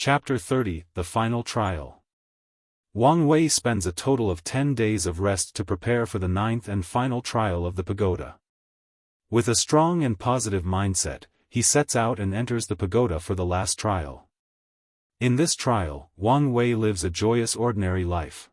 Chapter 30, The Final Trial. Wang Wei spends a total of 10 days of rest to prepare for the 9th and final trial of the pagoda. With a strong and positive mindset, he sets out and enters the pagoda for the last trial. In this trial, Wang Wei lives a joyous ordinary life.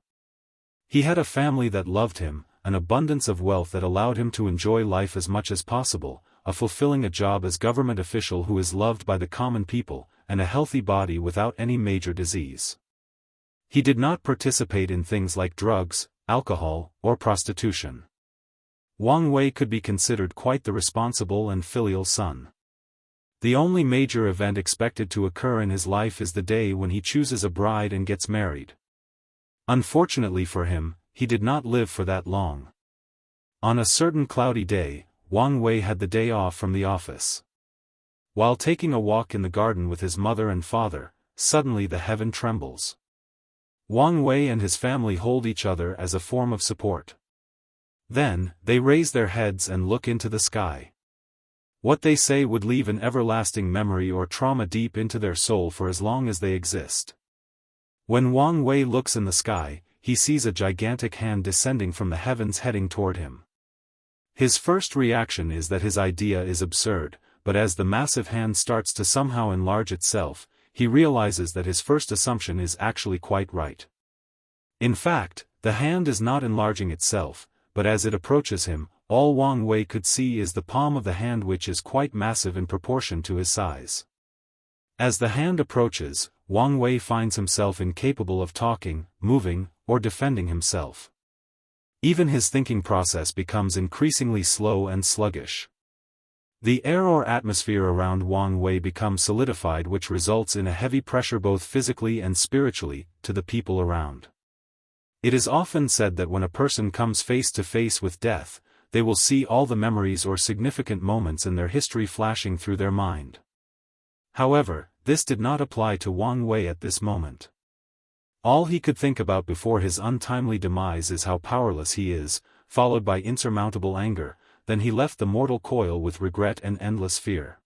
He had a family that loved him, an abundance of wealth that allowed him to enjoy life as much as possible, fulfilling a job as government official who is loved by the common people, and a healthy body without any major disease. He did not participate in things like drugs, alcohol, or prostitution. Wang Wei could be considered quite the responsible and filial son. The only major event expected to occur in his life is the day when he chooses a bride and gets married. Unfortunately for him, he did not live for that long. On a certain cloudy day, Wang Wei had the day off from the office. While taking a walk in the garden with his mother and father, suddenly the heaven trembles. Wang Wei and his family hold each other as a form of support. Then, they raise their heads and look into the sky. What they say would leave an everlasting memory or trauma deep into their soul for as long as they exist. When Wang Wei looks in the sky, he sees a gigantic hand descending from the heavens heading toward him. His first reaction is that his idea is absurd, but as the massive hand starts to somehow enlarge itself, he realizes that his first assumption is actually quite right. In fact, the hand is not enlarging itself, but as it approaches him, all Wang Wei could see is the palm of the hand, which is quite massive in proportion to his size. As the hand approaches, Wang Wei finds himself incapable of talking, moving, or defending himself. Even his thinking process becomes increasingly slow and sluggish. The air or atmosphere around Wang Wei becomes solidified, which results in a heavy pressure both physically and spiritually, to the people around. It is often said that when a person comes face to face with death, they will see all the memories or significant moments in their history flashing through their mind. However, this did not apply to Wang Wei at this moment. All he could think about before his untimely demise is how powerless he is, followed by insurmountable anger. Then he left the mortal coil with regret and endless fear.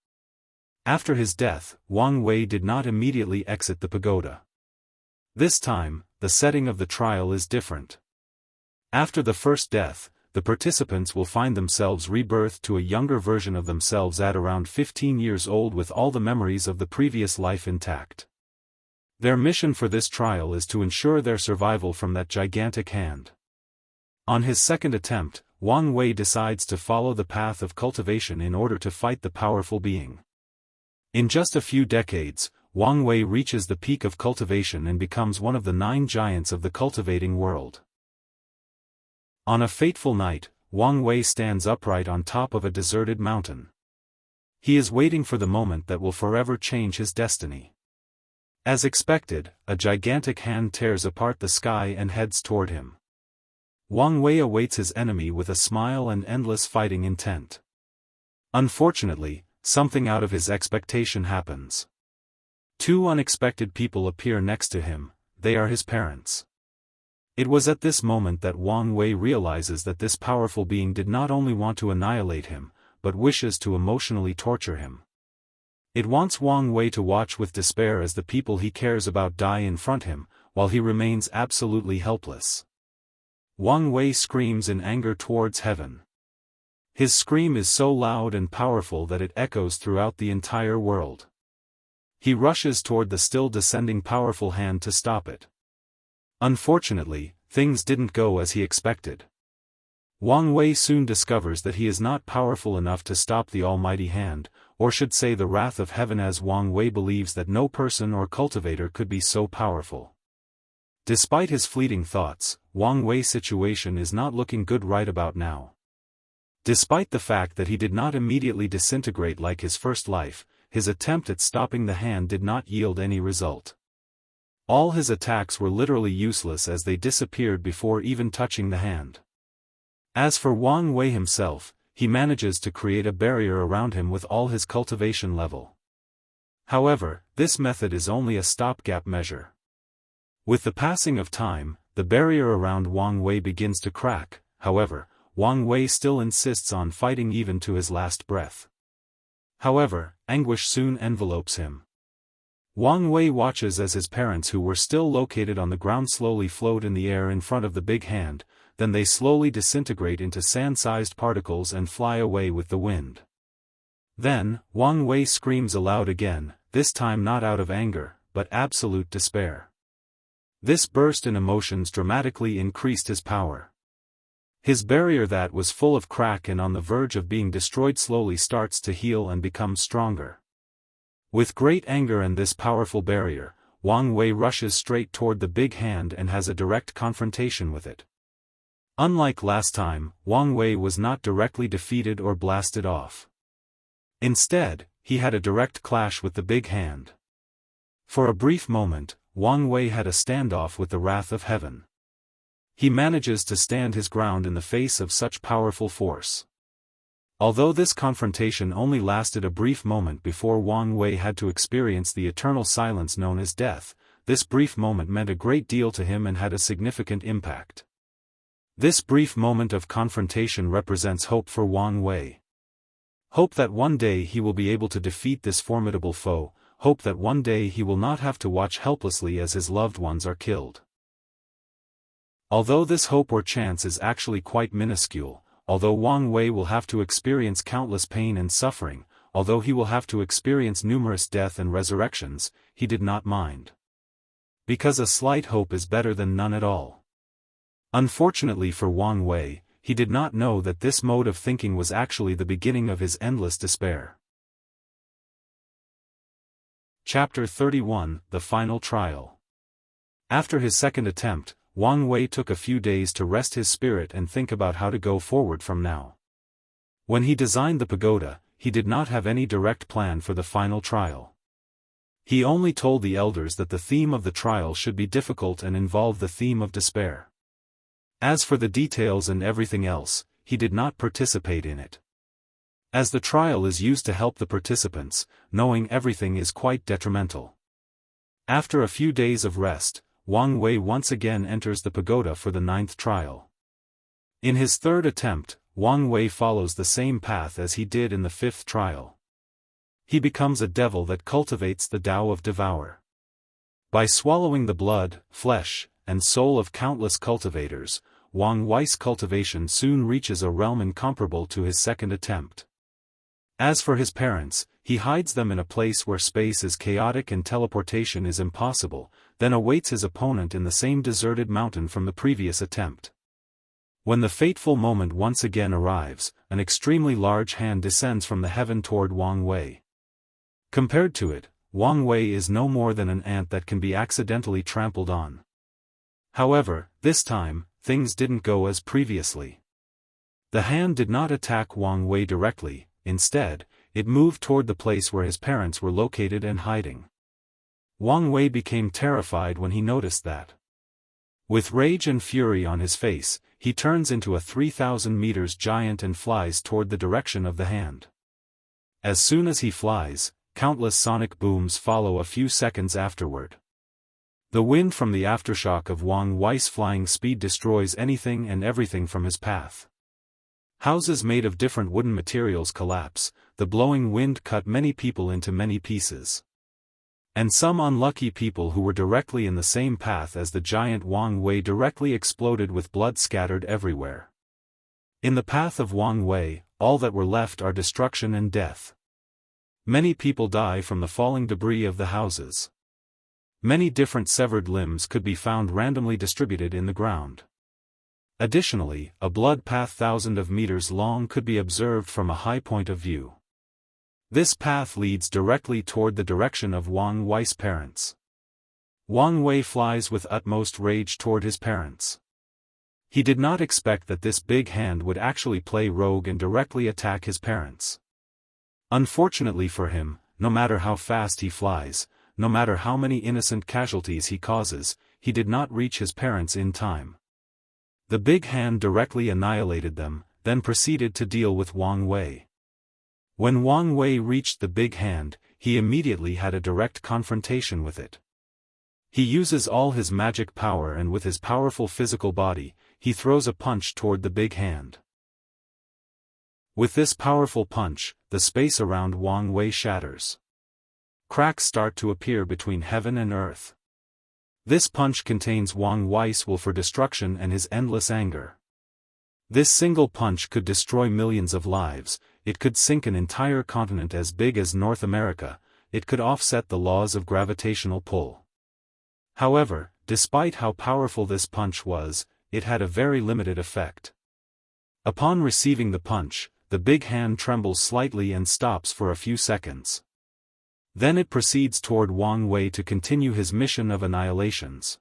After his death, Wang Wei did not immediately exit the pagoda. This time, the setting of the trial is different. After the first death, the participants will find themselves rebirthed to a younger version of themselves at around 15 years old with all the memories of the previous life intact. Their mission for this trial is to ensure their survival from that gigantic hand. On his second attempt, Wang Wei decides to follow the path of cultivation in order to fight the powerful being. In just a few decades, Wang Wei reaches the peak of cultivation and becomes one of the 9 giants of the cultivating world. On a fateful night, Wang Wei stands upright on top of a deserted mountain. He is waiting for the moment that will forever change his destiny. As expected, a gigantic hand tears apart the sky and heads toward him. Wang Wei awaits his enemy with a smile and endless fighting intent. Unfortunately, something out of his expectation happens. 2 unexpected people appear next to him. They are his parents. It was at this moment that Wang Wei realizes that this powerful being did not only want to annihilate him, but wishes to emotionally torture him. It wants Wang Wei to watch with despair as the people he cares about die in front of him, while he remains absolutely helpless. Wang Wei screams in anger towards heaven. His scream is so loud and powerful that it echoes throughout the entire world. He rushes toward the still descending powerful hand to stop it. Unfortunately, things didn't go as he expected. Wang Wei soon discovers that he is not powerful enough to stop the almighty hand, or should say the wrath of heaven, as Wang Wei believes that no person or cultivator could be so powerful. Despite his fleeting thoughts, Wang Wei's situation is not looking good right about now. Despite the fact that he did not immediately disintegrate like his first life, his attempt at stopping the hand did not yield any result. All his attacks were literally useless as they disappeared before even touching the hand. As for Wang Wei himself, he manages to create a barrier around him with all his cultivation level. However, this method is only a stopgap measure. With the passing of time, the barrier around Wang Wei begins to crack. However, Wang Wei still insists on fighting even to his last breath. However, anguish soon envelopes him. Wang Wei watches as his parents, who were still located on the ground, slowly float in the air in front of the big hand, then they slowly disintegrate into sand-sized particles and fly away with the wind. Then, Wang Wei screams aloud again, this time not out of anger, but absolute despair. This burst in emotions dramatically increased his power. His barrier that was full of crack and on the verge of being destroyed slowly starts to heal and become stronger. With great anger and this powerful barrier, Wang Wei rushes straight toward the big hand and has a direct confrontation with it. Unlike last time, Wang Wei was not directly defeated or blasted off. Instead, he had a direct clash with the big hand. For a brief moment, Wang Wei had a standoff with the wrath of heaven. He manages to stand his ground in the face of such powerful force. Although this confrontation only lasted a brief moment before Wang Wei had to experience the eternal silence known as death, this brief moment meant a great deal to him and had a significant impact. This brief moment of confrontation represents hope for Wang Wei. Hope that one day he will be able to defeat this formidable foe, hope that one day he will not have to watch helplessly as his loved ones are killed. Although this hope or chance is actually quite minuscule, although Wang Wei will have to experience countless pain and suffering, although he will have to experience numerous death and resurrections, he did not mind. Because a slight hope is better than none at all. Unfortunately for Wang Wei, he did not know that this mode of thinking was actually the beginning of his endless despair. Chapter 31, The Final Trial. After his second attempt, Wang Wei took a few days to rest his spirit and think about how to go forward from now. When he designed the pagoda, he did not have any direct plan for the final trial. He only told the elders that the theme of the trial should be difficult and involve the theme of despair. As for the details and everything else, he did not participate in it. As the trial is used to help the participants, knowing everything is quite detrimental. After a few days of rest, Wang Wei once again enters the pagoda for the 9th trial. In his third attempt, Wang Wei follows the same path as he did in the 5th trial. He becomes a devil that cultivates the Tao of Devour. By swallowing the blood, flesh, and soul of countless cultivators, Wang Wei's cultivation soon reaches a realm incomparable to his second attempt. As for his parents, he hides them in a place where space is chaotic and teleportation is impossible, then awaits his opponent in the same deserted mountain from the previous attempt. When the fateful moment once again arrives, an extremely large hand descends from the heaven toward Wang Wei. Compared to it, Wang Wei is no more than an ant that can be accidentally trampled on. However, this time, things didn't go as previously. The hand did not attack Wang Wei directly, instead, it moved toward the place where his parents were located and hiding. Wang Wei became terrified when he noticed that. With rage and fury on his face, he turns into a 3,000 meters giant and flies toward the direction of the hand. As soon as he flies, countless sonic booms follow a few seconds afterward. The wind from the aftershock of Wang Wei's flying speed destroys anything and everything from his path. Houses made of different wooden materials collapse, the blowing wind cut many people into many pieces. And some unlucky people who were directly in the same path as the giant Wang Wei directly exploded with blood scattered everywhere. In the path of Wang Wei, all that were left are destruction and death. Many people die from the falling debris of the houses. Many different severed limbs could be found randomly distributed in the ground. Additionally, a blood path thousands of meters long could be observed from a high point of view. This path leads directly toward the direction of Wang Wei's parents. Wang Wei flies with utmost rage toward his parents. He did not expect that this big hand would actually play rogue and directly attack his parents. Unfortunately for him, no matter how fast he flies, no matter how many innocent casualties he causes, he did not reach his parents in time. The big hand directly annihilated them, then proceeded to deal with Wang Wei. When Wang Wei reached the big hand, he immediately had a direct confrontation with it. He uses all his magic power and with his powerful physical body, he throws a punch toward the big hand. With this powerful punch, the space around Wang Wei shatters. Cracks start to appear between heaven and earth. This punch contains Wang Wei's will for destruction and his endless anger. This single punch could destroy millions of lives, it could sink an entire continent as big as North America, it could offset the laws of gravitational pull. However, despite how powerful this punch was, it had a very limited effect. Upon receiving the punch, the big hand trembles slightly and stops for a few seconds. Then it proceeds toward Wang Wei to continue his mission of annihilations.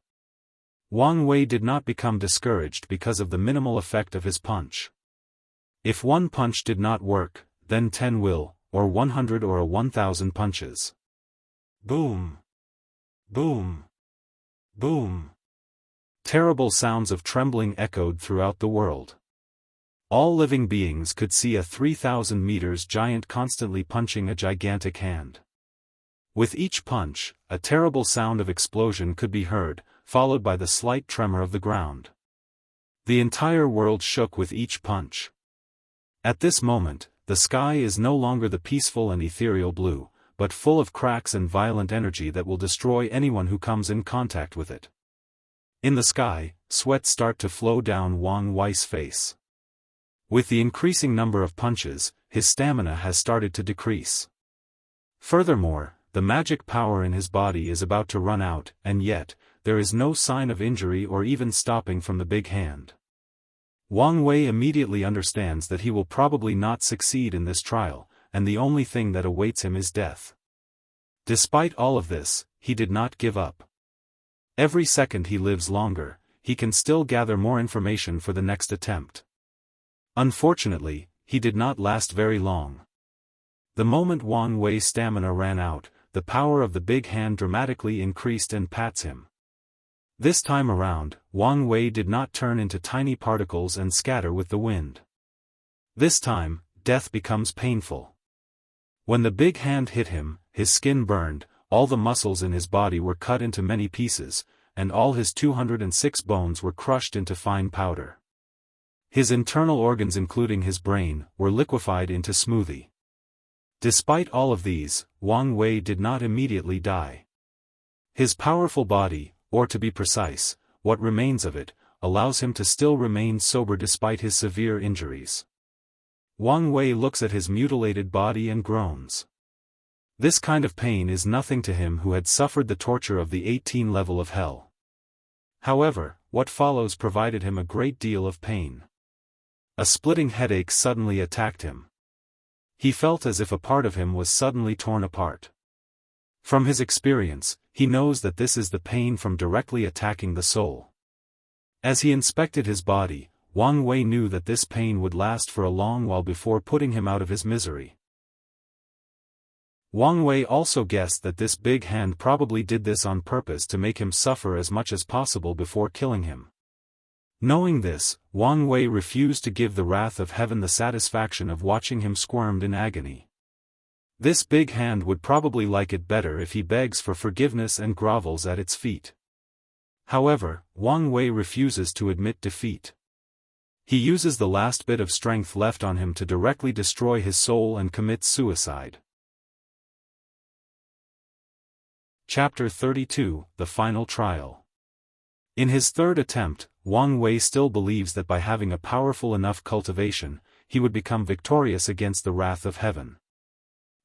Wang Wei did not become discouraged because of the minimal effect of his punch. If one punch did not work, then 10 will, or 100 or 1,000 punches. Boom! Boom! Boom! Terrible sounds of trembling echoed throughout the world. All living beings could see a 3,000 meters giant constantly punching a gigantic hand. With each punch, a terrible sound of explosion could be heard, followed by the slight tremor of the ground. The entire world shook with each punch. At this moment, the sky is no longer the peaceful and ethereal blue, but full of cracks and violent energy that will destroy anyone who comes in contact with it. In the sky, sweat start to flow down Wang Wei's face. With the increasing number of punches, his stamina has started to decrease. Furthermore, the magic power in his body is about to run out, and yet, there is no sign of injury or even stopping from the big hand. Wang Wei immediately understands that he will probably not succeed in this trial, and the only thing that awaits him is death. Despite all of this, he did not give up. Every second he lives longer, he can still gather more information for the next attempt. Unfortunately, he did not last very long. The moment Wang Wei's stamina ran out, the power of the big hand dramatically increased and pats him. This time around, Wang Wei did not turn into tiny particles and scatter with the wind. This time, death becomes painful. When the big hand hit him, his skin burned, all the muscles in his body were cut into many pieces, and all his 206 bones were crushed into fine powder. His internal organs including his brain, were liquefied into smoothie. Despite all of these, Wang Wei did not immediately die. His powerful body, or to be precise, what remains of it, allows him to still remain sober despite his severe injuries. Wang Wei looks at his mutilated body and groans. This kind of pain is nothing to him who had suffered the torture of the 18 level of hell. However, what follows provided him a great deal of pain. A splitting headache suddenly attacked him. He felt as if a part of him was suddenly torn apart. From his experience, he knows that this is the pain from directly attacking the soul. As he inspected his body, Wang Wei knew that this pain would last for a long while before putting him out of his misery. Wang Wei also guessed that this big hand probably did this on purpose to make him suffer as much as possible before killing him. Knowing this, Wang Wei refused to give the wrath of heaven the satisfaction of watching him squirmed in agony. This big hand would probably like it better if he begs for forgiveness and grovels at its feet. However, Wang Wei refuses to admit defeat. He uses the last bit of strength left on him to directly destroy his soul and commit suicide. Chapter 32, The Final Trial. In his third attempt, Wang Wei still believes that by having a powerful enough cultivation, he would become victorious against the wrath of heaven.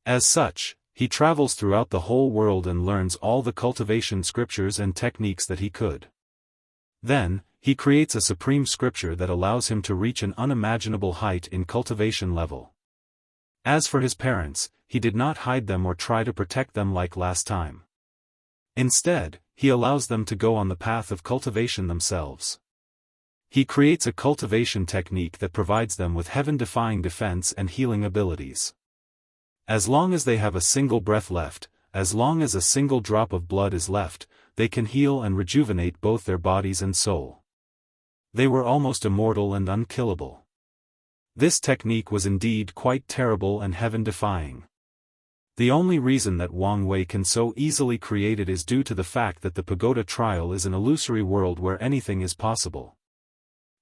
As such, he travels throughout the whole world and learns all the cultivation scriptures and techniques that he could. Then, he creates a supreme scripture that allows him to reach an unimaginable height in cultivation level. As for his parents, he did not hide them or try to protect them like last time. Instead, he allows them to go on the path of cultivation themselves. He creates a cultivation technique that provides them with heaven-defying defense and healing abilities. As long as they have a single breath left, as long as a single drop of blood is left, they can heal and rejuvenate both their bodies and soul. They were almost immortal and unkillable. This technique was indeed quite terrible and heaven-defying. The only reason that Wang Wei can so easily create it is due to the fact that the pagoda trial is an illusory world where anything is possible.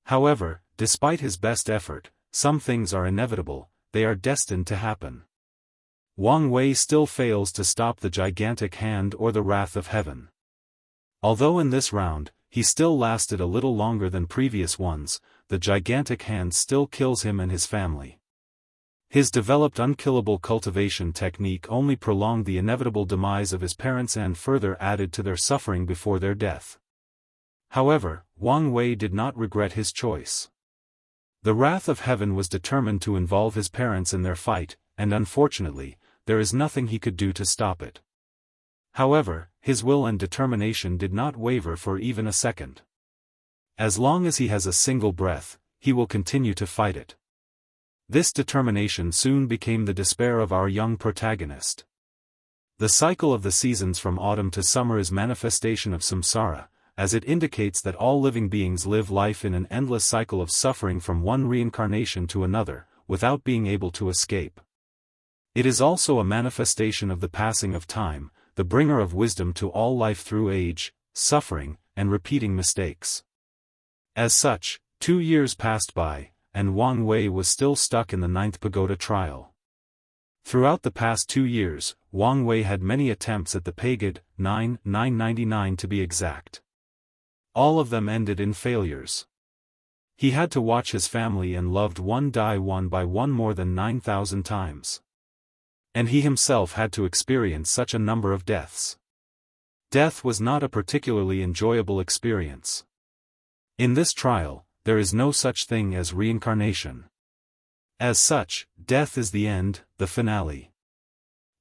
However, despite his best effort, some things are inevitable, they are destined to happen. Wang Wei still fails to stop the gigantic hand or the wrath of heaven. Although in this round, he still lasted a little longer than previous ones, the gigantic hand still kills him and his family. His developed unkillable cultivation technique only prolonged the inevitable demise of his parents and further added to their suffering before their death. However, Wang Wei did not regret his choice. The wrath of heaven was determined to involve his parents in their fight, and unfortunately, there is nothing he could do to stop it. However, his will and determination did not waver for even a second. As long as he has a single breath, he will continue to fight it. This determination soon became the despair of our young protagonist. The cycle of the seasons from autumn to summer is manifestation of samsara, as it indicates that all living beings live life in an endless cycle of suffering from one reincarnation to another, without being able to escape. It is also a manifestation of the passing of time, the bringer of wisdom to all life through age, suffering, and repeating mistakes. As such, 2 years passed by, and Wang Wei was still stuck in the 9th pagoda trial. Throughout the past 2 years, Wang Wei had many attempts at the pagod, 999 to be exact. All of them ended in failures. He had to watch his family and loved one die one by one more than 9,000 times. And he himself had to experience such a number of deaths. Death was not a particularly enjoyable experience. In this trial, there is no such thing as reincarnation. As such, death is the end, the finale.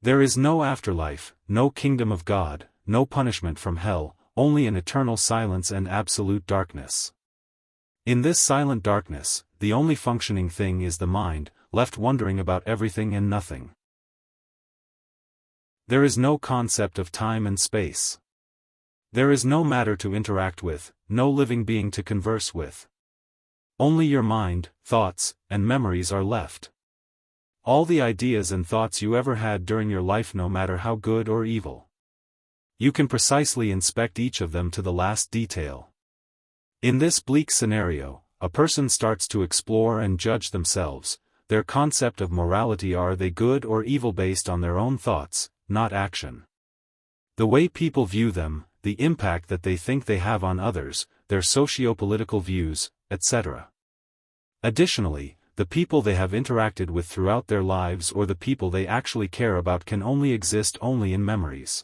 There is no afterlife, no kingdom of God, no punishment from hell, only an eternal silence and absolute darkness. In this silent darkness, the only functioning thing is the mind, left wondering about everything and nothing. There is no concept of time and space. There is no matter to interact with, no living being to converse with. Only your mind, thoughts, and memories are left. All the ideas and thoughts you ever had during your life, no matter how good or evil. You can precisely inspect each of them to the last detail. In this bleak scenario, a person starts to explore and judge themselves. Their concept of morality, are they good or evil, based on their own thoughts, not action. The way people view them, the impact that they think they have on others, their socio-political views, etc. Additionally, the people they have interacted with throughout their lives or the people they actually care about can only exist only in memories.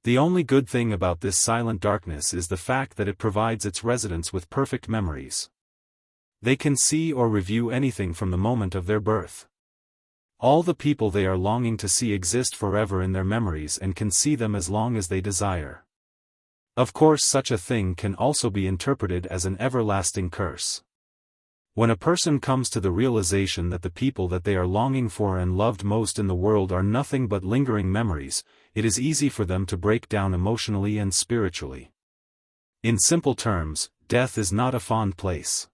The only good thing about this silent darkness is the fact that it provides its residents with perfect memories. They can see or review anything from the moment of their birth. All the people they are longing to see exist forever in their memories and can see them as long as they desire. Of course, such a thing can also be interpreted as an everlasting curse. When a person comes to the realization that the people that they are longing for and loved most in the world are nothing but lingering memories, it is easy for them to break down emotionally and spiritually. In simple terms, death is not a fond place.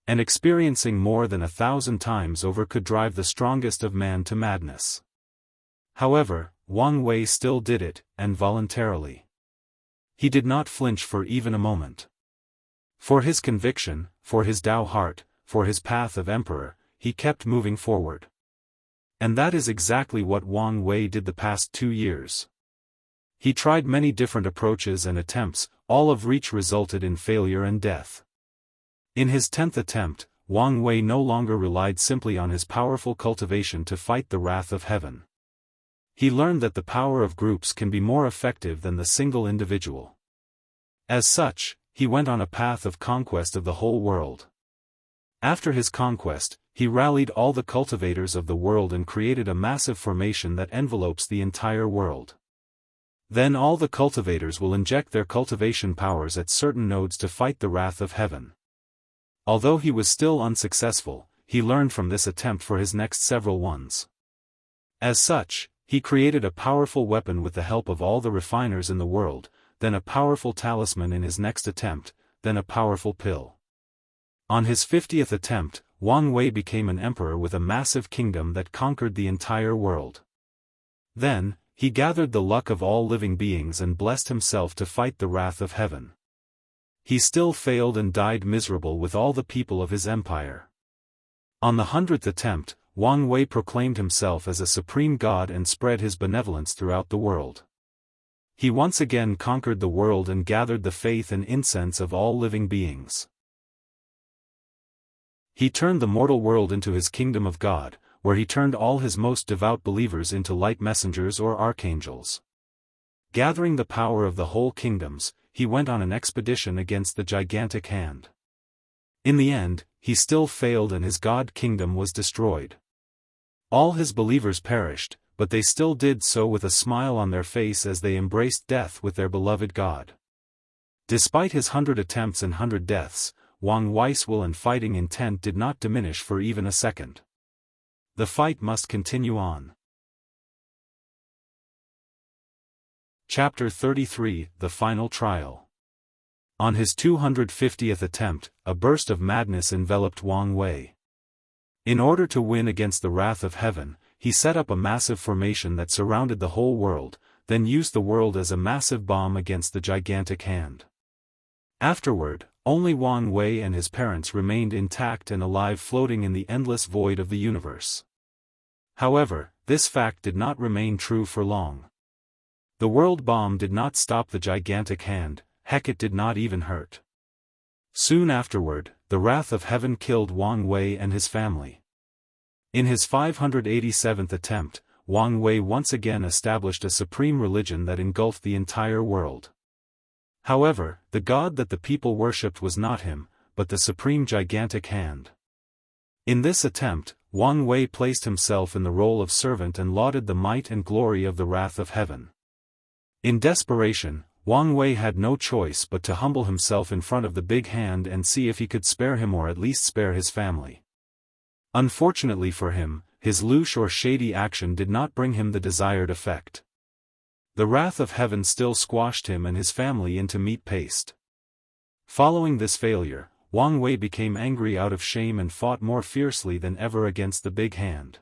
And experiencing more than 1,000 times over could drive the strongest of man to madness. However, Wang Wei still did it, and voluntarily. He did not flinch for even a moment. For his conviction, for his Tao heart, for his path of emperor, he kept moving forward. And that is exactly what Wang Wei did the past 2 years. He tried many different approaches and attempts, all of which resulted in failure and death. In his 10th attempt, Wang Wei no longer relied simply on his powerful cultivation to fight the wrath of heaven. He learned that the power of groups can be more effective than the single individual. As such, he went on a path of conquest of the whole world. After his conquest, he rallied all the cultivators of the world and created a massive formation that envelopes the entire world. Then all the cultivators will inject their cultivation powers at certain nodes to fight the wrath of heaven. Although he was still unsuccessful, he learned from this attempt for his next several ones. As such, he created a powerful weapon with the help of all the refiners in the world, then a powerful talisman in his next attempt, then a powerful pill. On his 50th attempt, Wang Wei became an emperor with a massive kingdom that conquered the entire world. Then, he gathered the luck of all living beings and blessed himself to fight the wrath of heaven. He still failed and died miserable with all the people of his empire. On the 100th attempt, Wang Wei proclaimed himself as a supreme god and spread his benevolence throughout the world. He once again conquered the world and gathered the faith and incense of all living beings. He turned the mortal world into his kingdom of God, where he turned all his most devout believers into light messengers or archangels. Gathering the power of the whole kingdoms, he went on an expedition against the gigantic hand. In the end, he still failed and his god kingdom was destroyed. All his believers perished, but they still did so with a smile on their face as they embraced death with their beloved god. Despite his 100 attempts and 100 deaths, Wang Wei's will and fighting intent did not diminish for even a second. The fight must continue on. Chapter 33, The Final Trial. On his 250th attempt, a burst of madness enveloped Wang Wei. In order to win against the wrath of heaven, he set up a massive formation that surrounded the whole world, then used the world as a massive bomb against the gigantic hand. Afterward, only Wang Wei and his parents remained intact and alive, floating in the endless void of the universe. However, this fact did not remain true for long. The world bomb did not stop the gigantic hand, heck, it did not even hurt. Soon afterward, the wrath of heaven killed Wang Wei and his family. In his 587th attempt, Wang Wei once again established a supreme religion that engulfed the entire world. However, the god that the people worshipped was not him, but the supreme gigantic hand. In this attempt, Wang Wei placed himself in the role of servant and lauded the might and glory of the wrath of heaven. In desperation, Wang Wei had no choice but to humble himself in front of the big hand and see if he could spare him or at least spare his family. Unfortunately for him, his louche or shady action did not bring him the desired effect. The wrath of heaven still squashed him and his family into meat paste. Following this failure, Wang Wei became angry out of shame and fought more fiercely than ever against the big hand.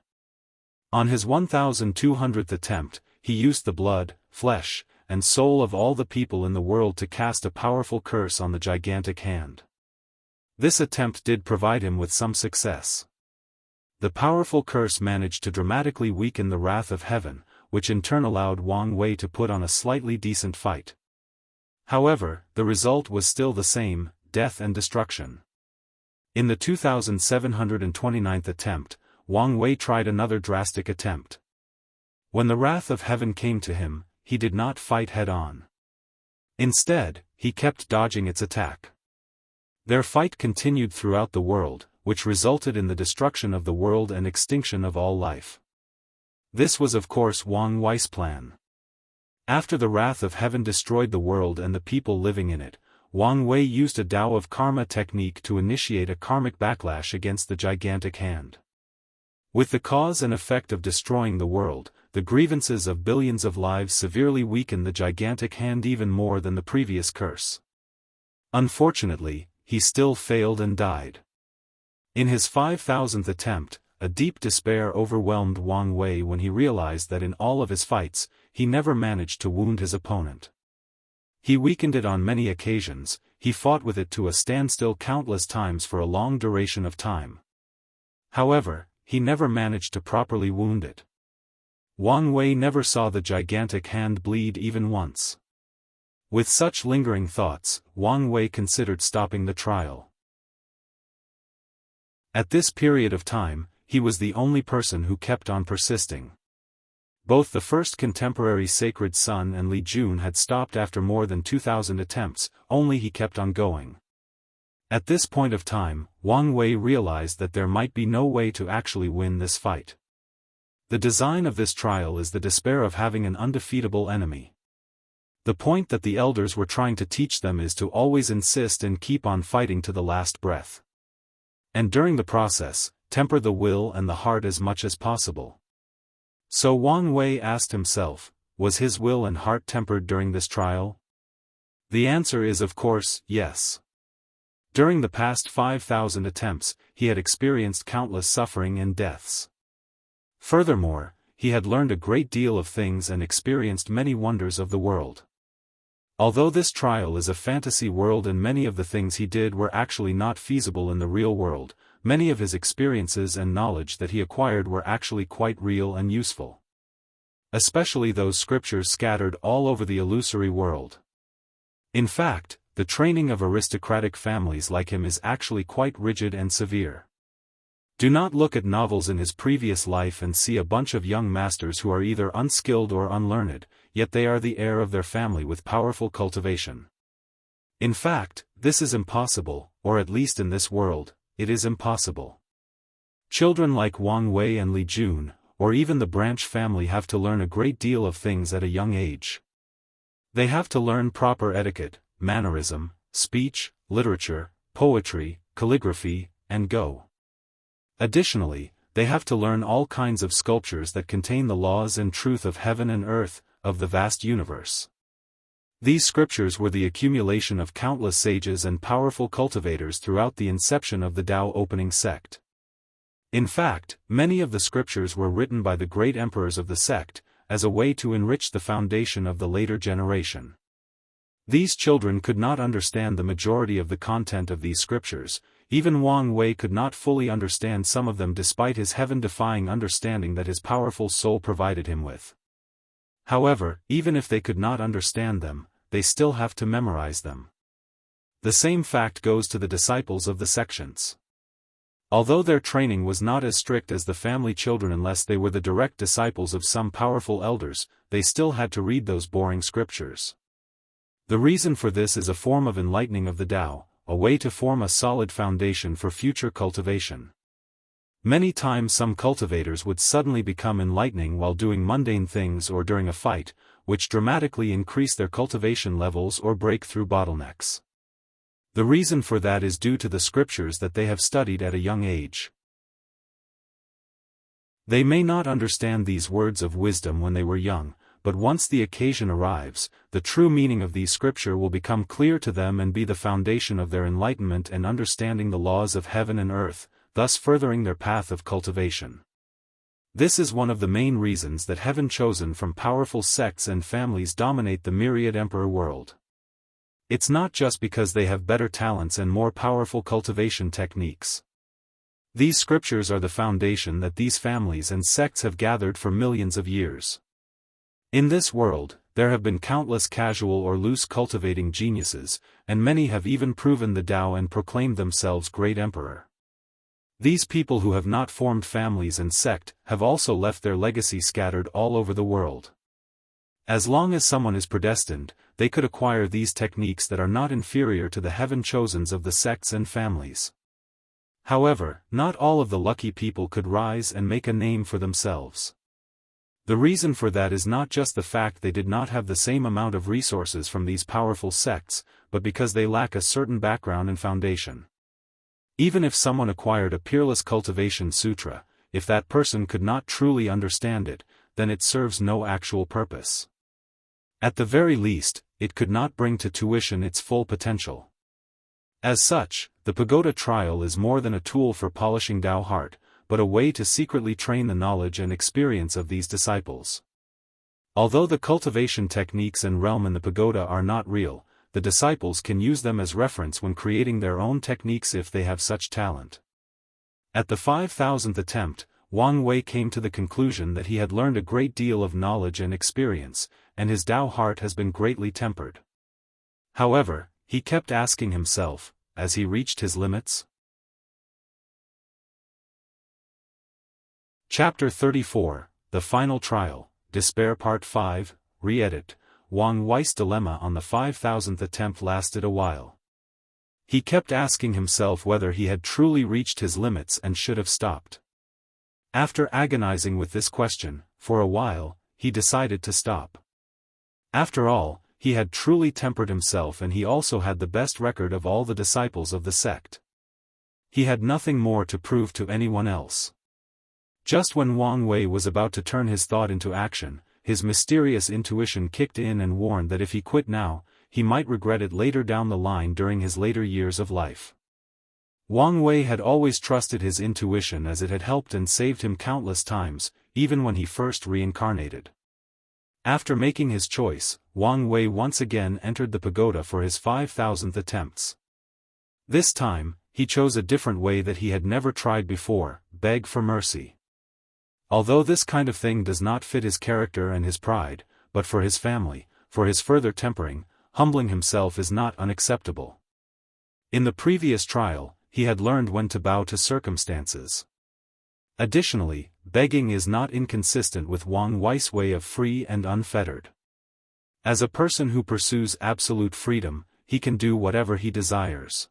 On his 1200th attempt, he used the blood, flesh, and soul of all the people in the world to cast a powerful curse on the gigantic hand. This attempt did provide him with some success. The powerful curse managed to dramatically weaken the wrath of heaven, which in turn allowed Wang Wei to put on a slightly decent fight. However, the result was still the same: death and destruction. In the 2729th attempt, Wang Wei tried another drastic attempt. When the wrath of heaven came to him, he did not fight head-on. Instead, he kept dodging its attack. Their fight continued throughout the world, which resulted in the destruction of the world and extinction of all life. This was of course Wang Wei's plan. After the wrath of heaven destroyed the world and the people living in it, Wang Wei used a Tao of Karma technique to initiate a karmic backlash against the gigantic hand. With the cause and effect of destroying the world, the grievances of billions of lives severely weakened the gigantic hand even more than the previous curse. Unfortunately, he still failed and died. In his 5000th attempt, a deep despair overwhelmed Wang Wei when he realized that in all of his fights, he never managed to wound his opponent. He weakened it on many occasions, he fought with it to a standstill countless times for a long duration of time. However, he never managed to properly wound it. Wang Wei never saw the gigantic hand bleed even once. With such lingering thoughts, Wang Wei considered stopping the trial. At this period of time, he was the only person who kept on persisting. Both the first contemporary Sacred Sun and Li Jun had stopped after more than 2,000 attempts, only he kept on going. At this point of time, Wang Wei realized that there might be no way to actually win this fight. The design of this trial is the despair of having an undefeatable enemy. The point that the elders were trying to teach them is to always insist and keep on fighting to the last breath. And during the process, temper the will and the heart as much as possible. So Wang Wei asked himself, was his will and heart tempered during this trial? The answer is of course, yes. During the past 5,000 attempts, he had experienced countless suffering and deaths. Furthermore, he had learned a great deal of things and experienced many wonders of the world. Although this trial is a fantasy world and many of the things he did were actually not feasible in the real world, many of his experiences and knowledge that he acquired were actually quite real and useful. Especially those scriptures scattered all over the illusory world. In fact, the training of aristocratic families like him is actually quite rigid and severe. Do not look at novels in his previous life and see a bunch of young masters who are either unskilled or unlearned, yet they are the heir of their family with powerful cultivation. In fact, this is impossible, or at least in this world, it is impossible. Children like Wang Wei and Li Jun, or even the Branch family have to learn a great deal of things at a young age. They have to learn proper etiquette, mannerism, speech, literature, poetry, calligraphy, and Go. Additionally, they have to learn all kinds of sculptures that contain the laws and truth of heaven and earth, of the vast universe. These scriptures were the accumulation of countless sages and powerful cultivators throughout the inception of the Dao opening sect. In fact, many of the scriptures were written by the great emperors of the sect, as a way to enrich the foundation of the later generation. These children could not understand the majority of the content of these scriptures. Even Wang Wei could not fully understand some of them despite his heaven-defying understanding that his powerful soul provided him with. However, even if they could not understand them, they still have to memorize them. The same fact goes to the disciples of the sections. Although their training was not as strict as the family children unless they were the direct disciples of some powerful elders, they still had to read those boring scriptures. The reason for this is a form of enlightening of the Tao, a way to form a solid foundation for future cultivation. Many times some cultivators would suddenly become enlightening while doing mundane things or during a fight, which dramatically increase their cultivation levels or break through bottlenecks. The reason for that is due to the scriptures that they have studied at a young age. They may not understand these words of wisdom when they were young, but once the occasion arrives, the true meaning of these scripture will become clear to them and be the foundation of their enlightenment and understanding the laws of heaven and earth, thus furthering their path of cultivation. This is one of the main reasons that heaven-chosen from powerful sects and families dominate the myriad emperor world. It's not just because they have better talents and more powerful cultivation techniques. These scriptures are the foundation that these families and sects have gathered for millions of years. In this world, there have been countless casual or loose cultivating geniuses, and many have even proven the Tao and proclaimed themselves great emperor. These people who have not formed families and sect have also left their legacy scattered all over the world. As long as someone is predestined, they could acquire these techniques that are not inferior to the heaven-chosens of the sects and families. However, not all of the lucky people could rise and make a name for themselves. The reason for that is not just the fact they did not have the same amount of resources from these powerful sects, but because they lack a certain background and foundation. Even if someone acquired a peerless cultivation sutra, if that person could not truly understand it, then it serves no actual purpose. At the very least, it could not bring to fruition its full potential. As such, the pagoda trial is more than a tool for polishing Tao heart, but a way to secretly train the knowledge and experience of these disciples. Although the cultivation techniques and realm in the pagoda are not real, the disciples can use them as reference when creating their own techniques if they have such talent. At the 5,000th attempt, Wang Wei came to the conclusion that he had learned a great deal of knowledge and experience, and his Tao heart has been greatly tempered. However, he kept asking himself, as he reached his limits? Chapter 34, The Final Trial, Despair Part 5, Re-edit. Wang Wei's dilemma on the 5,000th attempt lasted a while. He kept asking himself whether he had truly reached his limits and should have stopped. After agonizing with this question, for a while, he decided to stop. After all, he had truly tempered himself and he also had the best record of all the disciples of the sect. He had nothing more to prove to anyone else. Just when Wang Wei was about to turn his thought into action, his mysterious intuition kicked in and warned that if he quit now, he might regret it later down the line during his later years of life. Wang Wei had always trusted his intuition as it had helped and saved him countless times, even when he first reincarnated. After making his choice, Wang Wei once again entered the pagoda for his 5,000th attempts. This time, he chose a different way that he had never tried before: beg for mercy. Although this kind of thing does not fit his character and his pride, but for his family, for his further tempering, humbling himself is not unacceptable. In the previous trial, he had learned when to bow to circumstances. Additionally, begging is not inconsistent with Wang Wei's way of free and unfettered. As a person who pursues absolute freedom, he can do whatever he desires.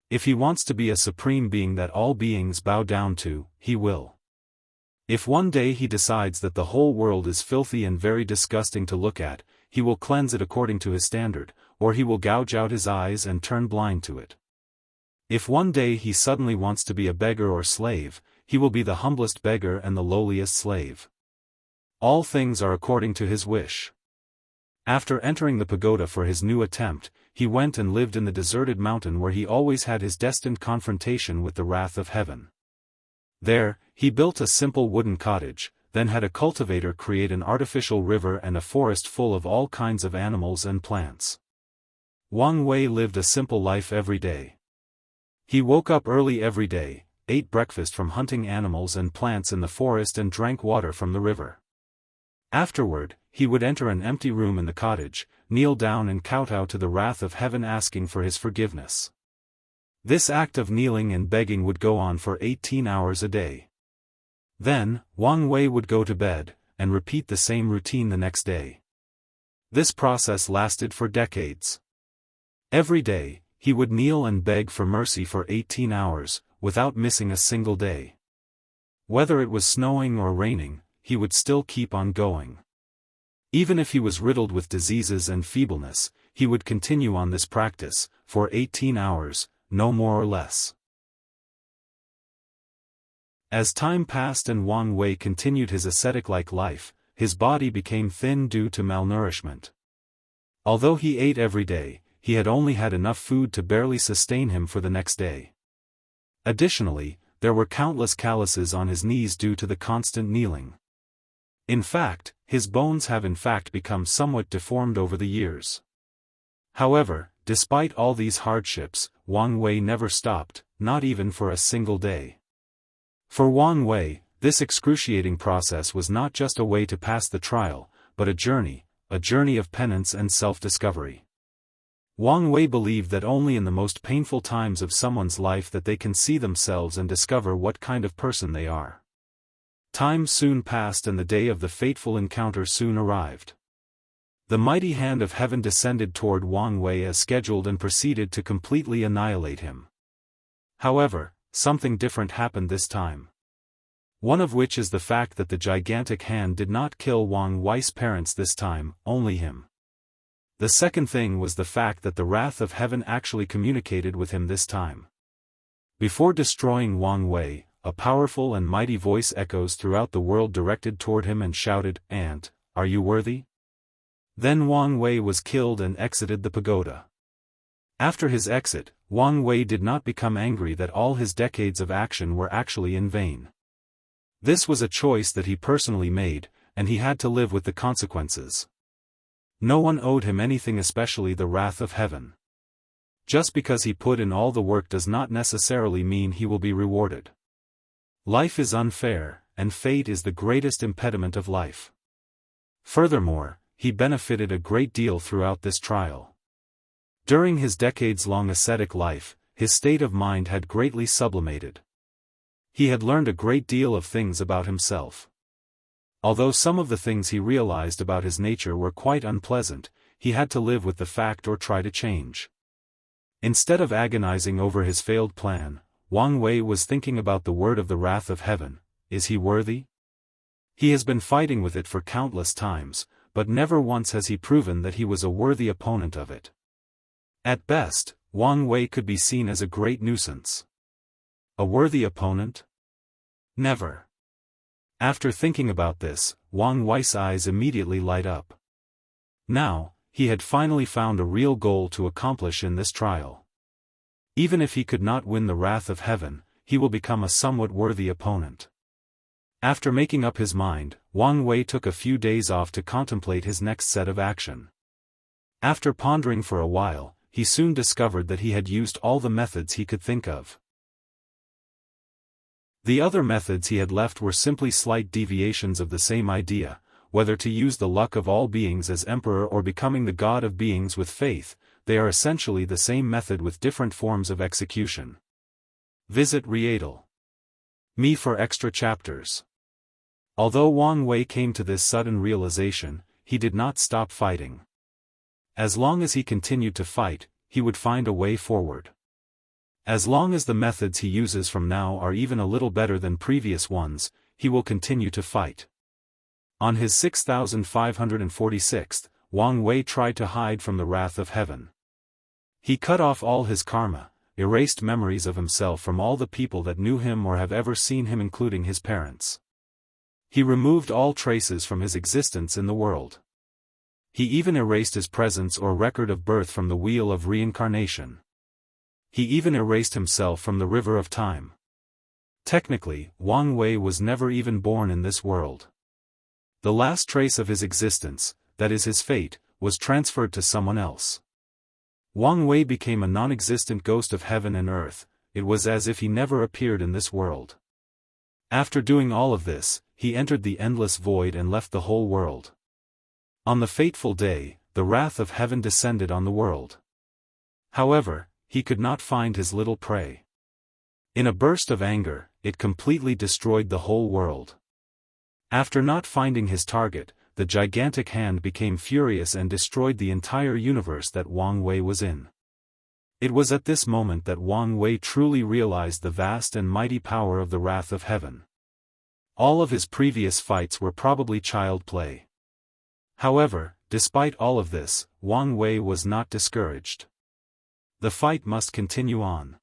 If he wants to be a supreme being that all beings bow down to, he will. If one day he decides that the whole world is filthy and very disgusting to look at, he will cleanse it according to his standard, or he will gouge out his eyes and turn blind to it. If one day he suddenly wants to be a beggar or slave, he will be the humblest beggar and the lowliest slave. All things are according to his wish. After entering the pagoda for his new attempt, he went and lived in the deserted mountain where he always had his destined confrontation with the wrath of heaven. There, he built a simple wooden cottage, then had a cultivator create an artificial river and a forest full of all kinds of animals and plants. Wang Wei lived a simple life every day. He woke up early every day, ate breakfast from hunting animals and plants in the forest and drank water from the river. Afterward, he would enter an empty room in the cottage, kneel down and kowtow to the wrath of heaven asking for his forgiveness. This act of kneeling and begging would go on for 18 hours a day. Then, Wang Wei would go to bed, and repeat the same routine the next day. This process lasted for decades. Every day, he would kneel and beg for mercy for 18 hours, without missing a single day. Whether it was snowing or raining, he would still keep on going. Even if he was riddled with diseases and feebleness, he would continue on this practice, for 18 hours, no more or less. As time passed and Wang Wei continued his ascetic-like life, his body became thin due to malnourishment. Although he ate every day, he had only had enough food to barely sustain him for the next day. Additionally, there were countless calluses on his knees due to the constant kneeling. In fact, his bones have in fact become somewhat deformed over the years. However, despite all these hardships, Wang Wei never stopped, not even for a single day. For Wang Wei, this excruciating process was not just a way to pass the trial, but a journey of penance and self-discovery. Wang Wei believed that only in the most painful times of someone's life that they can see themselves and discover what kind of person they are. Time soon passed and the day of the fateful encounter soon arrived. The mighty hand of heaven descended toward Wang Wei as scheduled and proceeded to completely annihilate him. However, something different happened this time. One of which is the fact that the gigantic hand did not kill Wang Wei's parents this time, only him. The second thing was the fact that the wrath of heaven actually communicated with him this time. Before destroying Wang Wei, a powerful and mighty voice echoes throughout the world directed toward him and shouted, "Ant, are you worthy?" Then Wang Wei was killed and exited the pagoda. After his exit, Wang Wei did not become angry that all his decades of action were actually in vain. This was a choice that he personally made, and he had to live with the consequences. No one owed him anything, especially the wrath of heaven. Just because he put in all the work does not necessarily mean he will be rewarded. Life is unfair, and fate is the greatest impediment of life. Furthermore, he benefited a great deal throughout this trial. During his decades-long ascetic life, his state of mind had greatly sublimated. He had learned a great deal of things about himself. Although some of the things he realized about his nature were quite unpleasant, he had to live with the fact or try to change. Instead of agonizing over his failed plan, Wang Wei was thinking about the word of the wrath of heaven: is he worthy? He has been fighting with it for countless times, but never once has he proven that he was a worthy opponent of it. At best, Wang Wei could be seen as a great nuisance. A worthy opponent? Never. After thinking about this, Wang Wei's eyes immediately light up. Now, he had finally found a real goal to accomplish in this trial. Even if he could not win the wrath of heaven, he will become a somewhat worthy opponent. After making up his mind, Wang Wei took a few days off to contemplate his next set of action. After pondering for a while, he soon discovered that he had used all the methods he could think of. The other methods he had left were simply slight deviations of the same idea, whether to use the luck of all beings as emperor or becoming the god of beings with faith. They are essentially the same method with different forms of execution. Visit Readle.me for extra chapters. Although Wang Wei came to this sudden realization, he did not stop fighting. As long as he continued to fight, he would find a way forward. As long as the methods he uses from now are even a little better than previous ones, he will continue to fight. On his 6546th, Wang Wei tried to hide from the wrath of heaven. He cut off all his karma, erased memories of himself from all the people that knew him or have ever seen him, including his parents. He removed all traces from his existence in the world. He even erased his presence or record of birth from the wheel of reincarnation. He even erased himself from the river of time. Technically, Wang Wei was never even born in this world. The last trace of his existence, that is his fate, was transferred to someone else. Wang Wei became a non-existent ghost of heaven and earth. It was as if he never appeared in this world. After doing all of this, he entered the endless void and left the whole world. On the fateful day, the wrath of heaven descended on the world. However, he could not find his little prey. In a burst of anger, it completely destroyed the whole world. After not finding his target, the gigantic hand became furious and destroyed the entire universe that Wang Wei was in. It was at this moment that Wang Wei truly realized the vast and mighty power of the wrath of heaven. All of his previous fights were probably child play. However, despite all of this, Wang Wei was not discouraged. The fight must continue on.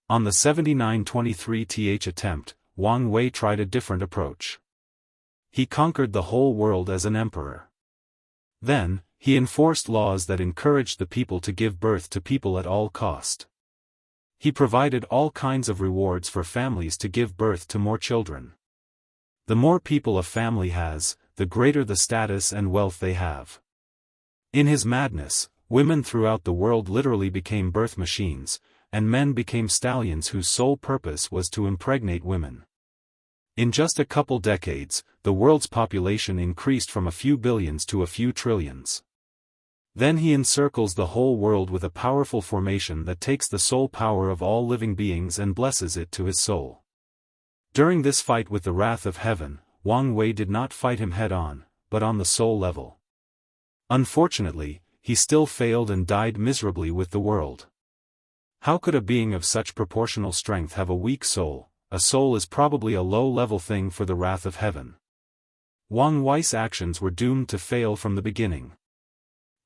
On the 7923th attempt, Wang Wei tried a different approach. He conquered the whole world as an emperor. Then, he enforced laws that encouraged the people to give birth to people at all cost. He provided all kinds of rewards for families to give birth to more children. The more people a family has, the greater the status and wealth they have. In his madness, women throughout the world literally became birth machines, and men became stallions whose sole purpose was to impregnate women. In just a couple decades, the world's population increased from a few billions to a few trillions. Then he encircles the whole world with a powerful formation that takes the soul power of all living beings and blesses it to his soul. During this fight with the wrath of heaven, Wang Wei did not fight him head-on, but on the soul level. Unfortunately, he still failed and died miserably with the world. How could a being of such proportional strength have a weak soul? A soul is probably a low-level thing for the wrath of heaven. Wang Wei's actions were doomed to fail from the beginning.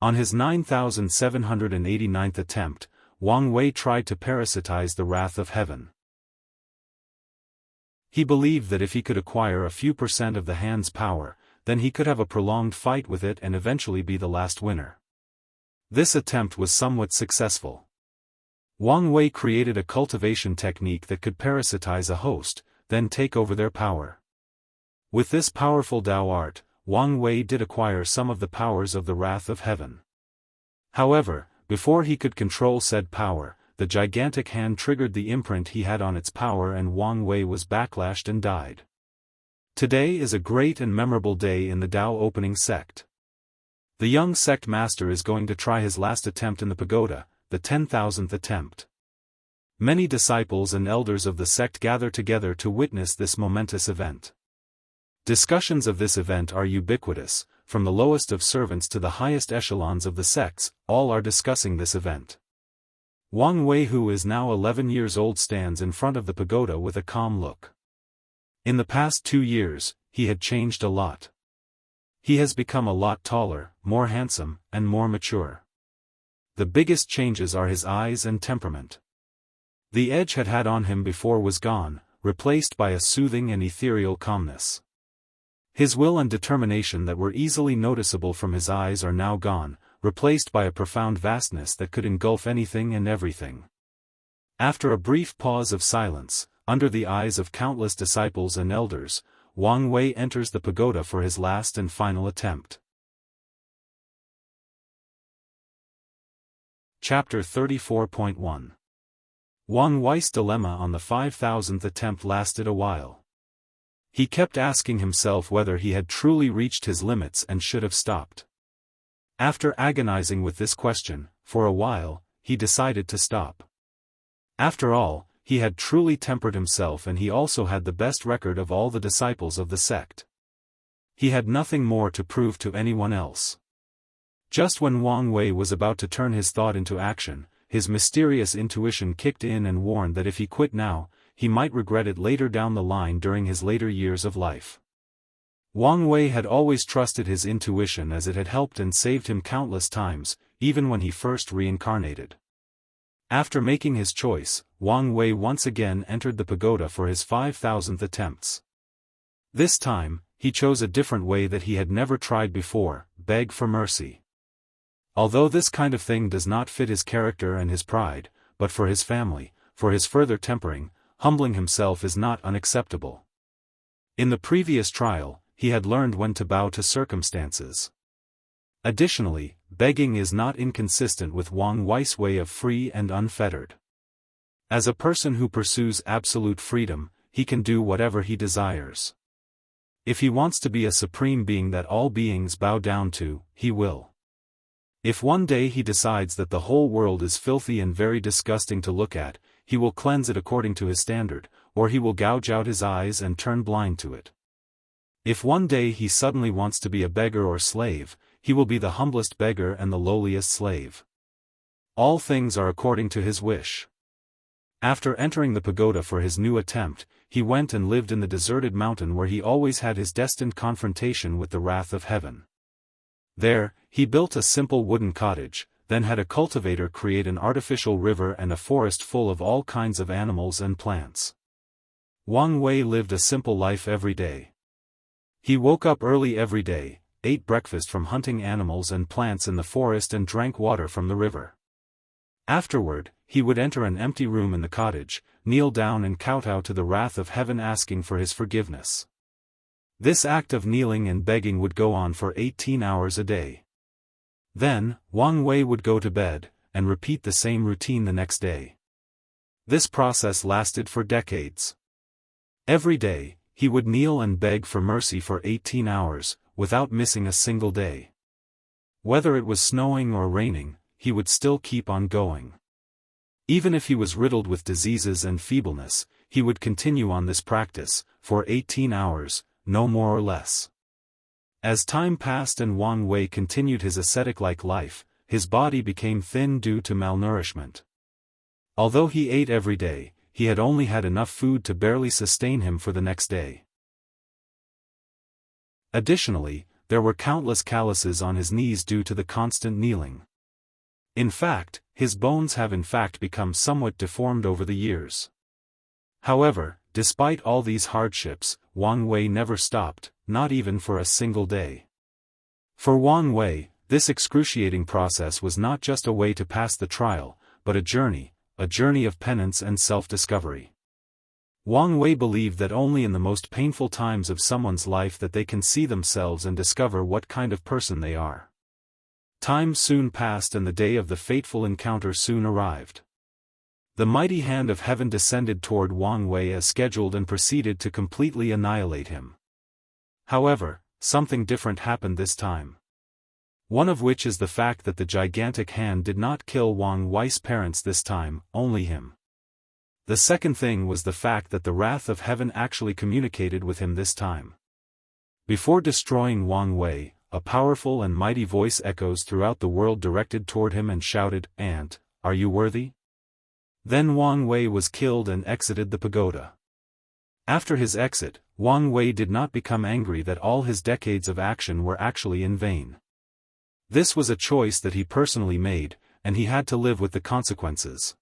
On his 9789th attempt, Wang Wei tried to parasitize the wrath of heaven. He believed that if he could acquire a few % of the hand's power, then he could have a prolonged fight with it and eventually be the last winner. This attempt was somewhat successful. Wang Wei created a cultivation technique that could parasitize a host, then take over their power. With this powerful Dao art, Wang Wei did acquire some of the powers of the wrath of heaven. However, before he could control said power, the gigantic hand triggered the imprint he had on its power and Wang Wei was backlashed and died. Today is a great and memorable day in the Dao opening sect. The young sect master is going to try his last attempt in the pagoda, the 10,000th attempt. Many disciples and elders of the sect gather together to witness this momentous event. Discussions of this event are ubiquitous, from the lowest of servants to the highest echelons of the sects, all are discussing this event. Wang Wei, who is now 11 years old, stands in front of the pagoda with a calm look. In the past 2 years, he had changed a lot. He has become a lot taller, more handsome, and more mature. The biggest changes are his eyes and temperament. The edge had on him before was gone, replaced by a soothing and ethereal calmness. His will and determination that were easily noticeable from his eyes are now gone, replaced by a profound vastness that could engulf anything and everything. After a brief pause of silence, under the eyes of countless disciples and elders, Wang Wei enters the pagoda for his last and final attempt. Chapter 34.1. Wang Wei's dilemma on the 5,000th attempt lasted a while. He kept asking himself whether he had truly reached his limits and should have stopped. After agonizing with this question, for a while, he decided to stop. After all, he had truly tempered himself, and he also had the best record of all the disciples of the sect. He had nothing more to prove to anyone else. Just when Wang Wei was about to turn his thought into action, his mysterious intuition kicked in and warned that if he quit now, he might regret it later down the line during his later years of life. Wang Wei had always trusted his intuition, as it had helped and saved him countless times, even when he first reincarnated. After making his choice, Wang Wei once again entered the pagoda for his 5,000th attempts. This time, he chose a different way that he had never tried before: beg for mercy. Although this kind of thing does not fit his character and his pride, but for his family, for his further tempering, humbling himself is not unacceptable. In the previous trial, he had learned when to bow to circumstances. Additionally, begging is not inconsistent with Wang Wei's way of free and unfettered. As a person who pursues absolute freedom, he can do whatever he desires. If he wants to be a supreme being that all beings bow down to, he will. If one day he decides that the whole world is filthy and very disgusting to look at, he will cleanse it according to his standard, or he will gouge out his eyes and turn blind to it. If one day he suddenly wants to be a beggar or slave, he will be the humblest beggar and the lowliest slave. All things are according to his wish. After entering the pagoda for his new attempt, he went and lived in the deserted mountain where he always had his destined confrontation with the wrath of heaven. There, he built a simple wooden cottage, then had a cultivator create an artificial river and a forest full of all kinds of animals and plants. Wang Wei lived a simple life every day. He woke up early every day, ate breakfast from hunting animals and plants in the forest, and drank water from the river. Afterward, he would enter an empty room in the cottage, kneel down and kowtow to the wrath of heaven, asking for his forgiveness. This act of kneeling and begging would go on for 18 hours a day. Then, Wang Wei would go to bed, and repeat the same routine the next day. This process lasted for decades. Every day, he would kneel and beg for mercy for 18 hours, without missing a single day. Whether it was snowing or raining, he would still keep on going. Even if he was riddled with diseases and feebleness, he would continue on this practice, for 18 hours, no more or less. As time passed and Wang Wei continued his ascetic-like life, his body became thin due to malnourishment. Although he ate every day, he had only had enough food to barely sustain him for the next day. Additionally, there were countless calluses on his knees due to the constant kneeling. In fact, his bones have in fact become somewhat deformed over the years. However, despite all these hardships, Wang Wei never stopped, not even for a single day. For Wang Wei, this excruciating process was not just a way to pass the trial, but a journey of penance and self-discovery. Wang Wei believed that only in the most painful times of someone's life that they can see themselves and discover what kind of person they are. Time soon passed and the day of the fateful encounter soon arrived. The mighty hand of heaven descended toward Wang Wei as scheduled and proceeded to completely annihilate him. However, something different happened this time. One of which is the fact that the gigantic hand did not kill Wang Wei's parents this time, only him. The second thing was the fact that the wrath of heaven actually communicated with him this time. Before destroying Wang Wei, a powerful and mighty voice echoes throughout the world directed toward him and shouted, "Ant, are you worthy?" Then Wang Wei was killed and exited the pagoda. After his exit, Wang Wei did not become angry that all his decades of action were actually in vain. This was a choice that he personally made, and he had to live with the consequences.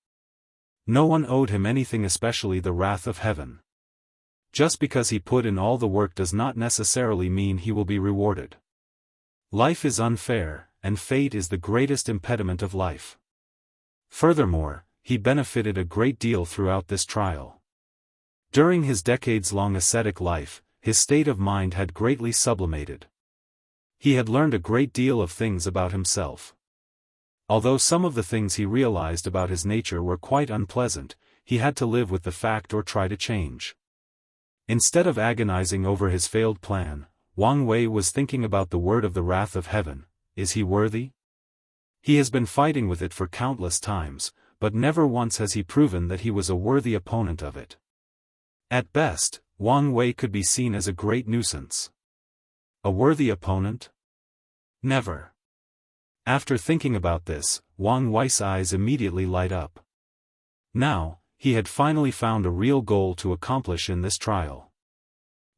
No one owed him anything, especially the wrath of heaven. Just because he put in all the work does not necessarily mean he will be rewarded. Life is unfair, and fate is the greatest impediment of life. Furthermore, he benefited a great deal throughout this trial. During his decades-long ascetic life, his state of mind had greatly sublimated. He had learned a great deal of things about himself. Although some of the things he realized about his nature were quite unpleasant, he had to live with the fact or try to change. Instead of agonizing over his failed plan, Wang Wei was thinking about the word of the wrath of heaven. Is he worthy? He has been fighting with it for countless times, but never once has he proven that he was a worthy opponent of it. At best, Wang Wei could be seen as a great nuisance. A worthy opponent? Never. After thinking about this, Wang Wei's eyes immediately light up. Now, he had finally found a real goal to accomplish in this trial.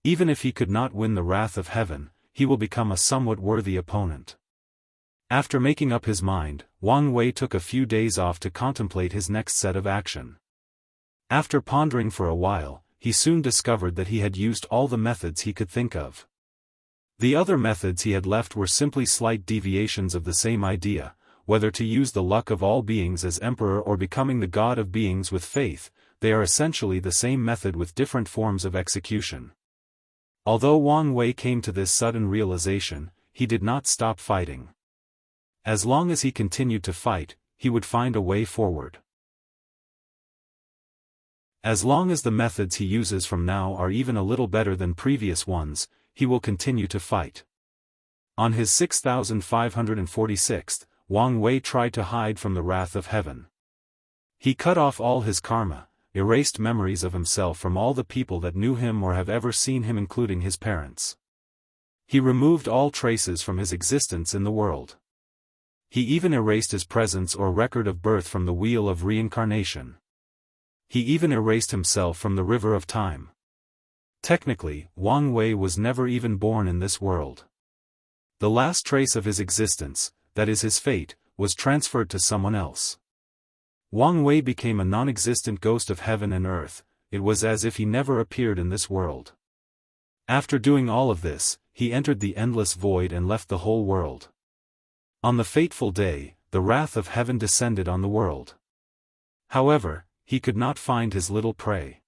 Even if he could not win the wrath of heaven, he will become a somewhat worthy opponent. After making up his mind, Wang Wei took a few days off to contemplate his next set of action. After pondering for a while, he soon discovered that he had used all the methods he could think of. The other methods he had left were simply slight deviations of the same idea, whether to use the luck of all beings as emperor or becoming the god of beings with faith. They are essentially the same method with different forms of execution. Although Wang Wei came to this sudden realization, he did not stop fighting. As long as he continued to fight, he would find a way forward. As long as the methods he uses from now are even a little better than previous ones, he will continue to fight. On his 6546th, Wang Wei tried to hide from the wrath of heaven. He cut off all his karma, erased memories of himself from all the people that knew him or have ever seen him, including his parents. He removed all traces from his existence in the world. He even erased his presence or record of birth from the wheel of reincarnation. He even erased himself from the river of time. Technically, Wang Wei was never even born in this world. The last trace of his existence, that is his fate, was transferred to someone else. Wang Wei became a non-existent ghost of heaven and earth. It was as if he never appeared in this world. After doing all of this, he entered the endless void and left the whole world. On the fateful day, the wrath of heaven descended on the world. However, he could not find his little prey.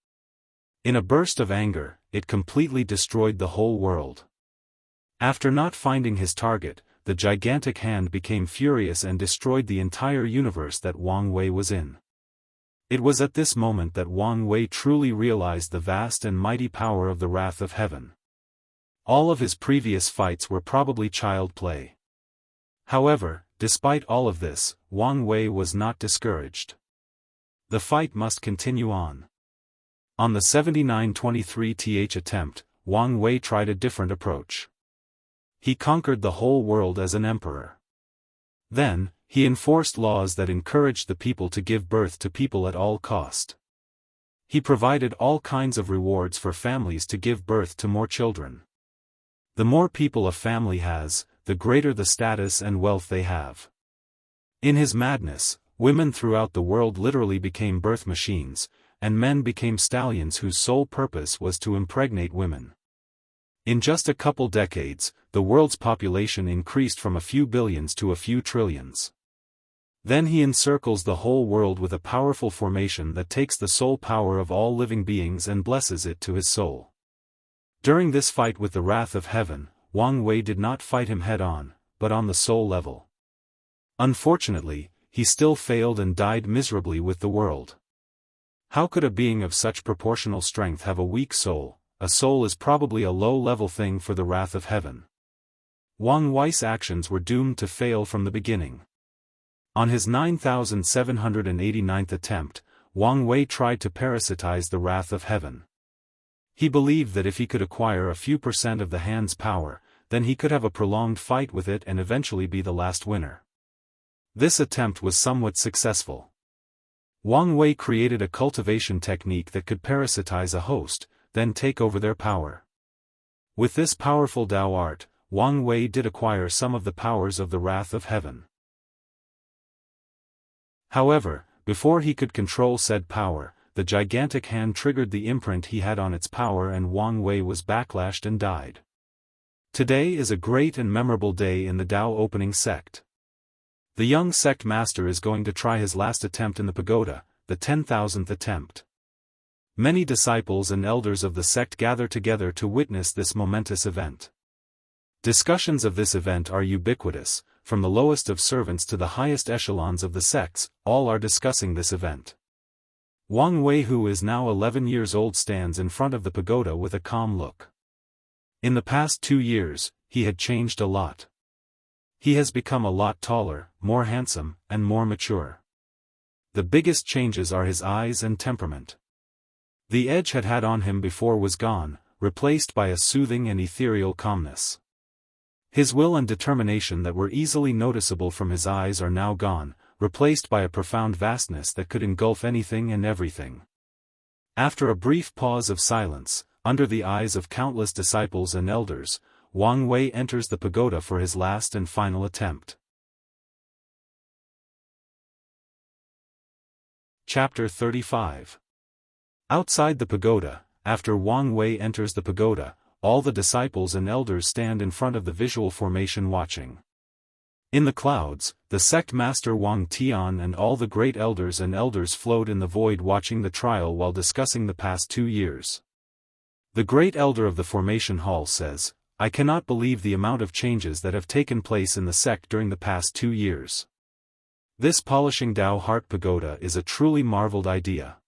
In a burst of anger, it completely destroyed the whole world. After not finding his target, the gigantic hand became furious and destroyed the entire universe that Wang Wei was in. It was at this moment that Wang Wei truly realized the vast and mighty power of the wrath of heaven. All of his previous fights were probably child play. However, despite all of this, Wang Wei was not discouraged. The fight must continue on. On the 7923th attempt, Wang Wei tried a different approach. He conquered the whole world as an emperor. Then, he enforced laws that encouraged the people to give birth to people at all cost. He provided all kinds of rewards for families to give birth to more children. The more people a family has, the greater the status and wealth they have. In his madness, women throughout the world literally became birth machines, and men became stallions whose sole purpose was to impregnate women. In just a couple decades, the world's population increased from a few billions to a few trillions. Then he encircles the whole world with a powerful formation that takes the soul power of all living beings and blesses it to his soul. During this fight with the wrath of heaven, Wang Wei did not fight him head-on, but on the soul level. Unfortunately, he still failed and died miserably with the world. How could a being of such proportional strength have a weak soul? A soul is probably a low-level thing for the wrath of heaven. Wang Wei's actions were doomed to fail from the beginning. On his 9789th attempt, Wang Wei tried to parasitize the wrath of heaven. He believed that if he could acquire a few % of the hand's power, then he could have a prolonged fight with it and eventually be the last winner. This attempt was somewhat successful. Wang Wei created a cultivation technique that could parasitize a host, then take over their power. With this powerful Dao art, Wang Wei did acquire some of the powers of the wrath of heaven. However, before he could control said power, the gigantic hand triggered the imprint he had on its power and Wang Wei was backlashed and died. Today is a great and memorable day in the Dao opening sect. The young sect master is going to try his last attempt in the pagoda, the 10,000th attempt. Many disciples and elders of the sect gather together to witness this momentous event. Discussions of this event are ubiquitous, from the lowest of servants to the highest echelons of the sects, all are discussing this event. Wang Wei, who is now 11 years old, stands in front of the pagoda with a calm look. In the past 2 years, he had changed a lot. He has become a lot taller, more handsome, and more mature. The biggest changes are his eyes and temperament. The edge had on him before was gone, replaced by a soothing and ethereal calmness. His will and determination that were easily noticeable from his eyes are now gone, replaced by a profound vastness that could engulf anything and everything. After a brief pause of silence, under the eyes of countless disciples and elders, Wang Wei enters the pagoda for his last and final attempt. Chapter 35. Outside the pagoda, after Wang Wei enters the pagoda, all the disciples and elders stand in front of the visual formation watching. In the clouds, the sect master Wang Tian and all the great elders and elders float in the void watching the trial while discussing the past 2 years. The great elder of the formation hall says, "I cannot believe the amount of changes that have taken place in the sect during the past 2 years. This polishing Dao Heart Pagoda is a truly marveled idea.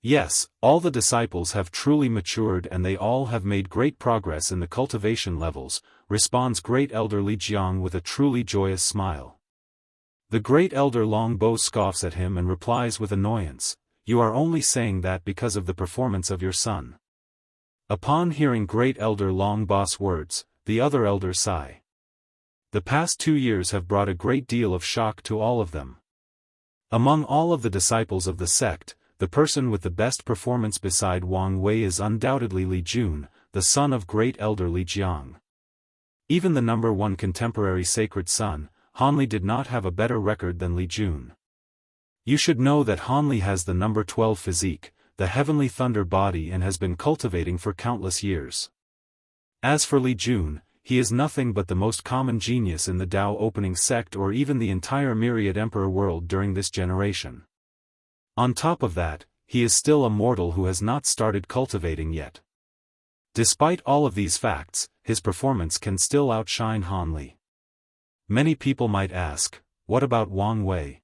Yes, all the disciples have truly matured and they all have made great progress in the cultivation levels," responds Great Elder Li Jiang with a truly joyous smile. The Great Elder Long Bo scoffs at him and replies with annoyance, "You are only saying that because of the performance of your son." Upon hearing Great Elder Long Bo's words, the other elders sigh. The past 2 years have brought a great deal of shock to all of them. Among all of the disciples of the sect, the person with the best performance beside Wang Wei is undoubtedly Li Jun, the son of Great Elder Li Jiang. Even the number 1 contemporary sacred son, Hanli, did not have a better record than Li Jun. You should know that Hanli has the number 12 physique, the heavenly thunder body, and has been cultivating for countless years. As for Li Jun, he is nothing but the most common genius in the Dao opening sect or even the entire myriad emperor world during this generation. On top of that, he is still a mortal who has not started cultivating yet. Despite all of these facts, his performance can still outshine Hanli. Many people might ask, what about Wang Wei?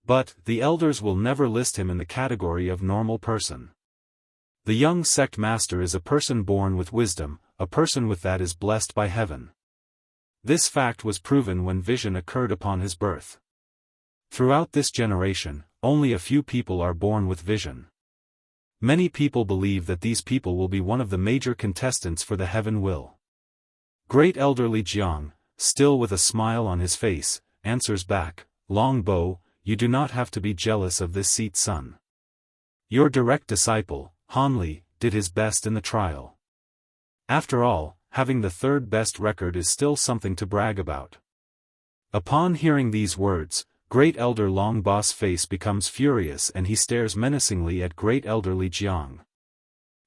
But, the elders will never list him in the category of normal person. The young sect master is a person born with wisdom, a person with that is blessed by heaven. This fact was proven when vision occurred upon his birth. Throughout this generation, only a few people are born with vision. Many people believe that these people will be one of the major contestants for the heaven will. Great Elder Li Jiang, still with a smile on his face, answers back, "Long Bo, you do not have to be jealous of this seat, son. Your direct disciple, Hanli, did his best in the trial. After all, having the 3rd best record is still something to brag about." Upon hearing these words, Great Elder Long Bo's face becomes furious and he stares menacingly at Great Elder Li Jiang.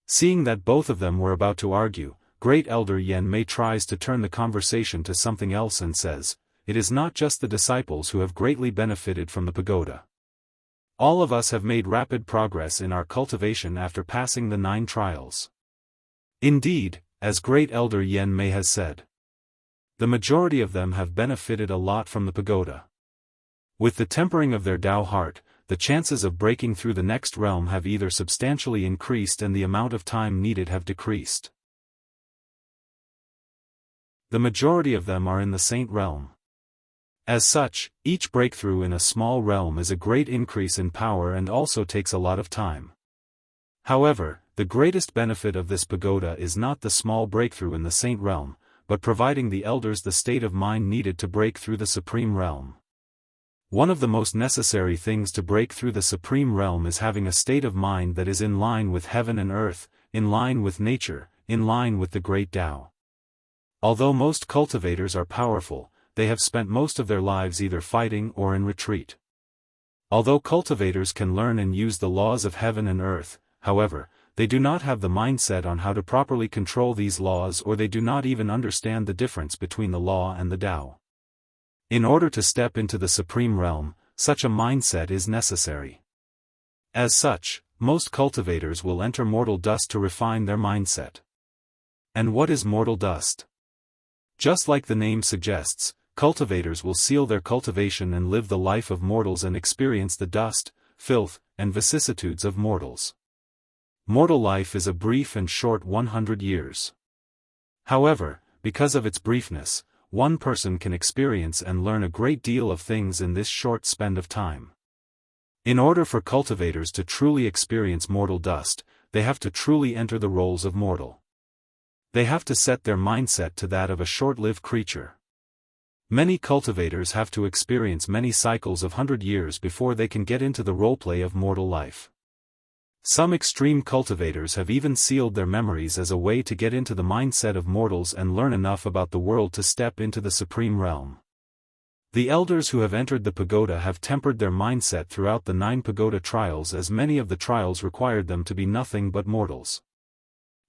Seeing that both of them were about to argue, Great Elder Yan Mei tries to turn the conversation to something else and says, "It is not just the disciples who have greatly benefited from the pagoda. All of us have made rapid progress in our cultivation after passing the 9 trials. Indeed, as Great Elder Yan Mei has said, the majority of them have benefited a lot from the pagoda. With the tempering of their Dao heart, the chances of breaking through the next realm have either substantially increased and the amount of time needed have decreased. The majority of them are in the Saint realm. As such, each breakthrough in a small realm is a great increase in power and also takes a lot of time. However, the greatest benefit of this pagoda is not the small breakthrough in the Saint realm, but providing the elders the state of mind needed to break through the Supreme realm. One of the most necessary things to break through the Supreme realm is having a state of mind that is in line with heaven and earth, in line with nature, in line with the great Tao. Although most cultivators are powerful, they have spent most of their lives either fighting or in retreat. Although cultivators can learn and use the laws of heaven and earth, however, they do not have the mindset on how to properly control these laws, or they do not even understand the difference between the law and the Tao. In order to step into the Supreme Realm, such a mindset is necessary. As such, most cultivators will enter mortal dust to refine their mindset. And what is mortal dust? Just like the name suggests, cultivators will seal their cultivation and live the life of mortals and experience the dust, filth, and vicissitudes of mortals. Mortal life is a brief and short 100 years. However, because of its briefness, one person can experience and learn a great deal of things in this short span of time. In order for cultivators to truly experience mortal dust, they have to truly enter the roles of mortal. They have to set their mindset to that of a short-lived creature. Many cultivators have to experience many cycles of 100 years before they can get into the roleplay of mortal life. Some extreme cultivators have even sealed their memories as a way to get into the mindset of mortals and learn enough about the world to step into the supreme realm. The elders who have entered the pagoda have tempered their mindset throughout the 9 pagoda trials, as many of the trials required them to be nothing but mortals.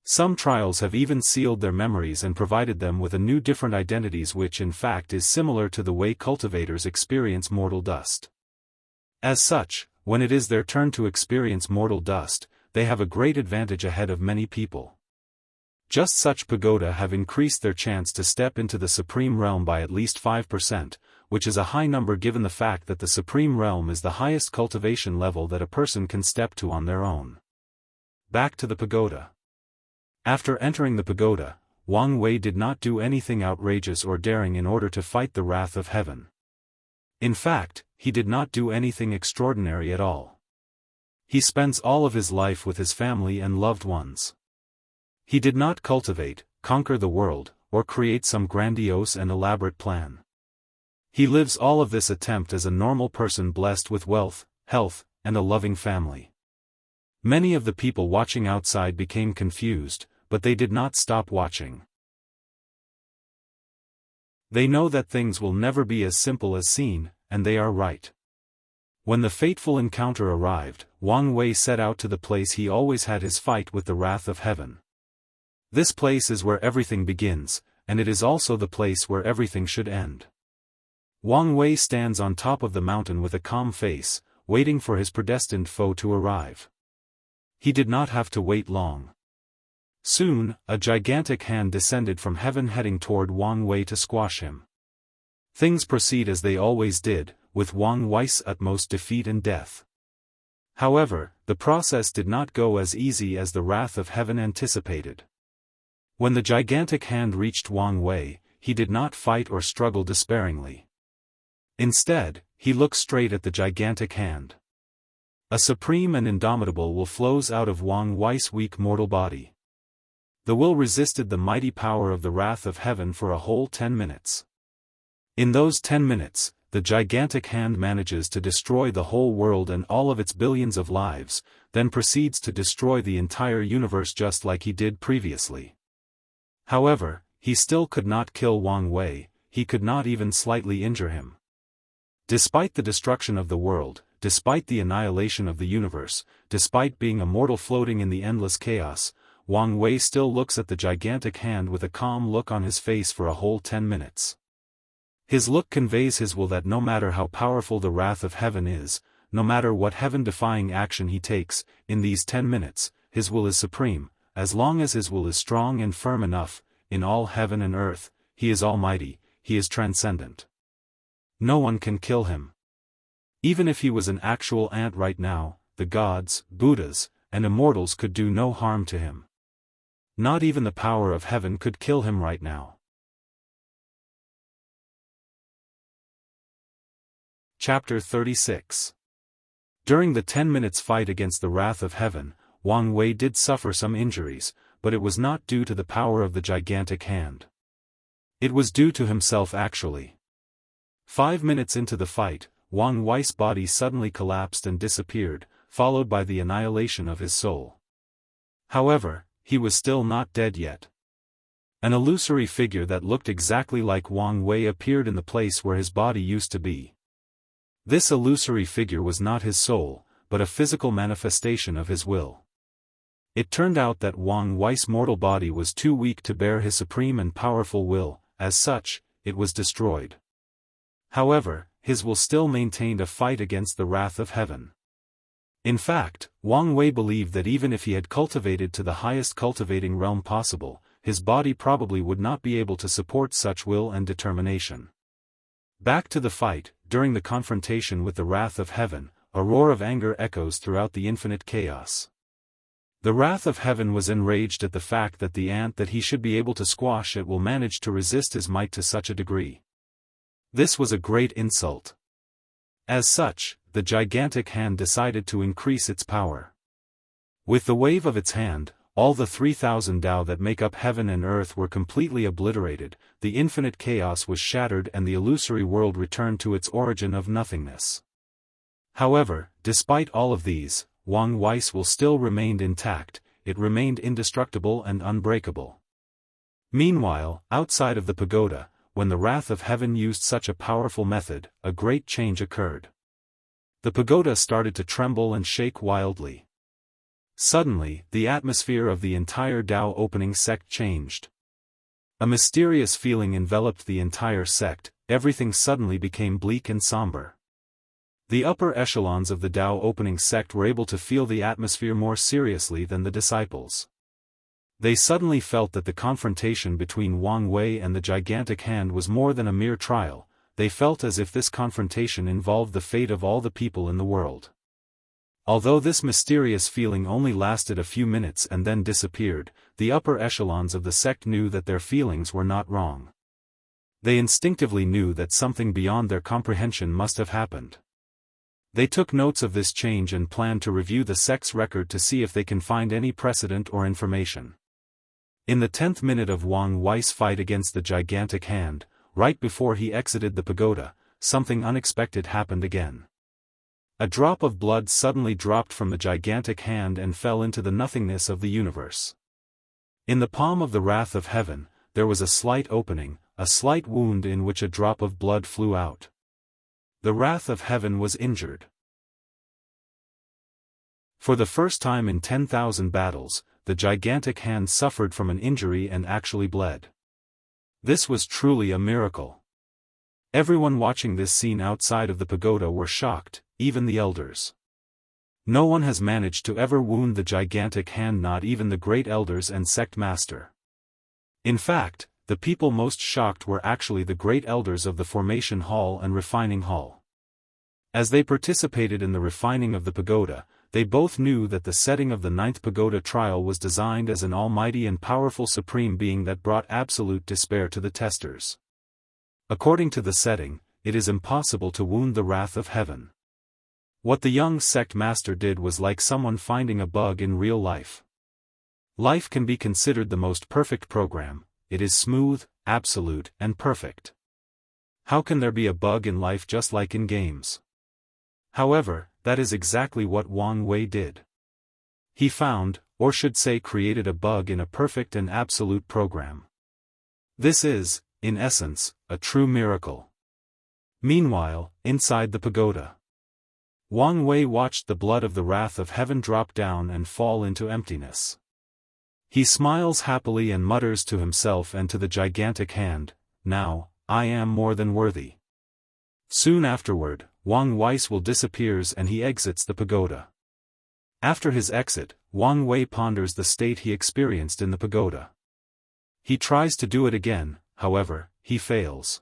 Some trials have even sealed their memories and provided them with a new different identities, which in fact is similar to the way cultivators experience mortal dust. As such, when it is their turn to experience mortal dust, they have a great advantage ahead of many people. Just such pagoda have increased their chance to step into the supreme realm by at least 5%, which is a high number given the fact that the supreme realm is the highest cultivation level that a person can step to on their own. Back to the pagoda. After entering the pagoda, Wang Wei did not do anything outrageous or daring in order to fight the wrath of heaven. In fact, he did not do anything extraordinary at all. He spends all of his life with his family and loved ones. He did not cultivate, conquer the world, or create some grandiose and elaborate plan. He lives all of this attempt as a normal person blessed with wealth, health, and a loving family. Many of the people watching outside became confused, but they did not stop watching. They know that things will never be as simple as seen, and they are right. When the fateful encounter arrived, Wang Wei set out to the place he always had his fight with the wrath of heaven. This place is where everything begins, and it is also the place where everything should end. Wang Wei stands on top of the mountain with a calm face, waiting for his predestined foe to arrive. He did not have to wait long. Soon, a gigantic hand descended from heaven heading toward Wang Wei to squash him. Things proceed as they always did, with Wang Wei's utmost defeat and death. However, the process did not go as easy as the wrath of heaven anticipated. When the gigantic hand reached Wang Wei, he did not fight or struggle despairingly. Instead, he looked straight at the gigantic hand. A supreme and indomitable will flows out of Wang Wei's weak mortal body. The will resisted the mighty power of the wrath of heaven for a whole 10 minutes. In those 10 minutes, the gigantic hand manages to destroy the whole world and all of its billions of lives, then proceeds to destroy the entire universe just like he did previously. However, he still could not kill Wang Wei, he could not even slightly injure him. Despite the destruction of the world, despite the annihilation of the universe, despite being a mortal floating in the endless chaos, Wang Wei still looks at the gigantic hand with a calm look on his face for a whole 10 minutes. His look conveys his will that no matter how powerful the wrath of heaven is, no matter what heaven-defying action he takes, in these 10 minutes, his will is supreme. As long as his will is strong and firm enough, in all heaven and earth, he is almighty, he is transcendent. No one can kill him. Even if he was an actual ant right now, the gods, Buddhas, and immortals could do no harm to him. Not even the power of heaven could kill him right now. Chapter 36. During the 10 minutes fight against the wrath of heaven, Wang Wei did suffer some injuries, but it was not due to the power of the gigantic hand. It was due to himself actually. 5 minutes into the fight, Wang Wei's body suddenly collapsed and disappeared, followed by the annihilation of his soul. However, he was still not dead yet. An illusory figure that looked exactly like Wang Wei appeared in the place where his body used to be. This illusory figure was not his soul, but a physical manifestation of his will. It turned out that Wang Wei's mortal body was too weak to bear his supreme and powerful will, as such, it was destroyed. However, his will still maintained a fight against the wrath of heaven. In fact, Wang Wei believed that even if he had cultivated to the highest cultivating realm possible, his body probably would not be able to support such will and determination. Back to the fight. During the confrontation with the wrath of heaven, a roar of anger echoes throughout the infinite chaos. The wrath of heaven was enraged at the fact that the ant that he should be able to squash it will manage to resist his might to such a degree. This was a great insult. As such, the gigantic hand decided to increase its power. With the wave of its hand, all the 3,000 Tao that make up heaven and earth were completely obliterated, the infinite chaos was shattered and the illusory world returned to its origin of nothingness. However, despite all of these, Wang Wei's will still remained intact, it remained indestructible and unbreakable. Meanwhile, outside of the pagoda, when the wrath of heaven used such a powerful method, a great change occurred. The pagoda started to tremble and shake wildly. Suddenly, the atmosphere of the entire Dao opening sect changed. A mysterious feeling enveloped the entire sect, everything suddenly became bleak and somber. The upper echelons of the Dao opening sect were able to feel the atmosphere more seriously than the disciples. They suddenly felt that the confrontation between Wang Wei and the gigantic hand was more than a mere trial, they felt as if this confrontation involved the fate of all the people in the world. Although this mysterious feeling only lasted a few minutes and then disappeared, the upper echelons of the sect knew that their feelings were not wrong. They instinctively knew that something beyond their comprehension must have happened. They took notes of this change and planned to review the sect's record to see if they can find any precedent or information. In the 10th minute of Wang Wei's fight against the gigantic hand, right before he exited the pagoda, something unexpected happened again. A drop of blood suddenly dropped from the gigantic hand and fell into the nothingness of the universe. In the palm of the wrath of heaven, there was a slight opening, a slight wound in which a drop of blood flew out. The wrath of heaven was injured. For the first time in 10,000 battles, the gigantic hand suffered from an injury and actually bled. This was truly a miracle. Everyone watching this scene outside of the pagoda were shocked, even the elders. No one has managed to ever wound the gigantic hand, not even the great elders and sect master. In fact, the people most shocked were actually the great elders of the formation hall and refining hall. As they participated in the refining of the pagoda, they both knew that the setting of the 9th pagoda trial was designed as an almighty and powerful supreme being that brought absolute despair to the testers. According to the setting, it is impossible to wound the wrath of heaven. What the young sect master did was like someone finding a bug in real life. Life can be considered the most perfect program, it is smooth, absolute, and perfect. How can there be a bug in life just like in games? However, that is exactly what Wang Wei did. He found, or should say created a bug in a perfect and absolute program. This is, in essence, a true miracle. Meanwhile, inside the pagoda, Wang Wei watched the blood of the wrath of heaven drop down and fall into emptiness. He smiles happily and mutters to himself and to the gigantic hand, "Now, I am more than worthy." Soon afterward, Wang Wei's will disappears and he exits the pagoda. After his exit, Wang Wei ponders the state he experienced in the pagoda. He tries to do it again, however, he fails.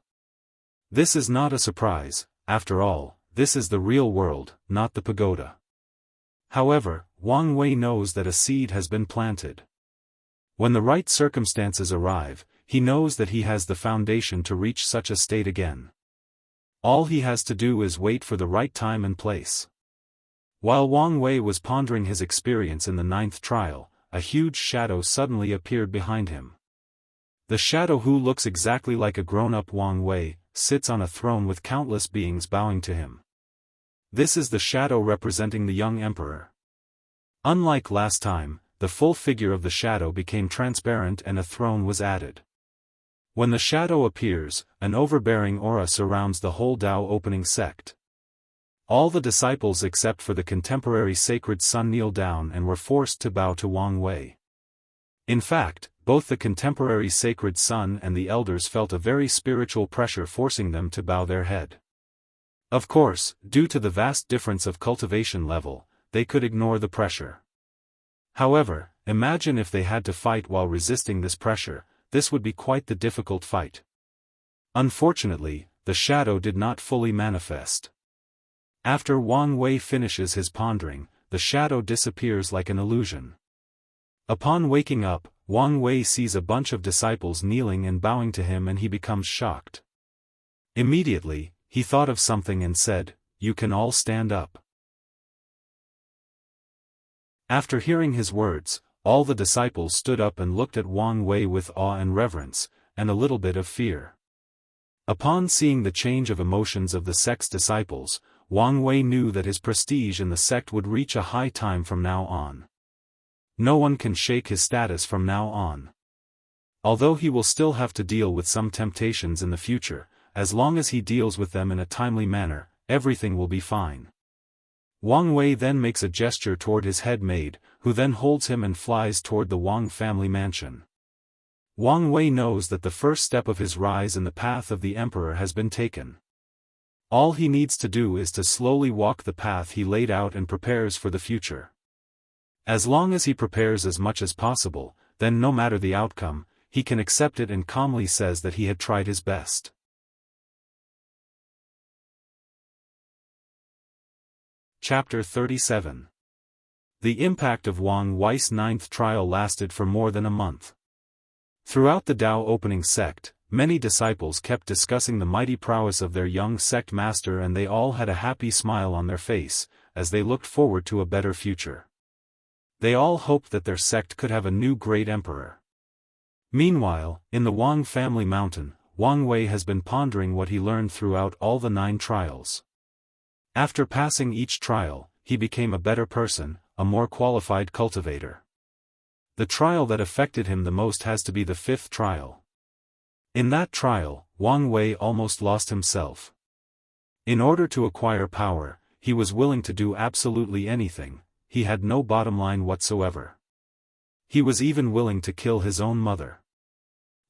This is not a surprise, after all, this is the real world, not the pagoda. However, Wang Wei knows that a seed has been planted. When the right circumstances arrive, he knows that he has the foundation to reach such a state again. All he has to do is wait for the right time and place. While Wang Wei was pondering his experience in the 9th trial, a huge shadow suddenly appeared behind him. The shadow, who looks exactly like a grown-up Wang Wei, sits on a throne with countless beings bowing to him. This is the shadow representing the young emperor. Unlike last time, the full figure of the shadow became transparent and a throne was added. When the shadow appears, an overbearing aura surrounds the whole Dao opening sect. All the disciples except for the contemporary sacred son kneel down and were forced to bow to Wang Wei. In fact, both the contemporary sacred son and the elders felt a very spiritual pressure forcing them to bow their head. Of course, due to the vast difference of cultivation level, they could ignore the pressure. However, imagine if they had to fight while resisting this pressure. This would be quite the difficult fight. Unfortunately, the shadow did not fully manifest. After Wang Wei finishes his pondering, the shadow disappears like an illusion. Upon waking up, Wang Wei sees a bunch of disciples kneeling and bowing to him and he becomes shocked. Immediately, he thought of something and said, "You can all stand up." After hearing his words, all the disciples stood up and looked at Wang Wei with awe and reverence, and a little bit of fear. Upon seeing the change of emotions of the sect's disciples, Wang Wei knew that his prestige in the sect would reach a high time from now on. No one can shake his status from now on. Although he will still have to deal with some temptations in the future, as long as he deals with them in a timely manner, everything will be fine. Wang Wei then makes a gesture toward his head maid, who then holds him and flies toward the Wang family mansion. Wang Wei knows that the first step of his rise in the path of the emperor has been taken. All he needs to do is to slowly walk the path he laid out and prepares for the future. As long as he prepares as much as possible, then no matter the outcome, he can accept it and calmly says that he had tried his best. Chapter 37. The impact of Wang Wei's ninth trial lasted for more than a month. Throughout the Dao opening sect, many disciples kept discussing the mighty prowess of their young sect master and they all had a happy smile on their face, as they looked forward to a better future. They all hoped that their sect could have a new great emperor. Meanwhile, in the Wang family mountain, Wang Wei has been pondering what he learned throughout all the 9 trials. After passing each trial, he became a better person, a more qualified cultivator. The trial that affected him the most has to be the 5th trial. In that trial, Wang Wei almost lost himself. In order to acquire power, he was willing to do absolutely anything, he had no bottom line whatsoever. He was even willing to kill his own mother.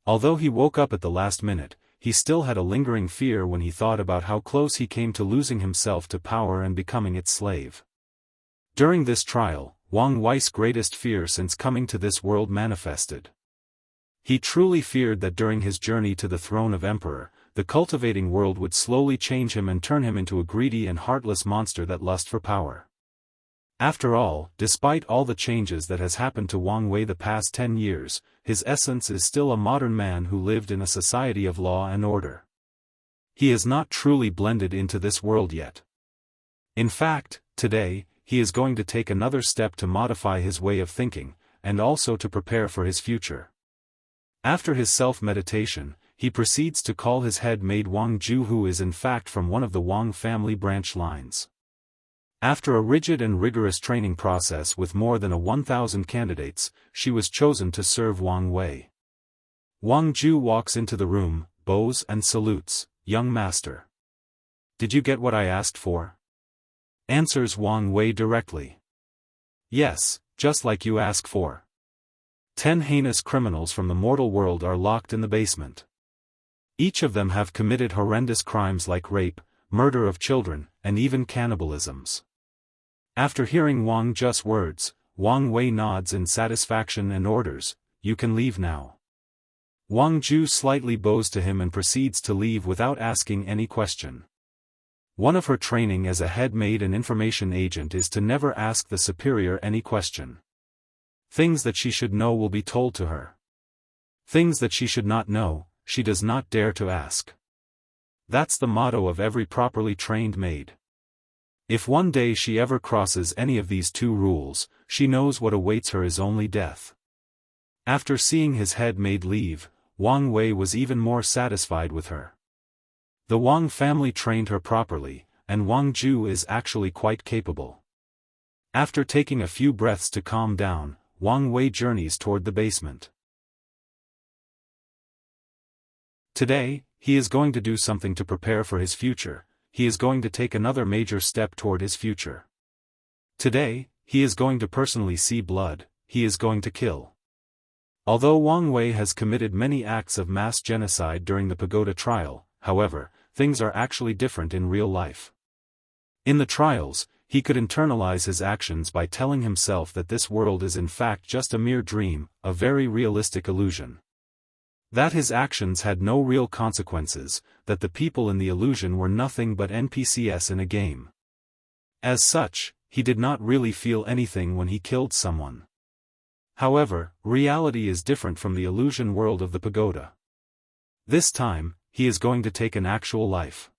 Although he woke up at the last minute, he still had a lingering fear when he thought about how close he came to losing himself to power and becoming its slave. During this trial, Wang Wei's greatest fear since coming to this world manifested. He truly feared that during his journey to the throne of emperor, the cultivating world would slowly change him and turn him into a greedy and heartless monster that lust for power. After all, despite all the changes that has happened to Wang Wei the past 10 years, his essence is still a modern man who lived in a society of law and order. He has not truly blended into this world yet. In fact, today, he is going to take another step to modify his way of thinking, and also to prepare for his future. After his self-meditation, he proceeds to call his head maid Wang Ju, who is in fact from one of the Wang family branch lines. After a rigid and rigorous training process with more than 1,000 candidates, she was chosen to serve Wang Wei. Wang Ju walks into the room, bows and salutes, "Young master. Did you get what I asked for?" Answers Wang Wei directly. "Yes, just like you asked for. 10 heinous criminals from the mortal world are locked in the basement. Each of them have committed horrendous crimes like rape, murder of children, and even cannibalisms." After hearing Wang Ju's words, Wang Wei nods in satisfaction and orders, "You can leave now." Wang Ju slightly bows to him and proceeds to leave without asking any question. One of her training as a head maid and information agent is to never ask the superior any question. Things that she should know will be told to her. Things that she should not know, she does not dare to ask. That's the motto of every properly trained maid. If one day she ever crosses any of these 2 rules, she knows what awaits her is only death. After seeing his head maid leave, Wang Wei was even more satisfied with her. The Wang family trained her properly, and Wang Ju is actually quite capable. After taking a few breaths to calm down, Wang Wei journeys toward the basement. Today, he is going to do something to prepare for his future. He is going to take another major step toward his future. Today, he is going to personally see blood, he is going to kill. Although Wang Wei has committed many acts of mass genocide during the pagoda trial, however, things are actually different in real life. In the trials, he could internalize his actions by telling himself that this world is in fact just a mere dream, a very realistic illusion. That his actions had no real consequences, that the people in the illusion were nothing but NPCs in a game. As such, he did not really feel anything when he killed someone. However, reality is different from the illusion world of the pagoda. This time, he is going to take an actual life.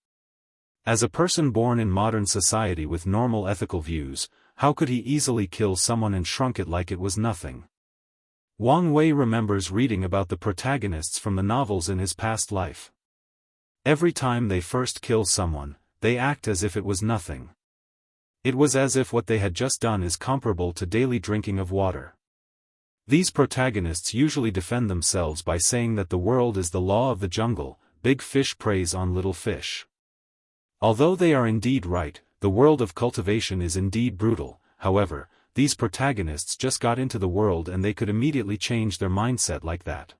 As a person born in modern society with normal ethical views, how could he easily kill someone and shrunk it like it was nothing? Wang Wei remembers reading about the protagonists from the novels in his past life. Every time they first kill someone, they act as if it was nothing. It was as if what they had just done is comparable to daily drinking of water. These protagonists usually defend themselves by saying that the world is the law of the jungle, big fish preys on little fish. Although they are indeed right, the world of cultivation is indeed brutal. However, these protagonists just got into the world and they could immediately change their mindset like that.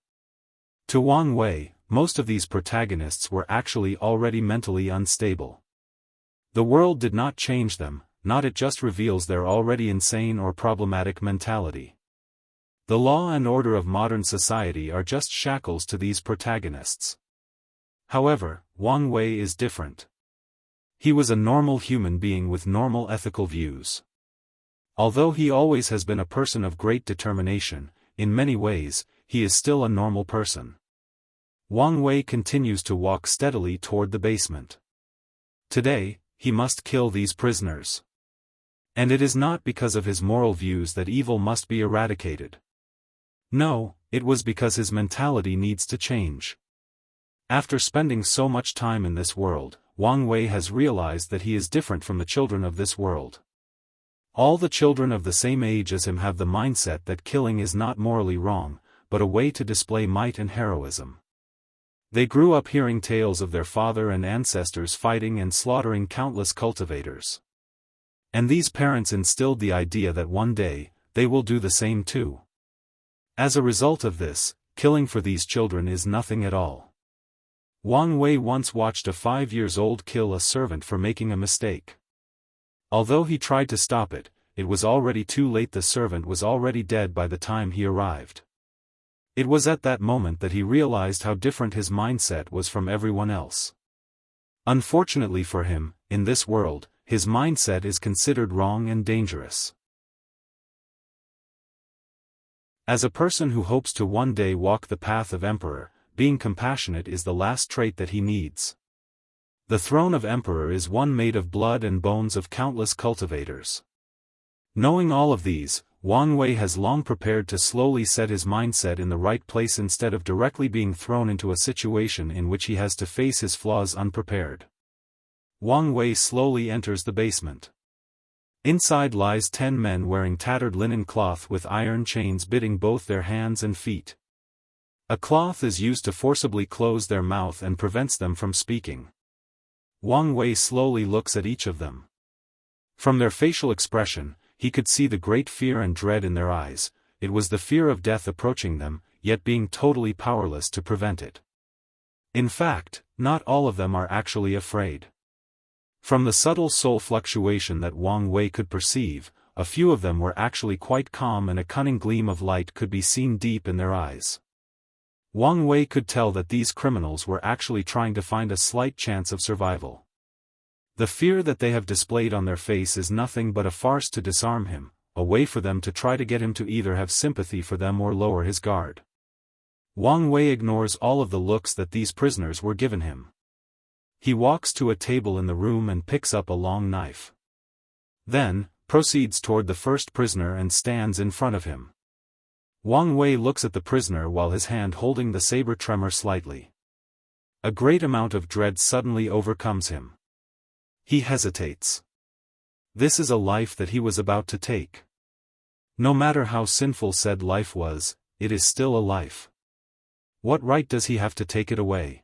To Wang Wei, most of these protagonists were actually already mentally unstable. The world did not change them, it just reveals their already insane or problematic mentality. The law and order of modern society are just shackles to these protagonists. However, Wang Wei is different. He was a normal human being with normal ethical views. Although he always has been a person of great determination, in many ways, he is still a normal person. Wang Wei continues to walk steadily toward the basement. Today, he must kill these prisoners. And it is not because of his moral views that evil must be eradicated. No, it was because his mentality needs to change. After spending so much time in this world, Wang Wei has realized that he is different from the children of this world. All the children of the same age as him have the mindset that killing is not morally wrong, but a way to display might and heroism. They grew up hearing tales of their father and ancestors fighting and slaughtering countless cultivators. And these parents instilled the idea that one day, they will do the same too. As a result of this, killing for these children is nothing at all. Wang Wei once watched a 5-year-old kill a servant for making a mistake. Although he tried to stop it, it was already too late. The servant was already dead by the time he arrived. It was at that moment that he realized how different his mindset was from everyone else. Unfortunately for him, in this world, his mindset is considered wrong and dangerous. As a person who hopes to one day walk the path of emperor, being compassionate is the last trait that he needs. The throne of emperor is one made of blood and bones of countless cultivators. Knowing all of these, Wang Wei has long prepared to slowly set his mindset in the right place instead of directly being thrown into a situation in which he has to face his flaws unprepared. Wang Wei slowly enters the basement. Inside lies 10 men wearing tattered linen cloth with iron chains bidding both their hands and feet. A cloth is used to forcibly close their mouth and prevents them from speaking. Wang Wei slowly looks at each of them. From their facial expression, he could see the great fear and dread in their eyes. It was the fear of death approaching them, yet being totally powerless to prevent it. In fact, not all of them are actually afraid. From the subtle soul fluctuation that Wang Wei could perceive, a few of them were actually quite calm and a cunning gleam of light could be seen deep in their eyes. Wang Wei could tell that these criminals were actually trying to find a slight chance of survival. The fear that they have displayed on their face is nothing but a farce to disarm him, a way for them to try to get him to either have sympathy for them or lower his guard. Wang Wei ignores all of the looks that these prisoners were given him. He walks to a table in the room and picks up a long knife. Then, proceeds toward the first prisoner and stands in front of him. Wang Wei looks at the prisoner while his hand holding the saber tremors slightly. A great amount of dread suddenly overcomes him. He hesitates. This is a life that he was about to take. No matter how sinful said life was, it is still a life. What right does he have to take it away?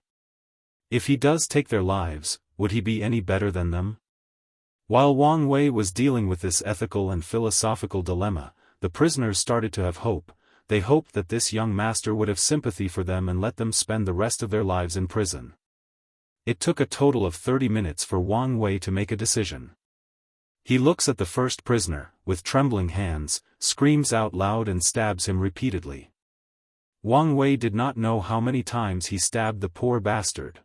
If he does take their lives, would he be any better than them? While Wang Wei was dealing with this ethical and philosophical dilemma, the prisoners started to have hope. They hoped that this young master would have sympathy for them and let them spend the rest of their lives in prison. It took a total of 30 minutes for Wang Wei to make a decision. He looks at the first prisoner, with trembling hands, screams out loud and stabs him repeatedly. Wang Wei did not know how many times he stabbed the poor bastard.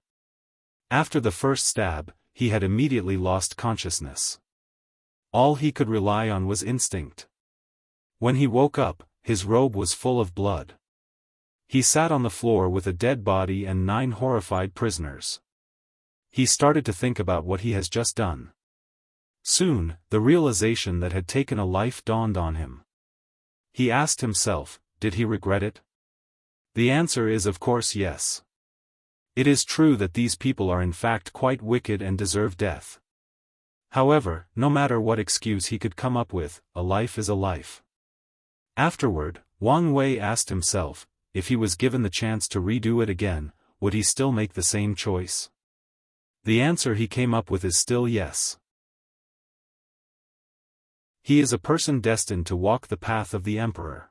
After the first stab, he had immediately lost consciousness. All he could rely on was instinct. When he woke up, his robe was full of blood. He sat on the floor with a dead body and 9 horrified prisoners. He started to think about what he has just done. Soon, the realization that had taken a life dawned on him. He asked himself, did he regret it? The answer is of course yes. It is true that these people are in fact quite wicked and deserve death. However, no matter what excuse he could come up with, a life is a life. Afterward, Wang Wei asked himself, if he was given the chance to redo it again, would he still make the same choice? The answer he came up with is still yes. He is a person destined to walk the path of the emperor.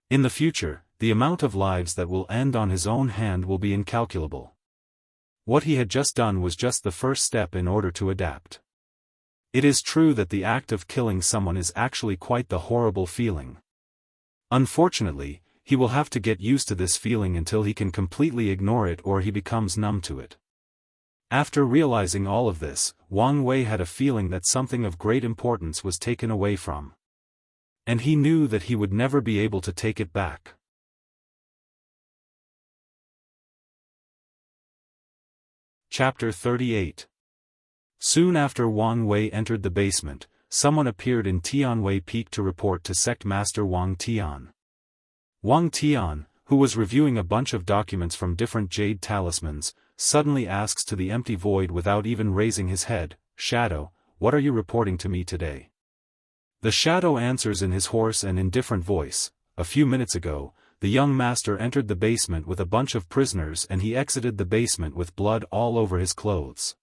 In the future, the amount of lives that will end on his own hand will be incalculable. What he had just done was just the first step in order to adapt. It is true that the act of killing someone is actually quite the horrible feeling. Unfortunately, he will have to get used to this feeling until he can completely ignore it or he becomes numb to it. After realizing all of this, Wang Wei had a feeling that something of great importance was taken away from. And he knew that he would never be able to take it back. Chapter 38. Soon after Wang Wei entered the basement, someone appeared in Tianwei Peak to report to Sect Master Wang Tian. Wang Tian, who was reviewing a bunch of documents from different jade talismans, suddenly asks to the empty void without even raising his head, "Shadow, what are you reporting to me today?" The shadow answers in his hoarse and indifferent voice, "A few minutes ago, the young master entered the basement with a bunch of prisoners and he exited the basement with blood all over his clothes."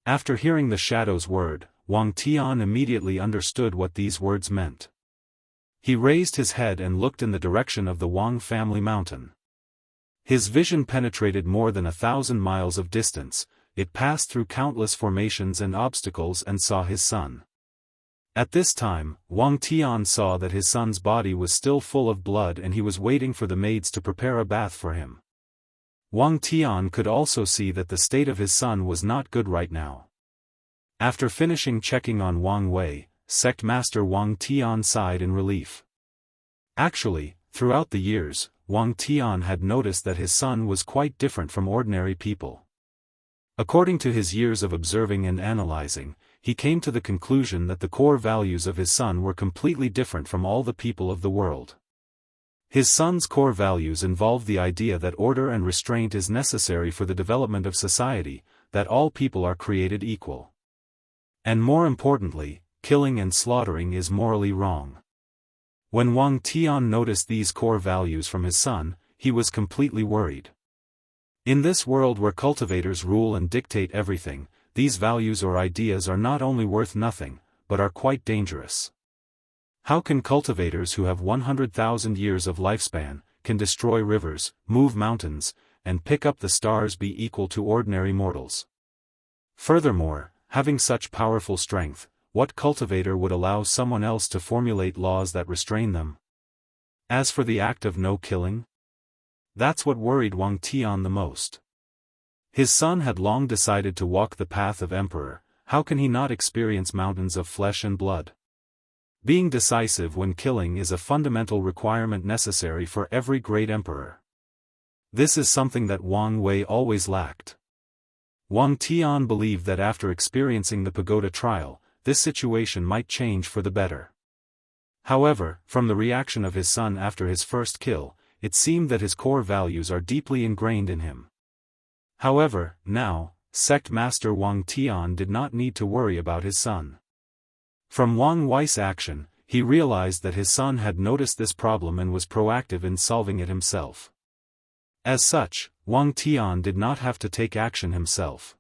After hearing the shadow's word, Wang Tian immediately understood what these words meant. He raised his head and looked in the direction of the Wang family mountain. His vision penetrated more than 1,000 miles of distance, it passed through countless formations and obstacles and saw his son. At this time, Wang Tian saw that his son's body was still full of blood and he was waiting for the maids to prepare a bath for him. Wang Tian could also see that the state of his son was not good right now. After finishing checking on Wang Wei, Sect Master Wang Tian sighed in relief. Actually, throughout the years, Wang Tian had noticed that his son was quite different from ordinary people. According to his years of observing and analyzing, he came to the conclusion that the core values of his son were completely different from all the people of the world. His son's core values involve the idea that order and restraint is necessary for the development of society, that all people are created equal. And more importantly, killing and slaughtering is morally wrong. When Wang Tian noticed these core values from his son, he was completely worried. In this world where cultivators rule and dictate everything, these values or ideas are not only worth nothing, but are quite dangerous. How can cultivators who have 100,000 years of lifespan, can destroy rivers, move mountains, and pick up the stars be equal to ordinary mortals? Furthermore, having such powerful strength, what cultivator would allow someone else to formulate laws that restrain them? As for the act of no killing? That's what worried Wang Tian the most. His son had long decided to walk the path of emperor, how can he not experience mountains of flesh and blood? Being decisive when killing is a fundamental requirement necessary for every great emperor. This is something that Wang Wei always lacked. Wang Tian believed that after experiencing the pagoda trial, this situation might change for the better. However, from the reaction of his son after his first kill, it seemed that his core values are deeply ingrained in him. However, now, Sect Master Wang Tian did not need to worry about his son. From Wang Wei's action, he realized that his son had noticed this problem and was proactive in solving it himself. As such, Wang Tian did not have to take action himself.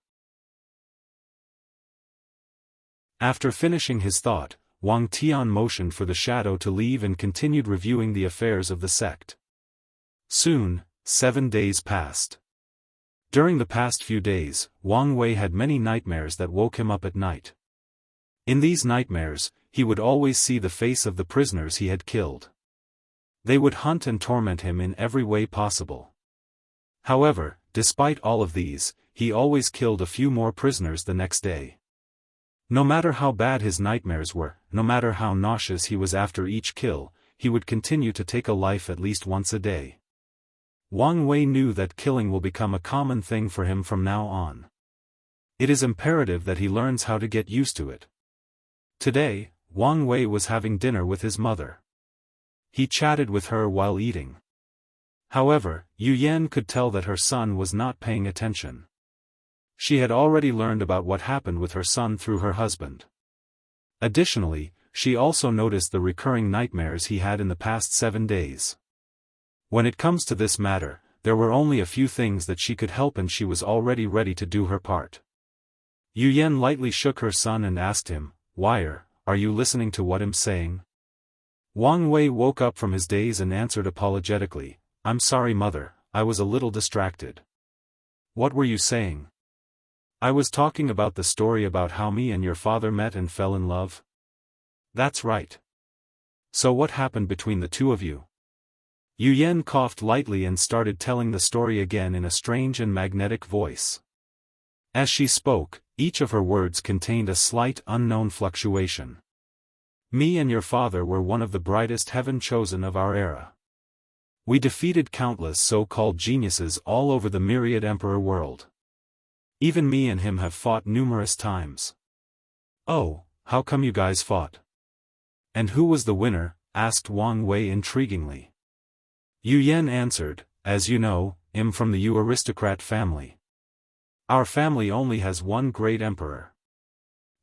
After finishing his thought, Wang Tian motioned for the shadow to leave and continued reviewing the affairs of the sect. Soon, 7 days passed. During the past few days, Wang Wei had many nightmares that woke him up at night. In these nightmares, he would always see the face of the prisoners he had killed. They would hunt and torment him in every way possible. However, despite all of these, he always killed a few more prisoners the next day. No matter how bad his nightmares were, no matter how nauseous he was after each kill, he would continue to take a life at least once a day. Wang Wei knew that killing will become a common thing for him from now on. It is imperative that he learns how to get used to it. Today, Wang Wei was having dinner with his mother. He chatted with her while eating. However, Yu Yan could tell that her son was not paying attention. She had already learned about what happened with her son through her husband. Additionally, she also noticed the recurring nightmares he had in the past 7 days. When it comes to this matter, there were only a few things that she could help and she was already ready to do her part. Yu Yan lightly shook her son and asked him, "Wire, are you listening to what I'm saying?" Wang Wei woke up from his daze and answered apologetically, "I'm sorry mother, I was a little distracted." "What were you saying?" "I was talking about the story about how me and your father met and fell in love." "That's right. So what happened between the two of you?" Yu Yan coughed lightly and started telling the story again in a strange and magnetic voice. As she spoke, each of her words contained a slight unknown fluctuation. "Me and your father were one of the brightest heaven-chosen of our era. We defeated countless so-called geniuses all over the myriad emperor world. Even me and him have fought numerous times." "Oh, how come you guys fought?" "And who was the winner?" asked Wang Wei intriguingly. Yu Yan answered, "As you know, I'm from the Yu aristocrat family. Our family only has one great emperor.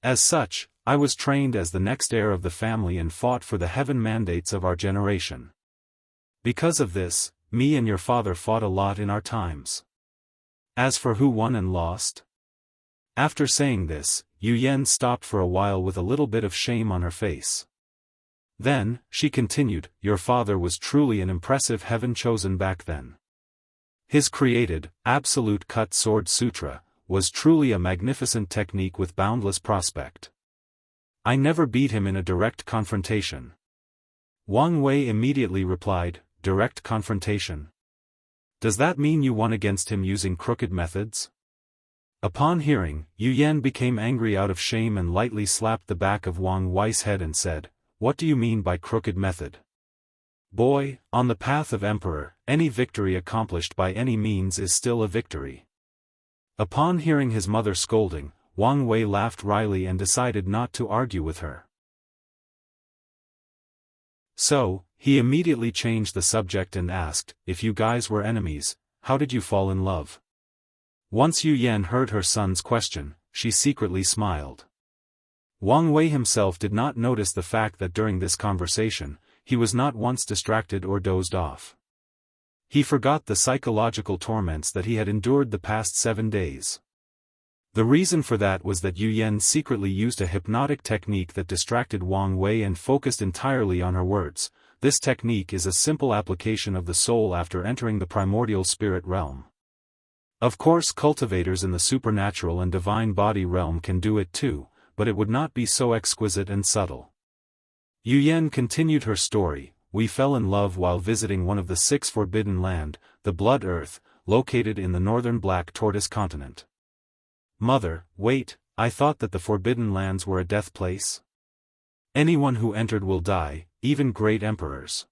As such, I was trained as the next heir of the family and fought for the heaven mandates of our generation. Because of this, me and your father fought a lot in our times. As for who won and lost?" After saying this, Yu Yan stopped for a while with a little bit of shame on her face. Then, she continued, "Your father was truly an impressive heaven-chosen back then. His created, absolute cut sword sutra, was truly a magnificent technique with boundless prospect. I never beat him in a direct confrontation." Wang Wei immediately replied, "Direct confrontation? Does that mean you won against him using crooked methods?" Upon hearing, Yu Yan became angry out of shame and lightly slapped the back of Wang Wei's head and said, "What do you mean by crooked method? Boy, on the path of emperor, any victory accomplished by any means is still a victory." Upon hearing his mother scolding, Wang Wei laughed wryly and decided not to argue with her. So, he immediately changed the subject and asked, "If you guys were enemies, how did you fall in love?" Once Yu Yan heard her son's question, she secretly smiled. Wang Wei himself did not notice the fact that during this conversation, he was not once distracted or dozed off. He forgot the psychological torments that he had endured the past 7 days. The reason for that was that Yu Yan secretly used a hypnotic technique that distracted Wang Wei and focused entirely on her words. This technique is a simple application of the soul after entering the primordial spirit realm. Of course, cultivators in the supernatural and divine body realm can do it too, but it would not be so exquisite and subtle. Yu Yan continued her story. "We fell in love while visiting one of the 6 forbidden land, the Blood Earth, located in the northern Black Tortoise continent." "Mother, wait, I thought that the Forbidden Lands were a death place? Anyone who entered will die, even great emperors."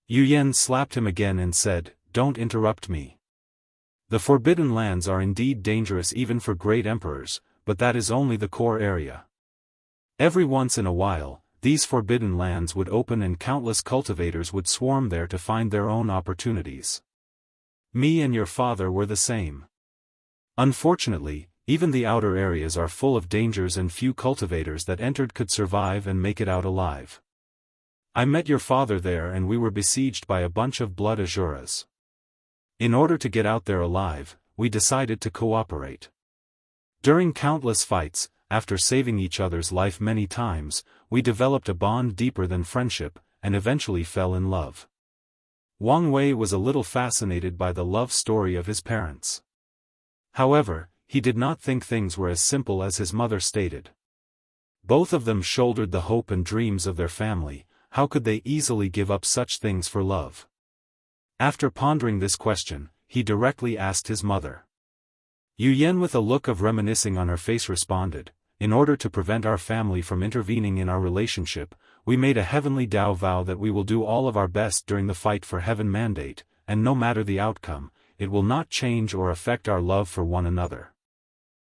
Yu Yan slapped him again and said, "Don't interrupt me. The Forbidden Lands are indeed dangerous even for great emperors, but that is only the core area. Every once in a while, these Forbidden Lands would open and countless cultivators would swarm there to find their own opportunities. Me and your father were the same. Unfortunately, even the outer areas are full of dangers and few cultivators that entered could survive and make it out alive. I met your father there and we were besieged by a bunch of blood Azuras. In order to get out there alive, we decided to cooperate. During countless fights, after saving each other's life many times, we developed a bond deeper than friendship, and eventually fell in love." Wang Wei was a little fascinated by the love story of his parents. However, he did not think things were as simple as his mother stated. Both of them shouldered the hope and dreams of their family. how could they easily give up such things for love? After pondering this question, he directly asked his mother. Yu Yan, with a look of reminiscing on her face, responded, "In order to prevent our family from intervening in our relationship, we made a heavenly Dao vow that we will do all of our best during the fight for heaven mandate, and no matter the outcome, it will not change or affect our love for one another.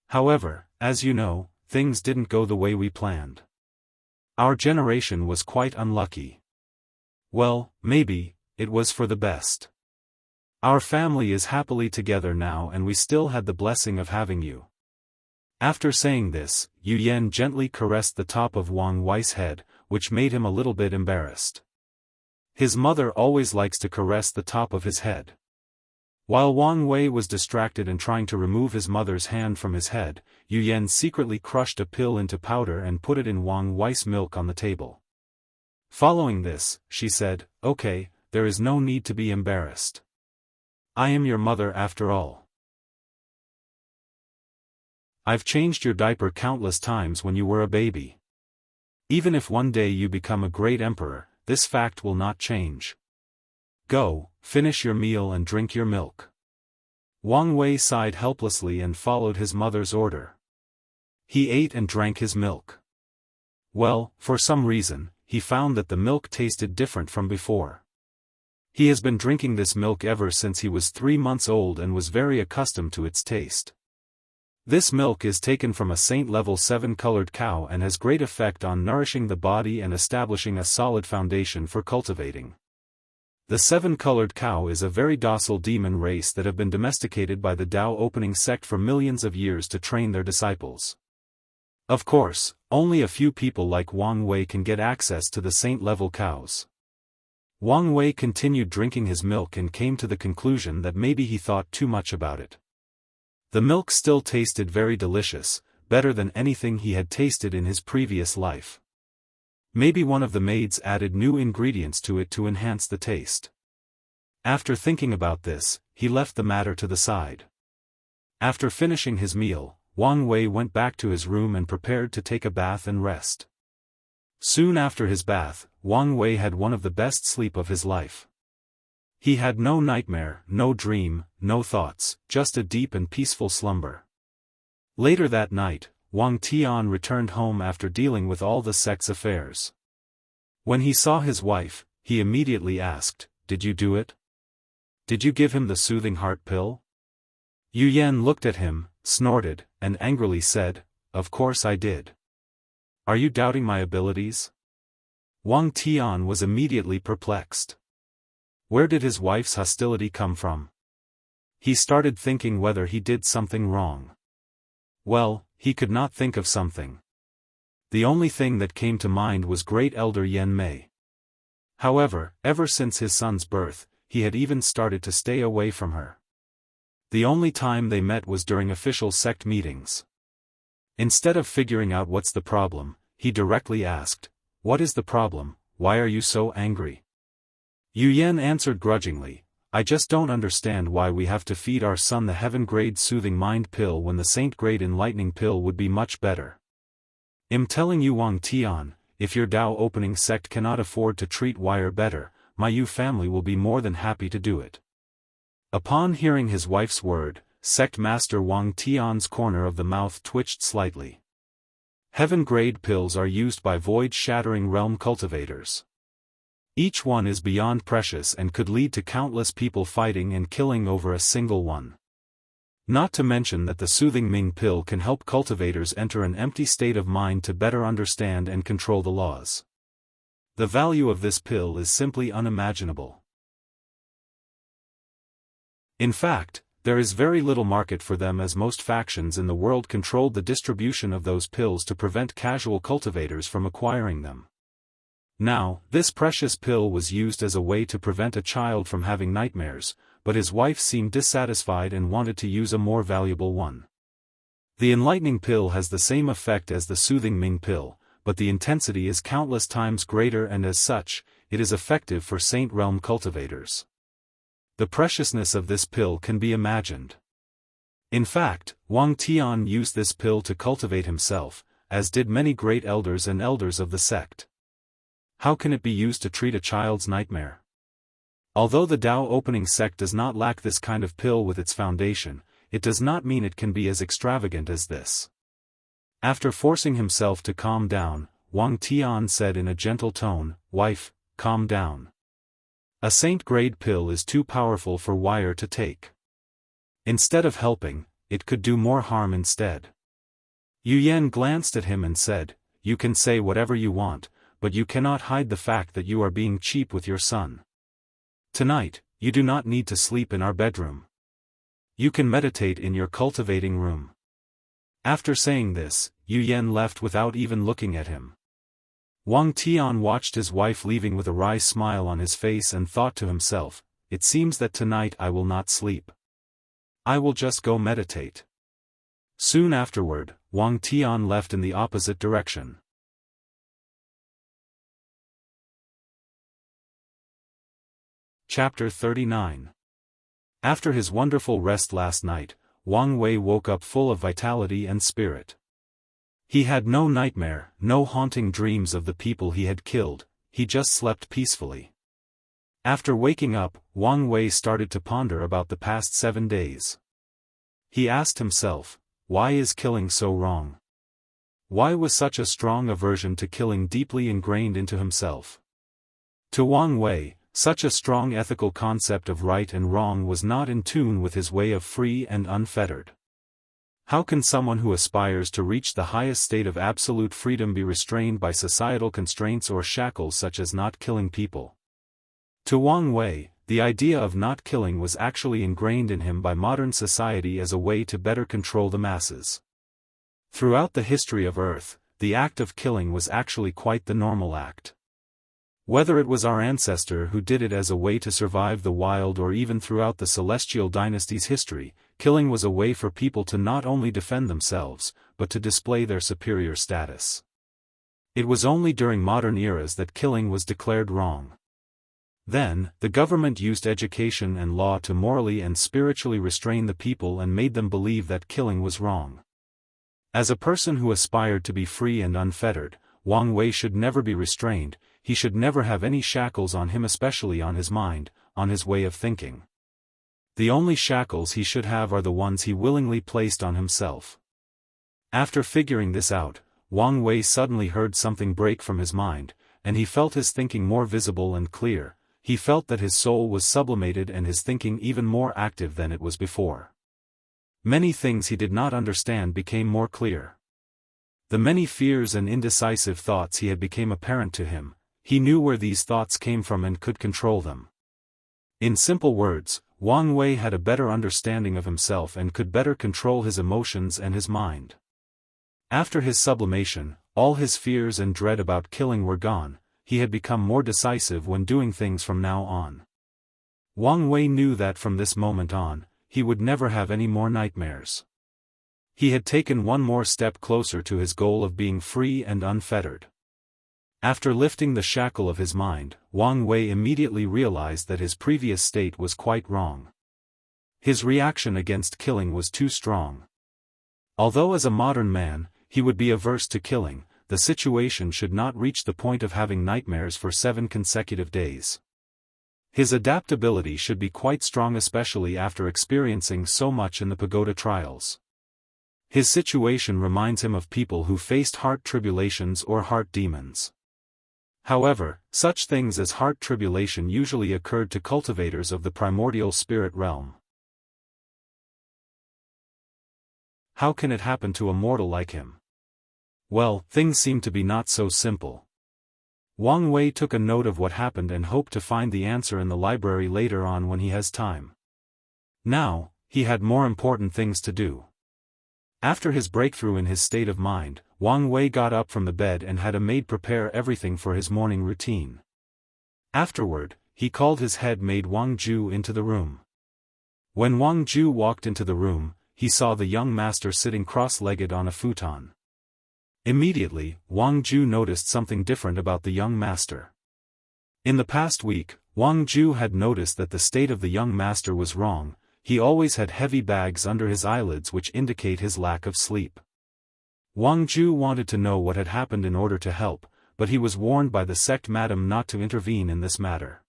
However, as you know, things didn't go the way we planned. Our generation was quite unlucky. Well, maybe, it was for the best. Our family is happily together now, and we still had the blessing of having you." After saying this, Yu Yan gently caressed the top of Wang Wei's head, which made him a little bit embarrassed. His mother always likes to caress the top of his head. While Wang Wei was distracted and trying to remove his mother's hand from his head, Yu Yan secretly crushed a pill into powder and put it in Wang Wei's milk on the table. Following this, she said, "Okay, there is no need to be embarrassed. I am your mother after all. I've changed your diaper countless times when you were a baby. Even if one day you become a great emperor, this fact will not change. Go, finish your meal and drink your milk." Wang Wei sighed helplessly and followed his mother's order. He ate and drank his milk. Well, for some reason, he found that the milk tasted different from before. He has been drinking this milk ever since he was 3 months old and was very accustomed to its taste. This milk is taken from a Saint level 7 colored cow and has great effect on nourishing the body and establishing a solid foundation for cultivating. The 7-colored cow is a very docile demon race that have been domesticated by the Dao opening sect for millions of years to train their disciples. Of course, only a few people like Wang Wei can get access to the Saint-level cows. Wang Wei continued drinking his milk and came to the conclusion that maybe he thought too much about it. The milk still tasted very delicious, better than anything he had tasted in his previous life. Maybe one of the maids added new ingredients to it to enhance the taste. After thinking about this, he left the matter to the side. After finishing his meal, Wang Wei went back to his room and prepared to take a bath and rest. Soon after his bath, Wang Wei had one of the best sleep of his life. He had no nightmare, no dream, no thoughts, just a deep and peaceful slumber. Later that night, Wang Tian returned home after dealing with all the sect's affairs. When he saw his wife, he immediately asked, "Did you do it? Did you give him the soothing heart pill?" Yu Yan looked at him, snorted, and angrily said, "Of course I did. Are you doubting my abilities?" Wang Tian was immediately perplexed. Where did his wife's hostility come from? He started thinking whether he did something wrong. Well, he could not think of something. The only thing that came to mind was Great Elder Yan Mei. However, ever since his son's birth, he had even started to stay away from her. The only time they met was during official sect meetings. Instead of figuring out what's the problem, he directly asked, "What is the problem? Why are you so angry?" Yu Yan answered grudgingly, "I just don't understand why we have to feed our son the heaven-grade soothing mind pill when the saint-grade enlightening pill would be much better. I'm telling you, Wang Tian, if your Dao opening sect cannot afford to treat Wire better, my Yu family will be more than happy to do it." Upon hearing his wife's word, sect master Wang Tian's corner of the mouth twitched slightly. Heaven-grade pills are used by void-shattering realm cultivators. Each one is beyond precious and could lead to countless people fighting and killing over a single one. Not to mention that the soothing Ming pill can help cultivators enter an empty state of mind to better understand and control the laws. The value of this pill is simply unimaginable. In fact, there is very little market for them, as most factions in the world controlled the distribution of those pills to prevent casual cultivators from acquiring them. Now, this precious pill was used as a way to prevent a child from having nightmares, but his wife seemed dissatisfied and wanted to use a more valuable one. The enlightening pill has the same effect as the soothing Ming pill, but the intensity is countless times greater, and as such, it is effective for Saint Realm cultivators. The preciousness of this pill can be imagined. In fact, Wang Tian used this pill to cultivate himself, as did many great elders and elders of the sect. How can it be used to treat a child's nightmare? Although the Tao opening sect does not lack this kind of pill with its foundation, it does not mean it can be as extravagant as this. After forcing himself to calm down, Wang Tian said in a gentle tone, "Wife, calm down. A saint-grade pill is too powerful for Wire to take. Instead of helping, it could do more harm instead." Yu Yan glanced at him and said, "You can say whatever you want, but you cannot hide the fact that you are being cheap with your son. Tonight, you do not need to sleep in our bedroom. You can meditate in your cultivating room." After saying this, Yu Yan left without even looking at him. Wang Tian watched his wife leaving with a wry smile on his face and thought to himself, "It seems that tonight I will not sleep. I will just go meditate." Soon afterward, Wang Tian left in the opposite direction. Chapter 39. After his wonderful rest last night, Wang Wei woke up full of vitality and spirit. He had no nightmare, no haunting dreams of the people he had killed, he just slept peacefully. After waking up, Wang Wei started to ponder about the past 7 days. He asked himself, why is killing so wrong? Why was such a strong aversion to killing deeply ingrained into himself? To Wang Wei, such a strong ethical concept of right and wrong was not in tune with his way of free and unfettered. How can someone who aspires to reach the highest state of absolute freedom be restrained by societal constraints or shackles such as not killing people? To Wang Wei, the idea of not killing was actually ingrained in him by modern society as a way to better control the masses. Throughout the history of Earth, the act of killing was actually quite the normal act. Whether it was our ancestor who did it as a way to survive the wild or even throughout the Celestial Dynasty's history, killing was a way for people to not only defend themselves, but to display their superior status. It was only during modern eras that killing was declared wrong. Then, the government used education and law to morally and spiritually restrain the people and made them believe that killing was wrong. As a person who aspired to be free and unfettered, Wang Wei should never be restrained, he should never have any shackles on him, especially on his mind, on his way of thinking. The only shackles he should have are the ones he willingly placed on himself. After figuring this out, Wang Wei suddenly heard something break from his mind, and he felt his thinking more visible and clear. He felt that his soul was sublimated and his thinking even more active than it was before. Many things he did not understand became more clear. The many fears and indecisive thoughts he had became apparent to him. He knew where these thoughts came from and could control them. In simple words, Wang Wei had a better understanding of himself and could better control his emotions and his mind. After his sublimation, all his fears and dread about killing were gone. He had become more decisive when doing things from now on. Wang Wei knew that from this moment on, he would never have any more nightmares. He had taken one more step closer to his goal of being free and unfettered. After lifting the shackle of his mind, Wang Wei immediately realized that his previous state was quite wrong. His reaction against killing was too strong. Although as a modern man, he would be averse to killing, the situation should not reach the point of having nightmares for 7 consecutive days. His adaptability should be quite strong, especially after experiencing so much in the pagoda trials. His situation reminds him of people who faced heart tribulations or heart demons. However, such things as heart tribulation usually occurred to cultivators of the primordial spirit realm. How can it happen to a mortal like him? Well, things seem to be not so simple. Wang Wei took a note of what happened and hoped to find the answer in the library later on when he has time. Now, he had more important things to do. After his breakthrough in his state of mind, Wang Wei got up from the bed and had a maid prepare everything for his morning routine. Afterward, he called his head maid Wang Ju into the room. When Wang Ju walked into the room, he saw the young master sitting cross-legged on a futon. Immediately, Wang Ju noticed something different about the young master. In the past week, Wang Ju had noticed that the state of the young master was wrong. He always had heavy bags under his eyelids which indicate his lack of sleep. Wang Ju wanted to know what had happened in order to help, but he was warned by the sect madam not to intervene in this matter.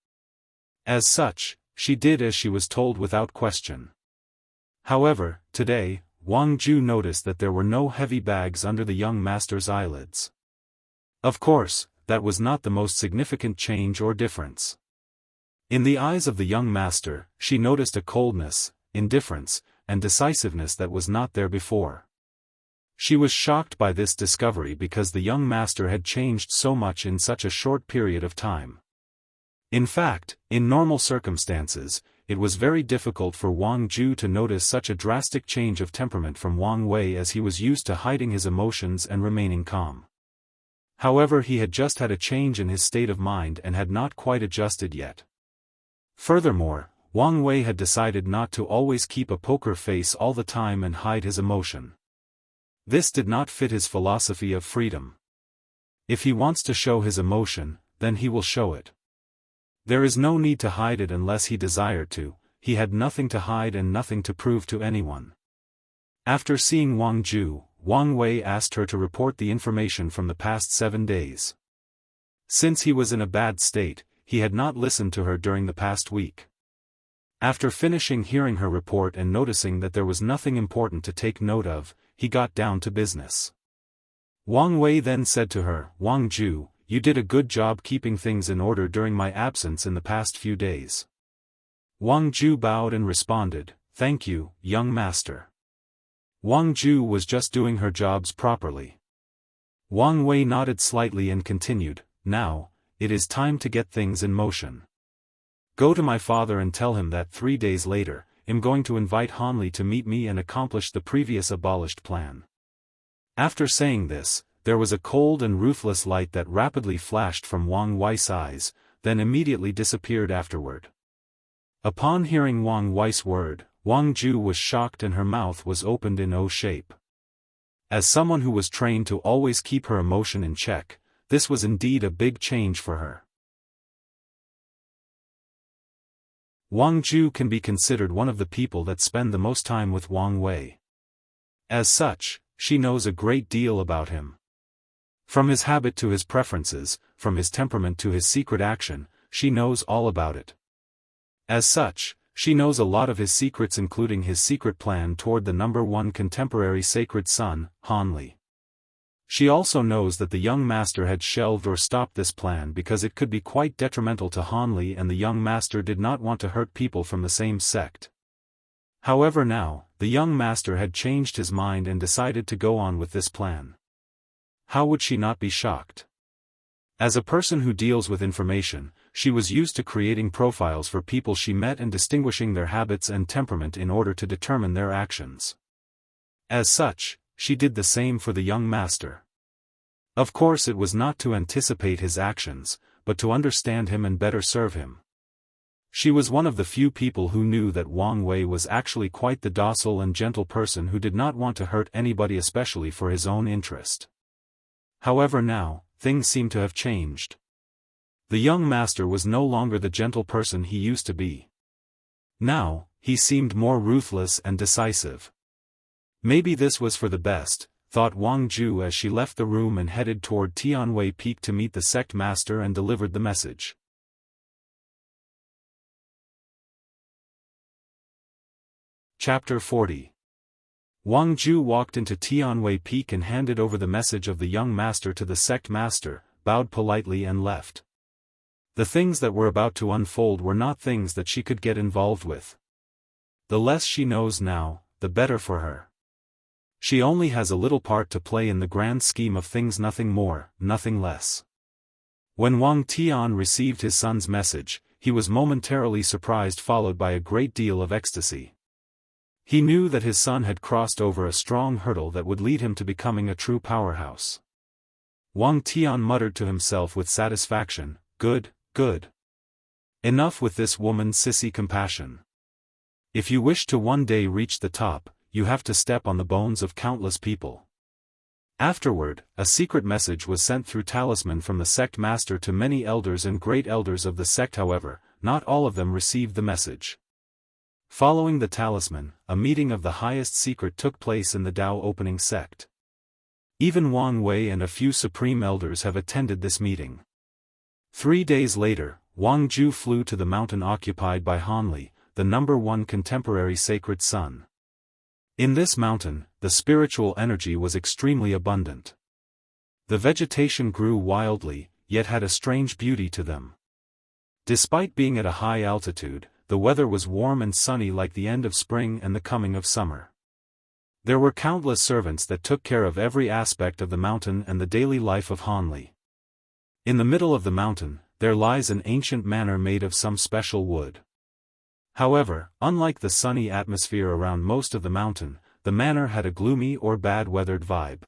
As such, she did as she was told without question. However, today, Wang Ju noticed that there were no heavy bags under the young master's eyelids. Of course, that was not the most significant change or difference. In the eyes of the young master, she noticed a coldness, indifference, and decisiveness that was not there before. She was shocked by this discovery because the young master had changed so much in such a short period of time. In fact, in normal circumstances, it was very difficult for Wang Ju to notice such a drastic change of temperament from Wang Wei, as he was used to hiding his emotions and remaining calm. However, he had just had a change in his state of mind and had not quite adjusted yet. Furthermore, Wang Wei had decided not to always keep a poker face all the time and hide his emotion. This did not fit his philosophy of freedom. If he wants to show his emotion, then he will show it. There is no need to hide it unless he desired to. He had nothing to hide and nothing to prove to anyone. After seeing Wang Ju, Wang Wei asked her to report the information from the past 7 days. Since he was in a bad state, he had not listened to her during the past week. After finishing hearing her report and noticing that there was nothing important to take note of, he got down to business. Wang Wei then said to her, "Wang Ju, you did a good job keeping things in order during my absence in the past few days." Wang Ju bowed and responded, "Thank you, young master." Wang Ju was just doing her jobs properly. Wang Wei nodded slightly and continued, "Now, it is time to get things in motion. Go to my father and tell him that 3 days later, I'm going to invite Hanli to meet me and accomplish the previous abolished plan." After saying this, there was a cold and ruthless light that rapidly flashed from Wang Wei's eyes, then immediately disappeared afterward. Upon hearing Wang Wei's word, Wang Ju was shocked and her mouth was opened in O shape. As someone who was trained to always keep her emotion in check, this was indeed a big change for her. Wang Ju can be considered one of the people that spend the most time with Wang Wei. As such, she knows a great deal about him. From his habit to his preferences, from his temperament to his secret action, she knows all about it. As such, she knows a lot of his secrets, including his secret plan toward the #1 contemporary sacred son, Hanli. She also knows that the young master had shelved or stopped this plan because it could be quite detrimental to Hanli, and the young master did not want to hurt people from the same sect. However, now, the young master had changed his mind and decided to go on with this plan. How would she not be shocked? As a person who deals with information, she was used to creating profiles for people she met and distinguishing their habits and temperament in order to determine their actions. As such, she did the same for the young master. Of course, it was not to anticipate his actions, but to understand him and better serve him. She was one of the few people who knew that Wang Wei was actually quite the docile and gentle person who did not want to hurt anybody, especially for his own interest. However, now, things seem to have changed. The young master was no longer the gentle person he used to be. Now, he seemed more ruthless and decisive. Maybe this was for the best, thought Wang Ju as she left the room and headed toward Tianwei Peak to meet the sect master and delivered the message. Chapter 40. Wang Ju walked into Tianwei Peak and handed over the message of the young master to the sect master, bowed politely and left. The things that were about to unfold were not things that she could get involved with. The less she knows now, the better for her. She only has a little part to play in the grand scheme of things, nothing more, nothing less. When Wang Tian received his son's message, he was momentarily surprised, followed by a great deal of ecstasy. He knew that his son had crossed over a strong hurdle that would lead him to becoming a true powerhouse. Wang Tian muttered to himself with satisfaction, "Good, good. Enough with this woman's sissy compassion. If you wish to one day reach the top, you have to step on the bones of countless people." Afterward, a secret message was sent through talisman from the sect master to many elders and great elders of the sect. However, not all of them received the message. Following the talisman, a meeting of the highest secret took place in the Dao opening sect. Even Wang Wei and a few supreme elders have attended this meeting. 3 days later, Wang Ju flew to the mountain occupied by Hanli, the #1 contemporary sacred son. In this mountain, the spiritual energy was extremely abundant. The vegetation grew wildly, yet had a strange beauty to them. Despite being at a high altitude, the weather was warm and sunny like the end of spring and the coming of summer. There were countless servants that took care of every aspect of the mountain and the daily life of Hanli. In the middle of the mountain, there lies an ancient manor made of some special wood. However, unlike the sunny atmosphere around most of the mountain, the manor had a gloomy or bad-weathered vibe.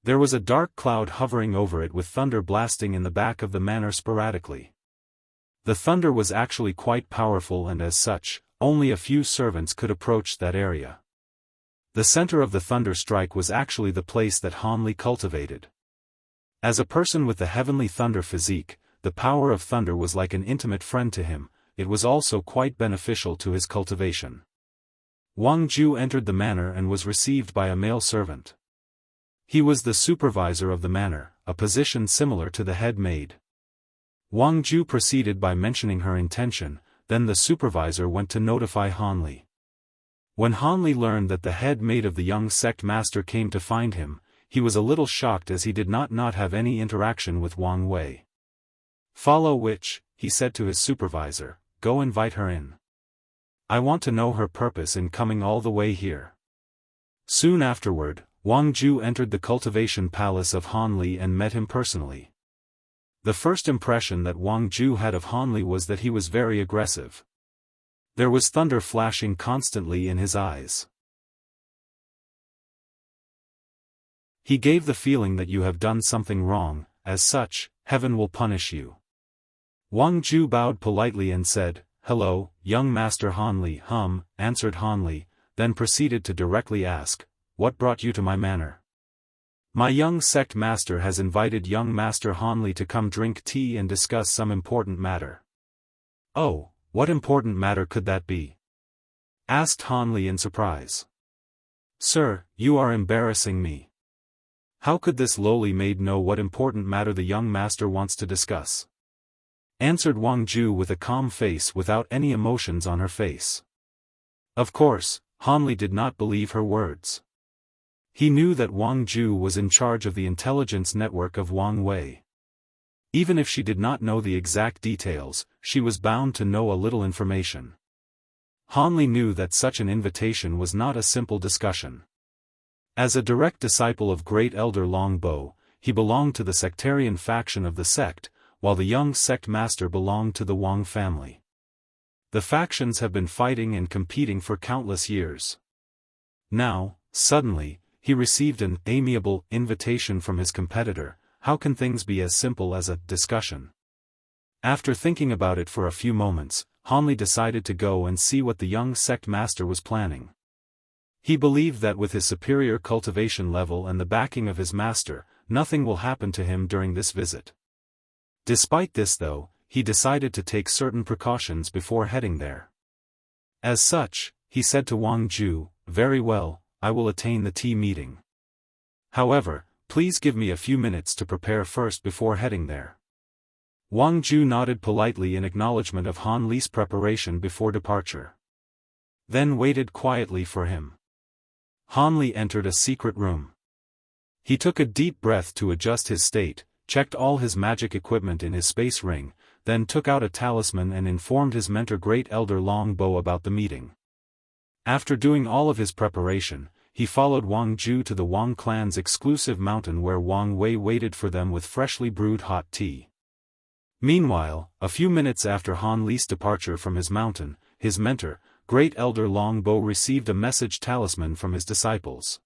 There was a dark cloud hovering over it with thunder blasting in the back of the manor sporadically. The thunder was actually quite powerful and as such, only a few servants could approach that area. The center of the thunder strike was actually the place that Hanli cultivated. As a person with the heavenly thunder physique, the power of thunder was like an intimate friend to him. It was also quite beneficial to his cultivation. Wang Ju entered the manor and was received by a male servant. He was the supervisor of the manor, a position similar to the head maid. Wang Ju proceeded by mentioning her intention, then the supervisor went to notify Hanli. When Hanli learned that the head maid of the young sect master came to find him, he was a little shocked as he did not have any interaction with Wang Wei. Follow which, he said to his supervisor, go invite her in. I want to know her purpose in coming all the way here. Soon afterward, Wang Ju entered the cultivation palace of Hanli and met him personally. The first impression that Wang Ju had of Hanli was that he was very aggressive. There was thunder flashing constantly in his eyes. He gave the feeling that you have done something wrong, as such, heaven will punish you. Wang Ju bowed politely and said, hello, young master Hanli. Answered Hanli, then proceeded to directly ask, what brought you to my manor? My young sect master has invited young master Hanli to come drink tea and discuss some important matter. Oh, what important matter could that be? Asked Hanli in surprise. Sir, you are embarrassing me. How could this lowly maid know what important matter the young master wants to discuss? Answered Wang Ju with a calm face without any emotions on her face. Of course, Hanli did not believe her words. He knew that Wang Ju was in charge of the intelligence network of Wang Wei. Even if she did not know the exact details, she was bound to know a little information. Hanli knew that such an invitation was not a simple discussion. As a direct disciple of Great Elder Long Bo, he belonged to the sectarian faction of the sect, while the young sect master belonged to the Wang family. The factions have been fighting and competing for countless years. Now, suddenly, he received an amiable invitation from his competitor. How can things be as simple as a discussion? After thinking about it for a few moments, Hanli decided to go and see what the young sect master was planning. He believed that with his superior cultivation level and the backing of his master, nothing will happen to him during this visit. Despite this though, he decided to take certain precautions before heading there. As such, he said to Wang Ju, very well, I will attend the tea meeting. However, please give me a few minutes to prepare first before heading there. Wang Ju nodded politely in acknowledgement of Hanli's preparation before departure. Then waited quietly for him. Hanli entered a secret room. He took a deep breath to adjust his state, checked all his magic equipment in his space ring, then took out a talisman and informed his mentor Great Elder Long Bo about the meeting. After doing all of his preparation, he followed Wang Ju to the Wang clan's exclusive mountain where Wang Wei waited for them with freshly brewed hot tea. Meanwhile, a few minutes after Hanli's departure from his mountain, his mentor, Great Elder Long Bo received a message talisman from his disciples.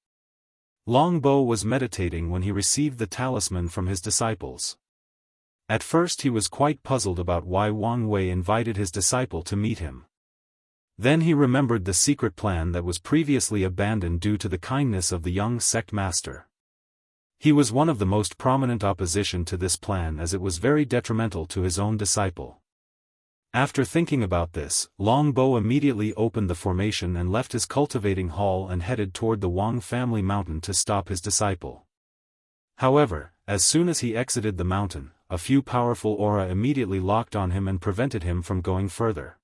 Long Bo was meditating when he received the talisman from his disciples. At first he was quite puzzled about why Wang Wei invited his disciple to meet him. Then he remembered the secret plan that was previously abandoned due to the kindness of the young sect master. He was one of the most prominent opposition to this plan as it was very detrimental to his own disciple. After thinking about this, Long Bo immediately opened the formation and left his cultivating hall and headed toward the Wang family mountain to stop his disciple. However, as soon as he exited the mountain, a few powerful aura immediately locked on him and prevented him from going further.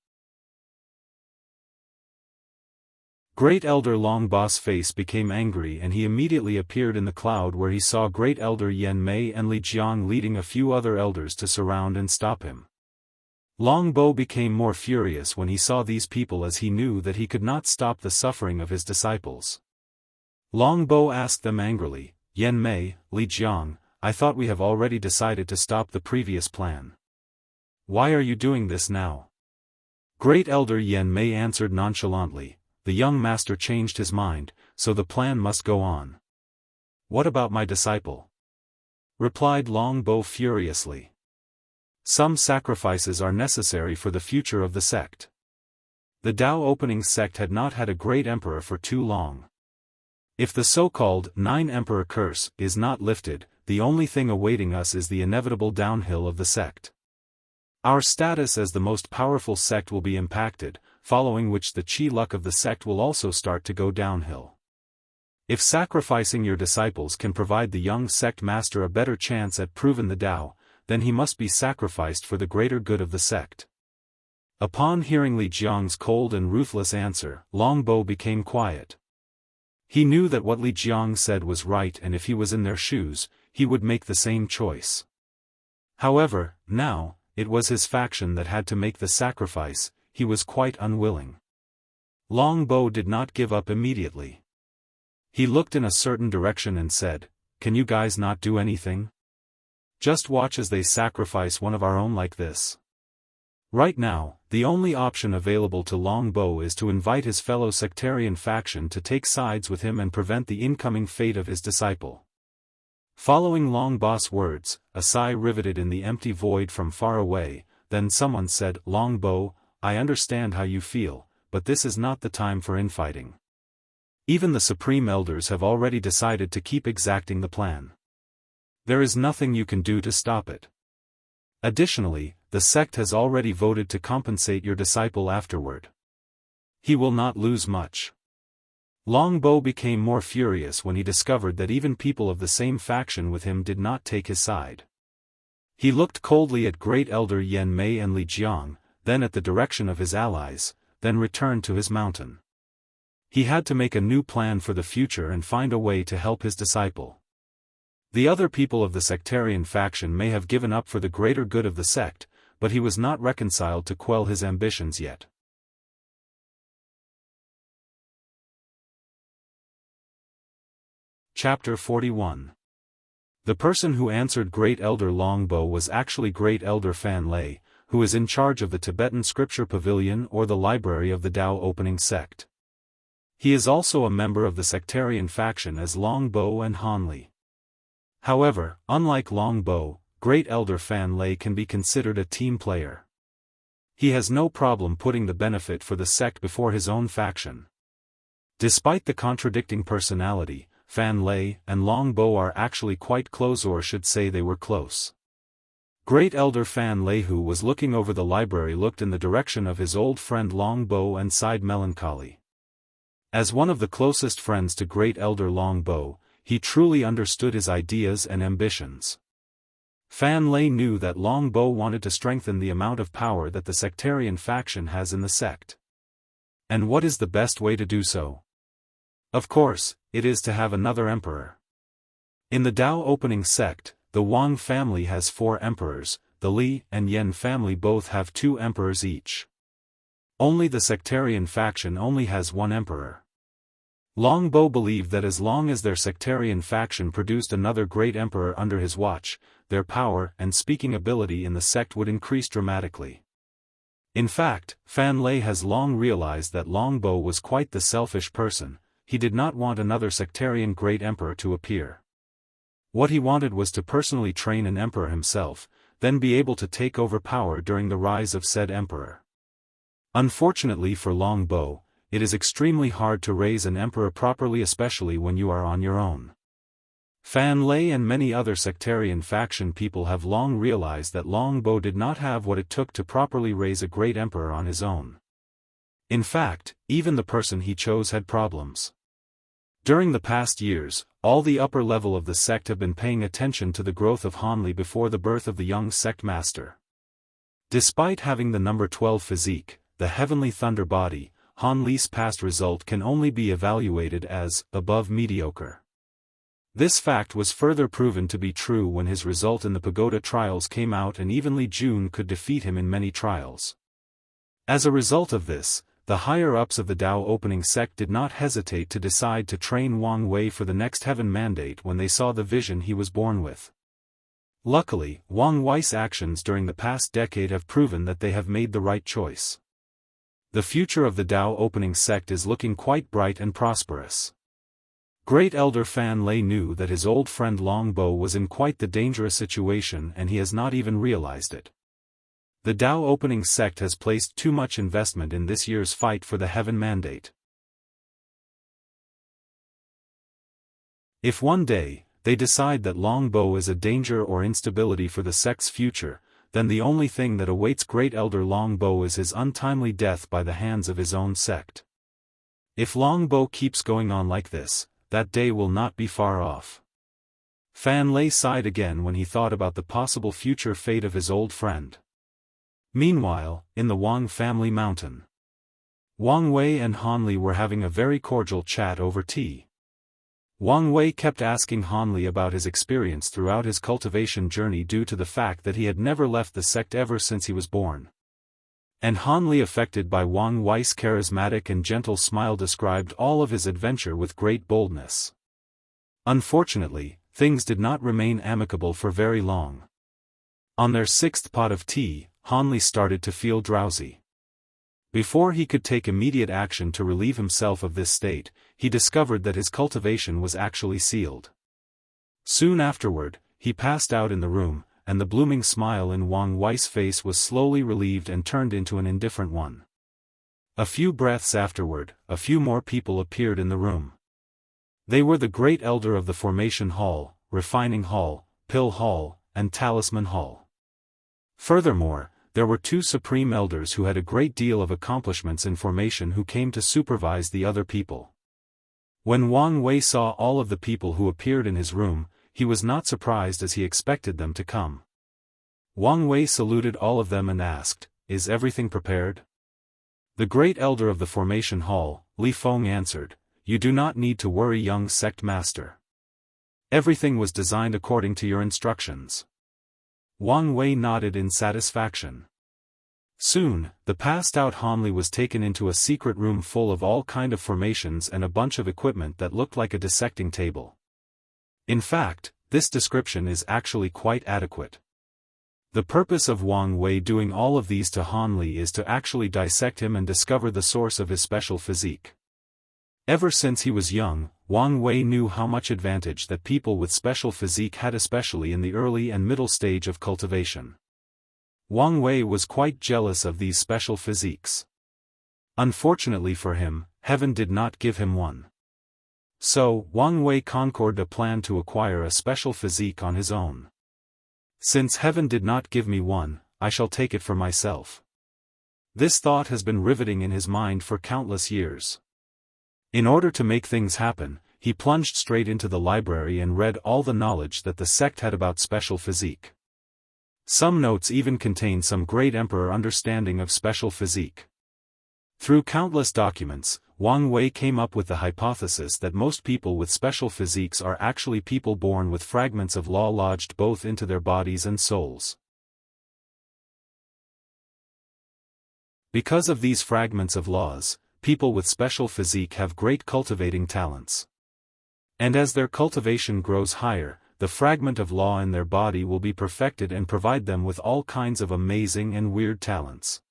Great Elder Long Bo's face became angry and he immediately appeared in the cloud where he saw Great Elder Yan Mei and Li Jiang leading a few other elders to surround and stop him. Long Bo became more furious when he saw these people as he knew that he could not stop the suffering of his disciples. Long Bo asked them angrily, "Yan Mei, Li Jiang, I thought we have already decided to stop the previous plan. Why are you doing this now?" Great Elder Yan Mei answered nonchalantly, "The young master changed his mind, so the plan must go on." "What about my disciple?" replied Long Bo furiously. "Some sacrifices are necessary for the future of the sect." The Dao opening sect had not had a great emperor for too long. If the so-called 9-emperor curse is not lifted, the only thing awaiting us is the inevitable downhill of the sect. Our status as the most powerful sect will be impacted, following which the chi luck of the sect will also start to go downhill. If sacrificing your disciples can provide the young sect master a better chance at proving the Dao, then he must be sacrificed for the greater good of the sect. Upon hearing Li Jiang's cold and ruthless answer, Long Bo became quiet. He knew that what Li Jiang said was right and if he was in their shoes, he would make the same choice. However, now, it was his faction that had to make the sacrifice. He was quite unwilling. Long Bo did not give up immediately. He looked in a certain direction and said, "Can you guys not do anything? Just watch as they sacrifice one of our own like this." Right now, the only option available to Long Bo is to invite his fellow sectarian faction to take sides with him and prevent the incoming fate of his disciple. Following Long Bo's words, a sigh riveted in the empty void from far away, then someone said, "Long Bo, I understand how you feel, but this is not the time for infighting. Even the Supreme Elders have already decided to keep exacting the plan. There is nothing you can do to stop it. Additionally, the sect has already voted to compensate your disciple afterward. He will not lose much." Long Bo became more furious when he discovered that even people of the same faction with him did not take his side. He looked coldly at Great Elder Yan Mei and Li Jiang, then at the direction of his allies, then returned to his mountain. He had to make a new plan for the future and find a way to help his disciple. The other people of the sectarian faction may have given up for the greater good of the sect, but he was not reconciled to quell his ambitions yet. Chapter 41. The person who answered Great Elder Long Bo was actually Great Elder Fan Lei, who is in charge of the Tibetan Scripture Pavilion or the library of the Dao opening sect. He is also a member of the sectarian faction as Long Bo and Han Li. However, unlike Long Bo, Great Elder Fan Lei can be considered a team player. He has no problem putting the benefit for the sect before his own faction. Despite the contradicting personality, Fan Lei and Long Bo are actually quite close, or should say they were close. Great Elder Fan Lei, who was looking over the library, looked in the direction of his old friend Long Bo and sighed melancholy. As one of the closest friends to Great Elder Long Bo, he truly understood his ideas and ambitions. Fan Lei knew that Long Bo wanted to strengthen the amount of power that the sectarian faction has in the sect. And what is the best way to do so? Of course, it is to have another emperor. In the Dao opening sect, the Wang family has 4 emperors, the Li and Yan family both have 2 emperors each. Only the sectarian faction only has 1 emperor. Long Bo believed that as long as their sectarian faction produced another great emperor under his watch, their power and speaking ability in the sect would increase dramatically. In fact, Fan Lei has long realized that Long Bo was quite the selfish person. He did not want another sectarian great emperor to appear. What he wanted was to personally train an emperor himself, then be able to take over power during the rise of said emperor. Unfortunately for Long Bo, it is extremely hard to raise an emperor properly, especially when you are on your own. Fan Lei and many other sectarian faction people have long realized that Long Bo did not have what it took to properly raise a great emperor on his own. In fact, even the person he chose had problems. During the past years, all the upper level of the sect have been paying attention to the growth of Han Li before the birth of the young sect master. Despite having the number 12 physique, the heavenly thunder body, Han Li's past result can only be evaluated as above mediocre. This fact was further proven to be true when his result in the pagoda trials came out and even Li Jun could defeat him in many trials. As a result of this, the higher-ups of the Dao opening sect did not hesitate to decide to train Wang Wei for the next heaven mandate when they saw the vision he was born with. Luckily, Wang Wei's actions during the past decade have proven that they have made the right choice. The future of the Dao opening sect is looking quite bright and prosperous. Great Elder Fan Lei knew that his old friend Long Bo was in quite the dangerous situation and he has not even realized it. The Dao opening sect has placed too much investment in this year's fight for the heaven mandate. If one day, they decide that Long Bo is a danger or instability for the sect's future, then the only thing that awaits Great Elder Long Bo is his untimely death by the hands of his own sect. If Long Bo keeps going on like this, that day will not be far off. Fan Lei sighed again when he thought about the possible future fate of his old friend. Meanwhile, in the Wang family mountain, Wang Wei and Han Li were having a very cordial chat over tea. Wang Wei kept asking Han Li about his experience throughout his cultivation journey due to the fact that he had never left the sect ever since he was born. And Han Li, affected by Wang Wei's charismatic and gentle smile, described all of his adventure with great boldness. Unfortunately, things did not remain amicable for very long. On their 6th pot of tea, Han Li started to feel drowsy. Before he could take immediate action to relieve himself of this state, he discovered that his cultivation was actually sealed. Soon afterward, he passed out in the room, and the blooming smile in Wang Wei's face was slowly relieved and turned into an indifferent one. A few breaths afterward, a few more people appeared in the room. They were the Great Elder of the Formation Hall, Refining Hall, Pill Hall, and Talisman Hall. Furthermore, there were 2 Supreme Elders who had a great deal of accomplishments in formation who came to supervise the other people. When Wang Wei saw all of the people who appeared in his room, he was not surprised as he expected them to come. Wang Wei saluted all of them and asked, "Is everything prepared?" The Great Elder of the Formation Hall, Li Feng, answered, "You do not need to worry, young sect master. Everything was designed according to your instructions." Wang Wei nodded in satisfaction. Soon, the passed-out Han Li was taken into a secret room full of all kind of formations and a bunch of equipment that looked like a dissecting table. In fact, this description is actually quite adequate. The purpose of Wang Wei doing all of these to Han Li is to actually dissect him and discover the source of his special physique. Ever since he was young, Wang Wei knew how much advantage that people with special physique had, especially in the early and middle stage of cultivation. Wang Wei was quite jealous of these special physiques. Unfortunately for him, heaven did not give him one. So, Wang Wei concocted a plan to acquire a special physique on his own. Since heaven did not give me one, I shall take it for myself. This thought has been riveting in his mind for countless years. In order to make things happen, he plunged straight into the library and read all the knowledge that the sect had about special physique. Some notes even contain some great emperor understanding of special physique. Through countless documents, Wang Wei came up with the hypothesis that most people with special physiques are actually people born with fragments of law lodged both into their bodies and souls. Because of these fragments of laws, people with special physique have great cultivating talents. And as their cultivation grows higher, the fragment of law in their body will be perfected and provide them with all kinds of amazing and weird talents.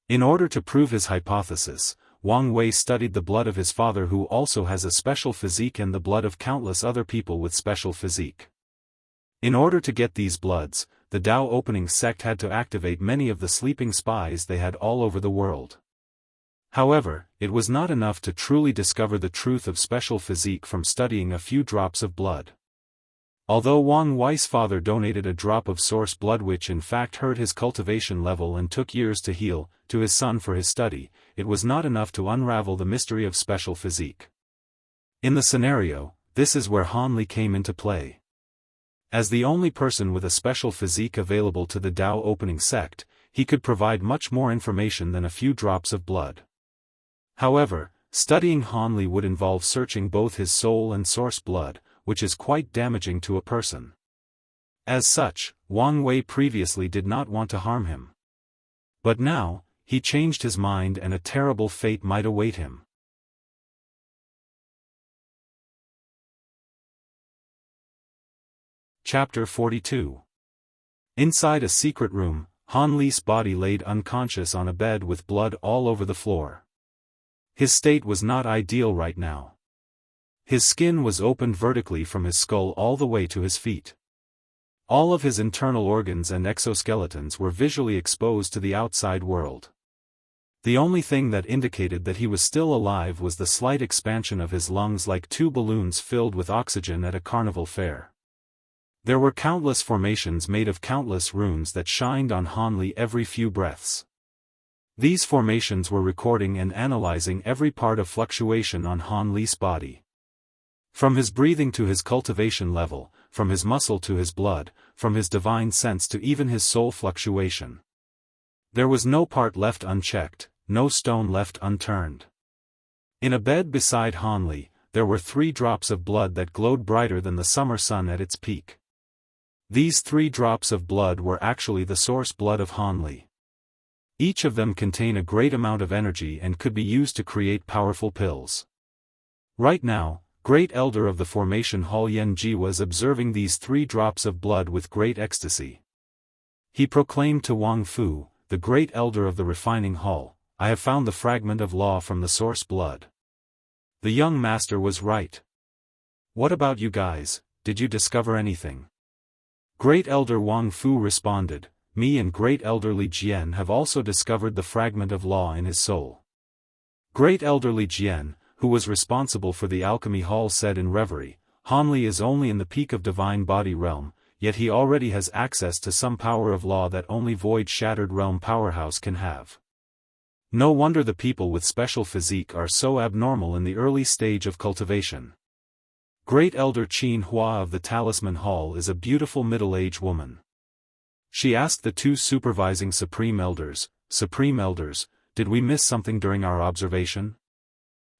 In order to prove his hypothesis, Wang Wei studied the blood of his father, who also has a special physique, and the blood of countless other people with special physique. In order to get these bloods, the Dao opening sect had to activate many of the sleeping spies they had all over the world. However, it was not enough to truly discover the truth of special physique from studying a few drops of blood. Although Wang Wei's father donated a drop of source blood, which in fact hurt his cultivation level and took years to heal, to his son for his study, it was not enough to unravel the mystery of special physique. In the scenario, this is where Han Li came into play. As the only person with a special physique available to the Dao opening sect, he could provide much more information than a few drops of blood. However, studying Han Li would involve searching both his soul and source blood, which is quite damaging to a person. As such, Wang Wei previously did not want to harm him. But now, he changed his mind and a terrible fate might await him. Chapter 42. Inside a secret room, Han Li's body laid unconscious on a bed with blood all over the floor. His state was not ideal right now. His skin was opened vertically from his skull all the way to his feet. All of his internal organs and exoskeletons were visually exposed to the outside world. The only thing that indicated that he was still alive was the slight expansion of his lungs like two balloons filled with oxygen at a carnival fair. There were countless formations made of countless runes that shined on Han Li every few breaths. These formations were recording and analyzing every part of fluctuation on Han Li's body. From his breathing to his cultivation level, from his muscle to his blood, from his divine sense to even his soul fluctuation. There was no part left unchecked, no stone left unturned. In a bed beside Han Li, there were 3 drops of blood that glowed brighter than the summer sun at its peak. These 3 drops of blood were actually the source blood of Han Li. Each of them contain a great amount of energy and could be used to create powerful pills. Right now, Great Elder of the Formation Hall Yanji was observing these 3 drops of blood with great ecstasy. He proclaimed to Wang Fu, the Great Elder of the Refining Hall, "I have found the fragment of law from the source blood." The young master was right. "What about you guys, did you discover anything?" Great Elder Wang Fu responded, "Me and Great Elder Li Jian have also discovered the fragment of law in his soul." Great Elder Li Jian, who was responsible for the alchemy hall, said in reverie, "Han Li is only in the peak of divine body realm, yet he already has access to some power of law that only void-shattered realm powerhouse can have. No wonder the people with special physique are so abnormal in the early stage of cultivation." Great Elder Qin Hua of the Talisman Hall is a beautiful middle-aged woman. She asked the 2 supervising Supreme Elders, "Did we miss something during our observation?"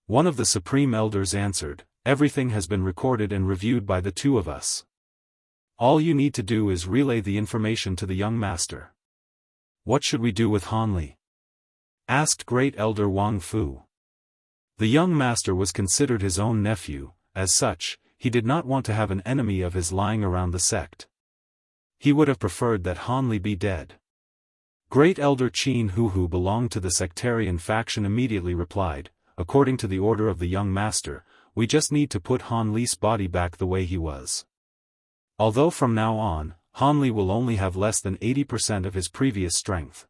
One of the Supreme Elders answered, "Everything has been recorded and reviewed by the 2 of us. All you need to do is relay the information to the young master." "What should we do with Han Li?" asked Great Elder Wang Fu. The young master was considered his own nephew. As such, he did not want to have an enemy of his lying around the sect. He would have preferred that Han Li be dead. Great Elder Qin Hu, who belonged to the sectarian faction, immediately replied, "According to the order of the young master, we just need to put Han Li's body back the way he was. Although from now on, Han Li will only have less than 80% of his previous strength."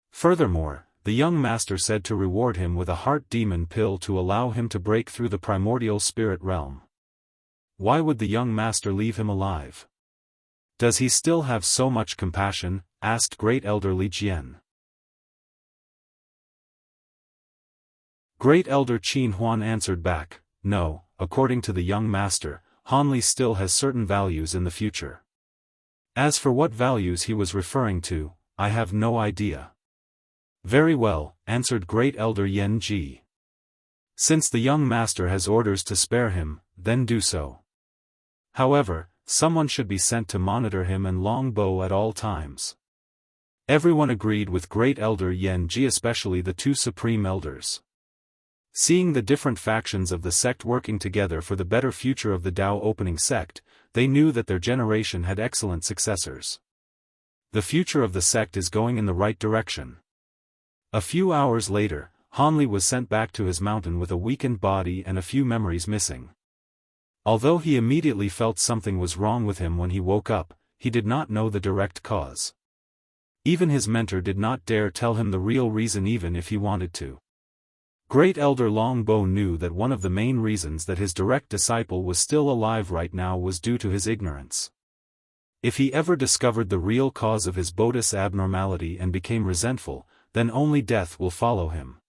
Furthermore, the young master said to reward him with a heart demon pill to allow him to break through the primordial spirit realm. Why would the young master leave him alive? Does he still have so much compassion? Asked Great Elder Li Jian. Great Elder Qin Huan answered back, "No, according to the young master, Han Li still has certain values in the future. As for what values he was referring to, I have no idea." "Very well," answered Great Elder Yen Ji. "Since the young master has orders to spare him, then do so. However, someone should be sent to monitor him and Longbow at all times." Everyone agreed with Great Elder Yen Ji, especially the 2 Supreme Elders. Seeing the different factions of the sect working together for the better future of the Dao opening sect, they knew that their generation had excellent successors. The future of the sect is going in the right direction. A few hours later, Han Li was sent back to his mountain with a weakened body and a few memories missing. Although he immediately felt something was wrong with him when he woke up, he did not know the direct cause. Even his mentor did not dare tell him the real reason even if he wanted to. Great Elder Longbow knew that one of the main reasons that his direct disciple was still alive right now was due to his ignorance. If he ever discovered the real cause of his Bodhi's abnormality and became resentful, then only death will follow him.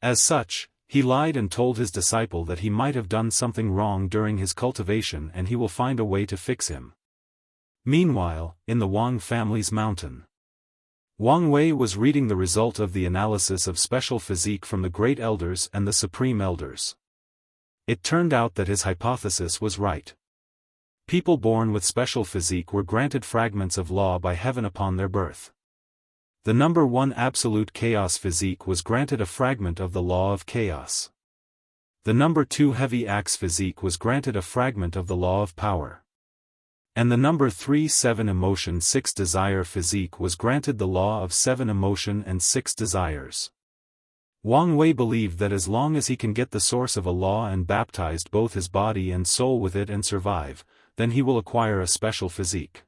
As such, He lied and told his disciple that he might have done something wrong during his cultivation and he will find a way to fix him. Meanwhile, in the Wang family's mountain, Wang Wei was reading the result of the analysis of special physique from the Great Elders and the Supreme Elders. It turned out that his hypothesis was right. People born with special physique were granted fragments of law by heaven upon their birth. The number 1 absolute chaos physique was granted a fragment of the law of chaos. The number 2 heavy axe physique was granted a fragment of the law of power. And the number 3 7 emotion 6 desire physique was granted the law of 7 emotion and 6 desires. Wang Wei believed that as long as he can get the source of a law and baptized both his body and soul with it and survive, then he will acquire a special physique.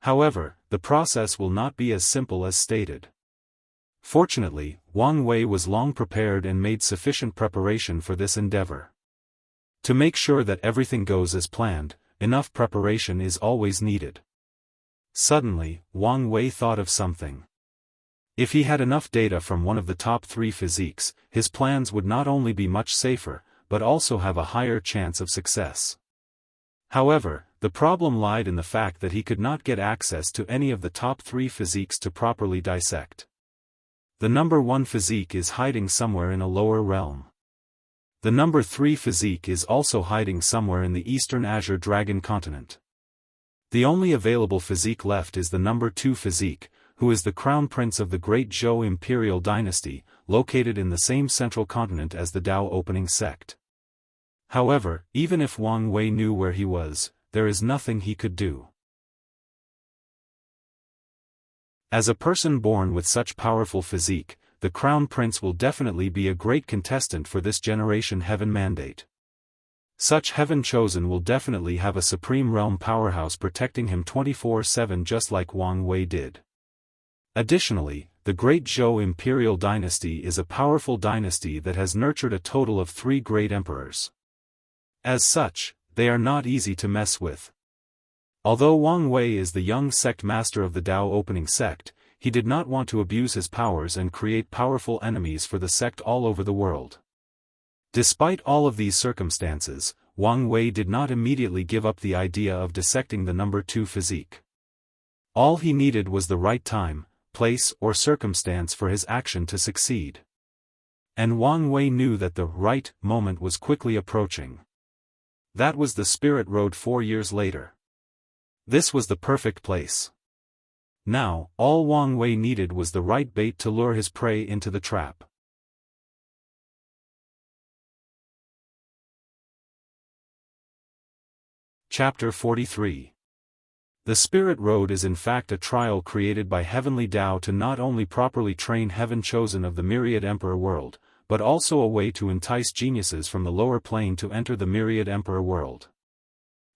However, the process will not be as simple as stated. Fortunately, Wang Wei was long prepared and made sufficient preparation for this endeavor. To make sure that everything goes as planned, enough preparation is always needed. Suddenly, Wang Wei thought of something. If he had enough data from one of the top 3 physiques, his plans would not only be much safer, but also have a higher chance of success. However, the problem lied in the fact that he could not get access to any of the top 3 physiques to properly dissect. The number 1 physique is hiding somewhere in a lower realm. The number 3 physique is also hiding somewhere in the Eastern Azure Dragon continent. The only available physique left is the number 2 physique, who is the crown prince of the Great Zhou Imperial Dynasty, located in the same central continent as the Dao opening sect. However, even if Wang Wei knew where he was, there is nothing he could do. As a person born with such powerful physique, the Crown Prince will definitely be a great contestant for this generation Heaven Mandate. Such Heaven Chosen will definitely have a Supreme Realm powerhouse protecting him 24/7 just like Wang Wei did. Additionally, the Great Zhou Imperial Dynasty is a powerful dynasty that has nurtured a total of 3 great emperors. As such, they are not easy to mess with. Although Wang Wei is the young sect master of the Dao opening sect, he did not want to abuse his powers and create powerful enemies for the sect all over the world. Despite all of these circumstances, Wang Wei did not immediately give up the idea of dissecting the number 2 physique. All he needed was the right time, place or circumstance for his action to succeed. And Wang Wei knew that the right moment was quickly approaching. That was the Spirit Road 4 years later. This was the perfect place. Now, all Wang Wei needed was the right bait to lure his prey into the trap. Chapter 43. The Spirit Road is in fact a trial created by Heavenly Dao to not only properly train Heaven Chosen of the Myriad Emperor world, but also a way to entice geniuses from the lower plane to enter the Myriad Emperor world.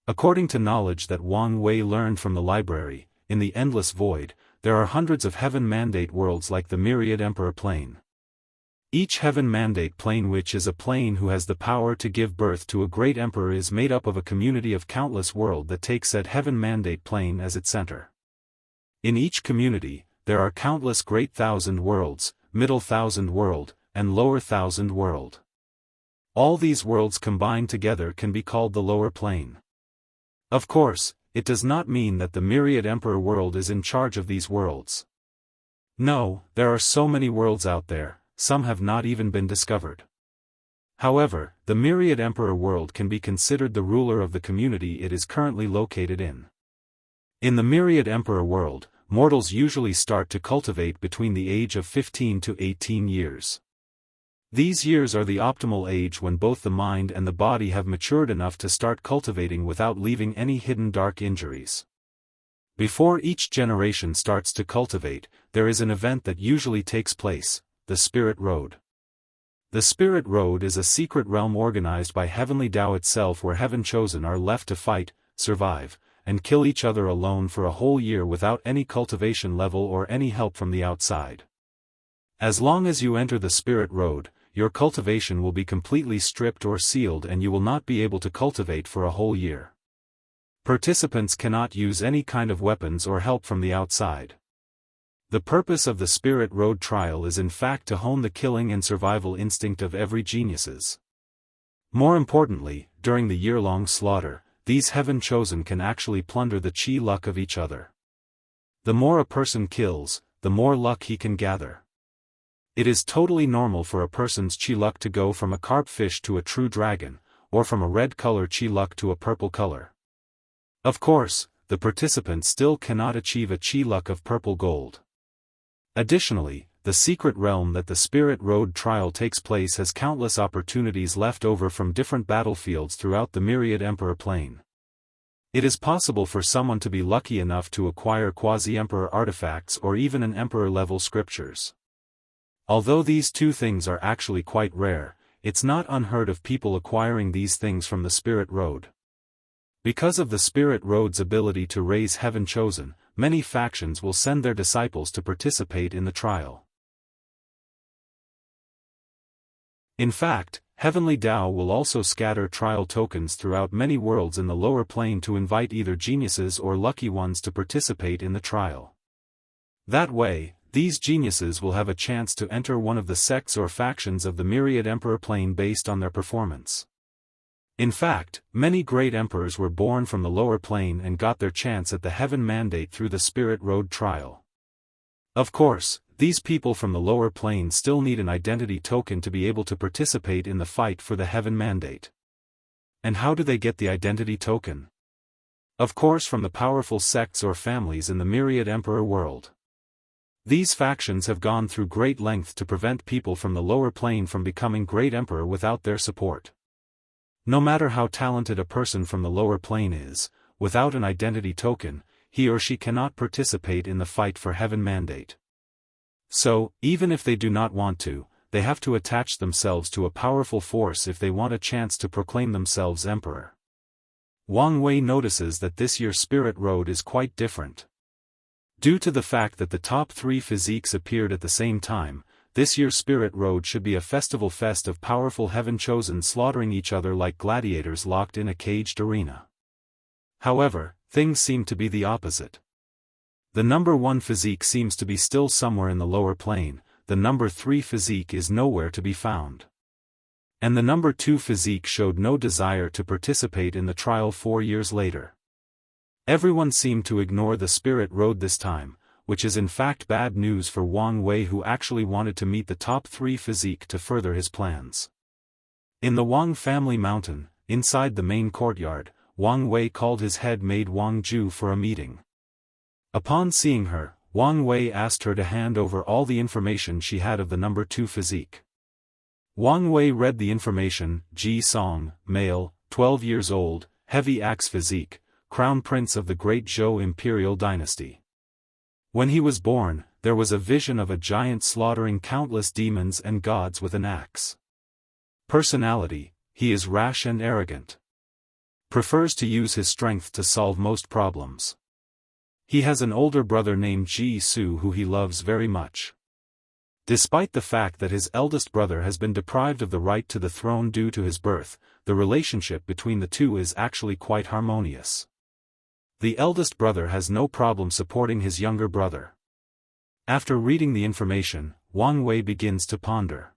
According to knowledge that Wang Wei learned from the library, in the Endless Void, there are hundreds of Heaven Mandate worlds like the Myriad Emperor plane. Each Heaven Mandate plane, which is a plane who has the power to give birth to a great emperor, is made up of a community of countless worlds that take said Heaven Mandate plane as its center. In each community, there are countless great thousand worlds, middle thousand world, and lower thousand world. All these worlds combined together can be called the lower plane. Of course, it does not mean that the Myriad Emperor world is in charge of these worlds. No, there are so many worlds out there, some have not even been discovered. However, the Myriad Emperor world can be considered the ruler of the community it is currently located in. In the Myriad Emperor world, mortals usually start to cultivate between the age of 15 to 18 years. These years are the optimal age when both the mind and the body have matured enough to start cultivating without leaving any hidden dark injuries. Before each generation starts to cultivate, there is an event that usually takes place, the Spirit Road. The Spirit Road is a secret realm organized by Heavenly Dao itself where Heaven Chosen are left to fight, survive, and kill each other alone for a whole year without any cultivation level or any help from the outside. As long as you enter the Spirit Road, your cultivation will be completely stripped or sealed and you will not be able to cultivate for a whole year. Participants cannot use any kind of weapons or help from the outside. The purpose of the Spirit Road trial is in fact to hone the killing and survival instinct of every geniuses. More importantly, during the year-long slaughter, these heaven-chosen can actually plunder the chi luck of each other. The more a person kills, the more luck he can gather. It is totally normal for a person's chi luck to go from a carp fish to a true dragon, or from a red color chi luck to a purple color. Of course, the participant still cannot achieve a chi luck of purple gold. Additionally, the secret realm that the Spirit Road trial takes place has countless opportunities left over from different battlefields throughout the myriad Emperor plane. It is possible for someone to be lucky enough to acquire quasi-emperor artifacts or even an emperor-level scriptures. Although these two things are actually quite rare, it's not unheard of people acquiring these things from the Spirit Road. Because of the Spirit Road's ability to raise heaven-chosen, many factions will send their disciples to participate in the trial. In fact, Heavenly Tao will also scatter trial tokens throughout many worlds in the lower plane to invite either geniuses or lucky ones to participate in the trial. That way, these geniuses will have a chance to enter one of the sects or factions of the myriad Emperor plane based on their performance. In fact, many great emperors were born from the lower plane and got their chance at the heaven mandate through the Spirit Road trial. Of course, these people from the lower plane still need an identity token to be able to participate in the fight for the heaven mandate. And how do they get the identity token? Of course, from the powerful sects or families in the myriad Emperor world. These factions have gone through great length to prevent people from the lower plane from becoming great emperor without their support. No matter how talented a person from the lower plane is, without an identity token, he or she cannot participate in the fight for heaven mandate. So, even if they do not want to, they have to attach themselves to a powerful force if they want a chance to proclaim themselves emperor. Wang Wei notices that this year's Spirit Road is quite different. Due to the fact that the top 3 physiques appeared at the same time, this year's Spirit Road should be a festival fest of powerful heaven-chosen slaughtering each other like gladiators locked in a caged arena. However, things seem to be the opposite. The number 1 physique seems to be still somewhere in the lower plane, the number 3 physique is nowhere to be found. And the number 2 physique showed no desire to participate in the trial 4 years later. Everyone seemed to ignore the Spirit Road this time, which is in fact bad news for Wang Wei, who actually wanted to meet the top 3 physique to further his plans. In the Wang family mountain, inside the main courtyard, Wang Wei called his head maid Wang Ju for a meeting. Upon seeing her, Wang Wei asked her to hand over all the information she had of the number 2 physique. Wang Wei read the information: Ji Song, male, 12 years old, heavy axe physique, crown prince of the great Zhou imperial dynasty. When he was born, there was a vision of a giant slaughtering countless demons and gods with an axe. Personality: he is rash and arrogant. Prefers to use his strength to solve most problems. He has an older brother named Ji Su who he loves very much. Despite the fact that his eldest brother has been deprived of the right to the throne due to his birth, the relationship between the two is actually quite harmonious. The eldest brother has no problem supporting his younger brother. After reading the information, Wang Wei begins to ponder.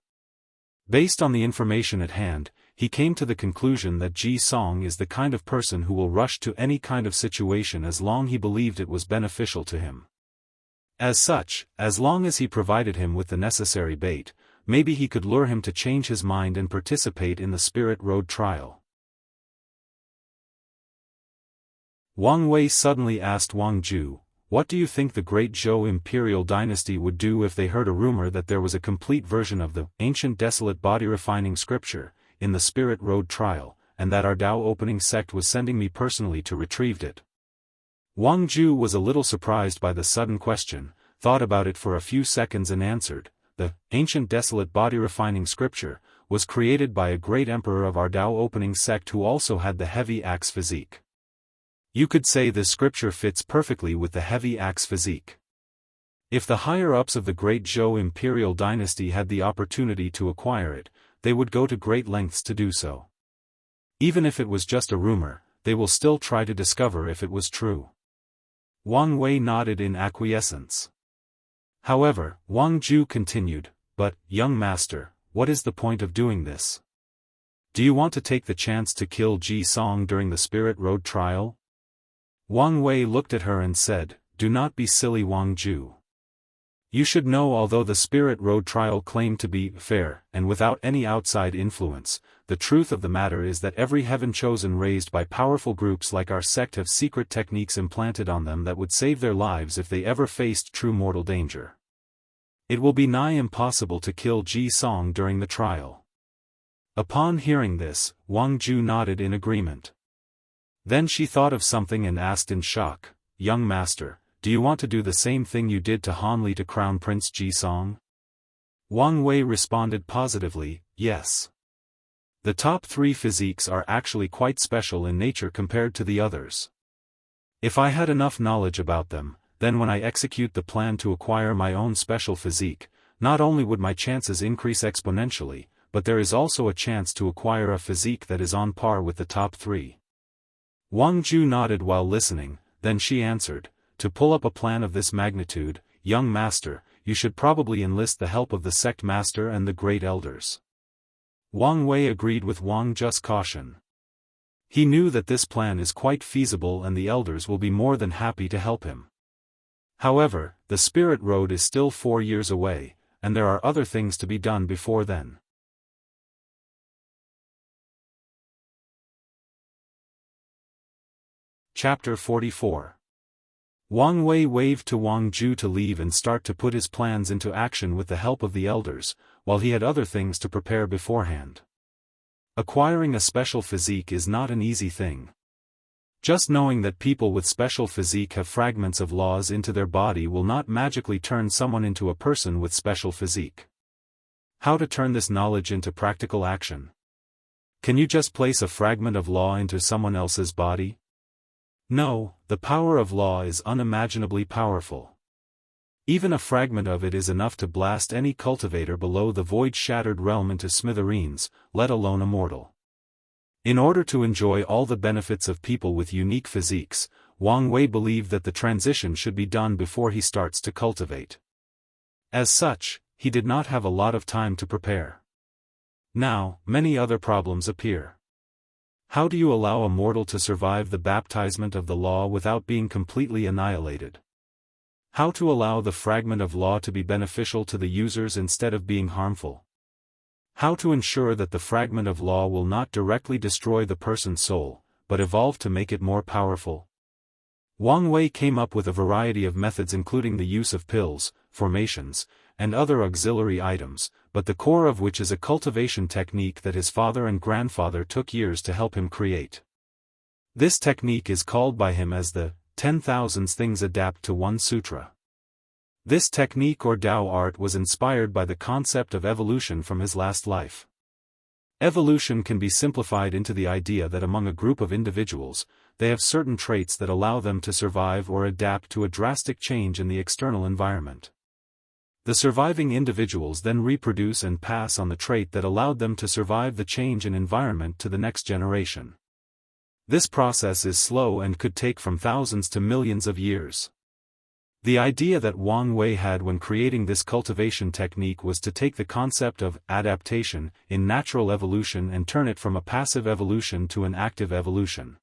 Based on the information at hand, he came to the conclusion that Ji Song is the kind of person who will rush to any kind of situation as long he believed it was beneficial to him. As such, as long as he provided him with the necessary bait, maybe he could lure him to change his mind and participate in the Spirit Road trial. Wang Wei suddenly asked Wang Ju, "What do you think the great Zhou imperial dynasty would do if they heard a rumor that there was a complete version of the ancient desolate body refining scripture in the Spirit Road trial, and that our Dao opening sect was sending me personally to retrieve it?" Wang Ju was a little surprised by the sudden question, thought about it for a few seconds and answered, "The ancient desolate body refining scripture was created by a great emperor of our Dao opening sect who also had the heavy axe physique. You could say this scripture fits perfectly with the heavy axe physique. If the higher-ups of the great Zhou imperial dynasty had the opportunity to acquire it, they would go to great lengths to do so. Even if it was just a rumor, they will still try to discover if it was true." Wang Wei nodded in acquiescence. However, Wang Ju continued, "But, young master, what is the point of doing this? Do you want to take the chance to kill Ji Song during the Spirit Road trial?" Wang Wei looked at her and said, "Do not be silly, Wang Ju. You should know, although the Spirit Road trial claimed to be fair and without any outside influence, the truth of the matter is that every heaven chosen raised by powerful groups like our sect have secret techniques implanted on them that would save their lives if they ever faced true mortal danger. It will be nigh impossible to kill Ji Song during the trial." Upon hearing this, Wang Ju nodded in agreement. Then she thought of something and asked in shock, "Young master, do you want to do the same thing you did to Han Li to Crown Prince Ji Song?" Wang Wei responded positively, "Yes. The top 3 physiques are actually quite special in nature compared to the others. If I had enough knowledge about them, then when I execute the plan to acquire my own special physique, not only would my chances increase exponentially, but there is also a chance to acquire a physique that is on par with the top 3. Wang Ju nodded while listening, then she answered, "To pull up a plan of this magnitude, young master, you should probably enlist the help of the sect master and the great elders." Wang Wei agreed with Wang Ju's caution. He knew that this plan is quite feasible and the elders will be more than happy to help him. However, the Spirit Road is still 4 years away, and there are other things to be done before then. Chapter 44. Wang Wei waved to Wang Ju to leave and start to put his plans into action with the help of the elders, while he had other things to prepare beforehand. Acquiring a special physique is not an easy thing. Just knowing that people with special physique have fragments of laws into their body will not magically turn someone into a person with special physique. How to turn this knowledge into practical action? Can you just place a fragment of law into someone else's body? No, the power of law is unimaginably powerful. Even a fragment of it is enough to blast any cultivator below the void-shattered realm into smithereens, let alone a mortal. In order to enjoy all the benefits of people with unique physiques, Wang Wei believed that the transition should be done before he starts to cultivate. As such, he did not have a lot of time to prepare. Now, many other problems appear. How do you allow a mortal to survive the baptizement of the law without being completely annihilated? How to allow the fragment of law to be beneficial to the users instead of being harmful? How to ensure that the fragment of law will not directly destroy the person's soul, but evolve to make it more powerful? Wang Wei came up with a variety of methods including the use of pills, formations, and other auxiliary items, but the core of which is a cultivation technique that his father and grandfather took years to help him create. This technique is called by him as the 10,000 things adapt to one sutra. This technique or Tao art was inspired by the concept of evolution from his last life. Evolution can be simplified into the idea that among a group of individuals, they have certain traits that allow them to survive or adapt to a drastic change in the external environment. The surviving individuals then reproduce and pass on the trait that allowed them to survive the change in environment to the next generation. This process is slow and could take from thousands to millions of years. The idea that Wang Wei had when creating this cultivation technique was to take the concept of adaptation in natural evolution and turn it from a passive evolution to an active evolution.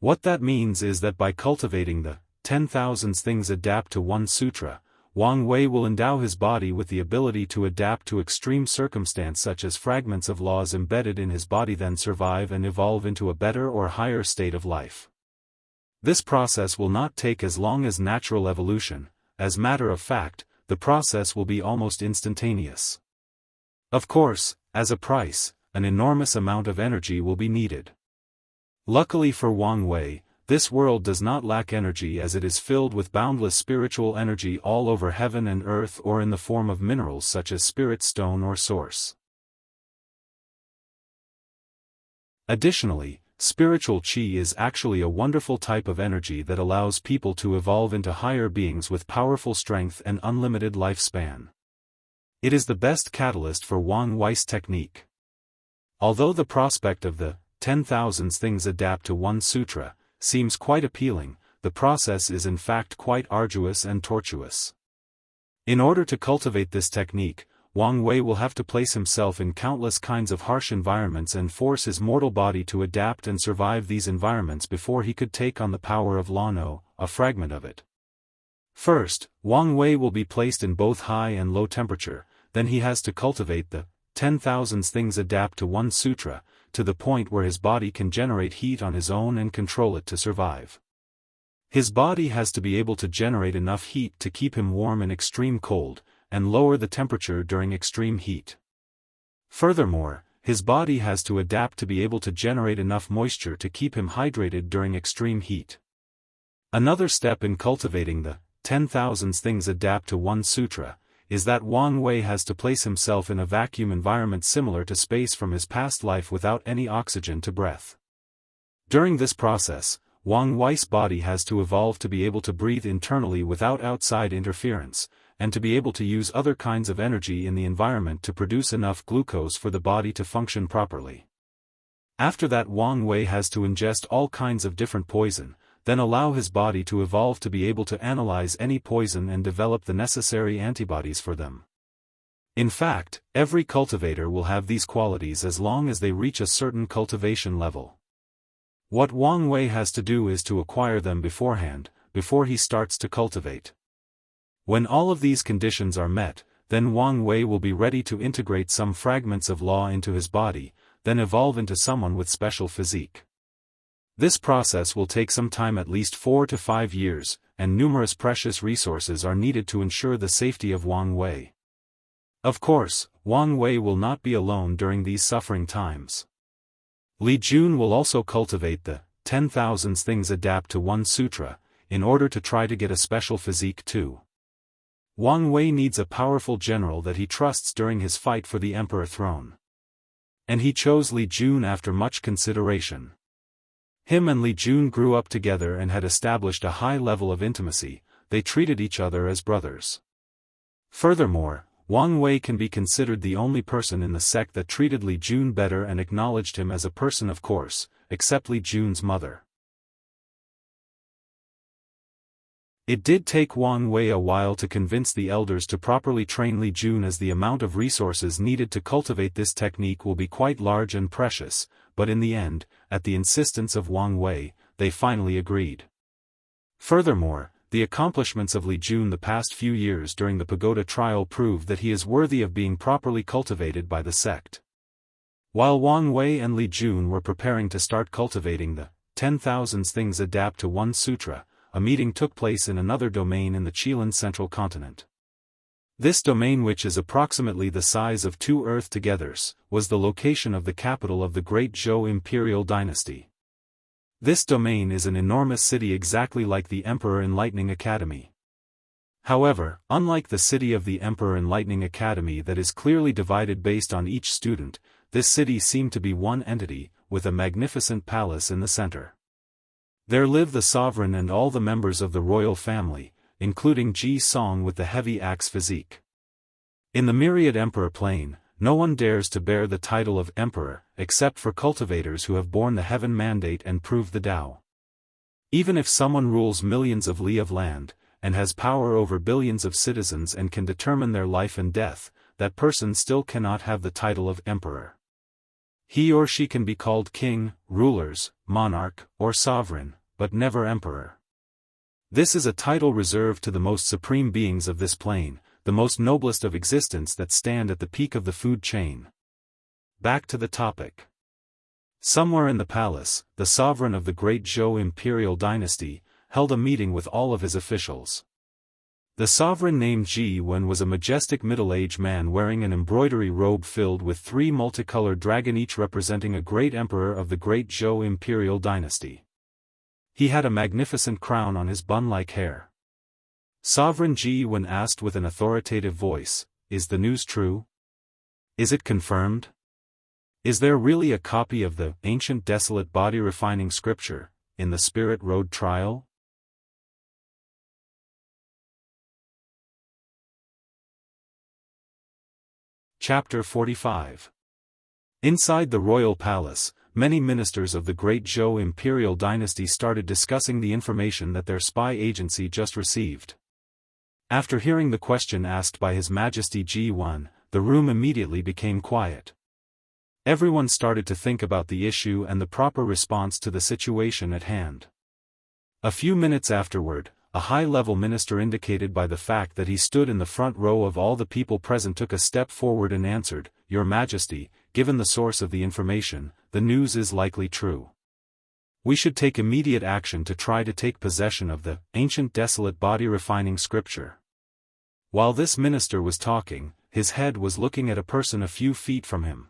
What that means is that by cultivating the 10,000 things adapt to one sutra, Wang Wei will endow his body with the ability to adapt to extreme circumstance such as fragments of laws embedded in his body then survive and evolve into a better or higher state of life. This process will not take as long as natural evolution. As matter of fact, the process will be almost instantaneous. Of course, as a price, an enormous amount of energy will be needed. Luckily for Wang Wei, this world does not lack energy as it is filled with boundless spiritual energy all over heaven and earth or in the form of minerals such as spirit stone or source. Additionally, spiritual qi is actually a wonderful type of energy that allows people to evolve into higher beings with powerful strength and unlimited lifespan. It is the best catalyst for Wang Wei's technique. Although the prospect of the 10,000 things adapt to one sutra seems quite appealing, the process is in fact quite arduous and tortuous. In order to cultivate this technique, Wang Wei will have to place himself in countless kinds of harsh environments and force his mortal body to adapt and survive these environments before he could take on the power of Lano, a fragment of it. First, Wang Wei will be placed in both high and low temperature, then he has to cultivate the 10,000 things adapt to one sutra, to the point where his body can generate heat on his own and control it to survive. His body has to be able to generate enough heat to keep him warm in extreme cold, and lower the temperature during extreme heat. Furthermore, his body has to adapt to be able to generate enough moisture to keep him hydrated during extreme heat. Another step in cultivating the 10,000 things adapt to one sutra is that Wang Wei has to place himself in a vacuum environment similar to space from his past life without any oxygen to breath. During this process, Wang Wei's body has to evolve to be able to breathe internally without outside interference, and to be able to use other kinds of energy in the environment to produce enough glucose for the body to function properly. After that, Wang Wei has to ingest all kinds of different poison, then allow his body to evolve to be able to analyze any poison and develop the necessary antibodies for them. In fact, every cultivator will have these qualities as long as they reach a certain cultivation level. What Wang Wei has to do is to acquire them beforehand, before he starts to cultivate. When all of these conditions are met, then Wang Wei will be ready to integrate some fragments of law into his body, then evolve into someone with special physique. This process will take some time, at least 4 to 5 years, and numerous precious resources are needed to ensure the safety of Wang Wei. Of course, Wang Wei will not be alone during these suffering times. Li Jun will also cultivate the 10,000 things adapt to one sutra, in order to try to get a special physique too. Wang Wei needs a powerful general that he trusts during his fight for the emperor throne. And he chose Li Jun after much consideration. Him and Li Jun grew up together and had established a high level of intimacy. They treated each other as brothers. Furthermore, Wang Wei can be considered the only person in the sect that treated Li Jun better and acknowledged him as a person, of course, except Li Jun's mother. It did take Wang Wei a while to convince the elders to properly train Li Jun, as the amount of resources needed to cultivate this technique will be quite large and precious, but in the end, at the insistence of Wang Wei, they finally agreed. Furthermore, the accomplishments of Li Jun the past few years during the pagoda trial proved that he is worthy of being properly cultivated by the sect. While Wang Wei and Li Jun were preparing to start cultivating the 10,000 things adapt to one sutra, a meeting took place in another domain in the Qilin central continent. This domain, which is approximately the size of 2 Earth-togethers, was the location of the capital of the Great Zhou Imperial Dynasty. This domain is an enormous city, exactly like the Emperor Enlightening Academy. However, unlike the city of the Emperor Enlightening Academy that is clearly divided based on each student, this city seemed to be one entity, with a magnificent palace in the center. There live the sovereign and all the members of the royal family, including Ji Song with the heavy axe physique. In the myriad emperor plane, no one dares to bear the title of emperor, except for cultivators who have borne the heaven mandate and proved the Tao. Even if someone rules millions of li of land, and has power over billions of citizens and can determine their life and death, that person still cannot have the title of emperor. He or she can be called king, rulers, monarch, or sovereign, but never emperor. This is a title reserved to the most supreme beings of this plane, the most noblest of existence that stand at the peak of the food chain. Back to the topic. Somewhere in the palace, the sovereign of the Great Zhou Imperial Dynasty held a meeting with all of his officials. The sovereign named Ji Wen was a majestic middle-aged man wearing an embroidery robe filled with 3 multicolored dragons, each representing a great emperor of the Great Zhou Imperial Dynasty. He had a magnificent crown on his bun-like hair. Sovereign Ji Wen asked with an authoritative voice, "Is the news true? Is it confirmed? Is there really a copy of the ancient desolate body-refining scripture in the Spirit Road trial?" Chapter 45. Inside the royal palace, many ministers of the Great Zhou Imperial Dynasty started discussing the information that their spy agency just received. After hearing the question asked by His Majesty Ji1, the room immediately became quiet. Everyone started to think about the issue and the proper response to the situation at hand. A few minutes afterward, a high-level minister indicated by the fact that he stood in the front row of all the people present took a step forward and answered, "Your Majesty, given the source of the information, the news is likely true. We should take immediate action to try to take possession of the ancient desolate body-refining scripture." While this minister was talking, his head was looking at a person a few feet from him.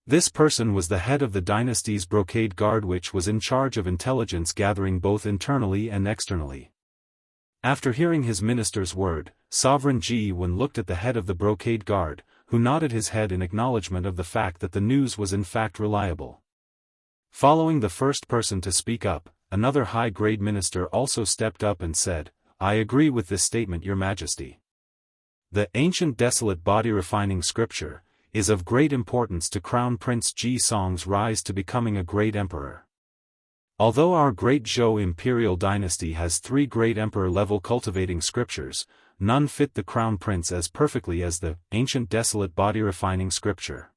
This person was the head of the dynasty's brocade guard, which was in charge of intelligence gathering both internally and externally. After hearing his minister's word, Sovereign Ji1 looked at the head of the brocade guard, who nodded his head in acknowledgement of the fact that the news was in fact reliable. Following the first person to speak up, another high-grade minister also stepped up and said, "I agree with this statement, Your Majesty. The ancient desolate body-refining scripture is of great importance to Crown Prince Ji Song's rise to becoming a great emperor. Although our great Zhou imperial dynasty has 3 great emperor-level cultivating scriptures, none fit the Crown Prince as perfectly as the ancient desolate body-refining scripture.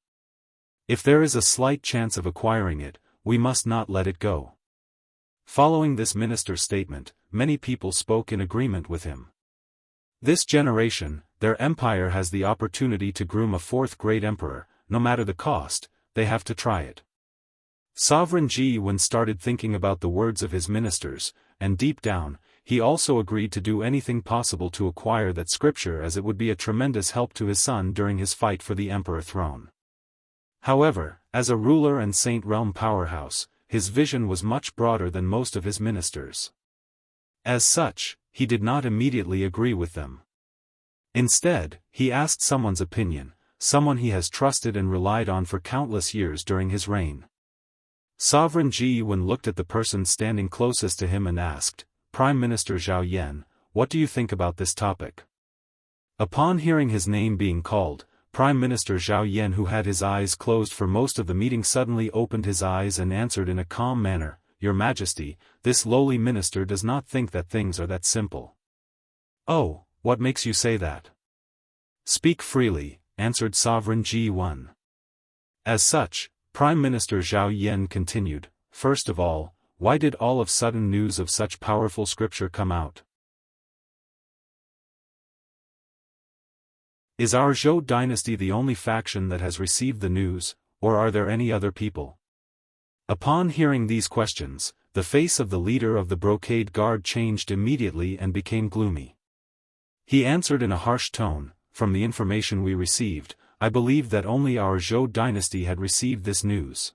If there is a slight chance of acquiring it, we must not let it go." Following this minister's statement, many people spoke in agreement with him. This generation, their empire has the opportunity to groom a 4th great emperor. No matter the cost, they have to try it. Sovereign Ji1 started thinking about the words of his ministers, and deep down, he also agreed to do anything possible to acquire that scripture, as it would be a tremendous help to his son during his fight for the emperor throne. However, as a ruler and Saint Realm powerhouse, his vision was much broader than most of his ministers. As such, he did not immediately agree with them. Instead, he asked someone's opinion, someone he has trusted and relied on for countless years during his reign. Sovereign Ji1 looked at the person standing closest to him and asked, "Prime Minister Zhao Yan, what do you think about this topic?" Upon hearing his name being called, Prime Minister Zhao Yan, who had his eyes closed for most of the meeting, suddenly opened his eyes and answered in a calm manner, "Your Majesty, this lowly minister does not think that things are that simple." "Oh, what makes you say that?" "Speak freely," answered Sovereign Ji1. As such, Prime Minister Zhao Yan continued, "First of all, why did all of sudden news of such powerful scripture come out? Is our Zhou dynasty the only faction that has received the news, or are there any other people?" Upon hearing these questions, the face of the leader of the brocade guard changed immediately and became gloomy. He answered in a harsh tone, "From the information we received, I believe that only our Zhou dynasty had received this news."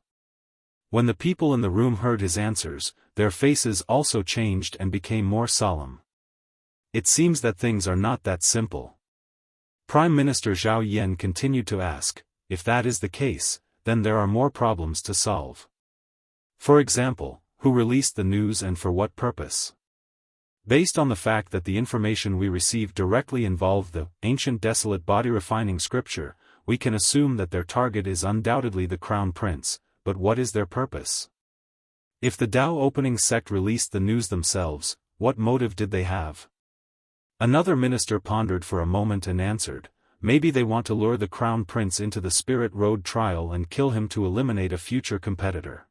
When the people in the room heard his answers, their faces also changed and became more solemn. It seems that things are not that simple. Prime Minister Zhao Yan continued to ask, "If that is the case, then there are more problems to solve. For example, who released the news and for what purpose? Based on the fact that the information we received directly involved the ancient desolate body-refining scripture, we can assume that their target is undoubtedly the Crown Prince, but what is their purpose? If the Dao opening sect released the news themselves, what motive did they have?" Another minister pondered for a moment and answered, "Maybe they want to lure the Crown Prince into the Spirit Road trial and kill him to eliminate a future competitor."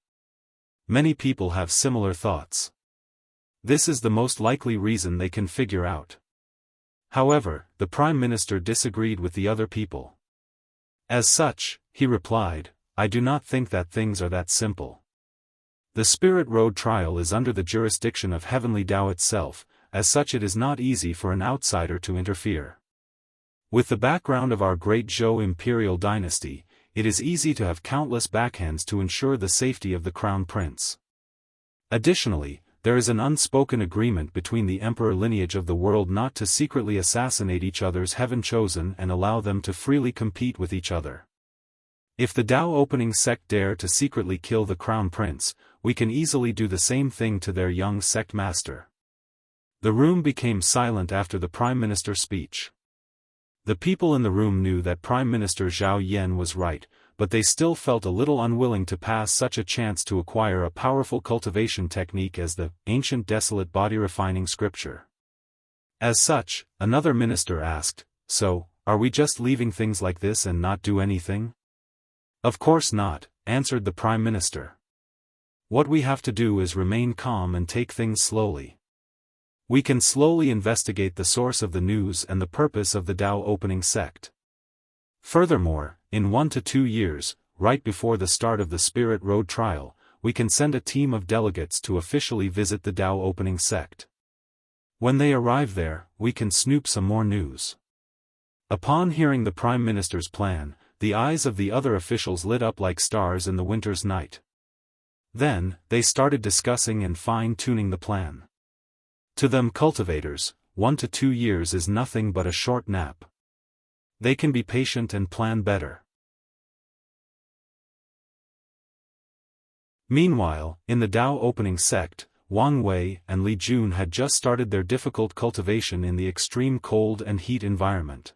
Many people have similar thoughts. This is the most likely reason they can figure out. However, the Prime Minister disagreed with the other people. As such, he replied, "I do not think that things are that simple. The Spirit Road trial is under the jurisdiction of Heavenly Dao itself, as such it is not easy for an outsider to interfere. With the background of our great Zhou imperial dynasty, it is easy to have countless backhands to ensure the safety of the Crown Prince. Additionally, there is an unspoken agreement between the emperor lineage of the world not to secretly assassinate each other's heaven chosen and allow them to freely compete with each other. If the Dao opening sect dare to secretly kill the Crown Prince, we can easily do the same thing to their young sect master." The room became silent after the Prime Minister's speech. The people in the room knew that Prime Minister Zhao Yan was right, but they still felt a little unwilling to pass such a chance to acquire a powerful cultivation technique as the ancient desolate body-refining scripture. As such, another minister asked, "So, are we just leaving things like this and not do anything?" "Of course not," answered the Prime Minister. "What we have to do is remain calm and take things slowly. We can slowly investigate the source of the news and the purpose of the Dao opening sect. Furthermore, in 1 to 2 years, right before the start of the Spirit Road trial, we can send a team of delegates to officially visit the Dao opening sect. When they arrive there, we can snoop some more news." Upon hearing the Prime Minister's plan, the eyes of the other officials lit up like stars in the winter's night. Then, they started discussing and fine-tuning the plan. To them cultivators, 1 to 2 years is nothing but a short nap. They can be patient and plan better. Meanwhile, in the Dao opening sect, Wang Wei and Li Jun had just started their difficult cultivation in the extreme cold and heat environment.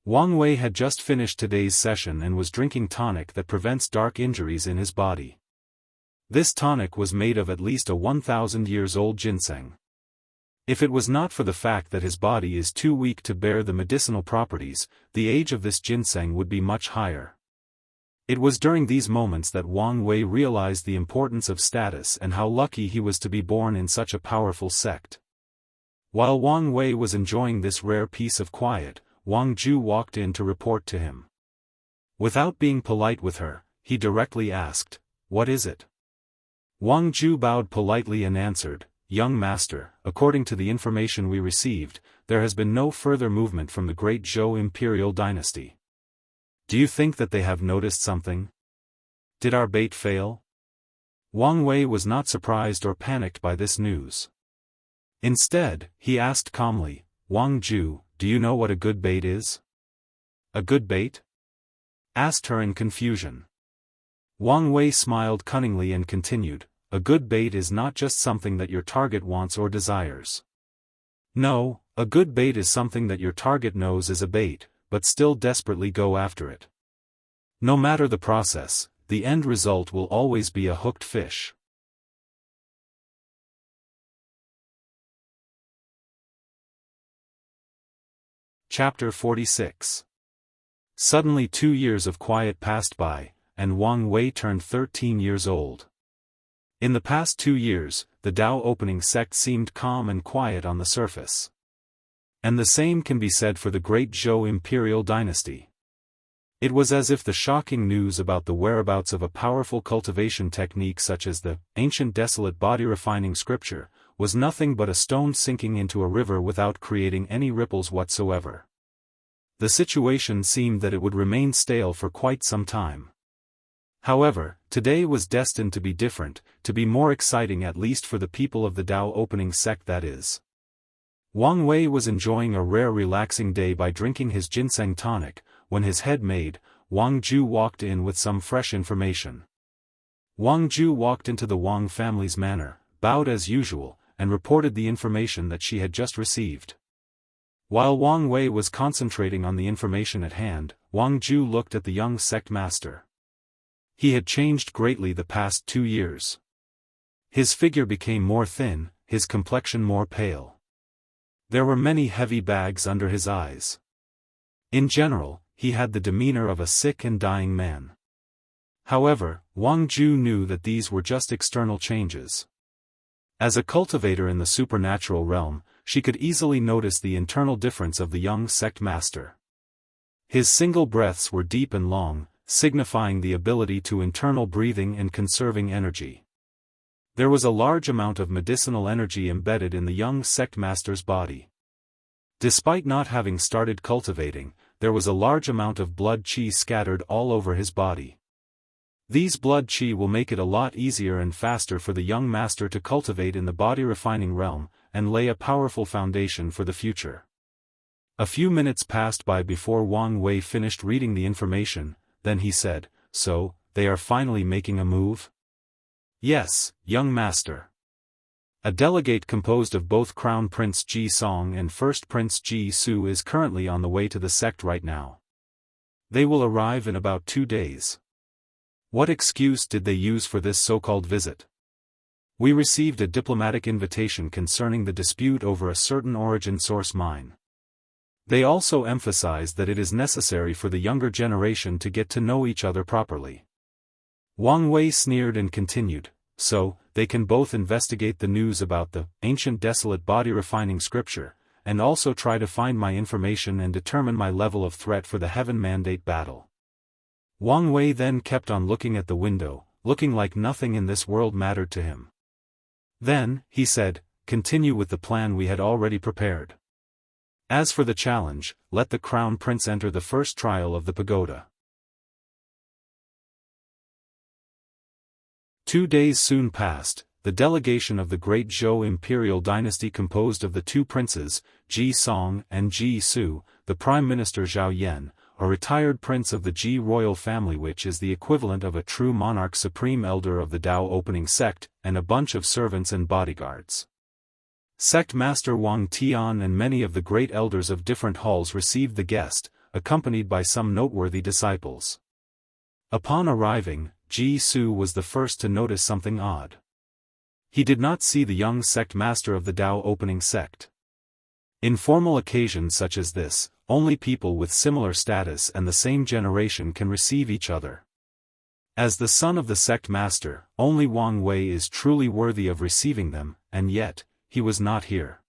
Wang Wei had just finished today's session and was drinking tonic that prevents dark injuries in his body. This tonic was made of at least a 1,000 years old ginseng. If it was not for the fact that his body is too weak to bear the medicinal properties, the age of this ginseng would be much higher. It was during these moments that Wang Wei realized the importance of status and how lucky he was to be born in such a powerful sect. While Wang Wei was enjoying this rare piece of quiet, Wang Ju walked in to report to him. Without being polite with her, he directly asked, "What is it?" Wang Ju bowed politely and answered, "Young master, according to the information we received, there has been no further movement from the great Zhou imperial dynasty. Do you think that they have noticed something? Did our bait fail?" Wang Wei was not surprised or panicked by this news. Instead, he asked calmly, "Wang Ju, do you know what a good bait is?" "A good bait?" asked her in confusion. Wang Wei smiled cunningly and continued, "A good bait is not just something that your target wants or desires. No, a good bait is something that your target knows is a bait, but still desperately go after it. No matter the process, the end result will always be a hooked fish." Chapter 46. Suddenly 2 years of quiet passed by, and Wang Wei turned 13 years old. In the past 2 years, the Dao opening sect seemed calm and quiet on the surface. And the same can be said for the great Zhou imperial dynasty. It was as if the shocking news about the whereabouts of a powerful cultivation technique such as the ancient desolate body-refining scripture was nothing but a stone sinking into a river without creating any ripples whatsoever. The situation seemed that it would remain stale for quite some time. However, today was destined to be different, to be more exciting at least for the people of the Dao opening sect that is. Wang Wei was enjoying a rare relaxing day by drinking his ginseng tonic, when his head maid, Wang Ju walked in with some fresh information. Wang Ju walked into the Wang family's manor, bowed as usual, and reported the information that she had just received. While Wang Wei was concentrating on the information at hand, Wang Ju looked at the young sect master. He had changed greatly the past 2 years. His figure became more thin, his complexion more pale. There were many heavy bags under his eyes. In general, he had the demeanor of a sick and dying man. However, Wang Ju knew that these were just external changes. As a cultivator in the supernatural realm, she could easily notice the internal difference of the young sect master. His single breaths were deep and long, signifying the ability to internal breathing and conserving energy. There was a large amount of medicinal energy embedded in the young sect master's body. Despite not having started cultivating, there was a large amount of blood qi scattered all over his body. These blood qi will make it a lot easier and faster for the young master to cultivate in the body-refining realm, and lay a powerful foundation for the future. A few minutes passed by before Wang Wei finished reading the information, then he said, "So, they are finally making a move?" "Yes, young master. A delegate composed of both Crown Prince Ji Song and First Prince Ji Su is currently on the way to the sect right now. They will arrive in about 2 days. What excuse did they use for this so-called visit?" We received a diplomatic invitation concerning the dispute over a certain origin source mine. They also emphasized that it is necessary for the younger generation to get to know each other properly. Wang Wei sneered and continued, so, they can both investigate the news about the ancient desolate body-refining scripture, and also try to find my information and determine my level of threat for the Heaven Mandate battle. Wang Wei then kept on looking at the window, looking like nothing in this world mattered to him. Then, he said, continue with the plan we had already prepared. As for the challenge, let the Crown Prince enter the first trial of the pagoda. 2 days soon passed. The delegation of the great Zhou imperial dynasty composed of the two princes, Ji Song and Ji Su, the Prime Minister Zhao Yan, a retired prince of the Ji royal family which is the equivalent of a true monarch supreme elder of the Dao opening sect, and a bunch of servants and bodyguards. Sect Master Wang Tian and many of the great elders of different halls received the guest, accompanied by some noteworthy disciples. Upon arriving, Ji Su was the first to notice something odd. He did not see the young sect master of the Dao opening sect. In formal occasions such as this, only people with similar status and the same generation can receive each other. As the son of the sect master, only Wang Wei is truly worthy of receiving them, and yet, he was not here.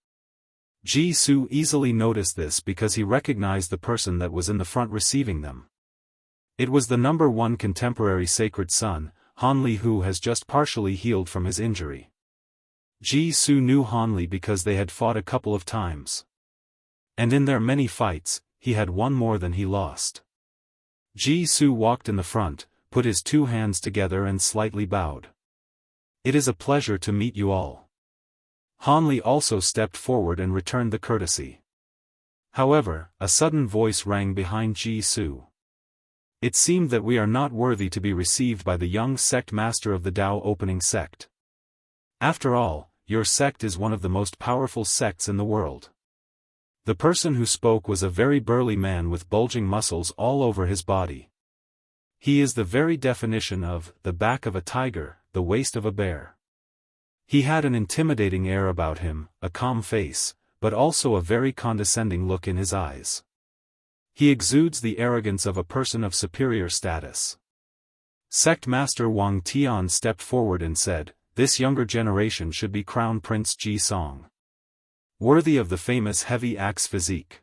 Ji Su easily noticed this because he recognized the person that was in the front receiving them. It was the number 1 contemporary sacred son, Han Li, who has just partially healed from his injury. Ji Su knew Han Li because they had fought a couple of times. And in their many fights, he had won more than he lost. Ji Su walked in the front, put his 2 hands together and slightly bowed. It is a pleasure to meet you all. Han Li also stepped forward and returned the courtesy. However, a sudden voice rang behind Ji Su. It seemed that we are not worthy to be received by the young sect master of the Dao opening sect. After all, your sect is one of the most powerful sects in the world. The person who spoke was a very burly man with bulging muscles all over his body. He is the very definition of the back of a tiger, the waist of a bear. He had an intimidating air about him, a calm face, but also a very condescending look in his eyes. He exudes the arrogance of a person of superior status. Sect Master Wang Tian stepped forward and said, "This younger generation should be Crown Prince Ji Song. Worthy of the famous heavy axe physique.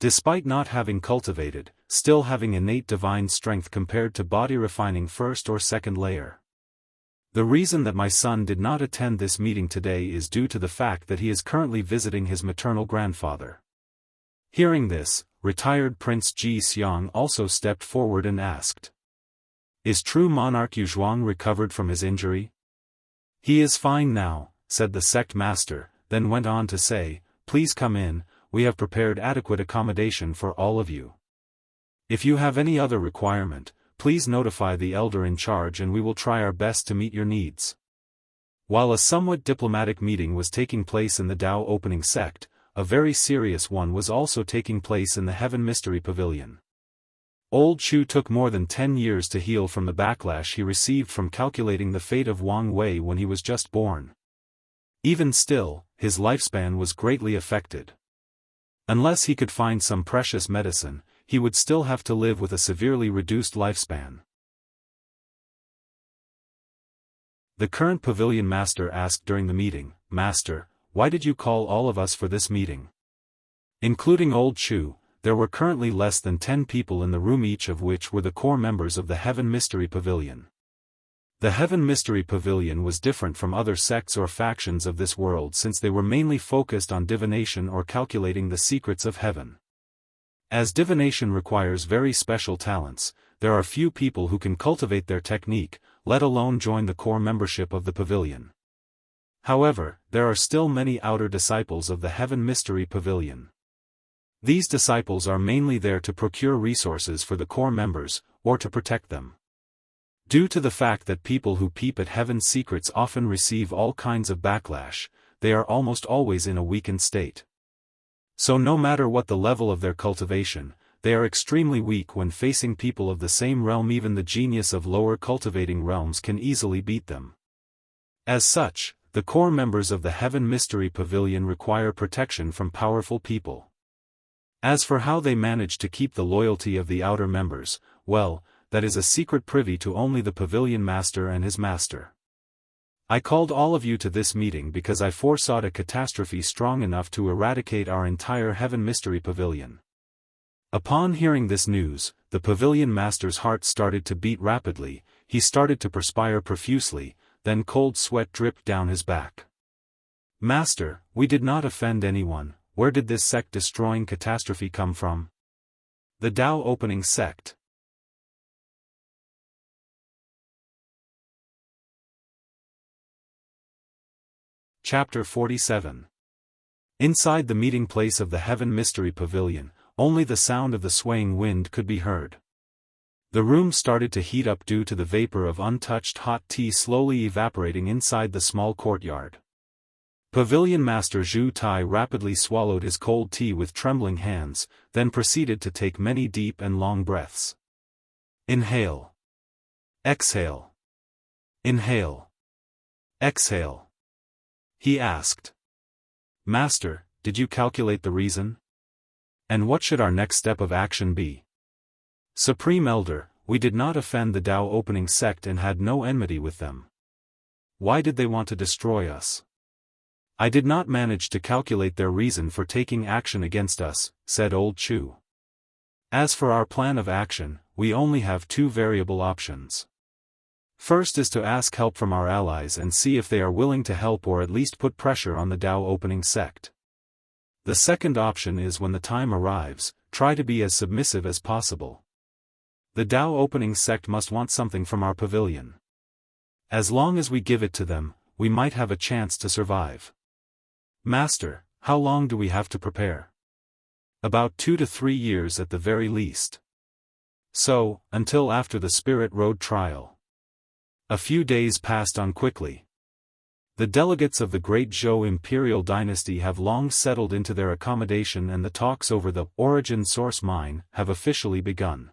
Despite not having cultivated, still having innate divine strength compared to body refining first or second layer. The reason that my son did not attend this meeting today is due to the fact that he is currently visiting his maternal grandfather." Hearing this, retired Prince Ji Xiang also stepped forward and asked, "Is true monarch Yu Zhuang recovered from his injury?" "He is fine now," said the sect master, then went on to say, "Please come in, we have prepared adequate accommodation for all of you. If you have any other requirement, please notify the elder in charge and we will try our best to meet your needs." While a somewhat diplomatic meeting was taking place in the Dao opening sect, a very serious one was also taking place in the Heaven Mystery Pavilion. Old Chu took more than 10 years to heal from the backlash he received from calculating the fate of Wang Wei when he was just born. Even still, his lifespan was greatly affected. Unless he could find some precious medicine, he would still have to live with a severely reduced lifespan. The current pavilion master asked during the meeting, "Master, why did you call all of us for this meeting?" Including Old Chu, there were currently less than 10 people in the room, each of which were the core members of the Heaven Mystery Pavilion. The Heaven Mystery Pavilion was different from other sects or factions of this world since they were mainly focused on divination or calculating the secrets of heaven. As divination requires very special talents, there are few people who can cultivate their technique, let alone join the core membership of the pavilion. However, there are still many outer disciples of the Heaven Mystery Pavilion. These disciples are mainly there to procure resources for the core members, or to protect them. Due to the fact that people who peep at heaven's secrets often receive all kinds of backlash, they are almost always in a weakened state. So no matter what the level of their cultivation, they are extremely weak when facing people of the same realm. Even the genius of lower cultivating realms can easily beat them. As such, the core members of the Heaven Mystery Pavilion require protection from powerful people. As for how they manage to keep the loyalty of the outer members, well, that is a secret privy to only the Pavilion Master and his master. I called all of you to this meeting because I foresaw a catastrophe strong enough to eradicate our entire Heaven Mystery Pavilion. Upon hearing this news, the Pavilion Master's heart started to beat rapidly, he started to perspire profusely, then cold sweat dripped down his back. Master, we did not offend anyone, where did this sect-destroying catastrophe come from? The Dao opening sect. Chapter 47. Inside the meeting place of the Heaven Mystery Pavilion, only the sound of the swaying wind could be heard. The room started to heat up due to the vapor of untouched hot tea slowly evaporating inside the small courtyard. Pavilion Master Zhu Tai rapidly swallowed his cold tea with trembling hands, then proceeded to take many deep and long breaths. Inhale. Exhale. Inhale. Exhale. He asked. Master, did you calculate the reason? And what should our next step of action be? Supreme Elder, we did not offend the Dao opening sect and had no enmity with them. Why did they want to destroy us? I did not manage to calculate their reason for taking action against us, said Old Chu. As for our plan of action, we only have two variable options. First is to ask help from our allies and see if they are willing to help or at least put pressure on the Dao opening sect. The second option is when the time arrives, try to be as submissive as possible. The Dao opening sect must want something from our pavilion. As long as we give it to them, we might have a chance to survive. Master, how long do we have to prepare? About 2 to 3 years at the very least. So, until after the Spirit Road trial. A few days passed on quickly. The delegates of the Great Zhou Imperial Dynasty have long settled into their accommodation and the talks over the origin source mine have officially begun.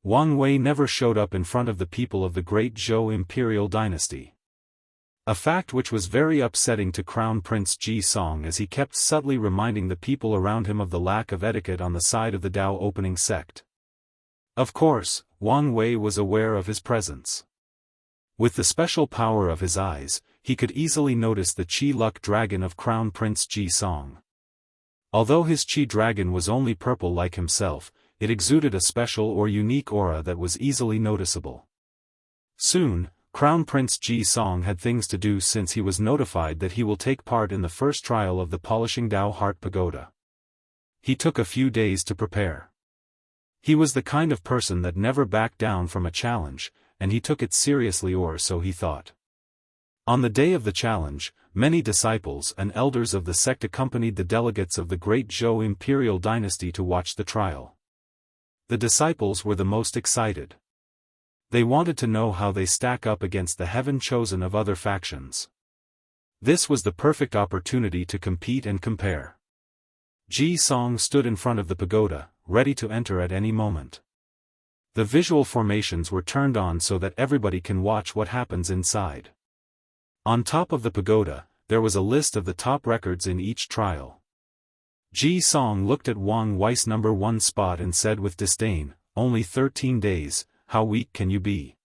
Wang Wei never showed up in front of the people of the Great Zhou Imperial Dynasty. A fact which was very upsetting to Crown Prince Ji Song as he kept subtly reminding the people around him of the lack of etiquette on the side of the Dao opening sect. Of course, Wang Wei was aware of his presence. With the special power of his eyes, he could easily notice the Qi Luck Dragon of Crown Prince Ji Song. Although his Qi Dragon was only purple like himself, it exuded a special or unique aura that was easily noticeable. Soon, Crown Prince Ji Song had things to do since he was notified that he will take part in the first trial of the Polishing Dao Heart Pagoda. He took a few days to prepare. He was the kind of person that never backed down from a challenge, and he took it seriously, or so he thought. On the day of the challenge, many disciples and elders of the sect accompanied the delegates of the Great Zhou Imperial Dynasty to watch the trial. The disciples were the most excited. They wanted to know how they stack up against the heaven chosen of other factions. This was the perfect opportunity to compete and compare. Ji Song stood in front of the pagoda, ready to enter at any moment. The visual formations were turned on so that everybody can watch what happens inside. On top of the pagoda, there was a list of the top records in each trial. Ji Song looked at Wang Wei's number 1 spot and said with disdain, "Only 13 days, how weak can you be?"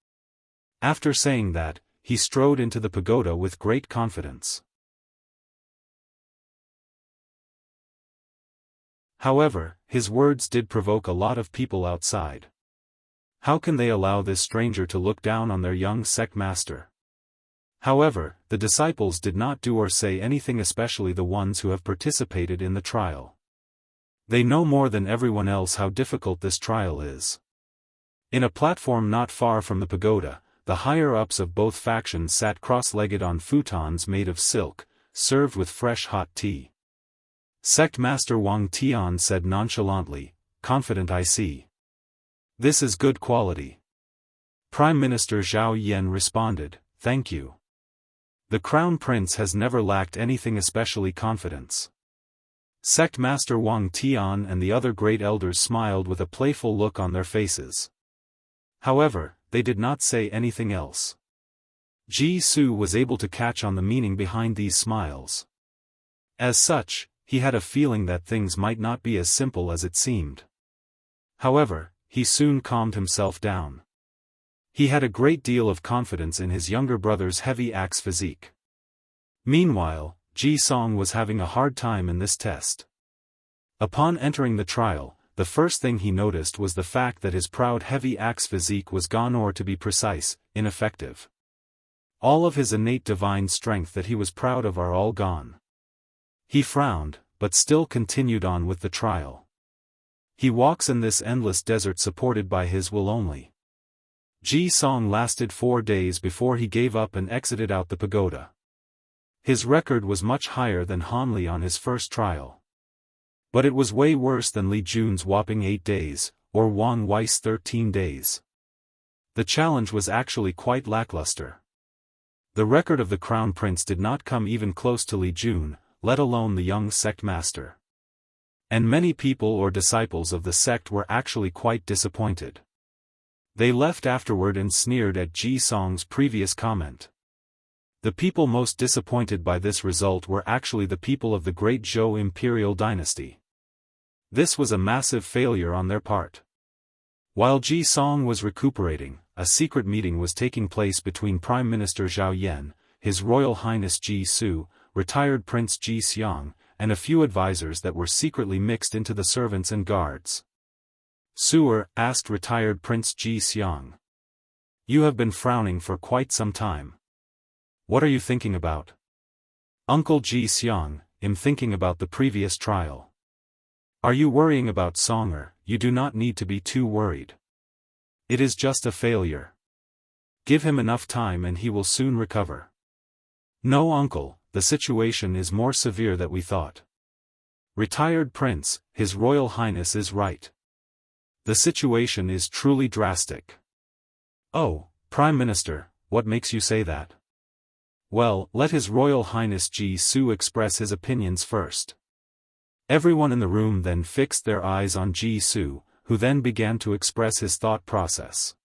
After saying that, he strode into the pagoda with great confidence. However, his words did provoke a lot of people outside. How can they allow this stranger to look down on their young sect master? However, the disciples did not do or say anything, especially the ones who have participated in the trial. They know more than everyone else how difficult this trial is. In a platform not far from the pagoda, the higher-ups of both factions sat cross-legged on futons made of silk, served with fresh hot tea. Sect Master Wang Tian said nonchalantly, "Confident I see. This is good quality." Prime Minister Zhao Yan responded, "Thank you. The Crown Prince has never lacked anything, especially confidence." Sect Master Wang Tian and the other great elders smiled with a playful look on their faces. However, they did not say anything else. Su was able to catch on the meaning behind these smiles. As such, he had a feeling that things might not be as simple as it seemed. However, he soon calmed himself down. He had a great deal of confidence in his younger brother's heavy axe physique. Meanwhile, Ji Song was having a hard time in this test. Upon entering the trial, the first thing he noticed was the fact that his proud heavy axe physique was gone, or to be precise, ineffective. All of his innate divine strength that he was proud of are all gone. He frowned, but still continued on with the trial. He walks in this endless desert supported by his will only. Ji Song lasted 4 days before he gave up and exited out the pagoda. His record was much higher than Han Li on his first trial. But it was way worse than Li Jun's whopping 8 days, or Wang Wei's 13 days. The challenge was actually quite lackluster. The record of the Crown Prince did not come even close to Li Jun, let alone the young sect master. And many people or disciples of the sect were actually quite disappointed. They left afterward and sneered at Ji Song's previous comment. The people most disappointed by this result were actually the people of the great Zhou imperial dynasty. This was a massive failure on their part. While Ji Song was recuperating, a secret meeting was taking place between Prime Minister Zhao Yan, His Royal Highness Ji Su, retired Prince Ji Xiang, and a few advisors that were secretly mixed into the servants and guards. Suer asked retired Prince Ji Xiang. "You have been frowning for quite some time. What are you thinking about?" "Uncle Ji Xiang, I'm thinking about the previous trial." "Are you worrying about Songer? You do not need to be too worried. It is just a failure. Give him enough time and he will soon recover." "No, uncle, the situation is more severe than we thought." "Retired Prince, His Royal Highness is right. The situation is truly drastic." "Oh, Prime Minister, what makes you say that?" "Well, let His Royal Highness Ji Su express his opinions first." Everyone in the room then fixed their eyes on Ji Su, who then began to express his thought process.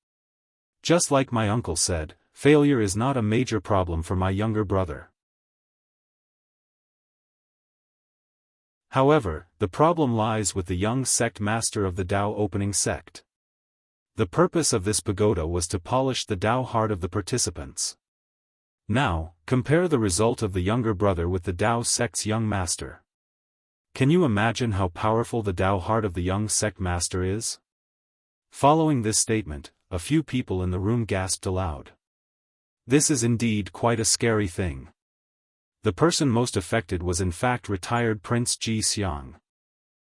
"Just like my uncle said, failure is not a major problem for my younger brother. However, the problem lies with the young sect master of the Dao opening sect. The purpose of this pagoda was to polish the Dao heart of the participants. Now, compare the result of the younger brother with the Dao sect's young master. Can you imagine how powerful the Dao heart of the young sect master is? Following this statement, a few people in the room gasped aloud. This is indeed quite a scary thing. The person most affected was in fact retired Prince Ji Xiang.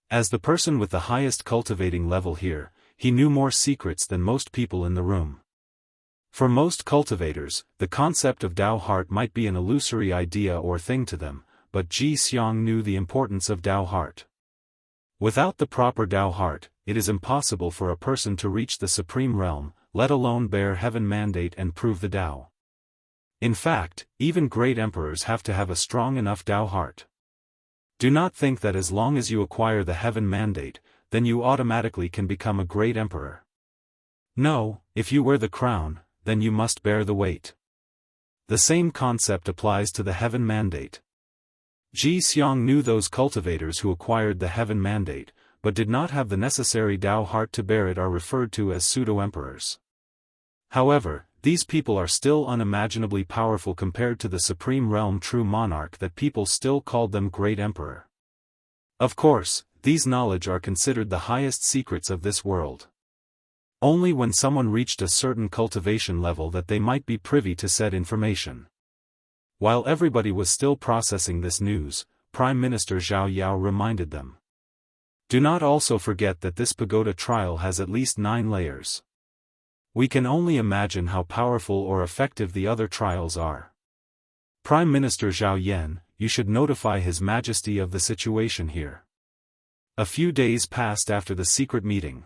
As the person with the highest cultivating level here, he knew more secrets than most people in the room. For most cultivators, the concept of Dao heart might be an illusory idea or thing to them, but Ji Xiang knew the importance of Dao heart. Without the proper Dao heart, it is impossible for a person to reach the supreme realm, let alone bear heaven mandate and prove the Dao. In fact, even great emperors have to have a strong enough Dao heart. Do not think that as long as you acquire the heaven mandate, then you automatically can become a great emperor. No, if you wear the crown, then you must bear the weight. The same concept applies to the heaven mandate. Ji Xiang knew those cultivators who acquired the heaven mandate, but did not have the necessary Dao heart to bear it are referred to as pseudo-emperors. However, these people are still unimaginably powerful compared to the supreme realm true monarch that people still called them great emperor. Of course, these knowledge are considered the highest secrets of this world. Only when someone reached a certain cultivation level that they might be privy to said information. While everybody was still processing this news, Prime Minister Zhao Yao reminded them. Do not also forget that this pagoda trial has at least 9 layers. We can only imagine how powerful or effective the other trials are. Prime Minister Zhao Yan, you should notify His Majesty of the situation here. A few days passed after the secret meeting.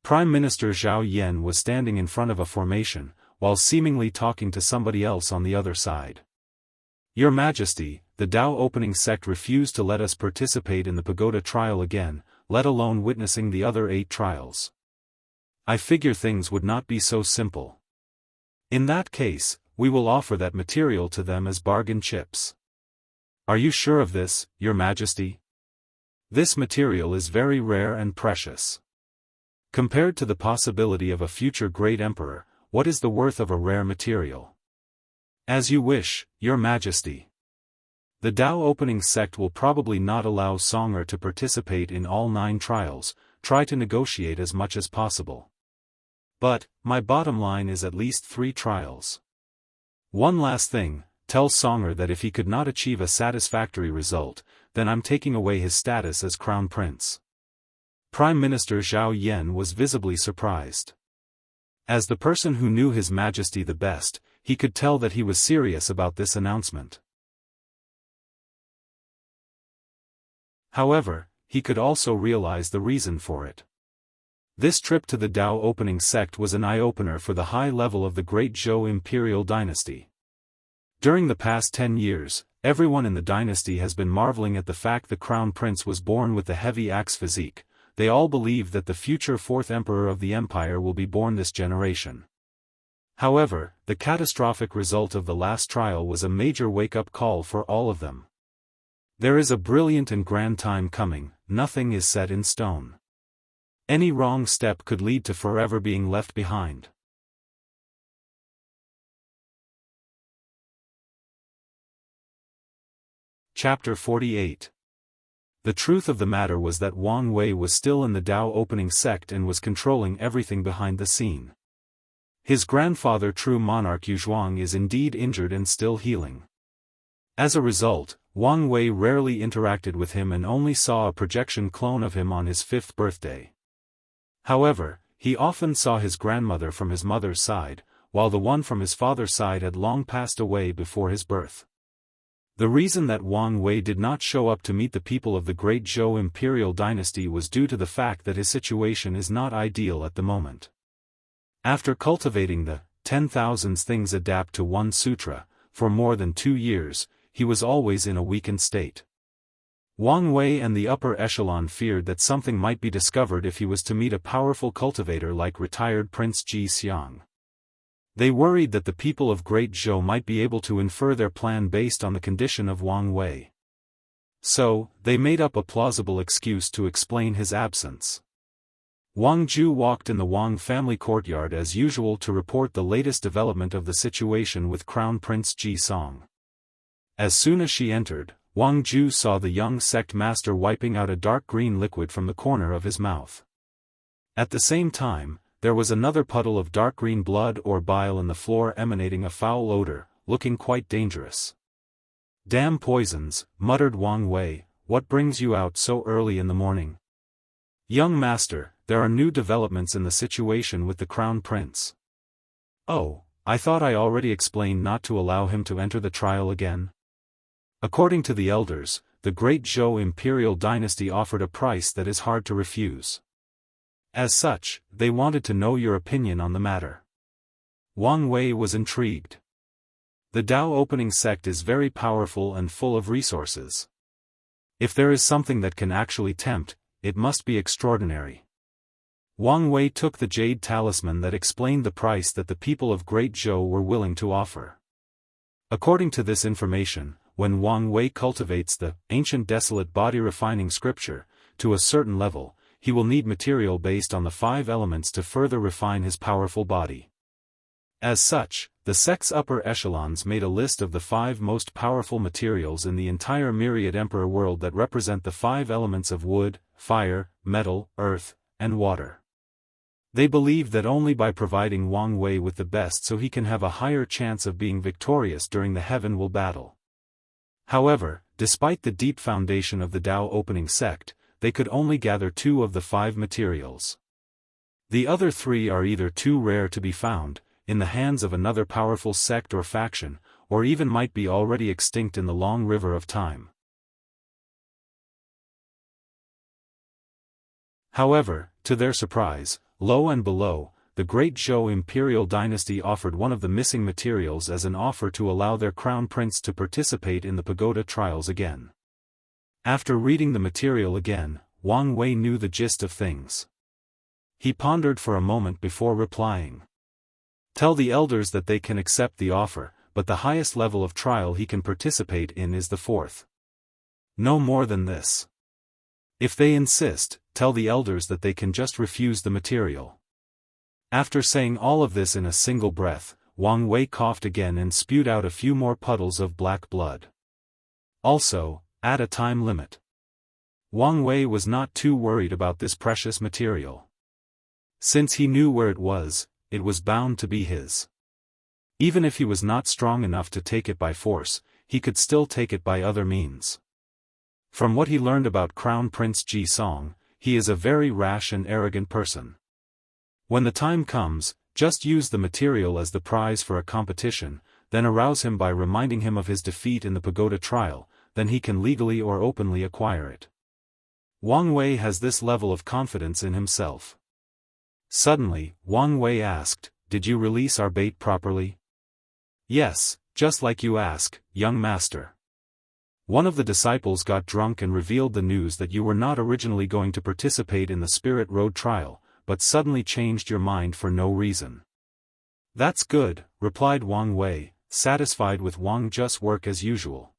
Prime Minister Zhao Yan was standing in front of a formation, while seemingly talking to somebody else on the other side. Your Majesty, the Dao opening sect refused to let us participate in the pagoda trial again, let alone witnessing the other 8 trials. I figure things would not be so simple. In that case, we will offer that material to them as bargain chips. Are you sure of this, Your Majesty? This material is very rare and precious. Compared to the possibility of a future great emperor, what is the worth of a rare material? As you wish, Your Majesty. The Dao opening sect will probably not allow Songer to participate in all 9 trials, try to negotiate as much as possible. But, my bottom line is at least 3 trials. One last thing, tell Songer that if he could not achieve a satisfactory result, then I'm taking away his status as Crown Prince. Prime Minister Zhao Yan was visibly surprised. As the person who knew His Majesty the best, he could tell that he was serious about this announcement. However, he could also realize the reason for it. This trip to the Dao opening sect was an eye-opener for the high level of the Great Zhou imperial dynasty. During the past 10 years, everyone in the dynasty has been marveling at the fact the crown prince was born with the heavy axe physique. They all believe that the future 4th emperor of the empire will be born this generation. However, the catastrophic result of the last trial was a major wake-up call for all of them. There is a brilliant and grand time coming, nothing is set in stone. Any wrong step could lead to forever being left behind. Chapter 48. The truth of the matter was that Wang Wei was still in the Dao opening sect and was controlling everything behind the scene. His grandfather true monarch Yuzhuang is indeed injured and still healing. As a result, Wang Wei rarely interacted with him and only saw a projection clone of him on his 5th birthday. However, he often saw his grandmother from his mother's side, while the one from his father's side had long passed away before his birth. The reason that Wang Wei did not show up to meet the people of the Great Zhou imperial dynasty was due to the fact that his situation is not ideal at the moment. After cultivating the 10,000 things adapt to one sutra, for more than 2 years, he was always in a weakened state. Wang Wei and the upper echelon feared that something might be discovered if he was to meet a powerful cultivator like retired Prince Ji Xiang. They worried that the people of Great Zhou might be able to infer their plan based on the condition of Wang Wei. So, they made up a plausible excuse to explain his absence. Wang Ju walked in the Wang family courtyard as usual to report the latest development of the situation with Crown Prince Ji Song. As soon as she entered, Wang Ju saw the young sect master wiping out a dark green liquid from the corner of his mouth. At the same time, there was another puddle of dark green blood or bile in the floor emanating a foul odor, looking quite dangerous. Damn poisons, muttered Wang Wei, what brings you out so early in the morning? Young master, there are new developments in the situation with the crown prince. Oh, I thought I already explained not to allow him to enter the trial again. According to the elders, the Great Zhou imperial dynasty offered a price that is hard to refuse. As such, they wanted to know your opinion on the matter. Wang Wei was intrigued. The Dao opening sect is very powerful and full of resources. If there is something that can actually tempt, it must be extraordinary. Wang Wei took the jade talisman that explained the price that the people of Great Zhou were willing to offer. According to this information, when Wang Wei cultivates the ancient desolate body refining scripture to a certain level, he will need material based on the 5 elements to further refine his powerful body. As such, the sect's upper echelons made a list of the 5 most powerful materials in the entire myriad emperor world that represent the 5 elements of wood, fire, metal, earth, and water. They believe that only by providing Wang Wei with the best so he can have a higher chance of being victorious during the heaven-will battle. However, despite the deep foundation of the Dao opening sect, they could only gather 2 of the 5 materials. The other 3 are either too rare to be found, in the hands of another powerful sect or faction, or even might be already extinct in the long river of time. However, to their surprise, low and below, the Great Zhou imperial dynasty offered one of the missing materials as an offer to allow their crown prince to participate in the pagoda trials again. After reading the material again, Wang Wei knew the gist of things. He pondered for a moment before replying. Tell the elders that they can accept the offer, but the highest level of trial he can participate in is the 4th. No more than this. If they insist, tell the elders that they can just refuse the material. After saying all of this in a single breath, Wang Wei coughed again and spewed out a few more puddles of black blood. Also, add a time limit. Wang Wei was not too worried about this precious material. Since he knew where it was bound to be his. Even if he was not strong enough to take it by force, he could still take it by other means. From what he learned about Crown Prince Ji Song, he is a very rash and arrogant person. When the time comes, just use the material as the prize for a competition, then arouse him by reminding him of his defeat in the pagoda trial, then he can legally or openly acquire it. Wang Wei has this level of confidence in himself. Suddenly, Wang Wei asked, "Did you release our bait properly?" "Yes, just like you ask, young master. One of the disciples got drunk and revealed the news that you were not originally going to participate in the Spirit Road trial, but suddenly changed your mind for no reason." "That's good," replied Wang Wei, satisfied with Wang Zhu's work as usual.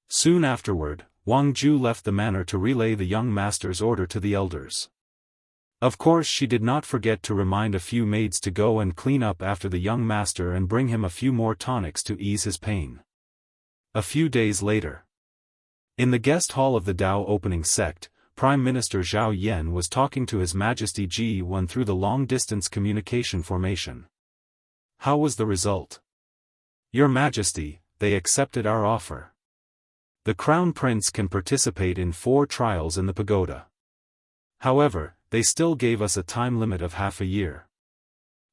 Soon afterward, Wang Zhu left the manor to relay the young master's order to the elders. Of course she did not forget to remind a few maids to go and clean up after the young master and bring him a few more tonics to ease his pain. A few days later, in the guest hall of the Dao opening sect, Prime Minister Zhao Yan was talking to His Majesty Ji Wen through the long-distance communication formation. "How was the result?" "Your Majesty, they accepted our offer. The Crown Prince can participate in 4 trials in the pagoda. However, they still gave us a time limit of half a year.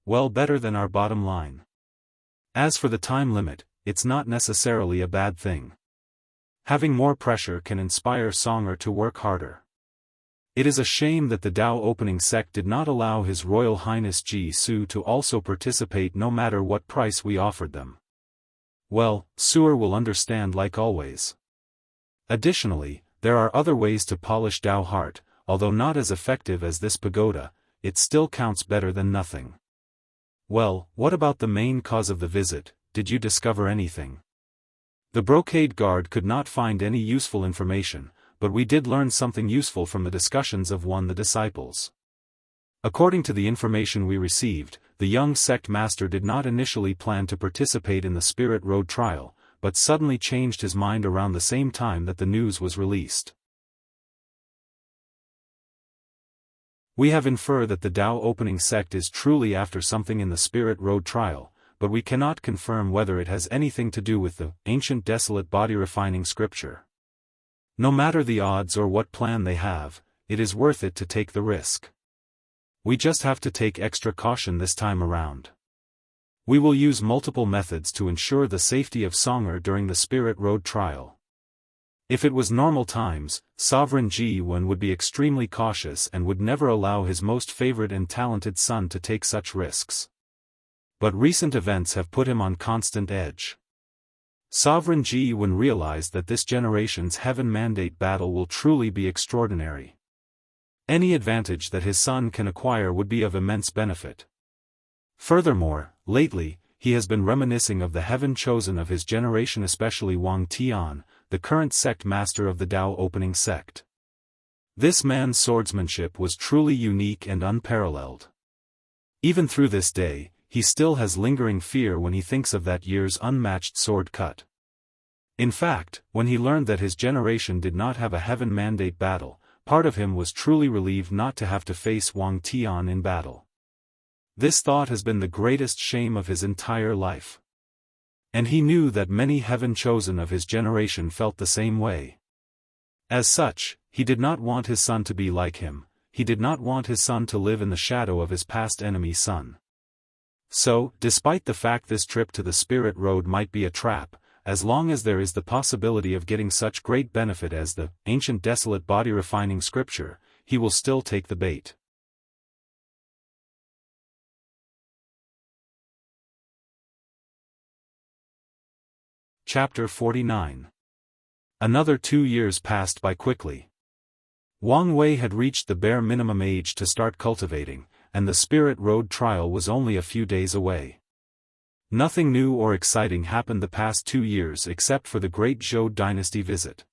Well, better than our bottom line. As for the time limit, it's not necessarily a bad thing. Having more pressure can inspire Songer to work harder. It is a shame that the Dao opening sect did not allow His Royal Highness Ji Su to also participate no matter what price we offered them. Well, Sewer will understand like always. Additionally, there are other ways to polish Dao heart, although not as effective as this pagoda, it still counts better than nothing. Well, what about the main cause of the visit? Did you discover anything?" The brocade guard could not find any useful information, but we did learn something useful from the discussions of the disciples. According to the information we received, the young sect master did not initially plan to participate in the Spirit Road trial, but suddenly changed his mind around the same time that the news was released. We have inferred that the Dao opening sect is truly after something in the Spirit Road trial, but we cannot confirm whether it has anything to do with the ancient desolate body refining scripture. No matter the odds or what plan they have, it is worth it to take the risk. We just have to take extra caution this time around. We will use multiple methods to ensure the safety of Songer during the Spirit Road trial. If it was normal times, Sovereign Ji Wen would be extremely cautious and would never allow his most favored and talented son to take such risks. But recent events have put him on constant edge. Sovereign Ji Wen realized that this generation's Heaven Mandate battle will truly be extraordinary. Any advantage that his son can acquire would be of immense benefit. Furthermore, lately, he has been reminiscing of the Heaven chosen of his generation, especially Wang Tian, the current sect master of the Dao opening sect. This man's swordsmanship was truly unique and unparalleled. Even through this day, he still has lingering fear when he thinks of that year's unmatched sword cut. In fact, when he learned that his generation did not have a Heaven Mandate battle, part of him was truly relieved not to have to face Wang Tian in battle. This thought has been the greatest shame of his entire life. And he knew that many Heaven chosen of his generation felt the same way. As such, he did not want his son to be like him, he did not want his son to live in the shadow of his past enemy son. So, despite the fact this trip to the Spirit Road might be a trap, as long as there is the possibility of getting such great benefit as the ancient desolate body refining scripture, he will still take the bait. Chapter 49. Another 2 years passed by quickly. Wang Wei had reached the bare minimum age to start cultivating, and the Spirit Road trial was only a few days away. Nothing new or exciting happened the past 2 years except for the Great Zhou dynasty visit.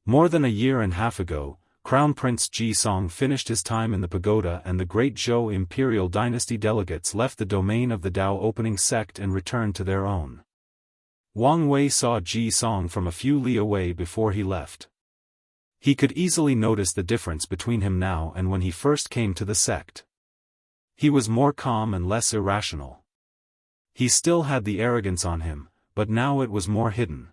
More than a year and a half ago, Crown Prince Ji Song finished his time in the pagoda and the Great Zhou imperial dynasty delegates left the domain of the Dao opening sect and returned to their own. Wang Wei saw Ji Song from a few li away before he left. He could easily notice the difference between him now and when he first came to the sect. He was more calm and less irrational. He still had the arrogance on him, but now it was more hidden.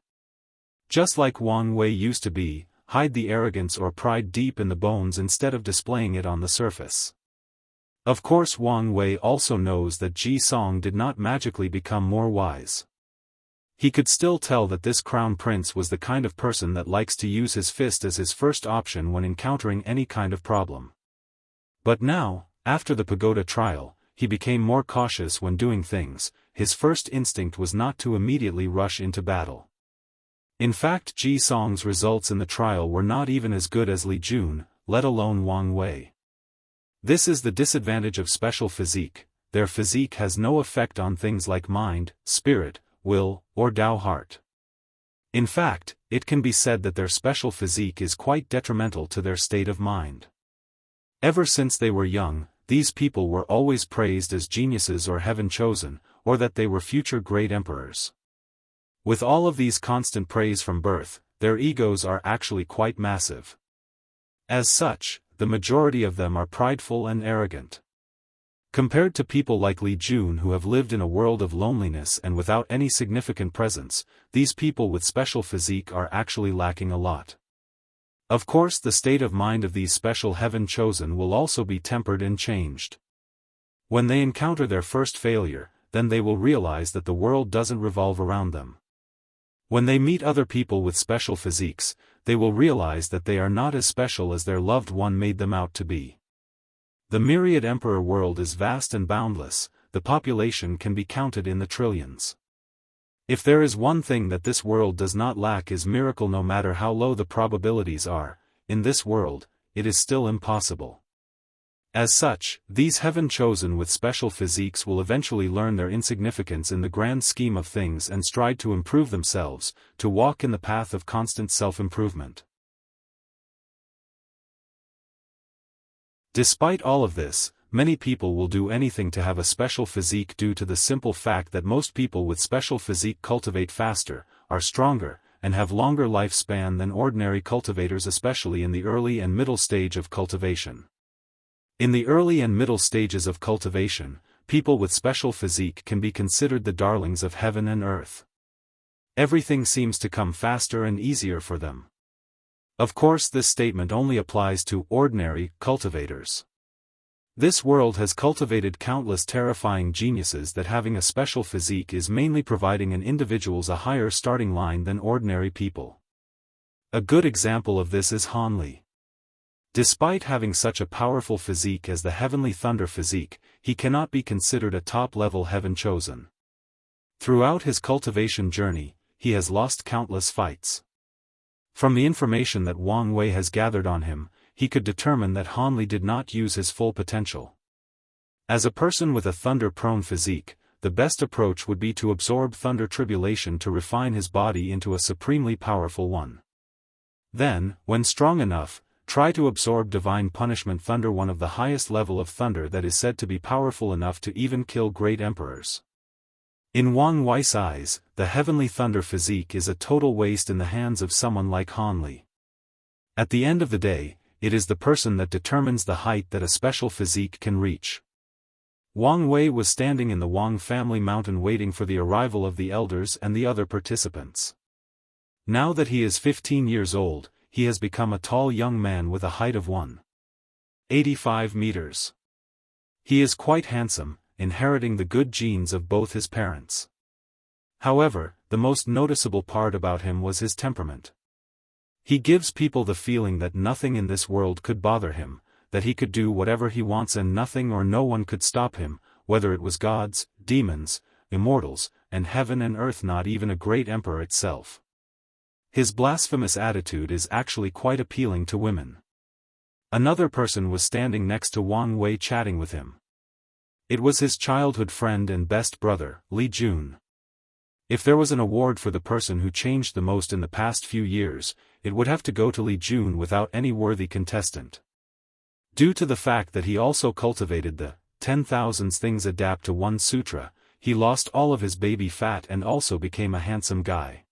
Just like Wang Wei used to be, hide the arrogance or pride deep in the bones instead of displaying it on the surface. Of course Wang Wei also knows that Ji Song did not magically become more wise. He could still tell that this crown prince was the kind of person that likes to use his fist as his first option when encountering any kind of problem. But now, after the pagoda trial, he became more cautious when doing things. His first instinct was not to immediately rush into battle. In fact, Ji Song's results in the trial were not even as good as Li Jun, let alone Wang Wei. This is the disadvantage of special physique. Their physique has no effect on things like mind, spirit, will, or Dao heart. In fact, it can be said that their special physique is quite detrimental to their state of mind. Ever since they were young, these people were always praised as geniuses or heaven-chosen, or that they were future great emperors. With all of these constant praise from birth, their egos are actually quite massive. As such, the majority of them are prideful and arrogant. Compared to people like Li Jun who have lived in a world of loneliness and without any significant presence, these people with special physique are actually lacking a lot. Of course, the state of mind of these special heaven-chosen will also be tempered and changed. When they encounter their first failure, then they will realize that the world doesn't revolve around them. When they meet other people with special physiques, they will realize that they are not as special as their loved one made them out to be. The myriad emperor world is vast and boundless, the population can be counted in the trillions. If there is one thing that this world does not lack is miracle. No matter how low the probabilities are, in this world, it is still impossible. As such, these heaven-chosen with special physiques will eventually learn their insignificance in the grand scheme of things and strive to improve themselves, to walk in the path of constant self-improvement. Despite all of this, many people will do anything to have a special physique due to the simple fact that most people with special physique cultivate faster, are stronger, and have longer lifespan than ordinary cultivators, especially in the early and middle stage of cultivation. In the early and middle stages of cultivation, people with special physique can be considered the darlings of heaven and earth. Everything seems to come faster and easier for them. Of course, this statement only applies to ordinary cultivators. This world has cultivated countless terrifying geniuses that having a special physique is mainly providing an individual's a higher starting line than ordinary people. A good example of this is Han Li. Despite having such a powerful physique as the Heavenly Thunder physique, he cannot be considered a top-level heaven-chosen. Throughout his cultivation journey, he has lost countless fights. From the information that Wang Wei has gathered on him, he could determine that Han Li did not use his full potential. As a person with a thunder-prone physique, the best approach would be to absorb thunder tribulation to refine his body into a supremely powerful one. Then, when strong enough, try to absorb divine punishment thunder, one of the highest level of thunder that is said to be powerful enough to even kill great emperors. In Wang Wei's eyes, the heavenly thunder physique is a total waste in the hands of someone like Han Li. At the end of the day, it is the person that determines the height that a special physique can reach. Wang Wei was standing in the Wang family mountain waiting for the arrival of the elders and the other participants. Now that he is 15 years old, he has become a tall young man with a height of 1.85 meters. He is quite handsome, inheriting the good genes of both his parents. However, the most noticeable part about him was his temperament. He gives people the feeling that nothing in this world could bother him, that he could do whatever he wants and nothing or no one could stop him, whether it was gods, demons, immortals, and heaven and earth, not even a great emperor itself. His blasphemous attitude is actually quite appealing to women. Another person was standing next to Wang Wei chatting with him. It was his childhood friend and best brother, Li Jun. If there was an award for the person who changed the most in the past few years, it would have to go to Li Jun without any worthy contestant. Due to the fact that he also cultivated the 10,000 things adapt to one sutra, he lost all of his baby fat and also became a handsome guy.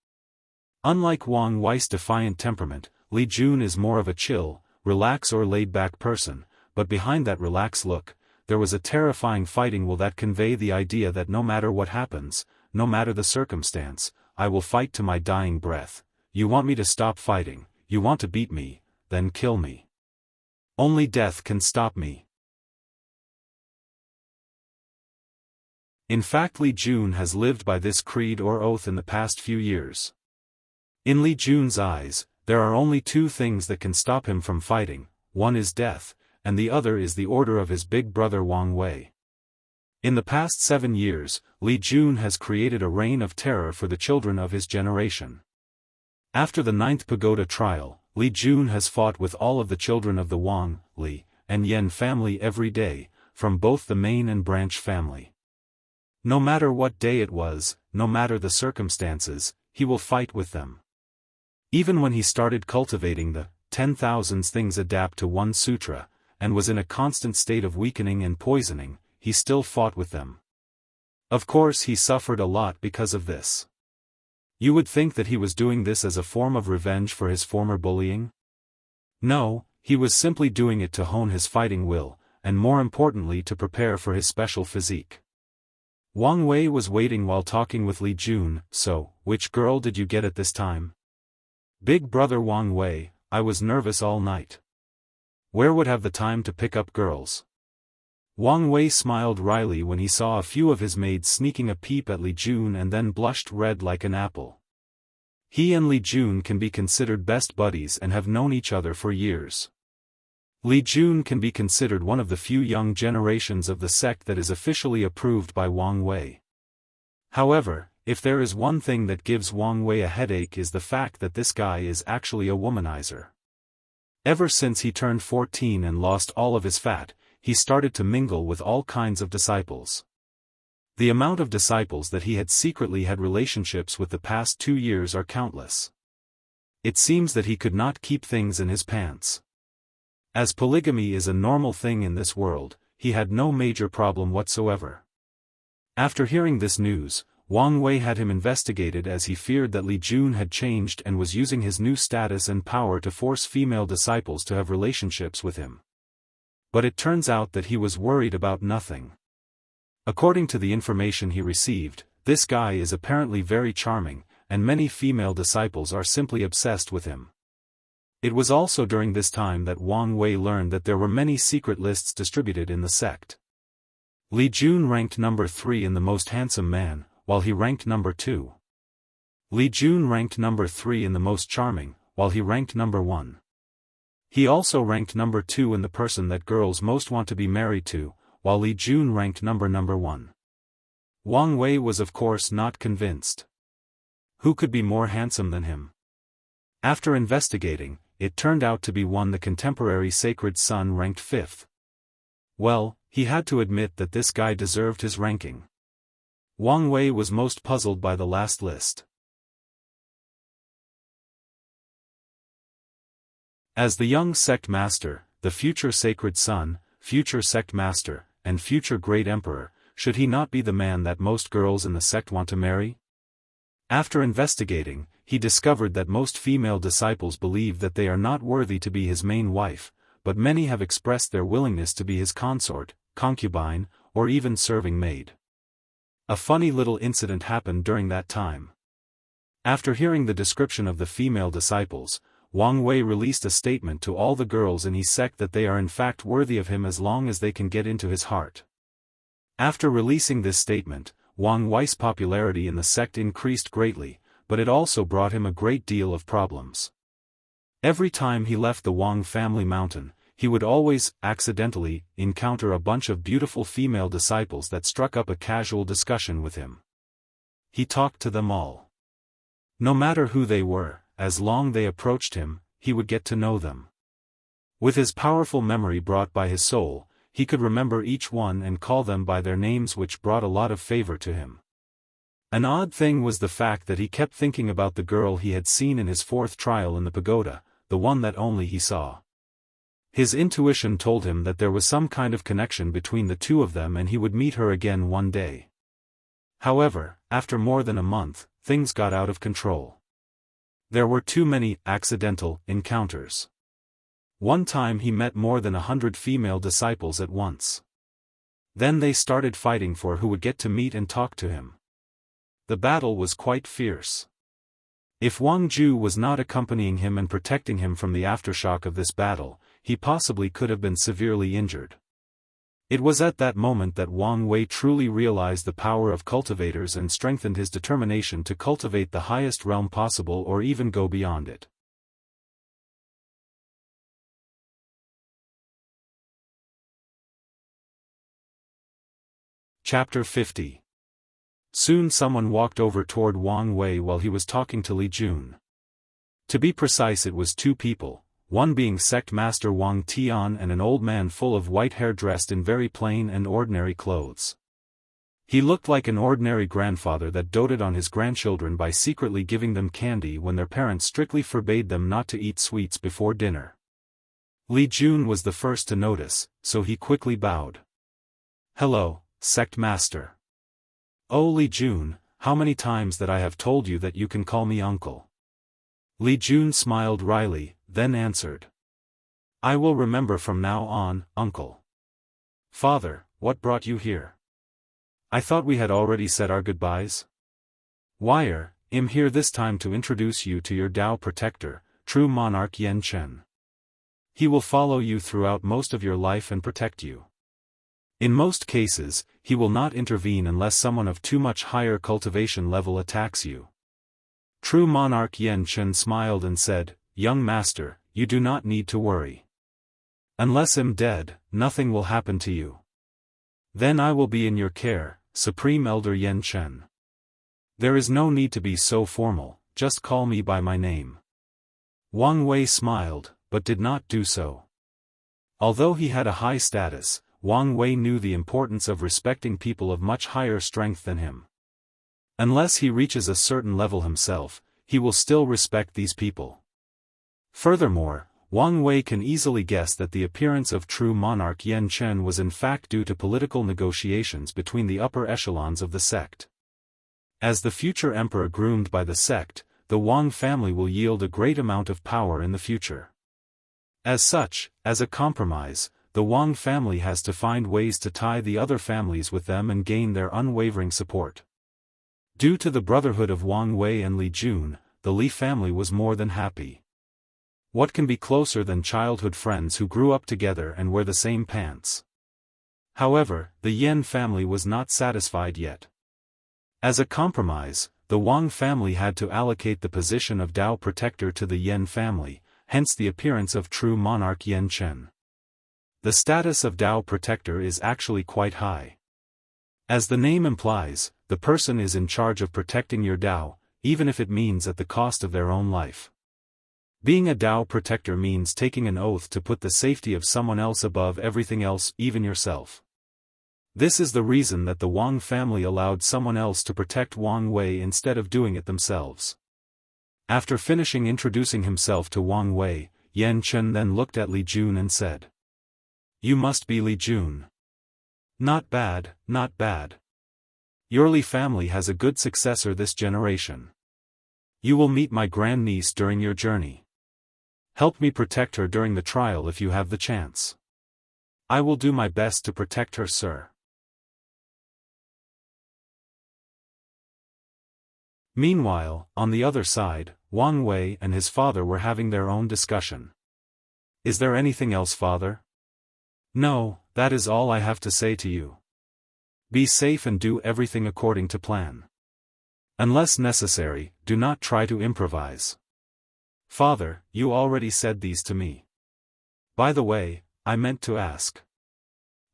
Unlike Wang Wei's defiant temperament, Li Jun is more of a chill, relax or laid-back person, but behind that relaxed look, there was a terrifying fighting will that convey the idea that no matter what happens, no matter the circumstance, I will fight to my dying breath. You want me to stop fighting, you want to beat me, then kill me. Only death can stop me. In fact, Li Jun has lived by this creed or oath in the past few years. In Li Jun's eyes, there are only two things that can stop him from fighting, one is death, and the other is the order of his big brother Wang Wei. In the past 7 years, Li Jun has created a reign of terror for the children of his generation. After the 9th pagoda trial, Li Jun has fought with all of the children of the Wang, Li, and Yan family every day, from both the main and branch family. No matter what day it was, no matter the circumstances, he will fight with them. Even when he started cultivating the 10,000 things adapt to one sutra, and was in a constant state of weakening and poisoning, he still fought with them. Of course he suffered a lot because of this. You would think that he was doing this as a form of revenge for his former bullying? No, he was simply doing it to hone his fighting will, and more importantly to prepare for his special physique. Wang Wei was waiting while talking with Li Jun. So, which girl did you get at this time? Big brother Wang Wei, I was nervous all night. Where would have the time to pick up girls? Wang Wei smiled wryly when he saw a few of his maids sneaking a peep at Li Jun and then blushed red like an apple. He and Li Jun can be considered best buddies and have known each other for years. Li Jun can be considered one of the few young generations of the sect that is officially approved by Wang Wei. However, if there is one thing that gives Wang Wei a headache is the fact that this guy is actually a womanizer. Ever since he turned 14 and lost all of his fat, he started to mingle with all kinds of disciples. The amount of disciples that he had secretly had relationships with the past 2 years are countless. It seems that he could not keep things in his pants. As polygamy is a normal thing in this world, he had no major problem whatsoever. After hearing this news, Wang Wei had him investigated as he feared that Li Jun had changed and was using his new status and power to force female disciples to have relationships with him. But it turns out that he was worried about nothing. According to the information he received, this guy is apparently very charming, and many female disciples are simply obsessed with him. It was also during this time that Wang Wei learned that there were many secret lists distributed in the sect. Li Jun ranked number 3 in the most handsome man, while he ranked number 2. Li Jun ranked number 3 in the most charming, while he ranked number 1. He also ranked number 2 in the person that girls most want to be married to, while Li Jun ranked number 1. Wang Wei was of course not convinced. Who could be more handsome than him? After investigating, it turned out to be the contemporary sacred son ranked 5th. Well, he had to admit that this guy deserved his ranking. Wang Wei was most puzzled by the last list. As the young sect master, the future sacred son, future sect master, and future great emperor, should he not be the man that most girls in the sect want to marry? After investigating, he discovered that most female disciples believe that they are not worthy to be his main wife, but many have expressed their willingness to be his consort, concubine, or even serving maid. A funny little incident happened during that time. After hearing the description of the female disciples, Wang Wei released a statement to all the girls in his sect that they are in fact worthy of him as long as they can get into his heart. After releasing this statement, Wang Wei's popularity in the sect increased greatly, but it also brought him a great deal of problems. Every time he left the Wang family mountain, he would always, accidentally, encounter a bunch of beautiful female disciples that struck up a casual discussion with him. He talked to them all. No matter who they were, as long as they approached him, he would get to know them. With his powerful memory brought by his soul, he could remember each one and call them by their names, which brought a lot of favor to him. An odd thing was the fact that he kept thinking about the girl he had seen in his fourth trial in the pagoda, the one that only he saw. His intuition told him that there was some kind of connection between the two of them and he would meet her again one day. However, after more than a month, things got out of control. There were too many accidental encounters. One time he met more than 100 female disciples at once. Then they started fighting for who would get to meet and talk to him. The battle was quite fierce. If Wang Ju was not accompanying him and protecting him from the aftershock of this battle, he possibly could have been severely injured. It was at that moment that Wang Wei truly realized the power of cultivators and strengthened his determination to cultivate the highest realm possible or even go beyond it. Chapter 50. Soon someone walked over toward Wang Wei while he was talking to Li Jun. To be precise, it was two people, one being sect master Wang Tian and an old man full of white hair dressed in very plain and ordinary clothes. He looked like an ordinary grandfather that doted on his grandchildren by secretly giving them candy when their parents strictly forbade them not to eat sweets before dinner. Li Jun was the first to notice, so he quickly bowed. "Hello, sect master." "Oh Li Jun, how many times that I have told you that you can call me uncle." Li Jun smiled wryly, then answered. "I will remember from now on, uncle." "Father, what brought you here? I thought we had already said our goodbyes." "Wire, I'm here this time to introduce you to your Dao protector, true monarch Yan Chen. He will follow you throughout most of your life and protect you. In most cases, he will not intervene unless someone of too much higher cultivation level attacks you." True monarch Yan Chen smiled and said, "Young master, you do not need to worry. Unless I'm dead, nothing will happen to you. Then I will be in your care, Supreme Elder Yan Chen. There is no need to be so formal, just call me by my name." Wang Wei smiled, but did not do so. Although he had a high status, Wang Wei knew the importance of respecting people of much higher strength than him. Unless he reaches a certain level himself, he will still respect these people. Furthermore, Wang Wei can easily guess that the appearance of true monarch Yan Chen was in fact due to political negotiations between the upper echelons of the sect. As the future emperor groomed by the sect, the Wang family will yield a great amount of power in the future. As such, as a compromise, the Wang family has to find ways to tie the other families with them and gain their unwavering support. Due to the brotherhood of Wang Wei and Li Jun, the Li family was more than happy. What can be closer than childhood friends who grew up together and wear the same pants? However, the Yan family was not satisfied yet. As a compromise, the Wang family had to allocate the position of Dao protector to the Yan family, hence the appearance of true monarch Yan Chen. The status of Dao protector is actually quite high. As the name implies, the person is in charge of protecting your Dao, even if it means at the cost of their own life. Being a Dao protector means taking an oath to put the safety of someone else above everything else, even yourself. This is the reason that the Wang family allowed someone else to protect Wang Wei instead of doing it themselves. After finishing introducing himself to Wang Wei, Yan Chen then looked at Li Jun and said, "You must be Li Jun. Not bad, not bad. Your Li family has a good successor this generation. You will meet my grandniece during your journey. Help me protect her during the trial if you have the chance." "I will do my best to protect her, sir." Meanwhile, on the other side, Wang Wei and his father were having their own discussion. "Is there anything else, father?" "No, that is all I have to say to you. Be safe and do everything according to plan. Unless necessary, do not try to improvise." "Father, you already said these to me. By the way, I meant to ask.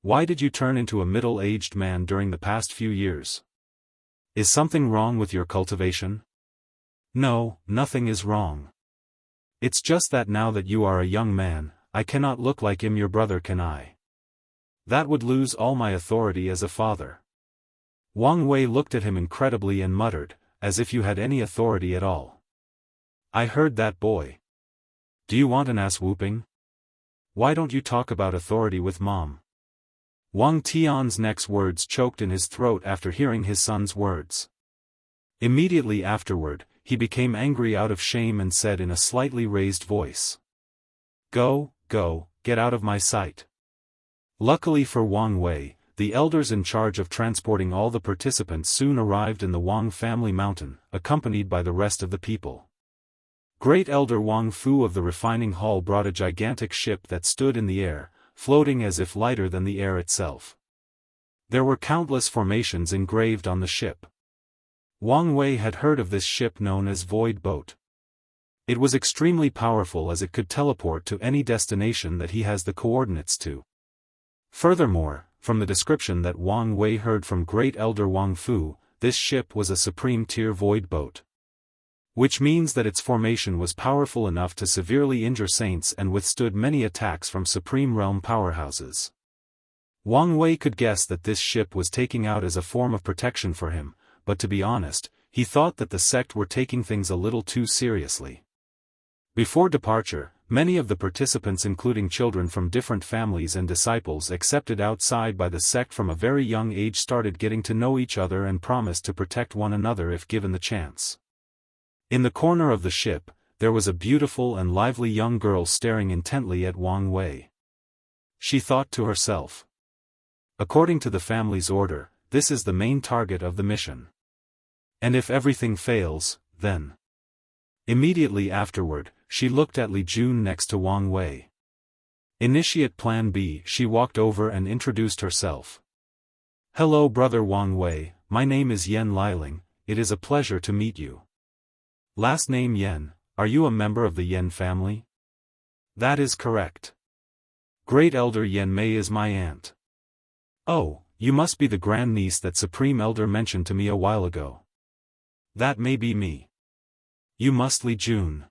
Why did you turn into a middle-aged man during the past few years? Is something wrong with your cultivation?" "No, nothing is wrong. It's just that now that you are a young man, I cannot look like him, your brother, can I?" That would lose all my authority as a father. Wang Wei looked at him incredibly and muttered, as if you had any authority at all. I heard that, boy. Do you want an ass whooping? Why don't you talk about authority with Mom? Wang Tian's next words choked in his throat after hearing his son's words. Immediately afterward, he became angry out of shame and said in a slightly raised voice. Go, get out of my sight. Luckily for Wang Wei, the elders in charge of transporting all the participants soon arrived in the Wang family mountain, accompanied by the rest of the people. Great Elder Wang Fu of the refining hall brought a gigantic ship that stood in the air, floating as if lighter than the air itself. There were countless formations engraved on the ship. Wang Wei had heard of this ship known as Void Boat. It was extremely powerful as it could teleport to any destination that he has the coordinates to. Furthermore, from the description that Wang Wei heard from Great Elder Wang Fu, this ship was a supreme tier void boat. Which means that its formation was powerful enough to severely injure saints and withstood many attacks from supreme realm powerhouses. Wang Wei could guess that this ship was taking out as a form of protection for him, but to be honest, he thought that the sect were taking things a little too seriously. Before departure, many of the participants including children from different families and disciples accepted outside by the sect from a very young age started getting to know each other and promised to protect one another if given the chance. In the corner of the ship, there was a beautiful and lively young girl staring intently at Wang Wei. She thought to herself. According to the family's order, this is the main target of the mission. And if everything fails, then... Immediately afterward, she looked at Li Jun next to Wang Wei. Initiate Plan B. She walked over and introduced herself. Hello brother Wang Wei, my name is Yan Liling, it is a pleasure to meet you. Last name Yan, are you a member of the Yan family? That is correct. Great Elder Yan Mei is my aunt. Oh, you must be the grandniece that Supreme Elder mentioned to me a while ago. That may be me. You must Li Jun.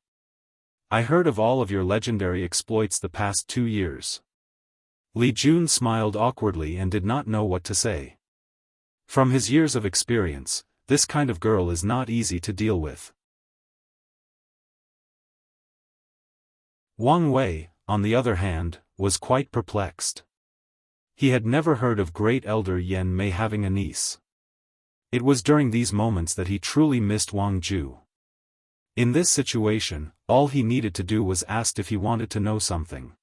I heard of all of your legendary exploits the past 2 years. Li Jun smiled awkwardly and did not know what to say. From his years of experience, this kind of girl is not easy to deal with. Wang Wei, on the other hand, was quite perplexed. He had never heard of Great Elder Yan Mei having a niece. It was during these moments that he truly missed Wang Ju. In this situation, all he needed to do was ask if he wanted to know something.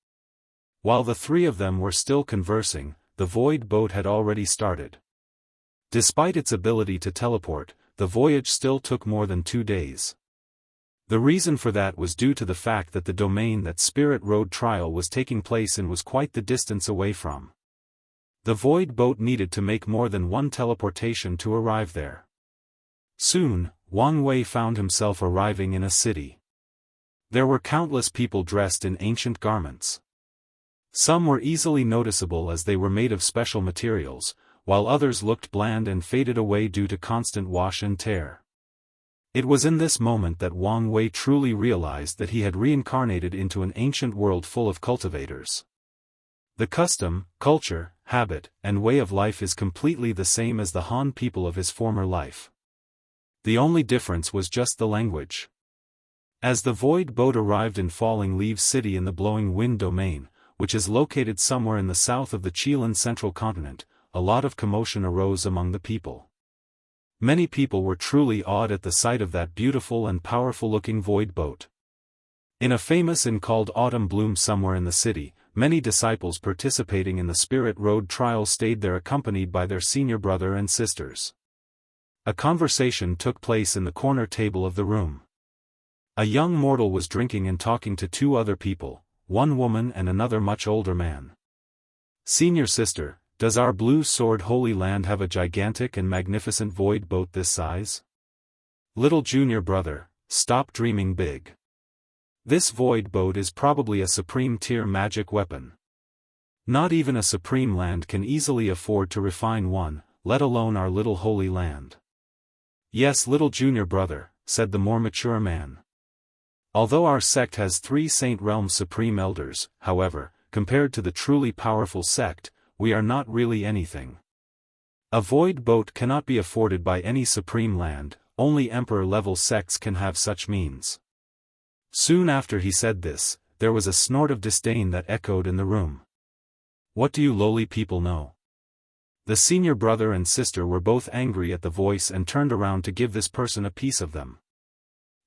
While the three of them were still conversing, the void boat had already started. Despite its ability to teleport, the voyage still took more than 2 days. The reason for that was due to the fact that the domain that Spirit Road trial was taking place in was quite the distance away from. The void boat needed to make more than one teleportation to arrive there. Soon, Wang Wei found himself arriving in a city. There were countless people dressed in ancient garments. Some were easily noticeable as they were made of special materials, while others looked bland and faded away due to constant wash and tear. It was in this moment that Wang Wei truly realized that he had reincarnated into an ancient world full of cultivators. The custom, culture, habit, and way of life is completely the same as the Han people of his former life. The only difference was just the language. As the void boat arrived in Falling Leaves City in the Blowing Wind domain, which is located somewhere in the south of the Chilan central continent, a lot of commotion arose among the people. Many people were truly awed at the sight of that beautiful and powerful-looking void boat. In a famous inn called Autumn Bloom somewhere in the city, many disciples participating in the Spirit Road trial stayed there accompanied by their senior brother and sisters. A conversation took place in the corner table of the room. A young mortal was drinking and talking to 2 other people, one woman and another much older man. Senior sister, does our Blue Sword Holy Land have a gigantic and magnificent void boat this size? Little junior brother, stop dreaming big. This void boat is probably a supreme tier magic weapon. Not even a supreme land can easily afford to refine one, let alone our little holy land. Yes, little junior brother, said the more mature man. Although our sect has 3 Saint Realm Supreme Elders, however, compared to the truly powerful sect, we are not really anything. A void boat cannot be afforded by any supreme land, only emperor-level sects can have such means. Soon after he said this, there was a snort of disdain that echoed in the room. What do you lowly people know? The senior brother and sister were both angry at the voice and turned around to give this person a piece of them.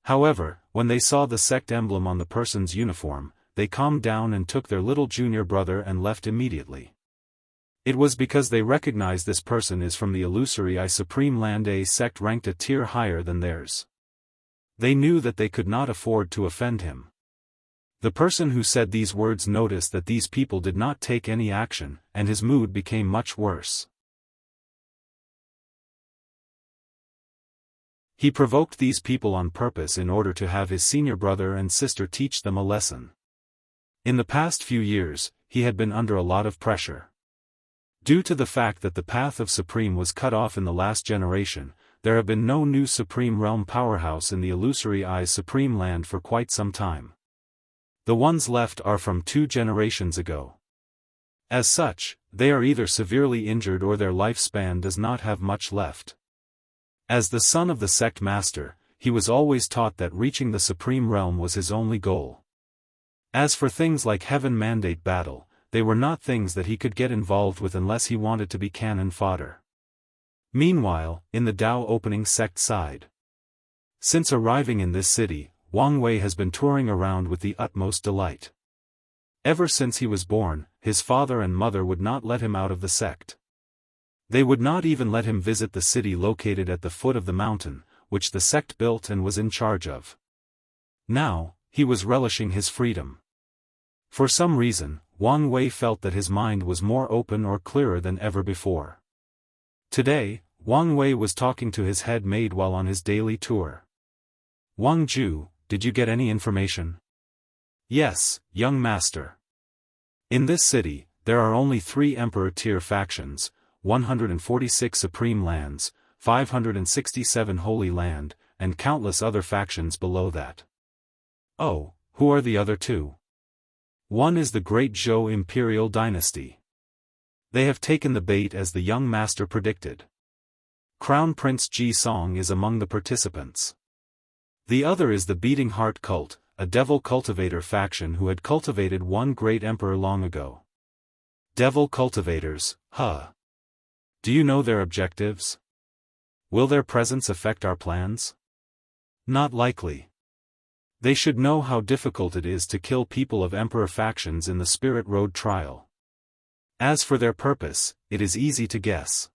However, when they saw the sect emblem on the person's uniform, they calmed down and took their little junior brother and left immediately. It was because they recognized this person is from the illusory Supreme Land, a sect ranked a tier higher than theirs. They knew that they could not afford to offend him. The person who said these words noticed that these people did not take any action, and his mood became much worse. He provoked these people on purpose in order to have his senior brother and sister teach them a lesson. In the past few years, he had been under a lot of pressure. Due to the fact that the path of Supreme was cut off in the last generation, there have been no new Supreme Realm powerhouse in the illusory Supreme Land for quite some time. The ones left are from 2 generations ago. As such, they are either severely injured or their lifespan does not have much left. As the son of the sect master, he was always taught that reaching the Supreme Realm was his only goal. As for things like Heaven Mandate battle, they were not things that he could get involved with unless he wanted to be cannon fodder. Meanwhile, in the Dao opening sect side. Since arriving in this city, Wang Wei has been touring around with the utmost delight. Ever since he was born, his father and mother would not let him out of the sect. They would not even let him visit the city located at the foot of the mountain, which the sect built and was in charge of. Now, he was relishing his freedom. For some reason, Wang Wei felt that his mind was more open or clearer than ever before. Today, Wang Wei was talking to his head maid while on his daily tour. Wang Ju, did you get any information? Yes, young master. In this city, there are only 3 emperor-tier factions, 146 supreme lands, 567 holy land, and countless other factions below that. Oh, who are the other 2? One is the Great Zhou Imperial Dynasty. They have taken the bait as the young master predicted. Crown Prince Ji Song is among the participants. The other is the Beating Heart Cult, a devil cultivator faction who had cultivated one great emperor long ago. Devil cultivators, huh? Do you know their objectives? Will their presence affect our plans? Not likely. They should know how difficult it is to kill people of emperor factions in the Spirit Road trial. As for their purpose, it is easy to guess.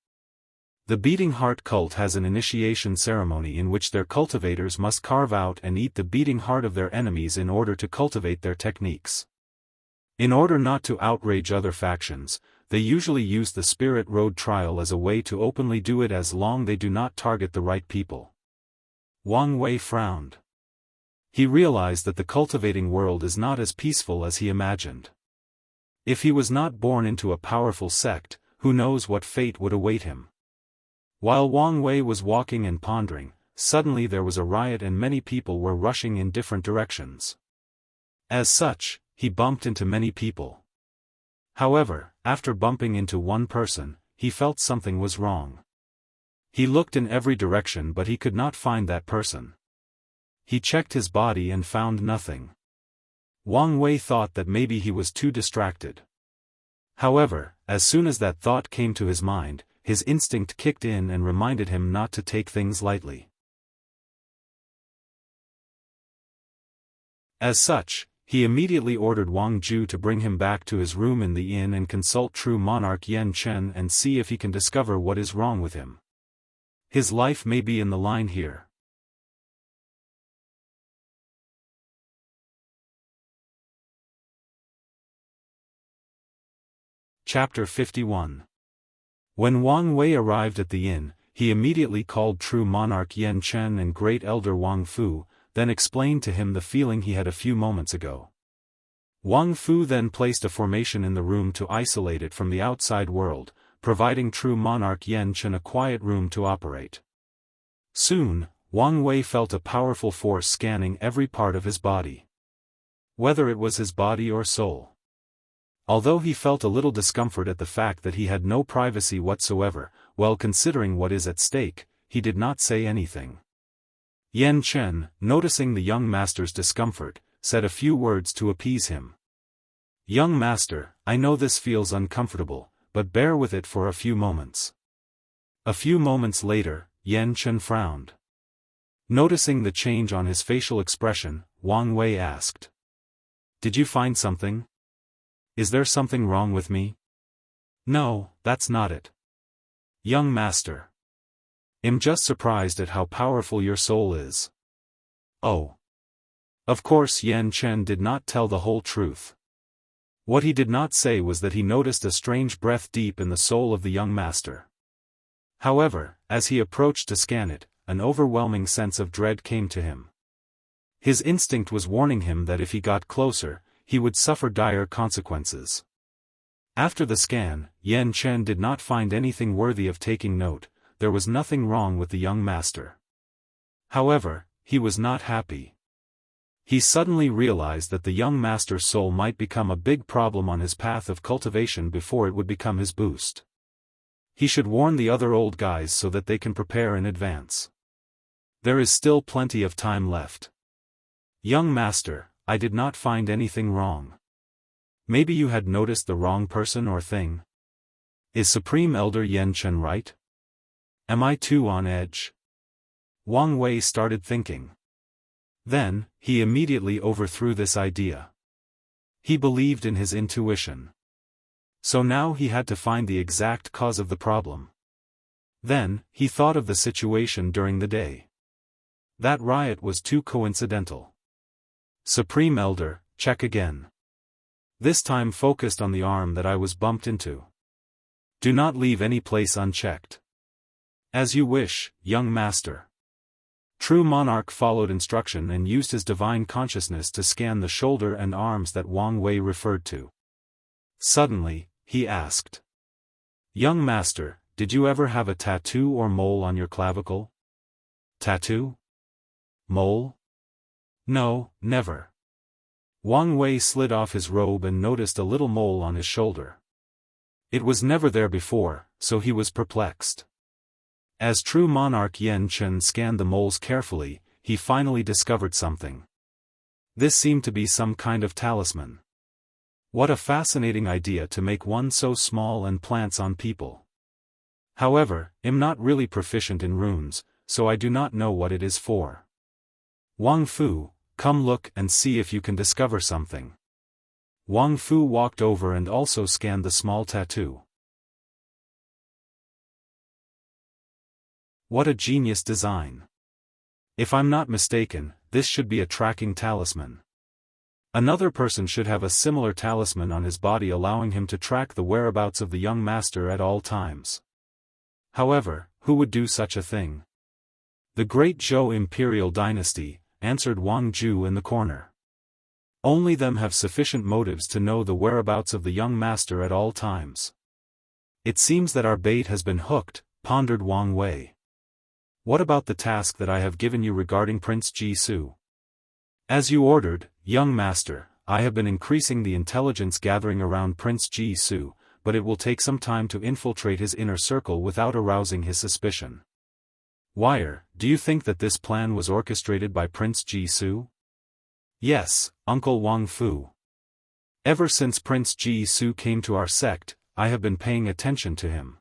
The Beating Heart Cult has an initiation ceremony in which their cultivators must carve out and eat the beating heart of their enemies in order to cultivate their techniques. In order not to outrage other factions, they usually use the Spirit Road trial as a way to openly do it as long as they do not target the right people. Wang Wei frowned. He realized that the cultivating world is not as peaceful as he imagined. If he was not born into a powerful sect, who knows what fate would await him. While Wang Wei was walking and pondering, suddenly there was a riot and many people were rushing in different directions. As such, he bumped into many people. However, after bumping into one person, he felt something was wrong. He looked in every direction but he could not find that person. He checked his body and found nothing. Wang Wei thought that maybe he was too distracted. However, as soon as that thought came to his mind, his instinct kicked in and reminded him not to take things lightly. As such, he immediately ordered Wang Ju to bring him back to his room in the inn and consult true monarch Yan Chen and see if he can discover what is wrong with him. His life may be in the line here. Chapter 51. When Wang Wei arrived at the inn, he immediately called true monarch Yan Chen and great elder Wang Fu, then explained to him the feeling he had a few moments ago. Wang Fu then placed a formation in the room to isolate it from the outside world, providing true monarch Yan Chen a quiet room to operate. Soon, Wang Wei felt a powerful force scanning every part of his body. Whether it was his body or soul. Although he felt a little discomfort at the fact that he had no privacy whatsoever, well considering what is at stake, he did not say anything. Yan Chen, noticing the young master's discomfort, said a few words to appease him. "Young master, I know this feels uncomfortable, but bear with it for a few moments." A few moments later, Yan Chen frowned. Noticing the change on his facial expression, Wang Wei asked, "Did you find something? Is there something wrong with me?" "No, that's not it. Young master. I'm just surprised at how powerful your soul is." "Oh." Of course Yan Chen did not tell the whole truth. What he did not say was that he noticed a strange breath deep in the soul of the young master. However, as he approached to scan it, an overwhelming sense of dread came to him. His instinct was warning him that if he got closer, he would suffer dire consequences. After the scan, Yan Chen did not find anything worthy of taking note. There was nothing wrong with the young master. However, he was not happy. He suddenly realized that the young master's soul might become a big problem on his path of cultivation before it would become his boost. He should warn the other old guys so that they can prepare in advance. There is still plenty of time left. "Young master, I did not find anything wrong. Maybe you had noticed the wrong person or thing? Is Supreme Elder Yan Chen right? Am I too on edge?" Wang Wei started thinking. Then, he immediately overthrew this idea. He believed in his intuition. So now he had to find the exact cause of the problem. Then, he thought of the situation during the day. That riot was too coincidental. "Supreme Elder, check again. This time focused on the arm that I was bumped into. Do not leave any place unchecked." "As you wish, young master." True Monarch followed instruction and used his divine consciousness to scan the shoulder and arms that Wang Wei referred to. Suddenly, he asked, "Young master, did you ever have a tattoo or mole on your clavicle?" "Tattoo? Mole? No, never." Wang Wei slid off his robe and noticed a little mole on his shoulder. It was never there before, so he was perplexed. As true monarch Yan Chen scanned the moles carefully, he finally discovered something. This seemed to be some kind of talisman. What a fascinating idea to make one so small and plants on people. However, I'm not really proficient in runes, so I do not know what it is for. Wang Fu, come look and see if you can discover something. Wang Fu walked over and also scanned the small tattoo. What a genius design. If I'm not mistaken, this should be a tracking talisman. Another person should have a similar talisman on his body allowing him to track the whereabouts of the young master at all times. However, who would do such a thing? The great Zhou imperial dynasty, answered Wang Ju in the corner. Only them have sufficient motives to know the whereabouts of the young master at all times. It seems that our bait has been hooked, pondered Wang Wei. What about the task that I have given you regarding Prince Jisoo? As you ordered, young master, I have been increasing the intelligence gathering around Prince Jisoo, but it will take some time to infiltrate his inner circle without arousing his suspicion. Wire, do you think that this plan was orchestrated by Prince Jisoo? Yes, Uncle Wang Fu. Ever since Prince Jisoo came to our sect, I have been paying attention to him.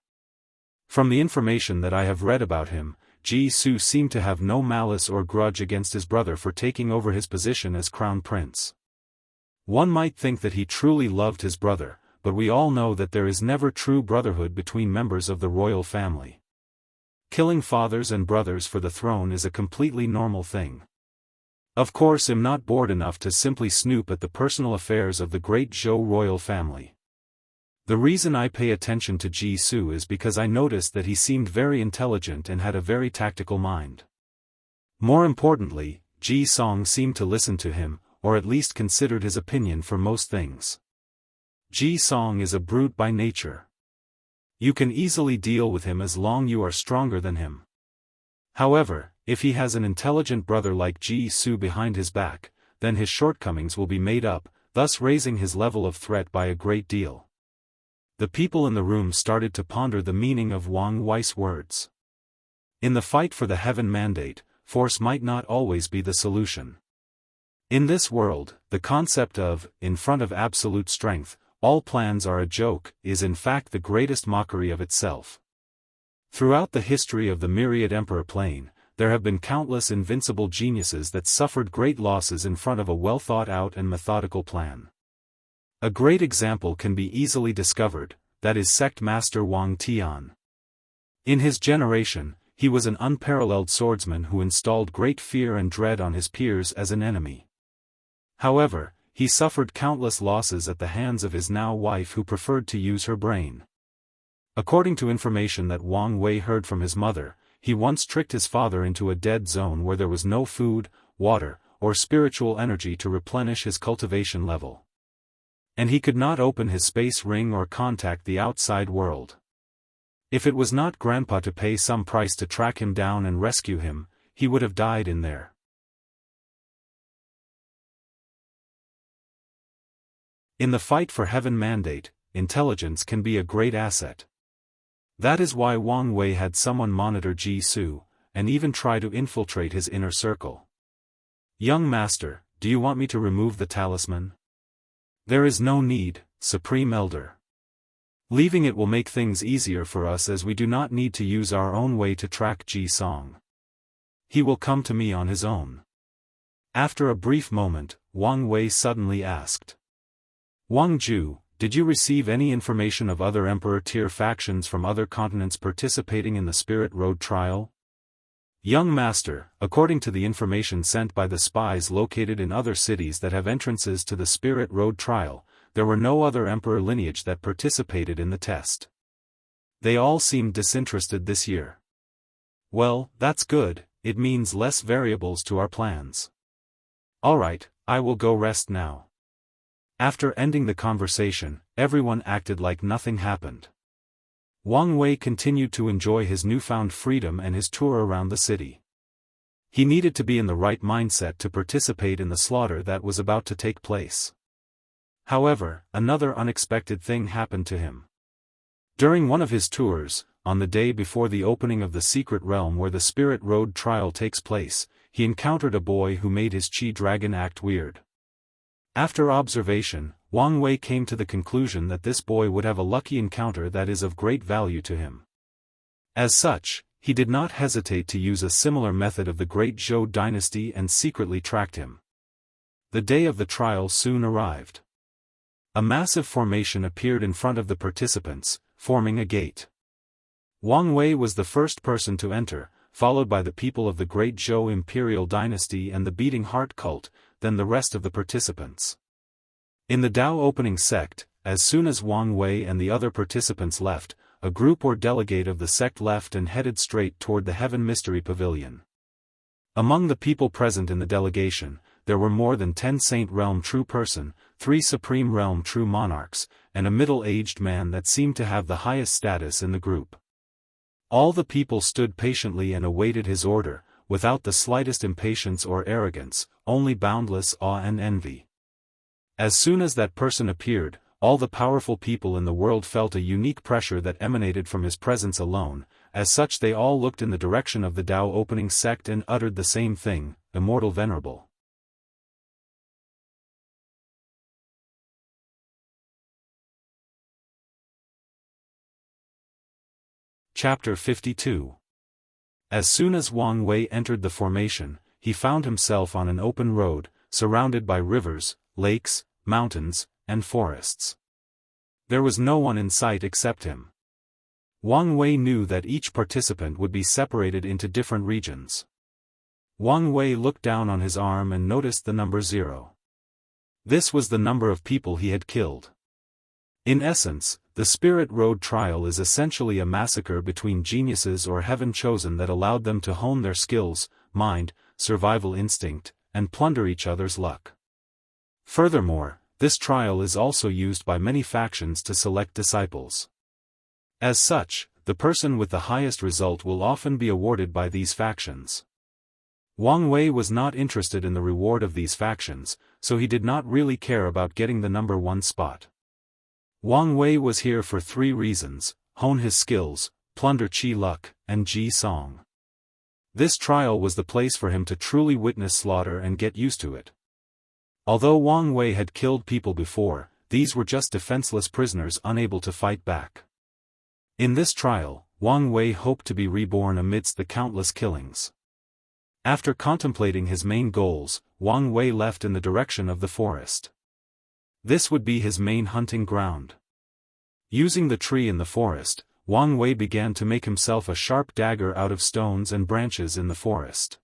From the information that I have read about him, Jisoo seemed to have no malice or grudge against his brother for taking over his position as crown prince. One might think that he truly loved his brother, but we all know that there is never true brotherhood between members of the royal family. Killing fathers and brothers for the throne is a completely normal thing. Of course, I'm not bored enough to simply snoop at the personal affairs of the great Zhou royal family. The reason I pay attention to Jisoo is because I noticed that he seemed very intelligent and had a very tactical mind. More importantly, Ji Song seemed to listen to him, or at least considered his opinion for most things. Ji Song is a brute by nature. You can easily deal with him as long you are stronger than him. However, if he has an intelligent brother like Jisoo behind his back, then his shortcomings will be made up, thus raising his level of threat by a great deal. The people in the room started to ponder the meaning of Wang Wei's words. In the fight for the heaven mandate, force might not always be the solution. In this world, the concept of, in front of absolute strength, all plans are a joke, is in fact the greatest mockery of itself. Throughout the history of the myriad emperor plane, there have been countless invincible geniuses that suffered great losses in front of a well-thought-out and methodical plan. A great example can be easily discovered, that is sect master Wang Tian. In his generation, he was an unparalleled swordsman who installed great fear and dread on his peers as an enemy. However, he suffered countless losses at the hands of his now wife who preferred to use her brain. According to information that Wang Wei heard from his mother, he once tricked his father into a dead zone where there was no food, water, or spiritual energy to replenish his cultivation level. And he could not open his space ring or contact the outside world. If it was not Grandpa to pay some price to track him down and rescue him, he would have died in there. In the fight for heaven mandate, intelligence can be a great asset. That is why Wang Wei had someone monitor Ji Su, and even try to infiltrate his inner circle. Young master, do you want me to remove the talisman? There is no need, Supreme Elder. Leaving it will make things easier for us as we do not need to use our own way to track Ji Song. He will come to me on his own. After a brief moment, Wang Wei suddenly asked. Wang Ju, did you receive any information of other emperor-tier factions from other continents participating in the Spirit Road trial? Young master, according to the information sent by the spies located in other cities that have entrances to the Spirit Road trial, there were no other emperor lineage that participated in the test. They all seemed disinterested this year. Well, that's good, it means less variables to our plans. Alright, I will go rest now. After ending the conversation, everyone acted like nothing happened. Wang Wei continued to enjoy his newfound freedom and his tour around the city. He needed to be in the right mindset to participate in the slaughter that was about to take place. However, another unexpected thing happened to him. During one of his tours, on the day before the opening of the secret realm where the Spirit Road trial takes place, he encountered a boy who made his Chi Dragon act weird. After observation, Wang Wei came to the conclusion that this boy would have a lucky encounter that is of great value to him. As such, he did not hesitate to use a similar method of the great Zhou dynasty and secretly tracked him. The day of the trial soon arrived. A massive formation appeared in front of the participants, forming a gate. Wang Wei was the first person to enter, followed by the people of the great Zhou imperial dynasty and the beating heart cult, then the rest of the participants. In the Dao opening sect, as soon as Wang Wei and the other participants left, a group or delegate of the sect left and headed straight toward the Heaven Mystery Pavilion. Among the people present in the delegation, there were more than 10 Saint Realm True Person, 3 Supreme Realm True Monarchs, and a middle-aged man that seemed to have the highest status in the group. All the people stood patiently and awaited his order, without the slightest impatience or arrogance, only boundless awe and envy. As soon as that person appeared, all the powerful people in the world felt a unique pressure that emanated from his presence alone. As such they all looked in the direction of the Dao opening sect and uttered the same thing, Immortal Venerable. Chapter 52. As soon as Wang Wei entered the formation, he found himself on an open road, surrounded by rivers, lakes, mountains, and forests. There was no one in sight except him. Wang Wei knew that each participant would be separated into different regions. Wang Wei looked down on his arm and noticed the number 0. This was the number of people he had killed. In essence, the Spirit Road trial is essentially a massacre between geniuses or heaven chosen that allowed them to hone their skills, mind, survival instinct, and plunder each other's luck. Furthermore, this trial is also used by many factions to select disciples. As such, the person with the highest result will often be awarded by these factions. Wang Wei was not interested in the reward of these factions, so he did not really care about getting the number 1 spot. Wang Wei was here for 3 reasons: hone his skills, plunder Qi luck, and Ji Song. This trial was the place for him to truly witness slaughter and get used to it. Although Wang Wei had killed people before, these were just defenseless prisoners unable to fight back. In this trial, Wang Wei hoped to be reborn amidst the countless killings. After contemplating his main goals, Wang Wei left in the direction of the forest. This would be his main hunting ground. Using the tree in the forest, Wang Wei began to make himself a sharp dagger out of stones and branches in the forest.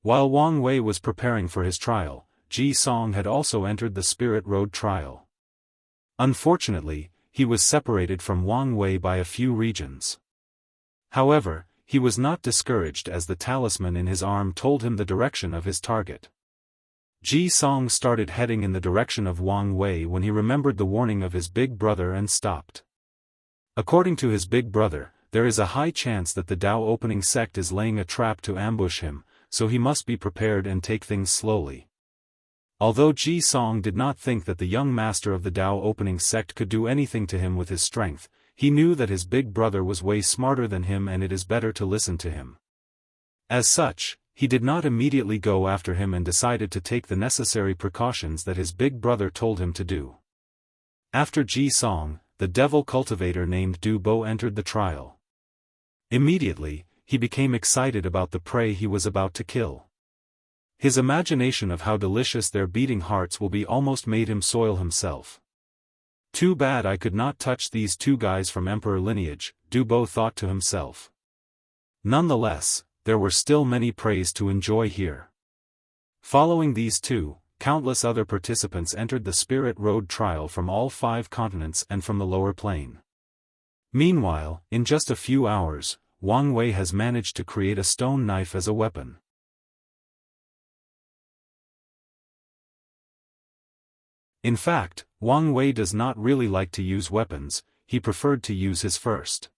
While Wang Wei was preparing for his trial, Ji Song had also entered the Spirit Road trial. Unfortunately, he was separated from Wang Wei by a few regions. However, he was not discouraged as the talisman in his arm told him the direction of his target. Ji Song started heading in the direction of Wang Wei when he remembered the warning of his big brother and stopped. According to his big brother, there is a high chance that the Dao opening sect is laying a trap to ambush him, so he must be prepared and take things slowly. Although Ji Song did not think that the young master of the Dao opening sect could do anything to him with his strength, he knew that his big brother was way smarter than him and it is better to listen to him. As such, he did not immediately go after him and decided to take the necessary precautions that his big brother told him to do. After Ji Song, the devil cultivator named Du Bo entered the trial. Immediately, he became excited about the prey he was about to kill. His imagination of how delicious their beating hearts will be almost made him soil himself. Too bad I could not touch these 2 guys from emperor lineage, Du Bo thought to himself. Nonetheless, there were still many preys to enjoy here. Following these 2, countless other participants entered the Spirit Road trial from all 5 continents and from the lower plane. Meanwhile, in just a few hours, Wang Wei has managed to create a stone knife as a weapon. In fact, Wang Wei does not really like to use weapons, he preferred to use his first.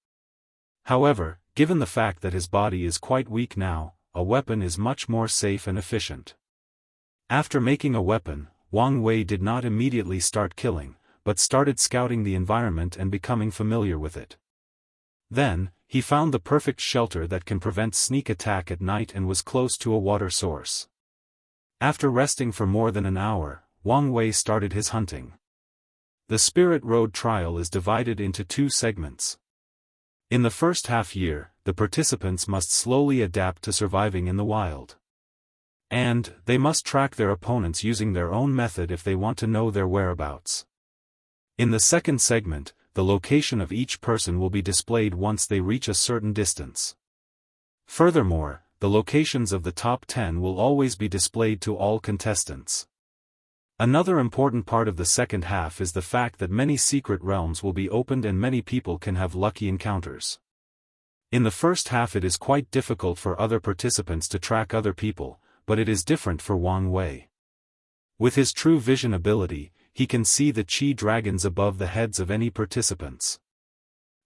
However, given the fact that his body is quite weak now, a weapon is much more safe and efficient. After making a weapon, Wang Wei did not immediately start killing, but started scouting the environment and becoming familiar with it. Then, he found the perfect shelter that can prevent sneak attack at night and was close to a water source. After resting for more than an hour, Wang Wei started his hunting. The Spirit Road trial is divided into 2 segments. In the first half year, the participants must slowly adapt to surviving in the wild. And, they must track their opponents using their own method if they want to know their whereabouts. In the second segment, the location of each person will be displayed once they reach a certain distance. Furthermore, the locations of the top 10 will always be displayed to all contestants. Another important part of the second half is the fact that many secret realms will be opened and many people can have lucky encounters. In the first half it is quite difficult for other participants to track other people, but it is different for Wang Wei. With his true vision ability, he can see the Qi dragons above the heads of any participants.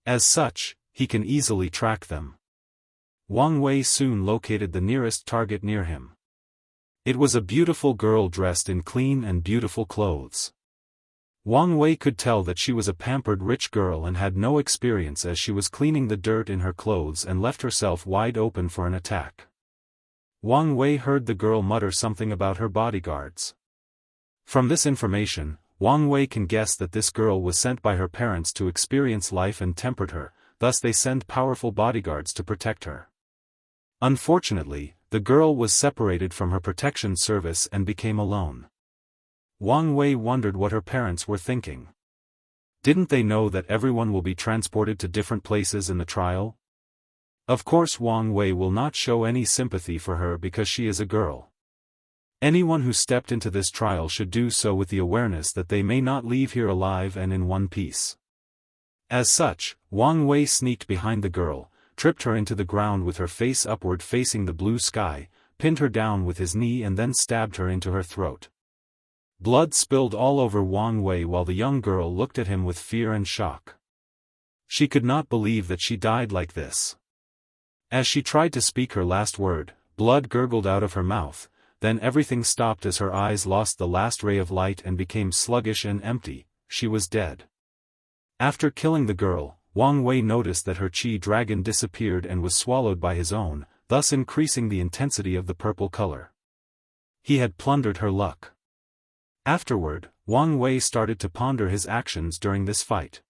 As such, he can easily track them. Wang Wei soon located the nearest target near him. It was a beautiful girl dressed in clean and beautiful clothes. Wang Wei could tell that she was a pampered rich girl and had no experience as she was cleaning the dirt in her clothes and left herself wide open for an attack. Wang Wei heard the girl mutter something about her bodyguards. From this information, Wang Wei can guess that this girl was sent by her parents to experience life and tempered her, thus they send powerful bodyguards to protect her. Unfortunately, the girl was separated from her protection service and became alone. Wang Wei wondered what her parents were thinking. Didn't they know that everyone will be transported to different places in the trial? Of course Wang Wei will not show any sympathy for her because she is a girl. Anyone who stepped into this trial should do so with the awareness that they may not leave here alive and in one piece. As such, Wang Wei sneaked behind the girl, tripped her into the ground with her face upward facing the blue sky, pinned her down with his knee and then stabbed her into her throat. Blood spilled all over Wang Wei while the young girl looked at him with fear and shock. She could not believe that she died like this. As she tried to speak her last word, blood gurgled out of her mouth, then everything stopped as her eyes lost the last ray of light and became sluggish and empty. She was dead. After killing the girl, Wang Wei noticed that her Qi dragon disappeared and was swallowed by his own, thus increasing the intensity of the purple color. He had plundered her luck. Afterward, Wang Wei started to ponder his actions during this fight.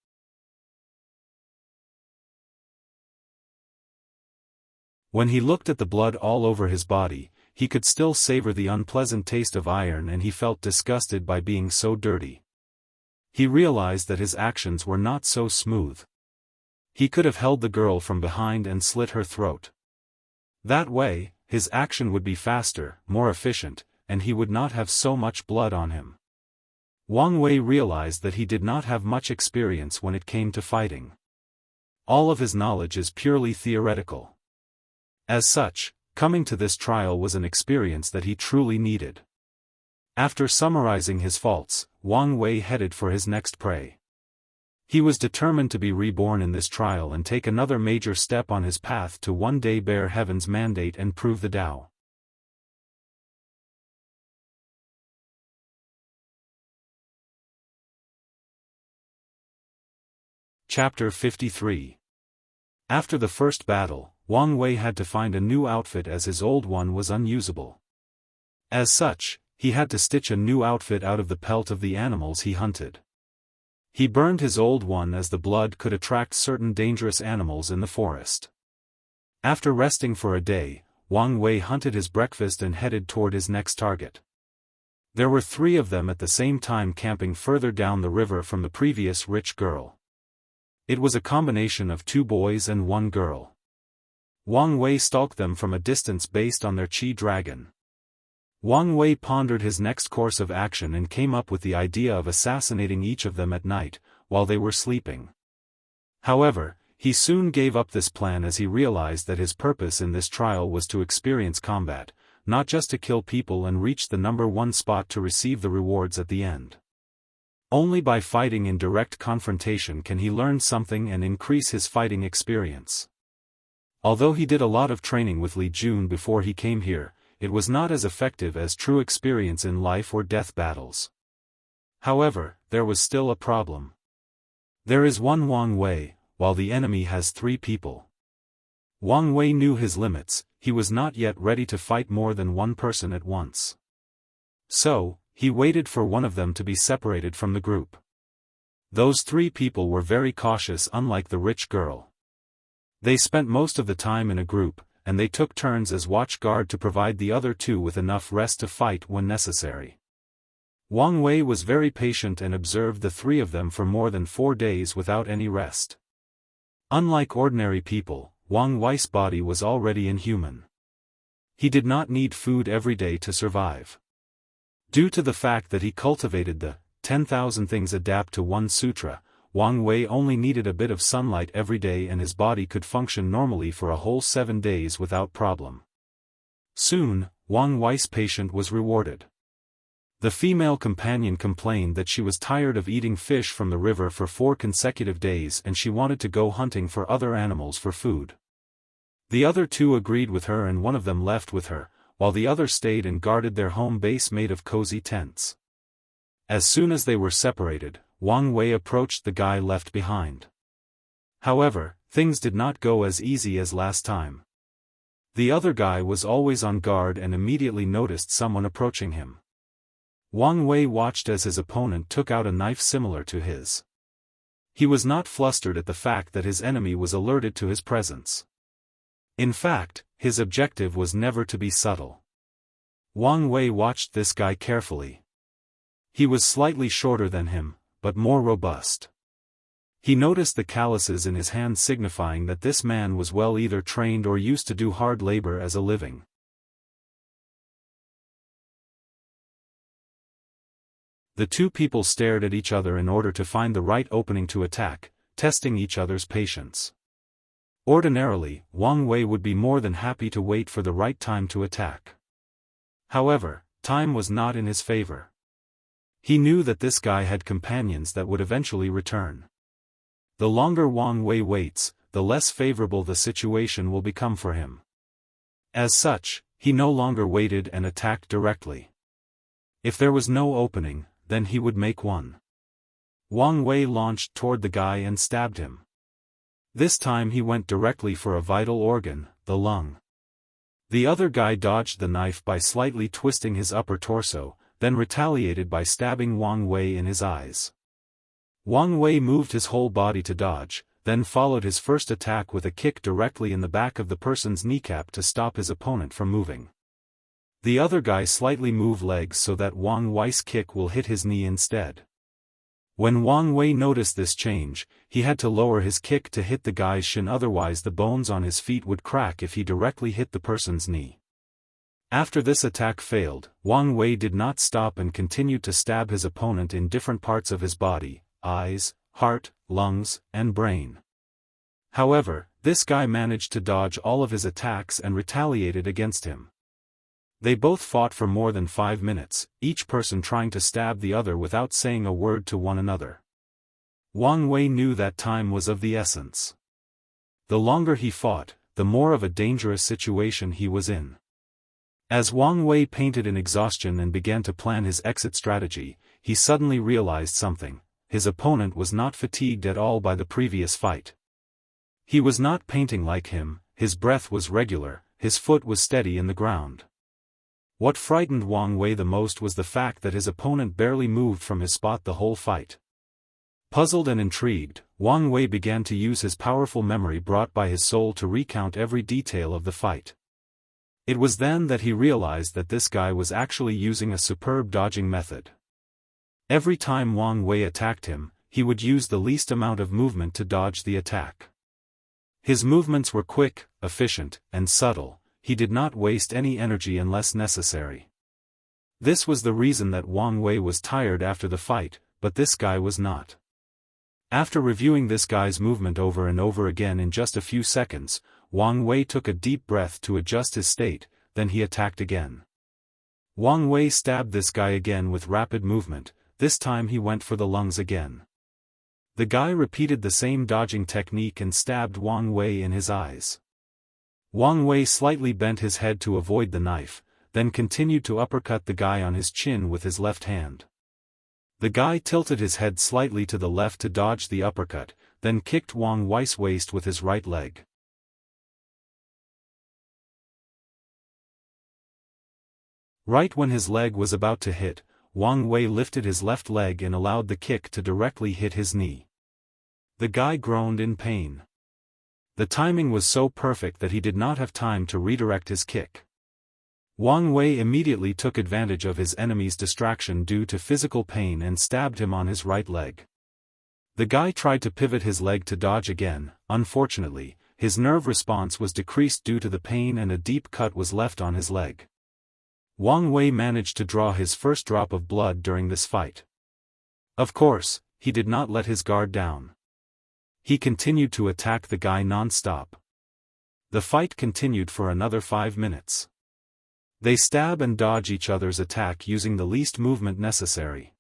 When he looked at the blood all over his body, he could still savor the unpleasant taste of iron, and he felt disgusted by being so dirty. He realized that his actions were not so smooth. He could have held the girl from behind and slit her throat. That way, his action would be faster, more efficient, and he would not have so much blood on him. Wang Wei realized that he did not have much experience when it came to fighting. All of his knowledge is purely theoretical. As such, coming to this trial was an experience that he truly needed. After summarizing his faults, Wang Wei headed for his next prey. He was determined to be reborn in this trial and take another major step on his path to one day bear heaven's mandate and prove the Tao. Chapter 53. After the first battle, Wang Wei had to find a new outfit as his old one was unusable. As such, he had to stitch a new outfit out of the pelt of the animals he hunted. He burned his old one as the blood could attract certain dangerous animals in the forest. After resting for a day, Wang Wei hunted his breakfast and headed toward his next target. There were 3 of them at the same time camping further down the river from the previous rich girl. It was a combination of 2 boys and 1 girl. Wang Wei stalked them from a distance based on their Qi dragon. Wang Wei pondered his next course of action and came up with the idea of assassinating each of them at night, while they were sleeping. However, he soon gave up this plan as he realized that his purpose in this trial was to experience combat, not just to kill people and reach the number 1 spot to receive the rewards at the end. Only by fighting in direct confrontation can he learn something and increase his fighting experience. Although he did a lot of training with Li Jun before he came here, it was not as effective as true experience in life or death battles. However, there was still a problem. There is one Wang Wei, while the enemy has 3 people. Wang Wei knew his limits, he was not yet ready to fight more than 1 person at once. So, he waited for one of them to be separated from the group. Those 3 people were very cautious, unlike the rich girl. They spent most of the time in a group, and they took turns as watch guard to provide the other 2 with enough rest to fight when necessary. Wang Wei was very patient and observed the 3 of them for more than 4 days without any rest. Unlike ordinary people, Wang Wei's body was already inhuman. He did not need food every day to survive. Due to the fact that he cultivated the 10,000 things adapt to one sutra, Wang Wei only needed a bit of sunlight every day and his body could function normally for a whole 7 days without problem. Soon, Wang Wei's patient was rewarded. The female companion complained that she was tired of eating fish from the river for 4 consecutive days and she wanted to go hunting for other animals for food. The other 2 agreed with her and one of them left with her, while the other stayed and guarded their home base made of cozy tents. As soon as they were separated, Wang Wei approached the guy left behind. However, things did not go as easy as last time. The other guy was always on guard and immediately noticed someone approaching him. Wang Wei watched as his opponent took out a knife similar to his. He was not flustered at the fact that his enemy was alerted to his presence. In fact, his objective was never to be subtle. Wang Wei watched this guy carefully. He was slightly shorter than him, but more robust. He noticed the calluses in his hands signifying that this man was well either trained or used to do hard labor as a living. The 2 people stared at each other in order to find the right opening to attack, testing each other's patience. Ordinarily, Wang Wei would be more than happy to wait for the right time to attack. However, time was not in his favor. He knew that this guy had companions that would eventually return. The longer Wang Wei waits, the less favorable the situation will become for him. As such, He no longer waited and attacked directly. If there was no opening, then he would make one. Wang Wei launched toward the guy and stabbed him. This time he went directly for a vital organ, the lung. The other guy dodged the knife by slightly twisting his upper torso, then retaliated by stabbing Wang Wei in his eyes. Wang Wei moved his whole body to dodge, then followed his first attack with a kick directly in the back of the person's kneecap to stop his opponent from moving. The other guy slightly moved legs so that Wang Wei's kick will hit his knee instead. When Wang Wei noticed this change, he had to lower his kick to hit the guy's shin, otherwise the bones on his feet would crack if he directly hit the person's knee. After this attack failed, Wang Wei did not stop and continued to stab his opponent in different parts of his body: eyes, heart, lungs, and brain. However, this guy managed to dodge all of his attacks and retaliated against him. They both fought for more than 5 minutes, each person trying to stab the other without saying a word to one another. Wang Wei knew that time was of the essence. The longer he fought, the more of a dangerous situation he was in. As Wang Wei painted in exhaustion and began to plan his exit strategy, he suddenly realized something: his opponent was not fatigued at all by the previous fight. He was not painting like him, his breath was regular, his foot was steady in the ground. What frightened Wang Wei the most was the fact that his opponent barely moved from his spot the whole fight. Puzzled and intrigued, Wang Wei began to use his powerful memory brought by his soul to recount every detail of the fight. It was then that he realized that this guy was actually using a superb dodging method. Every time Wang Wei attacked him, he would use the least amount of movement to dodge the attack. His movements were quick, efficient, and subtle. He did not waste any energy unless necessary. This was the reason that Wang Wei was tired after the fight, but this guy was not. After reviewing this guy's movement over and over again in just a few seconds, Wang Wei took a deep breath to adjust his state, then he attacked again. Wang Wei stabbed this guy again with rapid movement. This time he went for the lungs again. The guy repeated the same dodging technique and stabbed Wang Wei in his eyes. Wang Wei slightly bent his head to avoid the knife, then continued to uppercut the guy on his chin with his left hand. The guy tilted his head slightly to the left to dodge the uppercut, then kicked Wang Wei's waist with his right leg. Right when his leg was about to hit, Wang Wei lifted his left leg and allowed the kick to directly hit his knee. The guy groaned in pain. The timing was so perfect that he did not have time to redirect his kick. Wang Wei immediately took advantage of his enemy's distraction due to physical pain and stabbed him on his right leg. The guy tried to pivot his leg to dodge again. Unfortunately, his nerve response was decreased due to the pain and a deep cut was left on his leg. Wang Wei managed to draw his first drop of blood during this fight. Of course, he did not let his guard down. He continued to attack the guy non-stop. The fight continued for another 5 minutes. They stab and dodge each other's attack using the least movement necessary.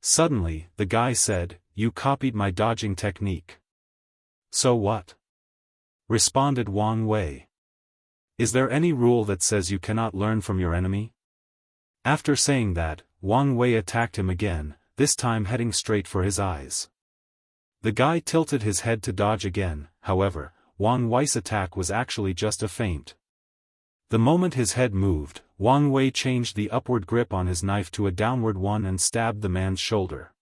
Suddenly, the guy said, "You copied my dodging technique." "So what?" responded Wang Wei. "Is there any rule that says you cannot learn from your enemy?" After saying that, Wang Wei attacked him again, this time heading straight for his eyes. The guy tilted his head to dodge again. However, Wang Wei's attack was actually just a feint. The moment his head moved, Wang Wei changed the upward grip on his knife to a downward one and stabbed the man's shoulder.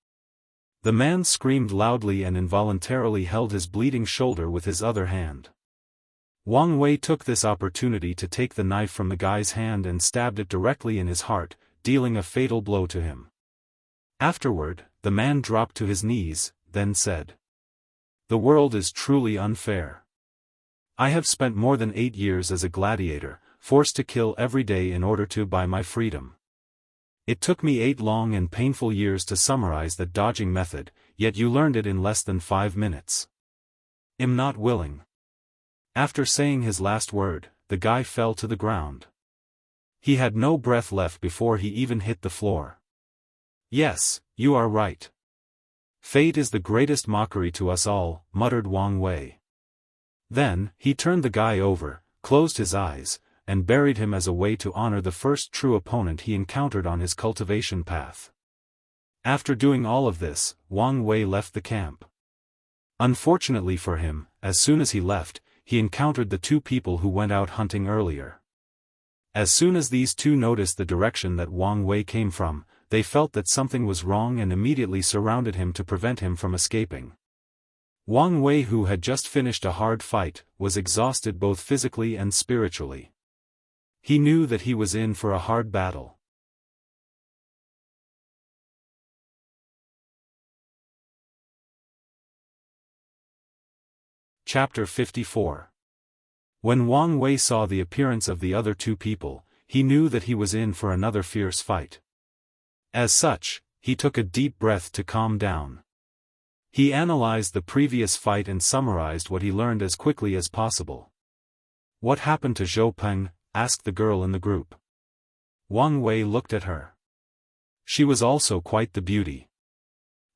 The man screamed loudly and involuntarily held his bleeding shoulder with his other hand. Wang Wei took this opportunity to take the knife from the guy's hand and stabbed it directly in his heart, dealing a fatal blow to him. Afterward, the man dropped to his knees, then said, "The world is truly unfair. I have spent more than 8 years as a gladiator, forced to kill every day in order to buy my freedom. It took me 8 long and painful years to summarize that dodging method, yet you learned it in less than 5 minutes. I'm not willing." After saying his last word, the guy fell to the ground. He had no breath left before he even hit the floor. "Yes, you are right. Fate is the greatest mockery to us all," muttered Wang Wei. Then, he turned the guy over, closed his eyes, and buried him as a way to honor the first true opponent he encountered on his cultivation path. After doing all of this, Wang Wei left the camp. Unfortunately for him, as soon as he left, he encountered the two people who went out hunting earlier. As soon as these two noticed the direction that Wang Wei came from, they felt that something was wrong and immediately surrounded him to prevent him from escaping. Wang Wei, who had just finished a hard fight, was exhausted both physically and spiritually. He knew that he was in for a hard battle. Chapter 54. When Wang Wei saw the appearance of the other two people, he knew that he was in for another fierce fight. As such, he took a deep breath to calm down. He analyzed the previous fight and summarized what he learned as quickly as possible. "What happened to Zhou Peng?" asked the girl in the group. Wang Wei looked at her. She was also quite the beauty.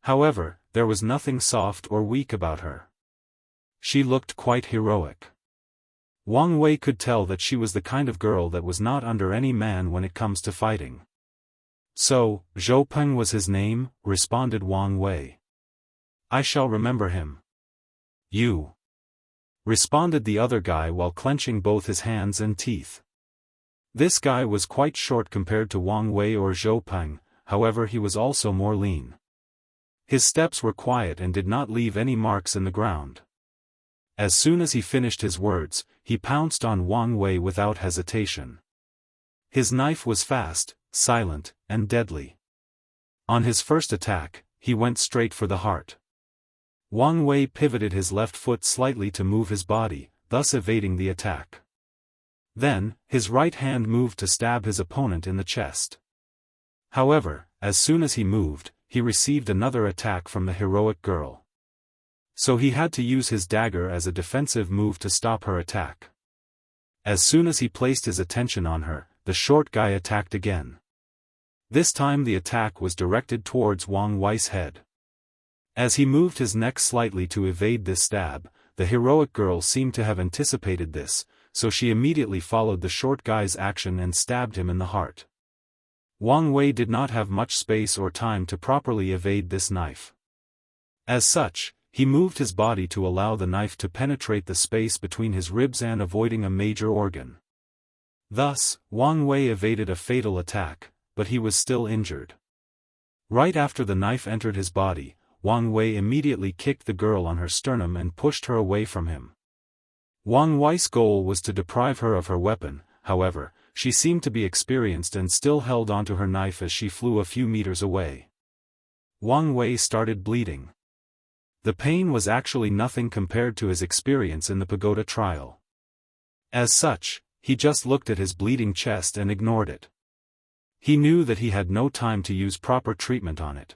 However, there was nothing soft or weak about her. She looked quite heroic. Wang Wei could tell that she was the kind of girl that was not under any man when it comes to fighting. "So, Zhou Peng was his name," responded Wang Wei. "I shall remember him." "You," responded the other guy while clenching both his hands and teeth. This guy was quite short compared to Wang Wei or Zhou Peng, however he was also more lean. His steps were quiet and did not leave any marks in the ground. As soon as he finished his words, he pounced on Wang Wei without hesitation. His knife was fast, silent, and deadly. On his first attack, he went straight for the heart. Wang Wei pivoted his left foot slightly to move his body, thus evading the attack. Then, his right hand moved to stab his opponent in the chest. However, as soon as he moved, he received another attack from the heroic girl. So he had to use his dagger as a defensive move to stop her attack. As soon as he placed his attention on her, the short guy attacked again. This time the attack was directed towards Wang Wei's head. As he moved his neck slightly to evade this stab, the heroic girl seemed to have anticipated this, so she immediately followed the short guy's action and stabbed him in the heart. Wang Wei did not have much space or time to properly evade this knife. As such, he moved his body to allow the knife to penetrate the space between his ribs and avoiding a major organ. Thus, Wang Wei evaded a fatal attack, but he was still injured. Right after the knife entered his body, Wang Wei immediately kicked the girl on her sternum and pushed her away from him. Wang Wei's goal was to deprive her of her weapon, however, she seemed to be experienced and still held onto her knife as she flew a few meters away. Wang Wei started bleeding. The pain was actually nothing compared to his experience in the pagoda trial. As such, he just looked at his bleeding chest and ignored it. He knew that he had no time to use proper treatment on it.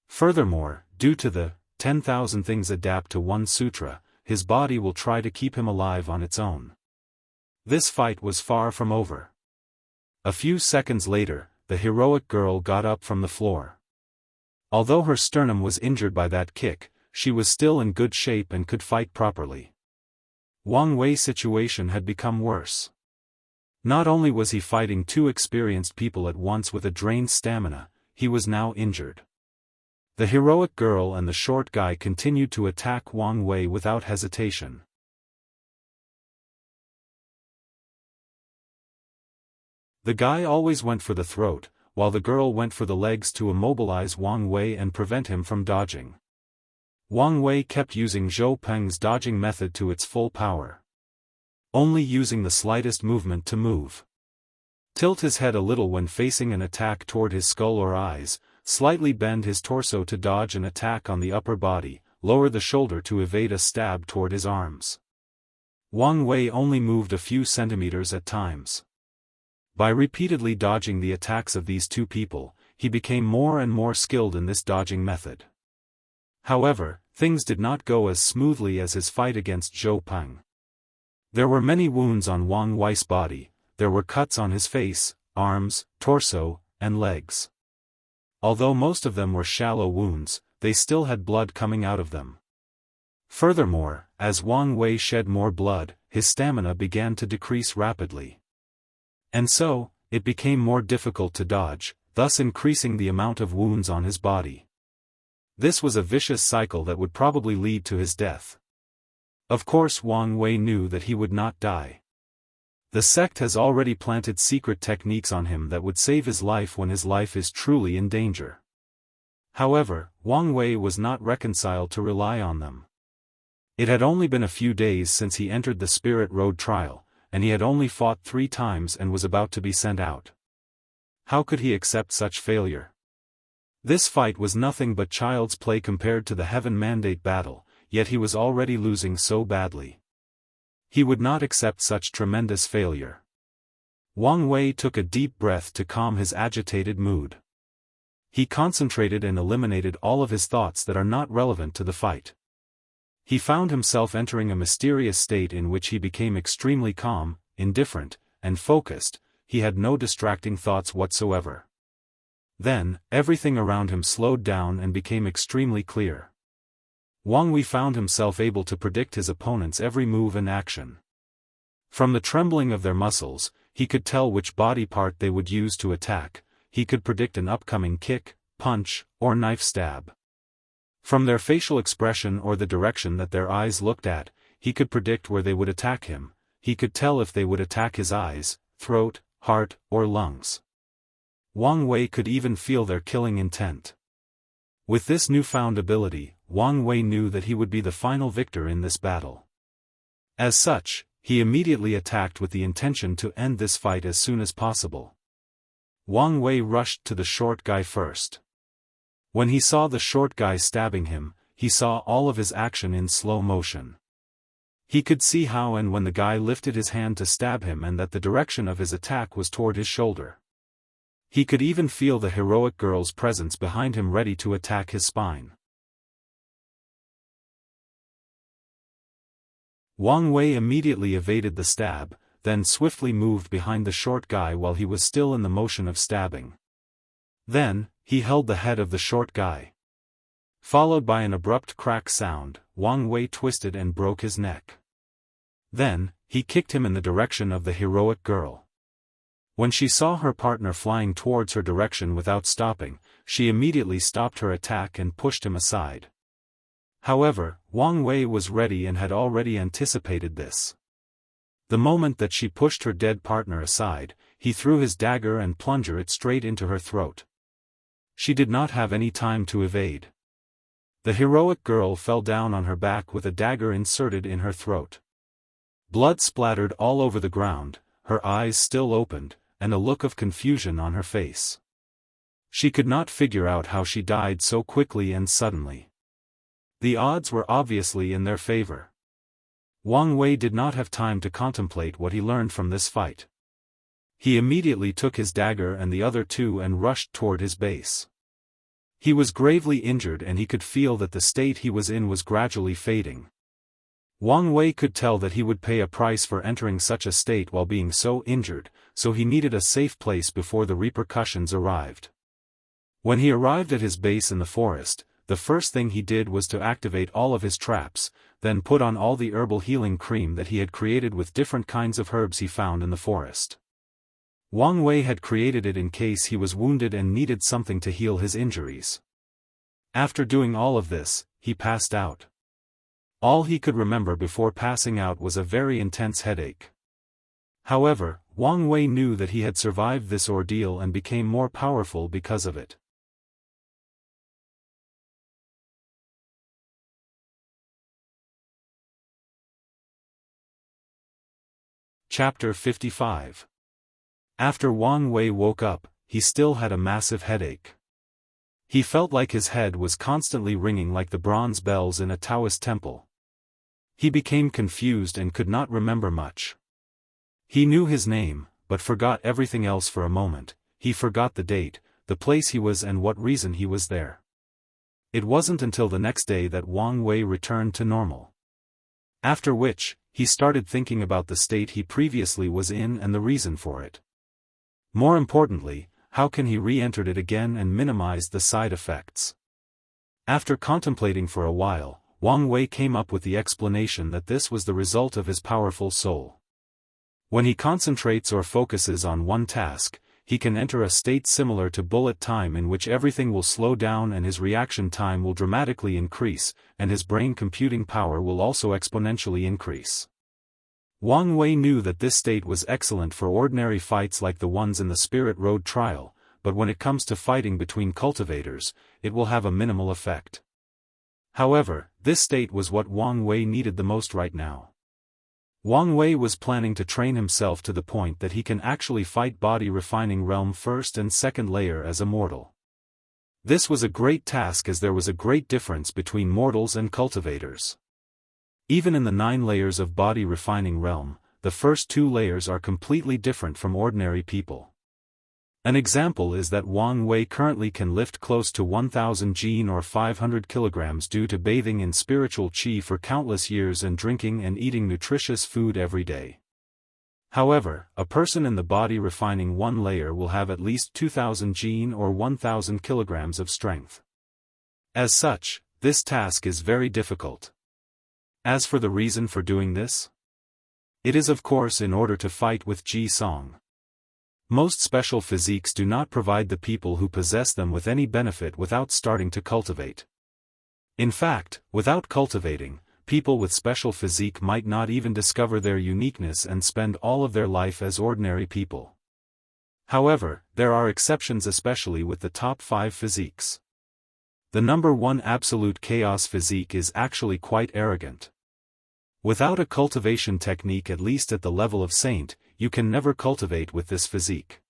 Furthermore, due to the 10,000 things adapt to one sutra, his body will try to keep him alive on its own. This fight was far from over. A few seconds later, the heroic girl got up from the floor. Although her sternum was injured by that kick, she was still in good shape and could fight properly. Wang Wei's situation had become worse. Not only was he fighting two experienced people at once with a drained stamina, he was now injured. The heroic girl and the short guy continued to attack Wang Wei without hesitation. The guy always went for the throat, while the girl went for the legs to immobilize Wang Wei and prevent him from dodging. Wang Wei kept using Zhou Peng's dodging method to its full power. Only using the slightest movement to move. Tilt his head a little when facing an attack toward his skull or eyes, slightly bend his torso to dodge an attack on the upper body, lower the shoulder to evade a stab toward his arms. Wang Wei only moved a few centimeters at times. By repeatedly dodging the attacks of these two people, he became more and more skilled in this dodging method. However, things did not go as smoothly as his fight against Zhou Peng. There were many wounds on Wang Wei's body, there were cuts on his face, arms, torso, and legs. Although most of them were shallow wounds, they still had blood coming out of them. Furthermore, as Wang Wei shed more blood, his stamina began to decrease rapidly. And so, it became more difficult to dodge, thus increasing the amount of wounds on his body. This was a vicious cycle that would probably lead to his death. Of course Wang Wei knew that he would not die. The sect has already planted secret techniques on him that would save his life when his life is truly in danger. However, Wang Wei was not reconciled to rely on them. It had only been a few days since he entered the Spirit Road trial, and he had only fought 3 times and was about to be sent out. How could he accept such failure? This fight was nothing but child's play compared to the Heaven Mandate battle, yet he was already losing so badly. He would not accept such tremendous failure. Wang Wei took a deep breath to calm his agitated mood. He concentrated and eliminated all of his thoughts that are not relevant to the fight. He found himself entering a mysterious state in which he became extremely calm, indifferent, and focused. He had no distracting thoughts whatsoever. Then, everything around him slowed down and became extremely clear. Wang Wei found himself able to predict his opponent's every move and action. From the trembling of their muscles, he could tell which body part they would use to attack. He could predict an upcoming kick, punch, or knife stab. From their facial expression or the direction that their eyes looked at, he could predict where they would attack him. He could tell if they would attack his eyes, throat, heart, or lungs. Wang Wei could even feel their killing intent. With this newfound ability, Wang Wei knew that he would be the final victor in this battle. As such, he immediately attacked with the intention to end this fight as soon as possible. Wang Wei rushed to the short guy first. When he saw the short guy stabbing him, he saw all of his action in slow motion. He could see how and when the guy lifted his hand to stab him and that the direction of his attack was toward his shoulder. He could even feel the heroic girl's presence behind him ready to attack his spine. Wang Wei immediately evaded the stab, then swiftly moved behind the short guy while he was still in the motion of stabbing. Then, he held the head of the short guy. Followed by an abrupt crack sound, Wang Wei twisted and broke his neck. Then, he kicked him in the direction of the heroic girl. When she saw her partner flying towards her direction without stopping, she immediately stopped her attack and pushed him aside. However, Wang Wei was ready and had already anticipated this. The moment that she pushed her dead partner aside, he threw his dagger and plunged it straight into her throat. She did not have any time to evade. The heroic girl fell down on her back with a dagger inserted in her throat. Blood splattered all over the ground, her eyes still opened, and a look of confusion on her face. She could not figure out how she died so quickly and suddenly. The odds were obviously in their favor. Wang Wei did not have time to contemplate what he learned from this fight. He immediately took his dagger and the other 2 and rushed toward his base. He was gravely injured and he could feel that the state he was in was gradually fading. Wang Wei could tell that he would pay a price for entering such a state while being so injured, so he needed a safe place before the repercussions arrived. When he arrived at his base in the forest, the first thing he did was to activate all of his traps, then put on all the herbal healing cream that he had created with different kinds of herbs he found in the forest. Wang Wei had created it in case he was wounded and needed something to heal his injuries. After doing all of this, he passed out. All he could remember before passing out was a very intense headache. However, Wang Wei knew that he had survived this ordeal and became more powerful because of it. Chapter 55. After Wang Wei woke up, he still had a massive headache. He felt like his head was constantly ringing like the bronze bells in a Daoist temple. He became confused and could not remember much. He knew his name, but forgot everything else for a moment. He forgot the date, the place he was and what reason he was there. It wasn't until the next day that Wang Wei returned to normal. After which, he started thinking about the state he previously was in and the reason for it. More importantly, how can he re-enter it again and minimize the side effects? After contemplating for a while, Wang Wei came up with the explanation that this was the result of his powerful soul. When he concentrates or focuses on one task, he can enter a state similar to bullet time in which everything will slow down and his reaction time will dramatically increase, and his brain computing power will also exponentially increase. Wang Wei knew that this state was excellent for ordinary fights like the ones in the Spirit Road trial, but when it comes to fighting between cultivators, it will have a minimal effect. However, this state was what Wang Wei needed the most right now. Wang Wei was planning to train himself to the point that he can actually fight body refining realm first and second layer as a mortal. This was a great task as there was a great difference between mortals and cultivators. Even in the 9 layers of body refining realm, the first 2 layers are completely different from ordinary people. An example is that Wang Wei currently can lift close to 1000 jin or 500 kilograms due to bathing in spiritual qi for countless years and drinking and eating nutritious food every day. However, a person in the body refining 1 layer will have at least 2000 jin or 1000 kilograms of strength. As such, this task is very difficult. As for the reason for doing this, it is of course in order to fight with Ji Song. Most special physiques do not provide the people who possess them with any benefit without starting to cultivate. In fact, without cultivating, people with special physique might not even discover their uniqueness and spend all of their life as ordinary people. However, there are exceptions, especially with the top 5 physiques. The number 1 absolute chaos physique is actually quite arrogant. Without a cultivation technique, at least at the level of saint, you can never cultivate with this physique.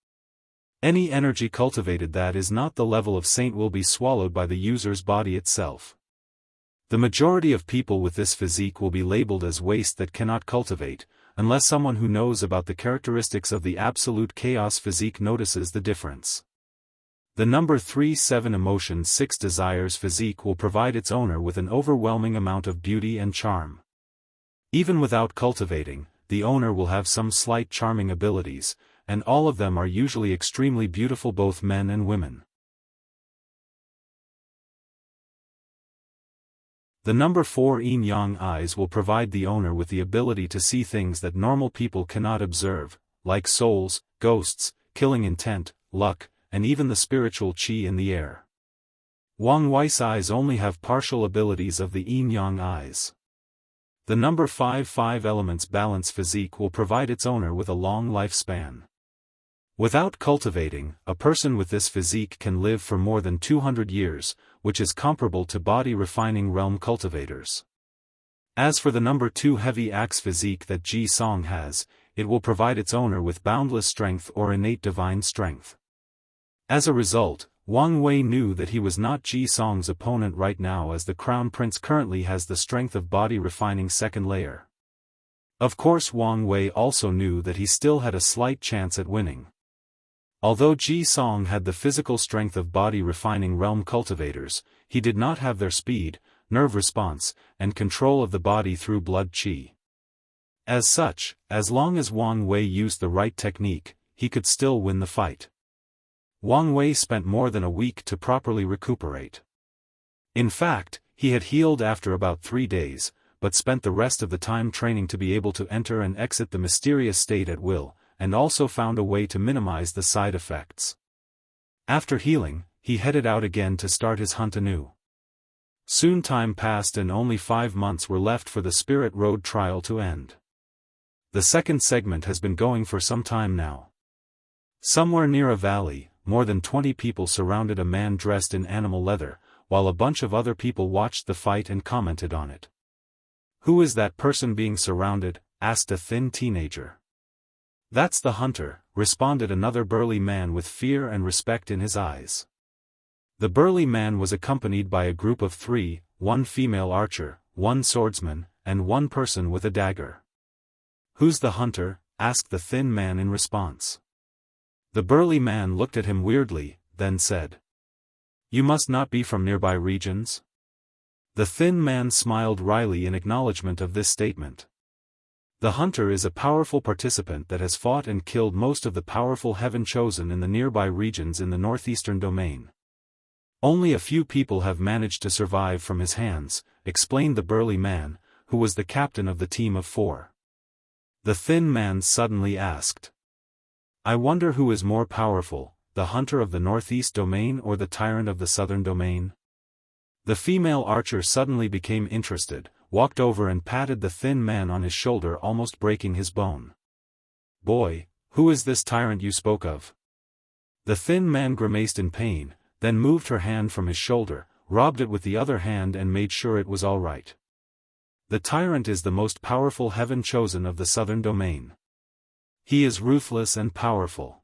Any energy cultivated that is not the level of saint will be swallowed by the user's body itself. The majority of people with this physique will be labeled as waste that cannot cultivate, unless someone who knows about the characteristics of the absolute chaos physique notices the difference. The number 3-7 emotion 6 desires physique will provide its owner with an overwhelming amount of beauty and charm. Even without cultivating, the owner will have some slight charming abilities, and all of them are usually extremely beautiful, both men and women. The number 4 yin-yang eyes will provide the owner with the ability to see things that normal people cannot observe, like souls, ghosts, killing intent, luck, and even the spiritual qi in the air. Wang Wei's eyes only have partial abilities of the yin-yang eyes. The number 5 elements balance physique will provide its owner with a long lifespan. Without cultivating, a person with this physique can live for more than 200 years, which is comparable to body refining realm cultivators. As for the number 2 heavy axe physique that Ji Song has, it will provide its owner with boundless strength or innate divine strength. As a result, Wang Wei knew that he was not Ji Song's opponent right now, as the Crown Prince currently has the strength of body refining 2nd layer. Of course, Wang Wei also knew that he still had a slight chance at winning. Although Ji Song had the physical strength of body refining realm cultivators, he did not have their speed, nerve response, and control of the body through blood qi. As such, as long as Wang Wei used the right technique, he could still win the fight. Wang Wei spent more than a week to properly recuperate. In fact, he had healed after about 3 days, but spent the rest of the time training to be able to enter and exit the mysterious state at will, and also found a way to minimize the side effects. After healing, he headed out again to start his hunt anew. Soon time passed and only 5 months were left for the Spirit Road trial to end. The second segment has been going for some time now. Somewhere near a valley, more than 20 people surrounded a man dressed in animal leather, while a bunch of other people watched the fight and commented on it. "Who is that person being surrounded?" asked a thin teenager. "That's the hunter," responded another burly man with fear and respect in his eyes. The burly man was accompanied by a group of 3, 1 female archer, 1 swordsman, and 1 person with a dagger. "Who's the hunter?" asked the thin man in response. The burly man looked at him weirdly, then said, "You must not be from nearby regions?" The thin man smiled wryly in acknowledgement of this statement. The hunter is a powerful participant that has fought and killed most of the powerful heaven chosen in the nearby regions in the northeastern domain. Only a few people have managed to survive from his hands, explained the burly man, who was the captain of the team of 4. The thin man suddenly asked. I wonder who is more powerful, the hunter of the northeast domain or the tyrant of the southern domain? The female archer suddenly became interested, walked over and patted the thin man on his shoulder, almost breaking his bone. Boy, who is this tyrant you spoke of? The thin man grimaced in pain, then moved her hand from his shoulder, rubbed it with the other hand and made sure it was all right. The tyrant is the most powerful heaven chosen of the southern domain. He is ruthless and powerful.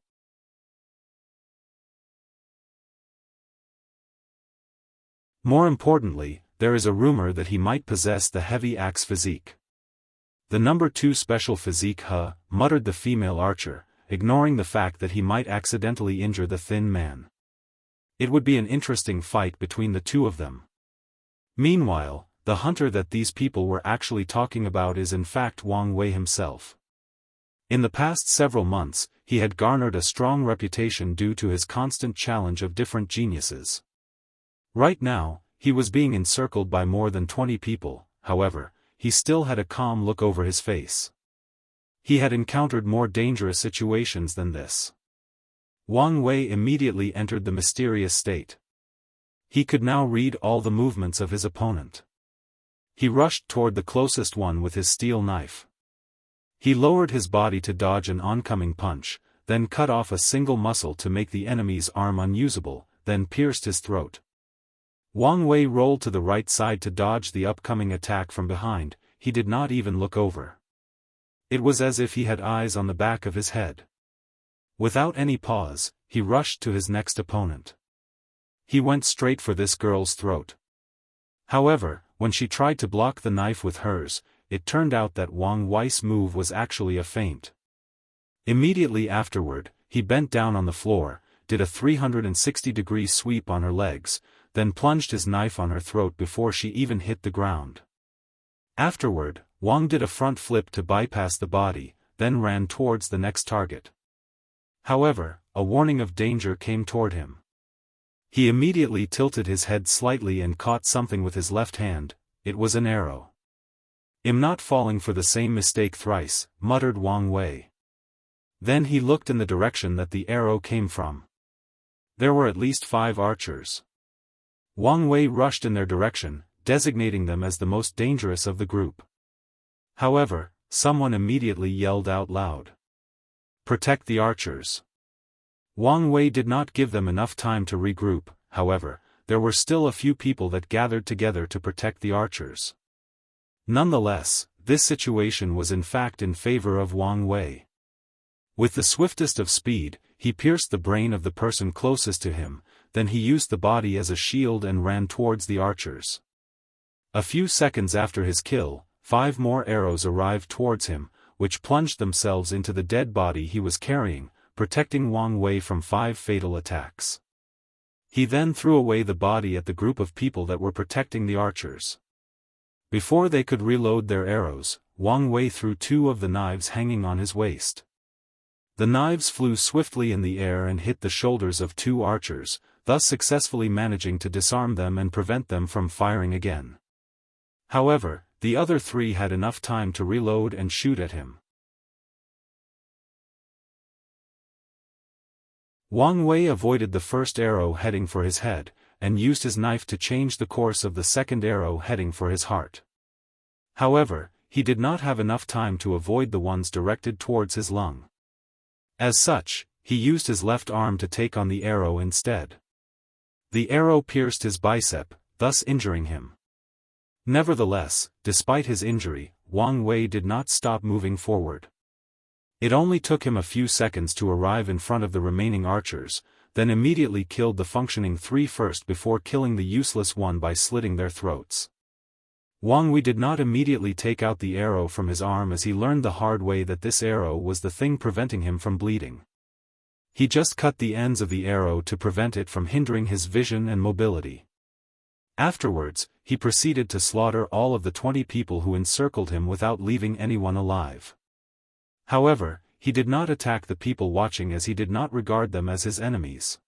More importantly, there is a rumor that he might possess the heavy axe physique. The number 2 special physique, muttered the female archer, ignoring the fact that he might accidentally injure the thin man. It would be an interesting fight between the two of them. Meanwhile, the hunter that these people were actually talking about is in fact Wang Wei himself. In the past several months, he had garnered a strong reputation due to his constant challenge of different geniuses. Right now, he was being encircled by more than 20 people, however, he still had a calm look over his face. He had encountered more dangerous situations than this. Wang Wei immediately entered the mysterious state. He could now read all the movements of his opponent. He rushed toward the closest one with his steel knife. He lowered his body to dodge an oncoming punch, then cut off a single muscle to make the enemy's arm unusable, then pierced his throat. Wang Wei rolled to the right side to dodge the upcoming attack from behind, he did not even look over. It was as if he had eyes on the back of his head. Without any pause, he rushed to his next opponent. He went straight for this girl's throat. However, when she tried to block the knife with hers, it turned out that Wang Wei's move was actually a feint. Immediately afterward, he bent down on the floor, did a 360-degree sweep on her legs, then plunged his knife on her throat before she even hit the ground. Afterward, Wang did a front flip to bypass the body, then ran towards the next target. However, a warning of danger came toward him. He immediately tilted his head slightly and caught something with his left hand. It was an arrow. "I'm not falling for the same mistake thrice," muttered Wang Wei. Then he looked in the direction that the arrow came from. There were at least 5 archers. Wang Wei rushed in their direction, designating them as the most dangerous of the group. However, someone immediately yelled out loud. "Protect the archers." Wang Wei did not give them enough time to regroup, however, there were still a few people that gathered together to protect the archers. Nonetheless, this situation was in fact in favor of Wang Wei. With the swiftest of speed, he pierced the brain of the person closest to him, then he used the body as a shield and ran towards the archers. A few seconds after his kill, 5 more arrows arrived towards him, which plunged themselves into the dead body he was carrying, protecting Wang Wei from 5 fatal attacks. He then threw away the body at the group of people that were protecting the archers. Before they could reload their arrows, Wang Wei threw 2 of the knives hanging on his waist. The knives flew swiftly in the air and hit the shoulders of 2 archers, thus successfully managing to disarm them and prevent them from firing again. However, the other 3 had enough time to reload and shoot at him. Wang Wei avoided the first arrow heading for his head, and used his knife to change the course of the second arrow heading for his heart. However, he did not have enough time to avoid the ones directed towards his lung. As such, he used his left arm to take on the arrow instead. The arrow pierced his bicep, thus injuring him. Nevertheless, despite his injury, Wang Wei did not stop moving forward. It only took him a few seconds to arrive in front of the remaining archers, then immediately killed the functioning 3 first before killing the useless one by slitting their throats. Wang Wei did not immediately take out the arrow from his arm as he learned the hard way that this arrow was the thing preventing him from bleeding. He just cut the ends of the arrow to prevent it from hindering his vision and mobility. Afterwards, he proceeded to slaughter all of the 20 people who encircled him without leaving anyone alive. However, he did not attack the people watching as he did not regard them as his enemies.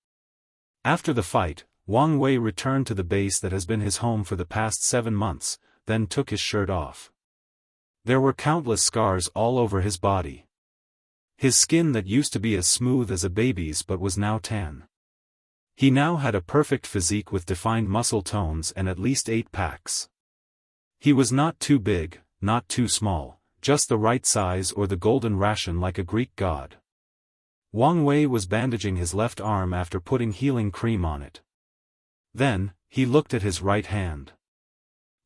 After the fight, Wang Wei returned to the base that has been his home for the past 7 months, then took his shirt off. There were countless scars all over his body. His skin that used to be as smooth as a baby's but was now tan. He now had a perfect physique with defined muscle tones and at least 8 packs. He was not too big, not too small, just the right size or the golden ration like a Greek god. Wang Wei was bandaging his left arm after putting healing cream on it. Then, he looked at his right hand.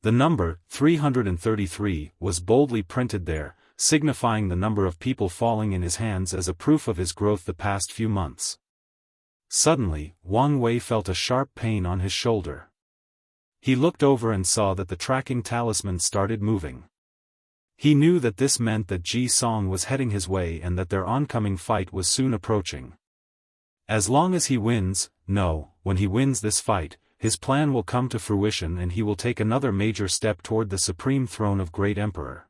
The number, 333, was boldly printed there, signifying the number of people falling in his hands as a proof of his growth the past few months. Suddenly, Wang Wei felt a sharp pain on his shoulder. He looked over and saw that the tracking talisman started moving. He knew that this meant that Ji Song was heading his way and that their oncoming fight was soon approaching. As long as he wins, when he wins this fight, his plan will come to fruition and he will take another major step toward the supreme throne of Great Emperor.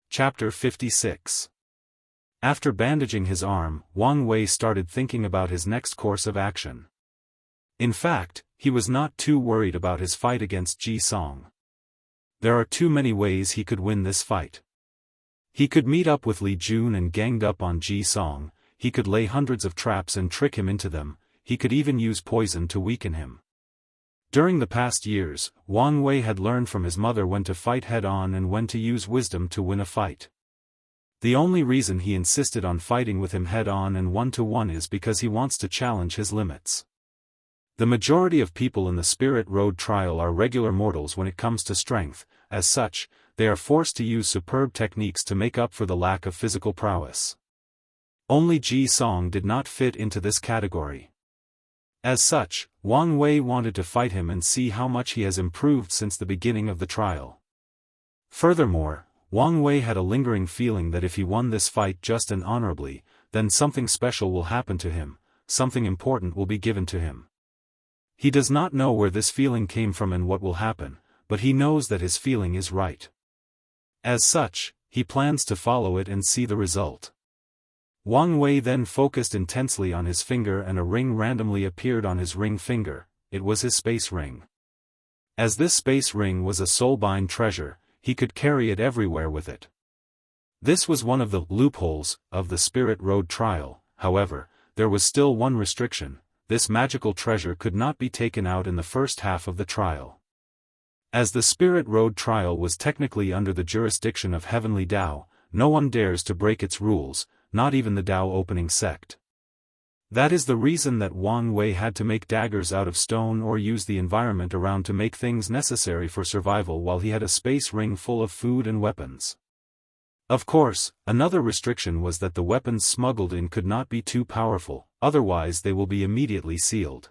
Chapter 56. After bandaging his arm, Wang Wei started thinking about his next course of action. In fact, he was not too worried about his fight against Ji Song. There are too many ways he could win this fight. He could meet up with Li Jun and ganged up on Ji Song, he could lay hundreds of traps and trick him into them, he could even use poison to weaken him. During the past years, Wang Wei had learned from his mother when to fight head-on and when to use wisdom to win a fight. The only reason he insisted on fighting with him head-on and one-to-one is because he wants to challenge his limits. The majority of people in the Spirit Road trial are regular mortals when it comes to strength, as such, they are forced to use superb techniques to make up for the lack of physical prowess. Only Ji Song did not fit into this category. As such, Wang Wei wanted to fight him and see how much he has improved since the beginning of the trial. Furthermore, Wang Wei had a lingering feeling that if he won this fight just and honorably, then something special will happen to him, something important will be given to him. He does not know where this feeling came from and what will happen, but he knows that his feeling is right. As such, he plans to follow it and see the result. Wang Wei then focused intensely on his finger and a ring randomly appeared on his ring finger, it was his space ring. As this space ring was a soulbind treasure, he could carry it everywhere with it. This was one of the loopholes of the Spirit Road trial, however, there was still one restriction, this magical treasure could not be taken out in the first half of the trial. As the Spirit Road trial was technically under the jurisdiction of Heavenly Dao, no one dares to break its rules, not even the Dao opening sect. That is the reason that Wang Wei had to make daggers out of stone or use the environment around to make things necessary for survival while he had a space ring full of food and weapons. Of course, another restriction was that the weapons smuggled in could not be too powerful, otherwise they will be immediately sealed.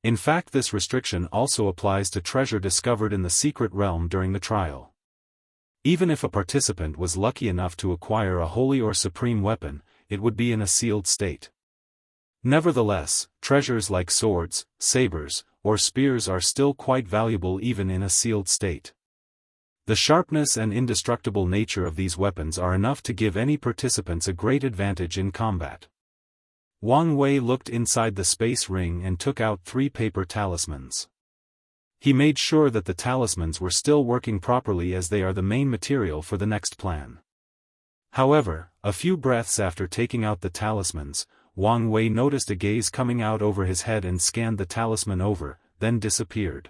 In fact, this restriction also applies to treasure discovered in the secret realm during the trial. Even if a participant was lucky enough to acquire a holy or supreme weapon, it would be in a sealed state. Nevertheless, treasures like swords, sabers, or spears are still quite valuable even in a sealed state. The sharpness and indestructible nature of these weapons are enough to give any participants a great advantage in combat. Wang Wei looked inside the space ring and took out 3 paper talismans. He made sure that the talismans were still working properly as they are the main material for the next plan. However, a few breaths after taking out the talismans, Wang Wei noticed a gaze coming out over his head and scanned the talisman over, then disappeared.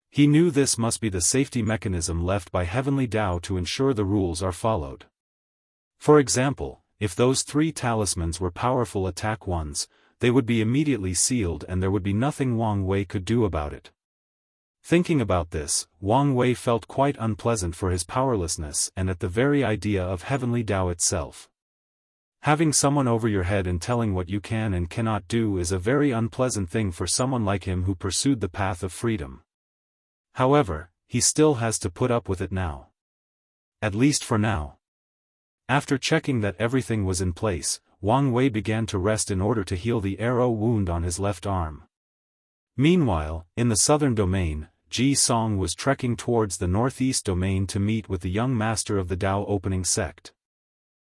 He knew this must be the safety mechanism left by Heavenly Dao to ensure the rules are followed. For example, if those 3 talismans were powerful attack ones, they would be immediately sealed and there would be nothing Wang Wei could do about it. Thinking about this, Wang Wei felt quite unpleasant for his powerlessness and at the very idea of Heavenly Dao itself. Having someone over your head and telling what you can and cannot do is a very unpleasant thing for someone like him who pursued the path of freedom. However, he still has to put up with it now. At least for now. After checking that everything was in place, Wang Wei began to rest in order to heal the arrow wound on his left arm. Meanwhile, in the southern domain, Ji Song was trekking towards the northeast domain to meet with the young master of the Dao opening sect.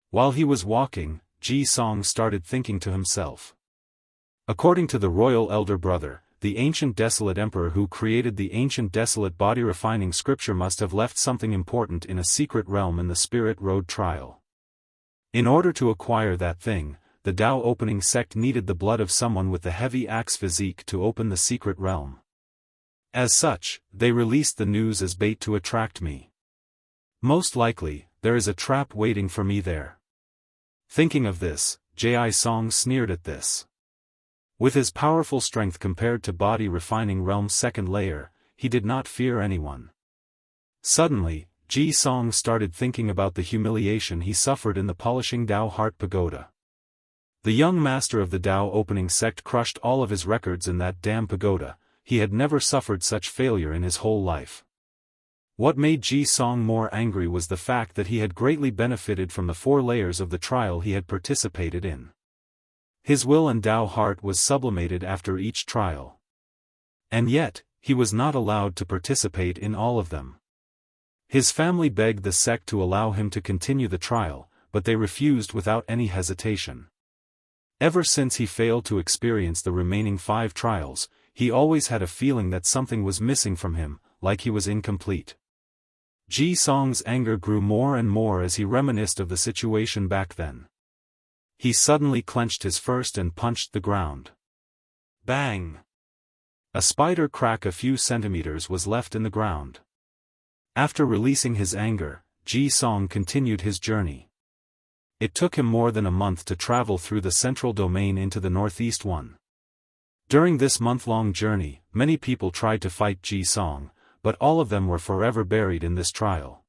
While he was walking, Ji Song started thinking to himself. According to the royal elder brother, the ancient desolate emperor who created the ancient desolate body-refining scripture must have left something important in a secret realm in the Spirit Road trial. In order to acquire that thing, the Dao opening sect needed the blood of someone with the heavy axe physique to open the secret realm. As such, they released the news as bait to attract me. Most likely, there is a trap waiting for me there. Thinking of this, Ji Song sneered at this. With his powerful strength compared to body refining realm's second layer, he did not fear anyone. Suddenly, Ji Song started thinking about the humiliation he suffered in the polishing Dao Heart Pagoda. The young master of the Dao opening sect crushed all of his records in that damn pagoda. He had never suffered such failure in his whole life. What made Ji Song more angry was the fact that he had greatly benefited from the 4 layers of the trial he had participated in. His will and Dao heart was sublimated after each trial. And yet, he was not allowed to participate in all of them. His family begged the sect to allow him to continue the trial, but they refused without any hesitation. Ever since he failed to experience the remaining 5 trials, he always had a feeling that something was missing from him, like he was incomplete. Ji Song's anger grew more and more as he reminisced of the situation back then. He suddenly clenched his fist and punched the ground. Bang! A spider crack a few centimeters was left in the ground. After releasing his anger, Ji Song continued his journey. It took him more than a month to travel through the central domain into the northeast one. During this month-long journey, many people tried to fight Ji Song, but all of them were forever buried in this trial.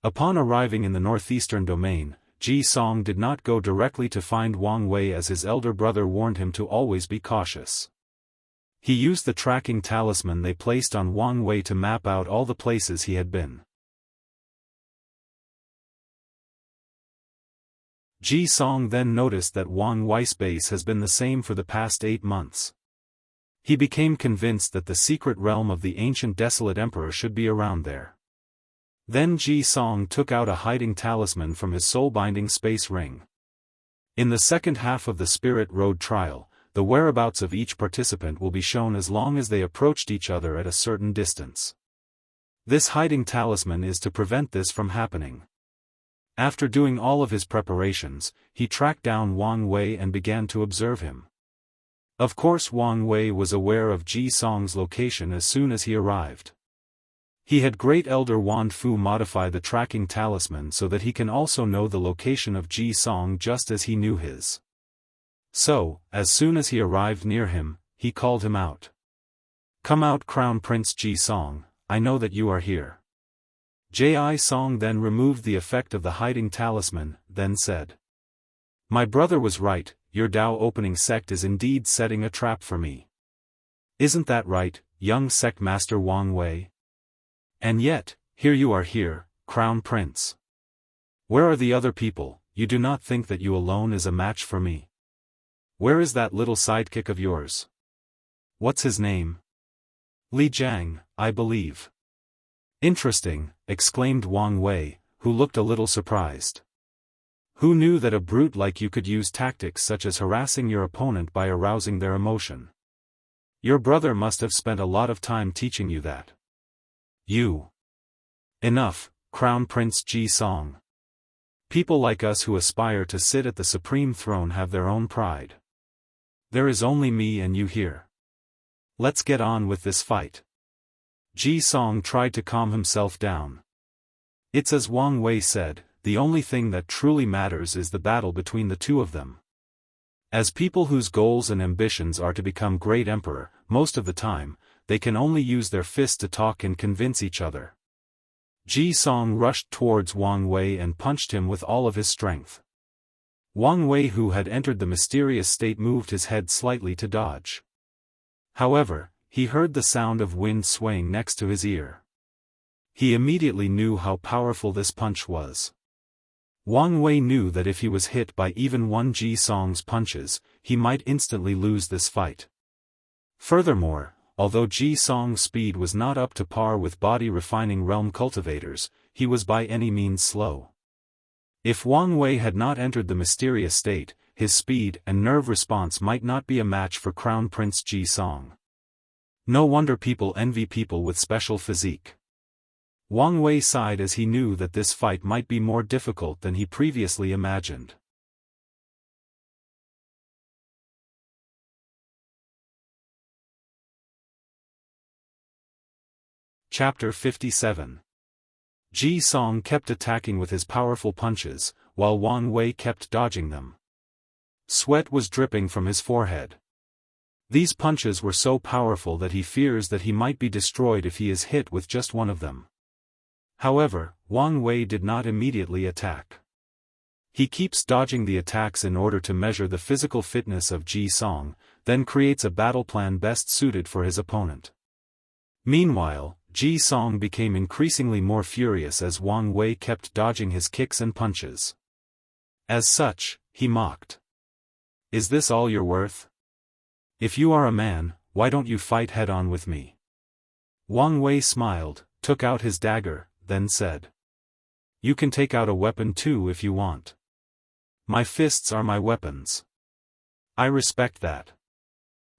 Upon arriving in the northeastern domain, Ji Song did not go directly to find Wang Wei as his elder brother warned him to always be cautious. He used the tracking talisman they placed on Wang Wei to map out all the places he had been. Ji Song then noticed that Wang Wei's base has been the same for the past 8 months. He became convinced that the secret realm of the ancient desolate emperor should be around there. Then Ji Song took out a hiding talisman from his soul-binding space ring. In the second half of the Spirit Road trial, the whereabouts of each participant will be shown as long as they approached each other at a certain distance. This hiding talisman is to prevent this from happening. After doing all of his preparations, he tracked down Wang Wei and began to observe him. Of course Wang Wei was aware of Ji Song's location as soon as he arrived. He had Great Elder Wan Fu modify the tracking talisman so that he can also know the location of Ji Song just as he knew his. So, as soon as he arrived near him, he called him out. "Come out, Crown Prince Ji Song, I know that you are here." Ji Song then removed the effect of the hiding talisman, then said. "My brother was right, your Dao opening sect is indeed setting a trap for me. Isn't that right, young sect master Wang Wei? And yet, here you are here, Crown Prince. Where are the other people? You do not think that you alone is a match for me? Where is that little sidekick of yours? What's his name? Li Jiang, I believe." "Interesting," exclaimed Wang Wei, who looked a little surprised. "Who knew that a brute like you could use tactics such as harassing your opponent by arousing their emotion? Your brother must have spent a lot of time teaching you that." "You." "Enough, Crown Prince Ji Song. People like us who aspire to sit at the supreme throne have their own pride. There is only me and you here. Let's get on with this fight." Ji Song tried to calm himself down. It's as Wang Wei said, the only thing that truly matters is the battle between the two of them. As people whose goals and ambitions are to become great emperor, most of the time, they can only use their fists to talk and convince each other. Ji Song rushed towards Wang Wei and punched him with all of his strength. Wang Wei, who had entered the mysterious state, moved his head slightly to dodge. However, he heard the sound of wind swaying next to his ear. He immediately knew how powerful this punch was. Wang Wei knew that if he was hit by even one Ji Song's punches, he might instantly lose this fight. Furthermore, although Ji Song's speed was not up to par with body-refining realm cultivators, he was by any means slow. If Wang Wei had not entered the mysterious state, his speed and nerve response might not be a match for Crown Prince Ji Song. No wonder people envy people with special physique. Wang Wei sighed as he knew that this fight might be more difficult than he previously imagined. Chapter 57. Ji Song kept attacking with his powerful punches, while Wang Wei kept dodging them. Sweat was dripping from his forehead. These punches were so powerful that he fears that he might be destroyed if he is hit with just one of them. However, Wang Wei did not immediately attack. He keeps dodging the attacks in order to measure the physical fitness of Ji Song, then creates a battle plan best suited for his opponent. Meanwhile, Ji Song became increasingly more furious as Wang Wei kept dodging his kicks and punches. As such, he mocked. "Is this all you're worth? If you are a man, why don't you fight head-on with me?" Wang Wei smiled, took out his dagger, then said. "You can take out a weapon too if you want. My fists are my weapons. I respect that."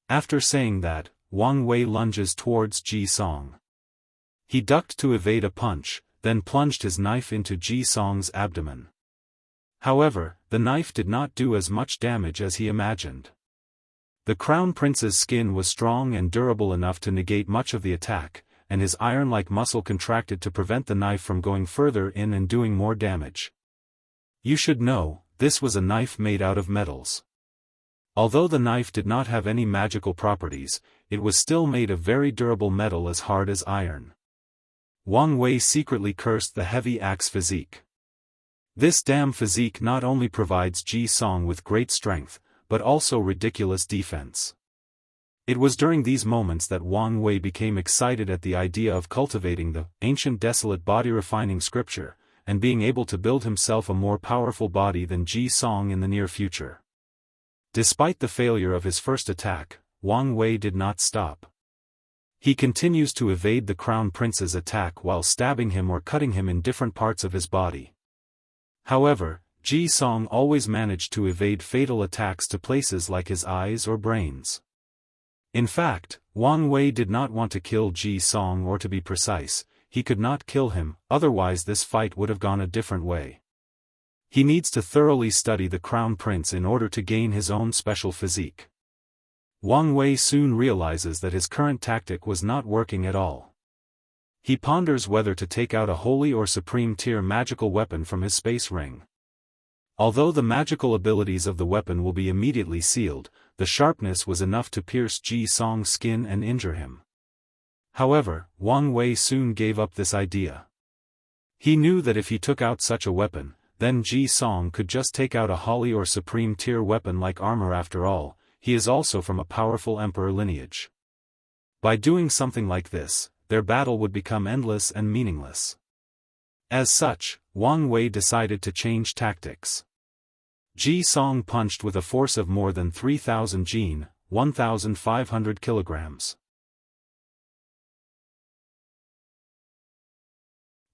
After saying that, Wang Wei lunges towards Ji Song. He ducked to evade a punch, then plunged his knife into Ji Song's abdomen. However, the knife did not do as much damage as he imagined. The Crown Prince's skin was strong and durable enough to negate much of the attack, and his iron-like muscle contracted to prevent the knife from going further in and doing more damage. You should know, this was a knife made out of metals. Although the knife did not have any magical properties, it was still made of very durable metal as hard as iron. Wang Wei secretly cursed the heavy axe physique. This damn physique not only provides Ji Song with great strength, but also ridiculous defense. It was during these moments that Wang Wei became excited at the idea of cultivating the ancient desolate body-refining scripture, and being able to build himself a more powerful body than Ji Song in the near future. Despite the failure of his first attack, Wang Wei did not stop. He continues to evade the Crown Prince's attack while stabbing him or cutting him in different parts of his body. However, Ji Song always managed to evade fatal attacks to places like his eyes or brains. In fact, Wang Wei did not want to kill Ji Song, or to be precise, he could not kill him, otherwise this fight would have gone a different way. He needs to thoroughly study the Crown Prince in order to gain his own special physique. Wang Wei soon realizes that his current tactic was not working at all. He ponders whether to take out a holy or supreme tier magical weapon from his space ring. Although the magical abilities of the weapon will be immediately sealed, the sharpness was enough to pierce Ji Song's skin and injure him. However, Wang Wei soon gave up this idea. He knew that if he took out such a weapon, then Ji Song could just take out a holy or supreme tier weapon like armor. After all, he is also from a powerful emperor lineage. By doing something like this, their battle would become endless and meaningless. As such, Wang Wei decided to change tactics. Ji Song punched with a force of more than 3,000 jin, 1,500 kilograms.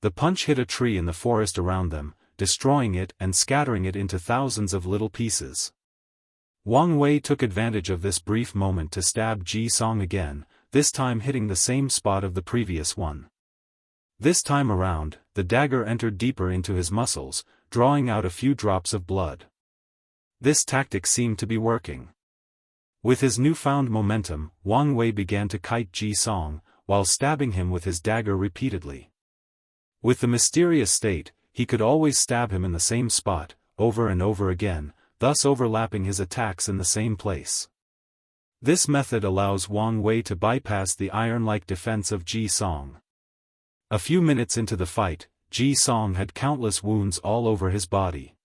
The punch hit a tree in the forest around them, destroying it and scattering it into thousands of little pieces. Wang Wei took advantage of this brief moment to stab Ji Song again, this time hitting the same spot of the previous one. This time around, the dagger entered deeper into his muscles, drawing out a few drops of blood. This tactic seemed to be working. With his newfound momentum, Wang Wei began to kite Ji Song, while stabbing him with his dagger repeatedly. With the mysterious state, he could always stab him in the same spot, over and over again, thus overlapping his attacks in the same place. This method allows Wang Wei to bypass the iron-like defense of Ji Song. A few minutes into the fight, Ji Song had countless wounds all over his body.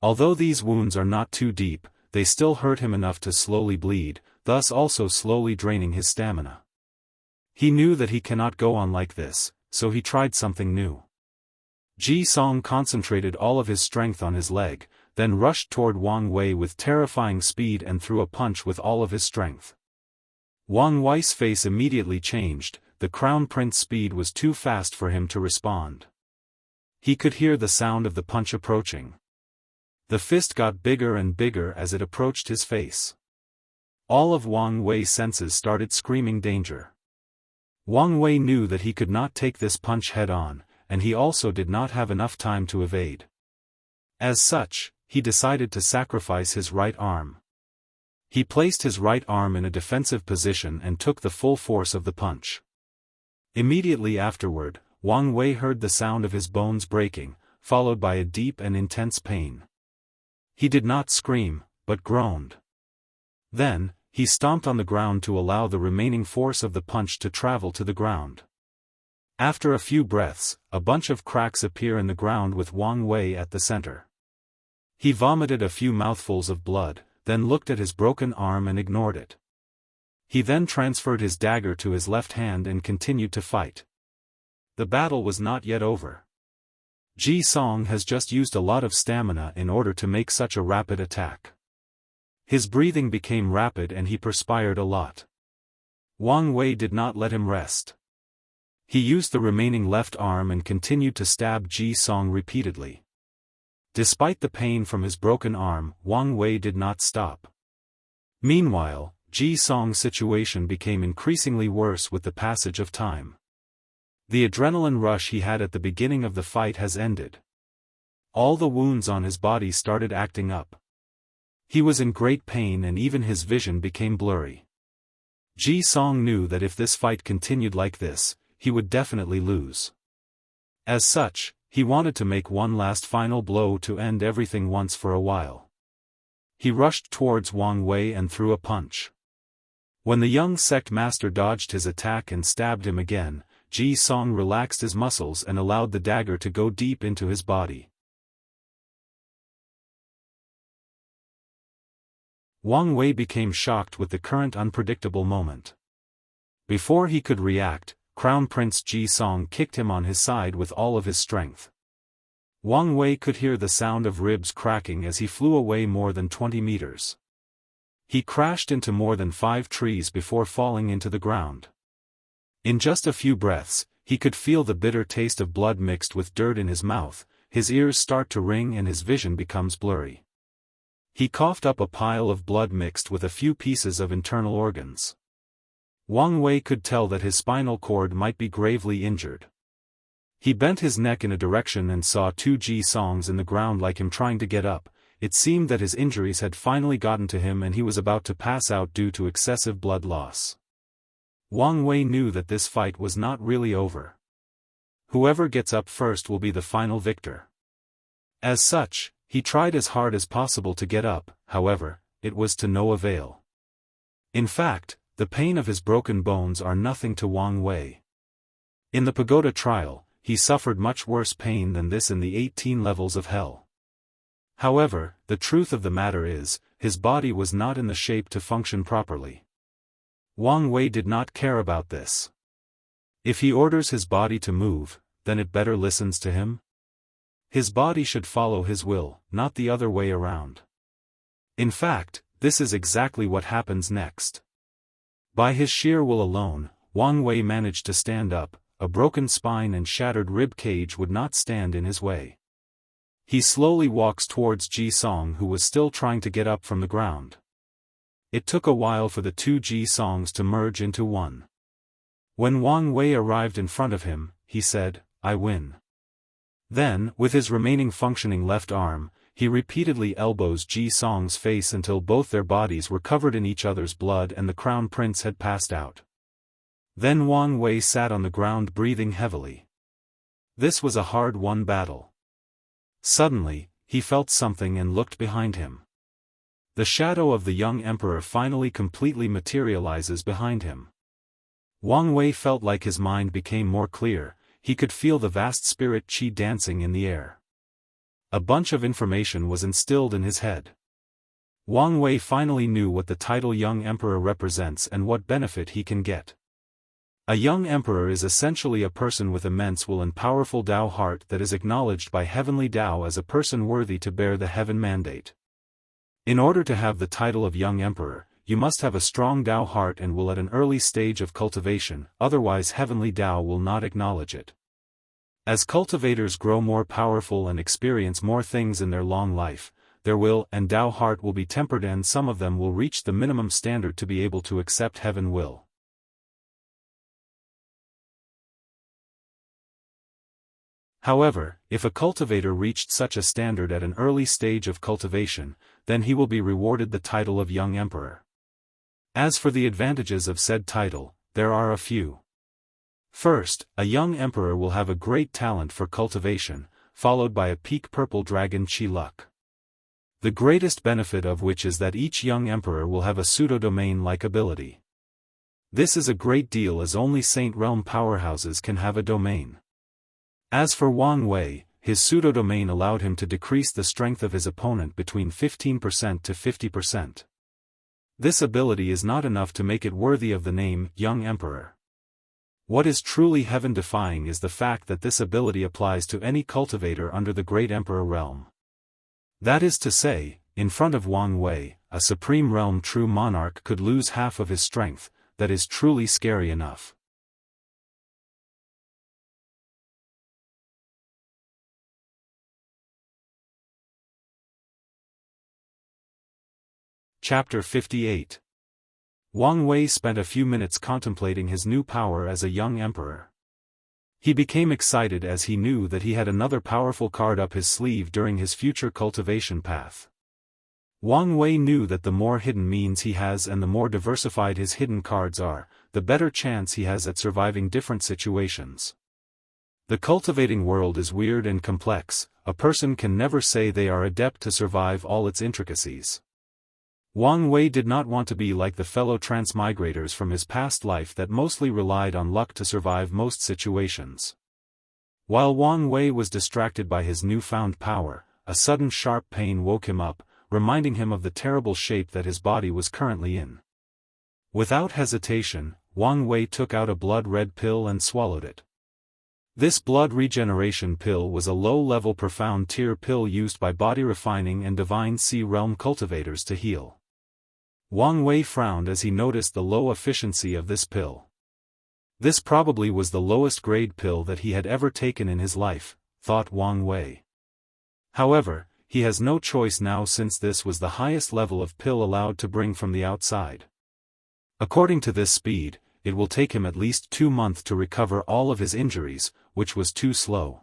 Although these wounds are not too deep, they still hurt him enough to slowly bleed, thus also slowly draining his stamina. He knew that he cannot go on like this, so he tried something new. Ji Song concentrated all of his strength on his leg, then rushed toward Wang Wei with terrifying speed and threw a punch with all of his strength. Wang Wei's face immediately changed. The Crown Prince's speed was too fast for him to respond. He could hear the sound of the punch approaching. The fist got bigger and bigger as it approached his face. All of Wang Wei's senses started screaming danger. Wang Wei knew that he could not take this punch head-on, and he also did not have enough time to evade. As such, he decided to sacrifice his right arm. He placed his right arm in a defensive position and took the full force of the punch. Immediately afterward, Wang Wei heard the sound of his bones breaking, followed by a deep and intense pain. He did not scream, but groaned. Then, he stomped on the ground to allow the remaining force of the punch to travel to the ground. After a few breaths, a bunch of cracks appear in the ground with Wang Wei at the center. He vomited a few mouthfuls of blood, then looked at his broken arm and ignored it. He then transferred his dagger to his left hand and continued to fight. The battle was not yet over. Ji Song has just used a lot of stamina in order to make such a rapid attack. His breathing became rapid and he perspired a lot. Wang Wei did not let him rest. He used the remaining left arm and continued to stab Ji Song repeatedly. Despite the pain from his broken arm, Wang Wei did not stop. Meanwhile, Ji Song's situation became increasingly worse with the passage of time. The adrenaline rush he had at the beginning of the fight has ended. All the wounds on his body started acting up. He was in great pain and even his vision became blurry. Ji Song knew that if this fight continued like this, he would definitely lose. As such, he wanted to make one last final blow to end everything once for a while. He rushed towards Wang Wei and threw a punch. When the young sect master dodged his attack and stabbed him again, Ji Song relaxed his muscles and allowed the dagger to go deep into his body. Wang Wei became shocked with the current unpredictable moment. Before he could react, Crown Prince Ji Song kicked him on his side with all of his strength. Wang Wei could hear the sound of ribs cracking as he flew away more than 20 meters. He crashed into more than 5 trees before falling into the ground. In just a few breaths, he could feel the bitter taste of blood mixed with dirt in his mouth, his ears start to ring and his vision becomes blurry. He coughed up a pile of blood mixed with a few pieces of internal organs. Wang Wei could tell that his spinal cord might be gravely injured. He bent his neck in a direction and saw 2 Ji Songs in the ground like him trying to get up. It seemed that his injuries had finally gotten to him and he was about to pass out due to excessive blood loss. Wang Wei knew that this fight was not really over. Whoever gets up first will be the final victor. As such, he tried as hard as possible to get up, however, it was to no avail. In fact, the pain of his broken bones are nothing to Wang Wei. In the pagoda trial, he suffered much worse pain than this in the 18 levels of hell. However, the truth of the matter is, his body was not in the shape to function properly. Wang Wei did not care about this. If he orders his body to move, then it better listens to him. His body should follow his will, not the other way around. In fact, this is exactly what happens next. By his sheer will alone, Wang Wei managed to stand up. A broken spine and shattered rib cage would not stand in his way. He slowly walks towards Ji Song who was still trying to get up from the ground. It took a while for the 2 Ji Songs to merge into one. When Wang Wei arrived in front of him, he said, "I win." Then, with his remaining functioning left arm, he repeatedly elbows Ji Song's face until both their bodies were covered in each other's blood and the Crown Prince had passed out. Then Wang Wei sat on the ground breathing heavily. This was a hard-won battle. Suddenly, he felt something and looked behind him. The shadow of the young emperor finally completely materializes behind him. Wang Wei felt like his mind became more clear, he could feel the vast spirit qi dancing in the air. A bunch of information was instilled in his head. Wang Wei finally knew what the title Young Emperor represents and what benefit he can get. A young emperor is essentially a person with immense will and powerful Dao heart that is acknowledged by heavenly Dao as a person worthy to bear the heaven mandate. In order to have the title of young emperor, you must have a strong Dao heart and will at an early stage of cultivation, otherwise heavenly Dao will not acknowledge it. As cultivators grow more powerful and experience more things in their long life, their will and Dao heart will be tempered and some of them will reach the minimum standard to be able to accept heaven will. However, if a cultivator reached such a standard at an early stage of cultivation, then he will be rewarded the title of young emperor. As for the advantages of said title, there are a few. First, a young emperor will have a great talent for cultivation, followed by a peak purple dragon chi luck. The greatest benefit of which is that each young emperor will have a pseudo-domain-like ability. This is a great deal as only Saint Realm powerhouses can have a domain. As for Wang Wei, his pseudo-domain allowed him to decrease the strength of his opponent between 15% to 50%. This ability is not enough to make it worthy of the name Young Emperor. What is truly heaven-defying is the fact that this ability applies to any cultivator under the Great Emperor realm. That is to say, in front of Wang Wei, a Supreme Realm true monarch could lose half of his strength. That is truly scary enough. Chapter 58. Wang Wei spent a few minutes contemplating his new power as a young emperor. He became excited as he knew that he had another powerful card up his sleeve during his future cultivation path. Wang Wei knew that the more hidden means he has and the more diversified his hidden cards are, the better chance he has at surviving different situations. The cultivating world is weird and complex, a person can never say they are adept to survive all its intricacies. Wang Wei did not want to be like the fellow transmigrators from his past life that mostly relied on luck to survive most situations. While Wang Wei was distracted by his newfound power, a sudden sharp pain woke him up, reminding him of the terrible shape that his body was currently in. Without hesitation, Wang Wei took out a blood-red pill and swallowed it. This blood regeneration pill was a low-level profound tier pill used by body refining and divine sea realm cultivators to heal. Wang Wei frowned as he noticed the low efficiency of this pill. This probably was the lowest grade pill that he had ever taken in his life, thought Wang Wei. However, he has no choice now since this was the highest level of pill allowed to bring from the outside. According to this speed, it will take him at least 2 months to recover all of his injuries, which was too slow.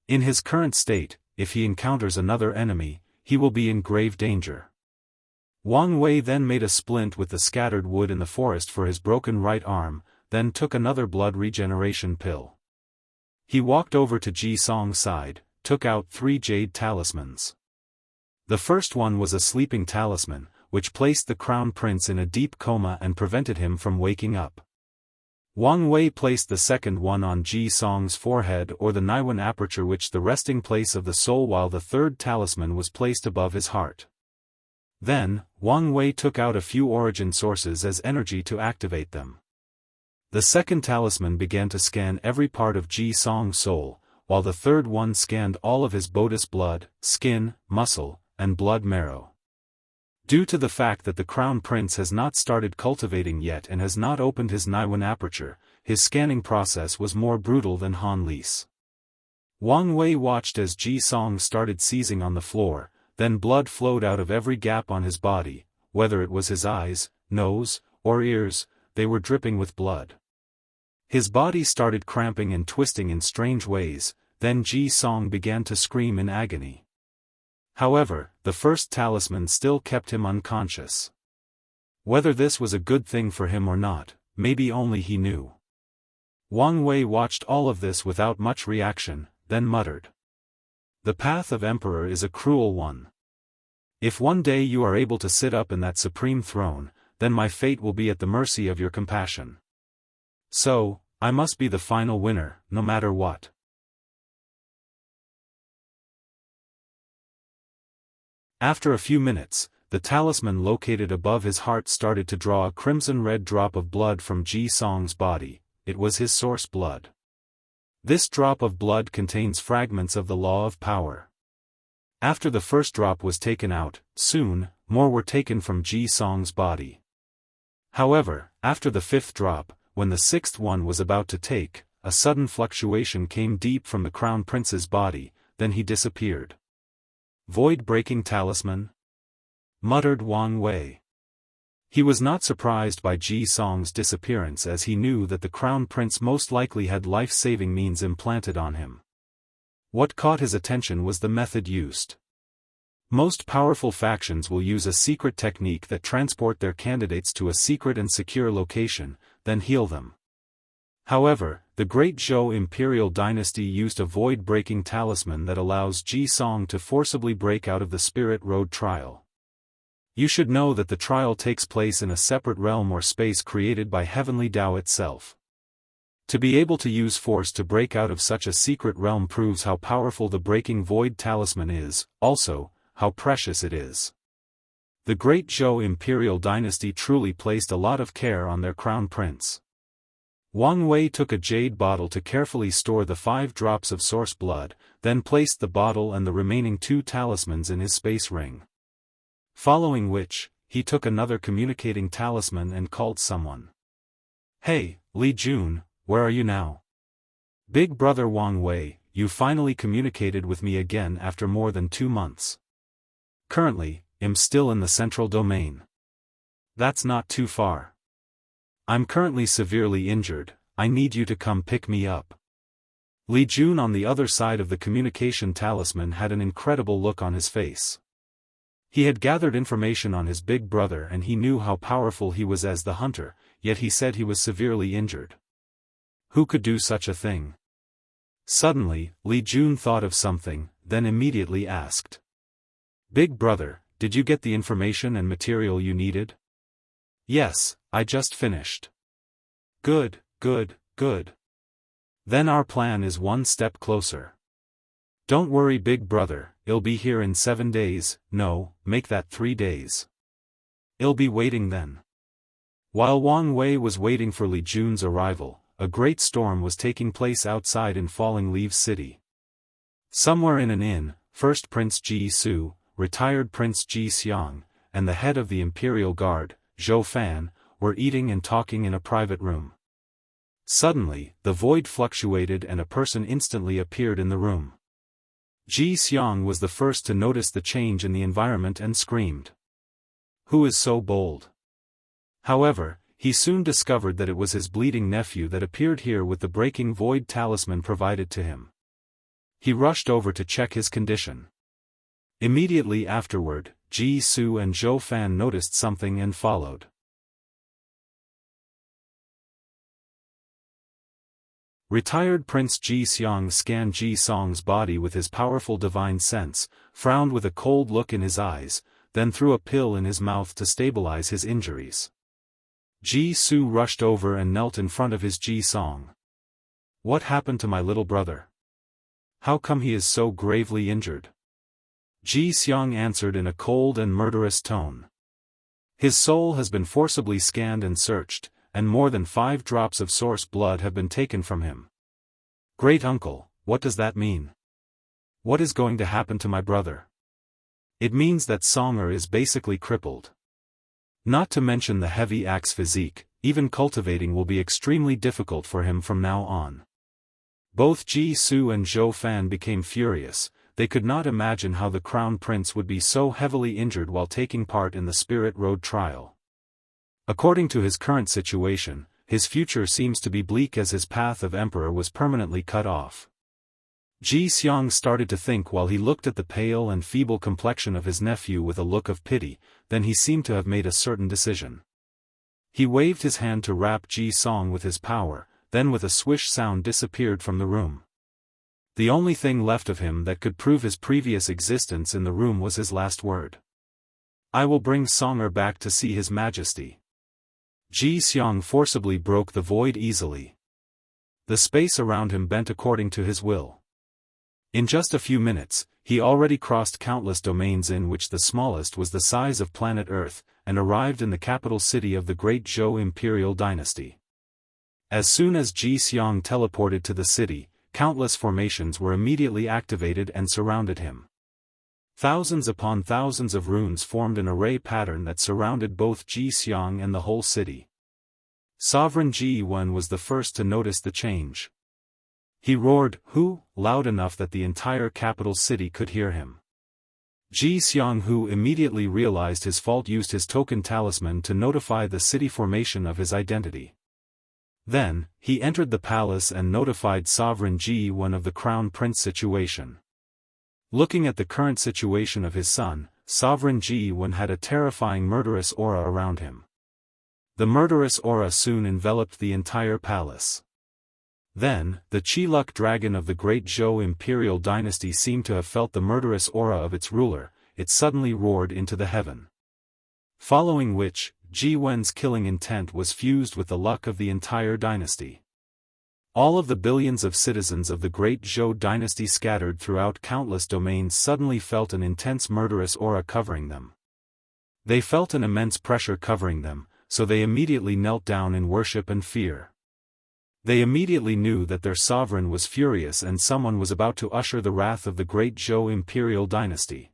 In his current state, if he encounters another enemy, he will be in grave danger. Wang Wei then made a splint with the scattered wood in the forest for his broken right arm, then took another blood regeneration pill. He walked over to Ji Song's side, took out 3 jade talismans. The first one was a sleeping talisman, which placed the crown prince in a deep coma and prevented him from waking up. Wang Wei placed the second one on Ji Song's forehead or the Naiwen aperture, which the resting place of the soul, while the third talisman was placed above his heart. Then, Wang Wei took out a few origin sources as energy to activate them. The second talisman began to scan every part of Ji Song's soul, while the third one scanned all of his bodis blood, skin, muscle, and blood marrow. Due to the fact that the Crown Prince has not started cultivating yet and has not opened his Naiwen aperture, his scanning process was more brutal than Han Li's. Wang Wei watched as Ji Song started seizing on the floor, then blood flowed out of every gap on his body, whether it was his eyes, nose, or ears, they were dripping with blood. His body started cramping and twisting in strange ways, then Ji Song began to scream in agony. However, the first talisman still kept him unconscious. Whether this was a good thing for him or not, maybe only he knew. Wang Wei watched all of this without much reaction, then muttered. The path of Emperor is a cruel one. If one day you are able to sit up in that supreme throne, then my fate will be at the mercy of your compassion. So, I must be the final winner, no matter what. After a few minutes, the talisman located above his heart started to draw a crimson-red drop of blood from Ji Song's body. It was his source blood. This drop of blood contains fragments of the law of power. After the first drop was taken out, soon, more were taken from Ji Song's body. However, after the fifth drop, when the sixth one was about to take, a sudden fluctuation came deep from the crown prince's body, then he disappeared. Void-breaking talisman? Muttered Wang Wei. He was not surprised by Ji Song's disappearance, as he knew that the crown prince most likely had life-saving means implanted on him. What caught his attention was the method used. Most powerful factions will use a secret technique that transport their candidates to a secret and secure location, then heal them. However, the Great Zhou Imperial Dynasty used a void-breaking talisman that allows Ji Song to forcibly break out of the Spirit Road trial. You should know that the trial takes place in a separate realm or space created by Heavenly Tao itself. To be able to use force to break out of such a secret realm proves how powerful the Breaking Void Talisman is, also, how precious it is. The Great Zhou Imperial Dynasty truly placed a lot of care on their crown prince. Wang Wei took a jade bottle to carefully store the 5 drops of source blood, then placed the bottle and the remaining 2 talismans in his space ring. Following which, he took another communicating talisman and called someone. "Hey, Li Jun, where are you now? Big brother Wang Wei, you finally communicated with me again after more than 2 months. Currently, I'm still in the central domain. That's not too far. I'm currently severely injured, I need you to come pick me up." Li Jun on the other side of the communication talisman had an incredible look on his face. He had gathered information on his big brother and he knew how powerful he was as the hunter, yet he said he was severely injured. Who could do such a thing? Suddenly, Li Jun thought of something, then immediately asked. "Big brother, did you get the information and material you needed?" "Yes, I just finished." "Good, good, good. Then our plan is one step closer. Don't worry big brother, I'll be here in 7 days, no, make that 3 days. I'll be waiting then." While Wang Wei was waiting for Li Jun's arrival, a great storm was taking place outside in Falling Leaves City. Somewhere in an inn, first Prince Ji Su, retired Prince Ji Xiang, and the head of the Imperial Guard, Zhou Fan, were eating and talking in a private room. Suddenly, the void fluctuated and a person instantly appeared in the room. Ji Xiang was the first to notice the change in the environment and screamed. "Who is so bold?" However, he soon discovered that it was his bleeding nephew that appeared here with the breaking void talisman provided to him. He rushed over to check his condition. Immediately afterward, Ji Su and Zhou Fan noticed something and followed. Retired Prince Ji Xiang scanned Ji Song's body with his powerful divine sense, frowned with a cold look in his eyes, then threw a pill in his mouth to stabilize his injuries. Ji Su rushed over and knelt in front of his Ji Song. "What happened to my little brother? How come he is so gravely injured?" Ji Xiang answered in a cold and murderous tone. "His soul has been forcibly scanned and searched, and more than 5 drops of source blood have been taken from him." "Great uncle, what does that mean? What is going to happen to my brother?" "It means that Songer is basically crippled. Not to mention the heavy axe physique, even cultivating will be extremely difficult for him from now on." Both Ji Su and Zhou Fan became furious. They could not imagine how the crown prince would be so heavily injured while taking part in the Spirit Road trial. According to his current situation, his future seems to be bleak as his path of emperor was permanently cut off. Ji Xiang started to think while he looked at the pale and feeble complexion of his nephew with a look of pity, then he seemed to have made a certain decision. He waved his hand to wrap Ji Song with his power, then with a swish sound disappeared from the room. The only thing left of him that could prove his previous existence in the room was his last word. "I will bring Songer back to see his majesty." Ji Xiang forcibly broke the void easily. The space around him bent according to his will. In just a few minutes, he already crossed countless domains in which the smallest was the size of planet Earth, and arrived in the capital city of the Great Zhou Imperial Dynasty. As soon as Ji Xiang teleported to the city, countless formations were immediately activated and surrounded him. Thousands upon thousands of runes formed an array pattern that surrounded both Jixiang and the whole city. Sovereign Ji Yuan was the first to notice the change. He roared, "Hu!" loud enough that the entire capital city could hear him. Jianghu immediately realized his fault, used his token talisman to notify the city formation of his identity. Then, he entered the palace and notified Sovereign Ji Yuan of the crown prince situation. Looking at the current situation of his son, Sovereign Ji Yuan had a terrifying murderous aura around him. The murderous aura soon enveloped the entire palace. Then, the Qiluk dragon of the great Zhou imperial dynasty seemed to have felt the murderous aura of its ruler. It suddenly roared into the heaven. Following which, Ji Wen's killing intent was fused with the luck of the entire dynasty. All of the billions of citizens of the great Zhou dynasty scattered throughout countless domains suddenly felt an intense murderous aura covering them. They felt an immense pressure covering them, so they immediately knelt down in worship and fear. They immediately knew that their sovereign was furious and someone was about to usher the wrath of the great Zhou imperial dynasty.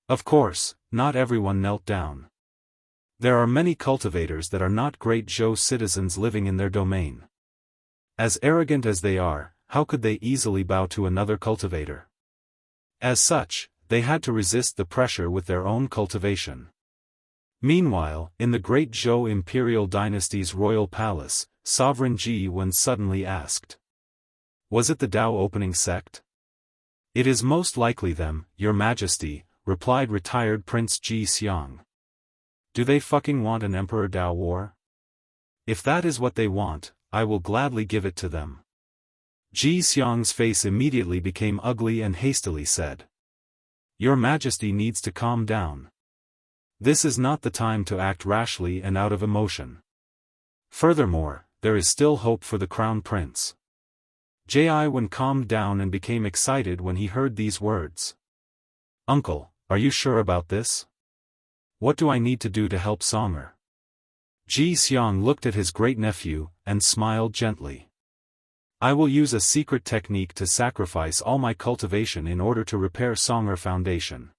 Of course, not everyone knelt down. There are many cultivators that are not great Zhou citizens living in their domain. As arrogant as they are, how could they easily bow to another cultivator? As such, they had to resist the pressure with their own cultivation. Meanwhile, in the great Zhou imperial dynasty's royal palace, Sovereign Ji Yuan suddenly asked. "Was it the Dao opening sect?" "It is most likely them, Your Majesty," replied retired Prince Ji Xiang. "Do they fucking want an Emperor Dao war? If that is what they want, I will gladly give it to them." Ji Xiang's face immediately became ugly and hastily said. "Your Majesty needs to calm down. This is not the time to act rashly and out of emotion. Furthermore, there is still hope for the crown prince." Ji Yuan calmed down and became excited when he heard these words. "Uncle, are you sure about this? What do I need to do to help Songer?" Ji Xiang looked at his great-nephew, and smiled gently. "I will use a secret technique to sacrifice all my cultivation in order to repair Songer foundation.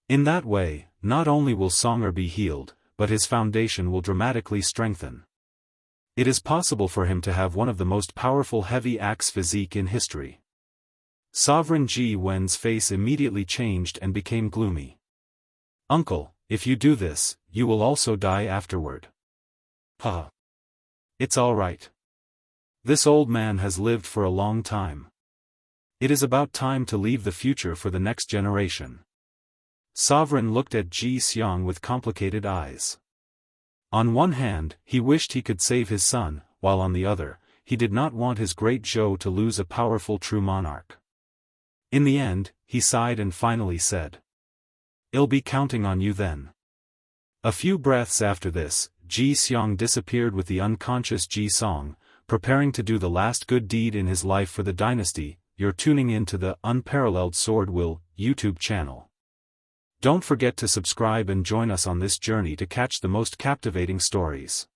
In that way, not only will Songer be healed, but his foundation will dramatically strengthen. It is possible for him to have one of the most powerful heavy axe physique in history." Sovereign Ji Yuan's face immediately changed and became gloomy. "Uncle, if you do this, you will also die afterward." "Huh. It's all right. This old man has lived for a long time. It is about time to leave the future for the next generation." Sovereign looked at Ji Xiang with complicated eyes. On one hand, he wished he could save his son, while on the other, he did not want his great Zhou to lose a powerful true monarch. In the end, he sighed and finally said, "I'll be counting on you then." A few breaths after this, Ji Xiang disappeared with the unconscious Ji Song, preparing to do the last good deed in his life for the dynasty. You're tuning in to the Unparalleled Sword Will YouTube channel. Don't forget to subscribe and join us on this journey to catch the most captivating stories.